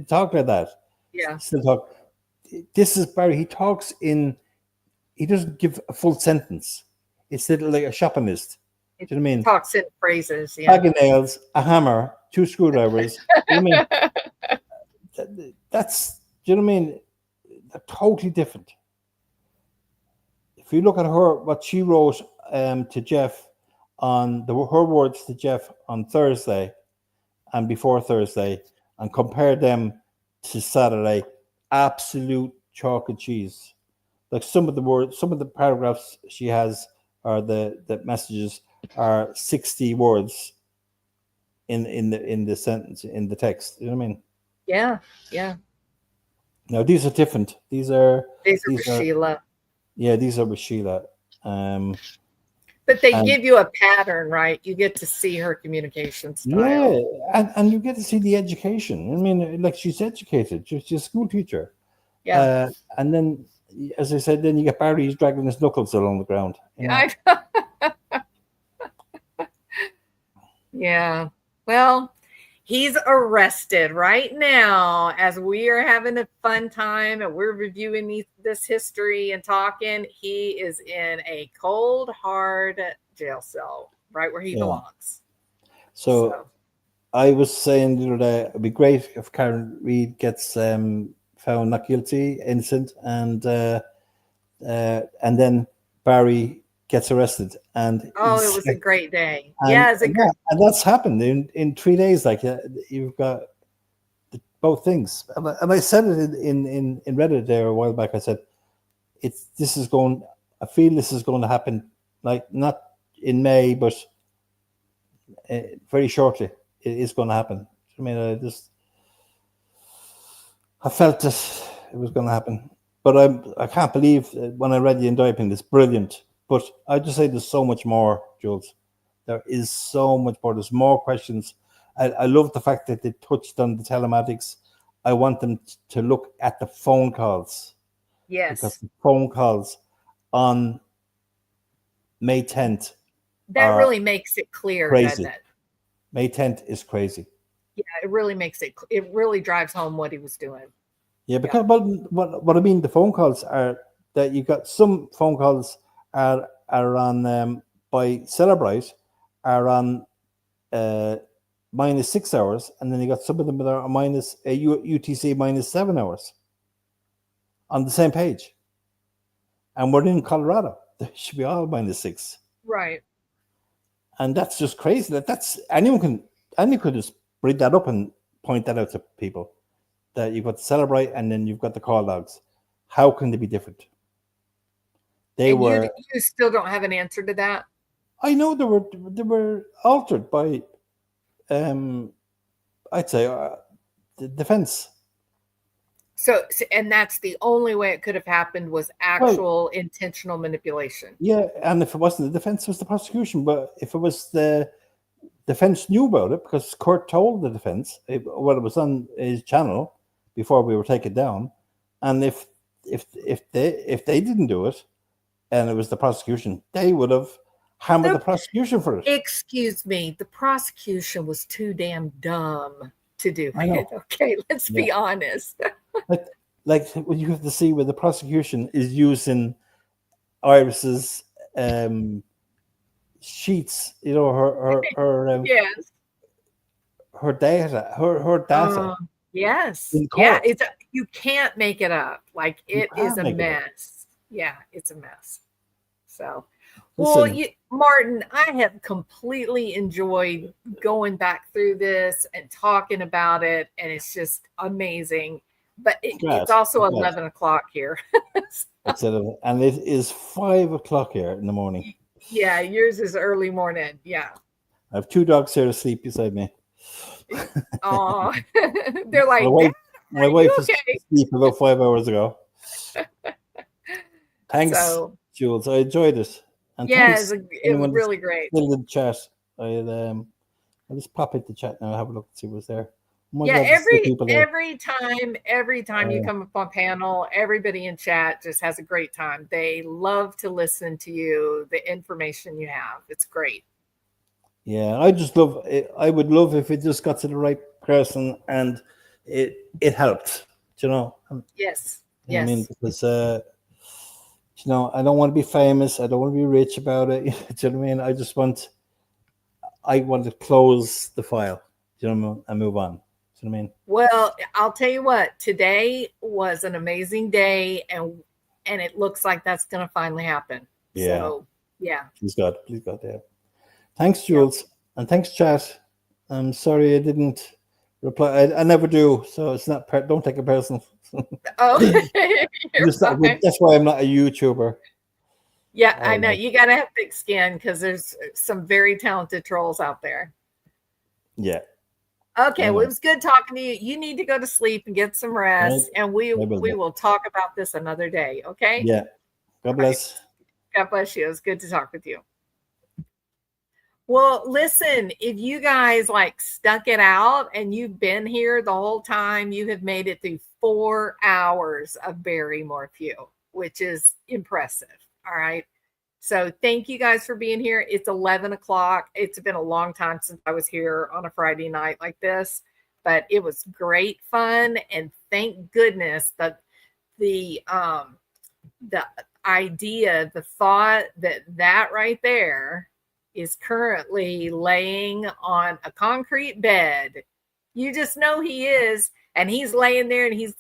[SPEAKER 3] talk like that.
[SPEAKER 1] Yeah.
[SPEAKER 3] Still talk. This is Barry. He talks he doesn't give a full sentence. It's little like a shopping list. Do you know what I mean?
[SPEAKER 1] Talks in phrases. Yeah.
[SPEAKER 3] Bag of nails, a hammer, 2 screwdrivers. You know what I mean? That's, do you know what I mean? They're totally different. If you look at what she wrote to Jeff her words to Jeff on Thursday and before Thursday, and compare them to Saturday, absolute chalk and cheese. Like some of the paragraphs she has, or the messages are 60 words in the sentence, in the text. You know what I mean?
[SPEAKER 1] Yeah, yeah.
[SPEAKER 3] Now these are different. These are
[SPEAKER 1] with Sheila.
[SPEAKER 3] Yeah, these are with Sheila.
[SPEAKER 1] But they give you a pattern, right? You get to see her communication style.
[SPEAKER 3] Yeah, and you get to see the education. I mean, like, she's educated. She's a school teacher.
[SPEAKER 1] Yeah.
[SPEAKER 3] And then, as I said, then you get Barry, he's dragging his knuckles along the ground. You know?
[SPEAKER 1] Yeah. Well, he's arrested right now as we are having a fun time and we're reviewing this history and talking. He is in a cold, hard jail cell, right where he belongs.
[SPEAKER 3] So I was saying the other day, it'd be great if Karen Reid gets found not guilty, innocent, and then Barry gets arrested. And
[SPEAKER 1] it was a great day.
[SPEAKER 3] And that's happened in 3 days. Like, you've got both things. And I said it in Reddit there a while back. I said, I feel this is going to happen, like, not in May, but very shortly. It is going to happen. I mean, I felt it was going to happen. But I can't believe when I read the indictment, it's brilliant. But I just say there's so much more, Jules. There is so much more. There's more questions. I love the fact that they touched on the telematics. I want them to look at the phone calls.
[SPEAKER 1] Yes.
[SPEAKER 3] Because the phone calls on May 10th.
[SPEAKER 1] That really makes it clear.
[SPEAKER 3] Crazy.
[SPEAKER 1] That
[SPEAKER 3] May 10th is crazy.
[SPEAKER 1] Yeah, it really drives home what he was doing.
[SPEAKER 3] Yeah, because what I mean, the phone calls are that you got some phone calls are on by Celebrite are on -6 hours, and then you got some of them that are minus UTC -7 hours on the same page. And we're in Colorado; they should be all -6.
[SPEAKER 1] Right.
[SPEAKER 3] And that's just crazy. That's anyone could just bring that up and point that out to people. That you've got the Celebrite and then you've got the call logs. How can they be different?
[SPEAKER 1] You still don't have an answer to that?
[SPEAKER 3] I know they were altered by, I'd say, the defense.
[SPEAKER 1] So, and that's the only way it could have happened was actual intentional manipulation.
[SPEAKER 3] Yeah, and if it wasn't the defense, it was the prosecution. But if it was the defense knew about it, because Kurt told the defense, it was on his channel before we were taken down, and if they didn't do it, and it was the prosecution, they would have hammer the
[SPEAKER 1] Nope.
[SPEAKER 3] prosecution for it.
[SPEAKER 1] Excuse me, the prosecution was too damn dumb to do
[SPEAKER 3] I know.
[SPEAKER 1] it. Okay, let's be honest.
[SPEAKER 3] Like what you have to see where the prosecution is using Iris's sheets, you know, her
[SPEAKER 1] Yes.
[SPEAKER 3] her data, her data
[SPEAKER 1] Yes.
[SPEAKER 3] in
[SPEAKER 1] Yeah,
[SPEAKER 3] court.
[SPEAKER 1] you can't make it up. Like it is
[SPEAKER 3] can't
[SPEAKER 1] a
[SPEAKER 3] make it up.
[SPEAKER 1] mess. Yeah, it's a mess. So, well,
[SPEAKER 3] Listen,
[SPEAKER 1] Martin, I have completely enjoyed going back through this and talking about it, and it's just amazing. But it's also 11 o'clock here.
[SPEAKER 3] It's and it is 5 o'clock here in the morning.
[SPEAKER 1] Yeah, yours is early morning. Yeah.
[SPEAKER 3] I have 2 dogs here asleep beside me.
[SPEAKER 1] Oh, they're like,
[SPEAKER 3] my wife was
[SPEAKER 1] okay?
[SPEAKER 3] asleep about 5 hours ago. Thanks,
[SPEAKER 1] So,
[SPEAKER 3] Jules. I enjoyed it. And
[SPEAKER 1] yeah,
[SPEAKER 3] thanks
[SPEAKER 1] it was really great.
[SPEAKER 3] Still in the chat. I'll just pop into the chat now and have a look and see what's there. Oh
[SPEAKER 1] Yeah,
[SPEAKER 3] God,
[SPEAKER 1] every time you come up on panel, everybody in chat just has a great time. They love to listen to you, the information you have. It's great.
[SPEAKER 3] Yeah, I just love it. I would love if it just got to the right person and it helped, you know.
[SPEAKER 1] Yes.
[SPEAKER 3] I mean, because you know, I don't want to be famous. I don't want to be rich about it. Do you know what I mean? I want to close the file, you know, and move on. Do you know what I mean?
[SPEAKER 1] Well, I'll tell you what, today was an amazing day, and it looks like that's going to finally happen.
[SPEAKER 3] Yeah.
[SPEAKER 1] So, yeah.
[SPEAKER 3] Please God, yeah. Thanks, Jules, and thanks, chat. I'm sorry I didn't reply. I never do, so it's not. Don't take it personal.
[SPEAKER 1] Oh,
[SPEAKER 3] that's why I'm not a YouTuber.
[SPEAKER 1] Yeah, I know. You got to have thick skin because there's some very talented trolls out there.
[SPEAKER 3] Yeah.
[SPEAKER 1] Okay, well, it was good talking to you. You need to go to sleep and get some rest, and we will talk about this another day. Okay?
[SPEAKER 3] Yeah. God bless.
[SPEAKER 1] Right. God bless you. It was good to talk with you. Well, listen, if you guys like stuck it out and you've been here the whole time, you have made it through 4 hours of Barry Morphew, which is impressive. All right. So thank you guys for being here. It's 11 o'clock. It's been a long time since I was here on a Friday night like this, but it was great fun. And thank goodness that the idea, the thought that right there is currently laying on a concrete bed. You just know he is. And he's laying there and he's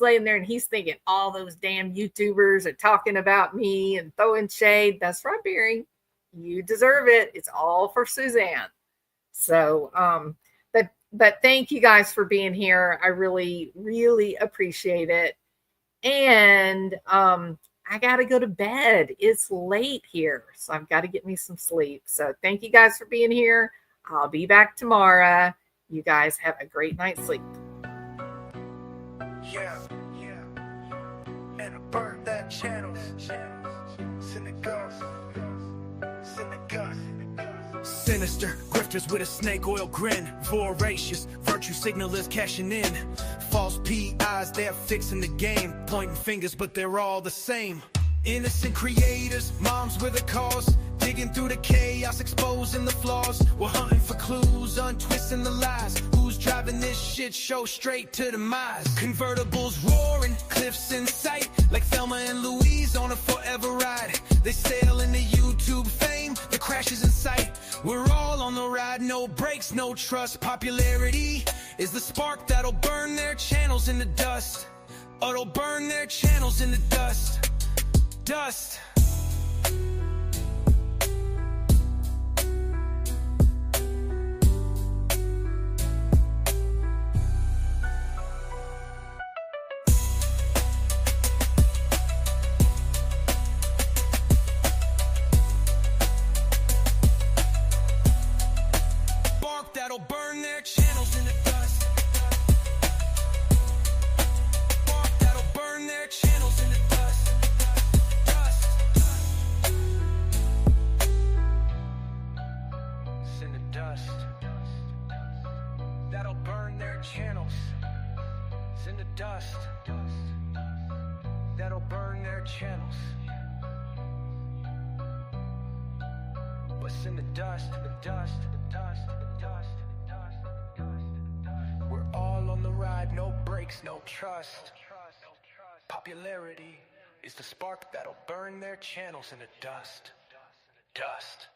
[SPEAKER 1] thinking all those damn YouTubers are talking about me and throwing shade. That's right, Barry. You deserve it. It's all for Suzanne. So, but thank you guys for being here. I really, really appreciate it. And I got to go to bed. It's late here, so I've got to get me some sleep. So thank you guys for being here. I'll be back tomorrow. You guys have a great night's sleep.
[SPEAKER 9] Yeah. And I burned that channel. Sinister grifters with a snake oil grin. Voracious virtue signalers cashing in. False PIs, they're fixing the game. Pointing fingers, but they're all the same. Innocent creators, moms with a cause. Digging through the chaos, exposing the flaws. We're hunting for clues, untwisting the lies. Who's driving this shit show straight to demise? Convertibles roaring, cliffs in sight. Like Thelma and Louise on a forever ride. They sail into YouTube fame, the crash is in sight. We're all on the ride, no brakes, no trust. Popularity is the spark that'll burn their channels in the dust. Or it'll burn their channels in the dust. Dust. That'll burn their channels in the dust. Spark that'll burn their channels in the dust. Dust. It's in the dust. That'll burn their channels. It's in the dust. That'll burn their channels. What's channels in the dust, the dust, the dust, the dust, the dust, the dust. We're all on the ride, no brakes, no trust. Popularity is the spark that'll burn their channels in the dust, dust.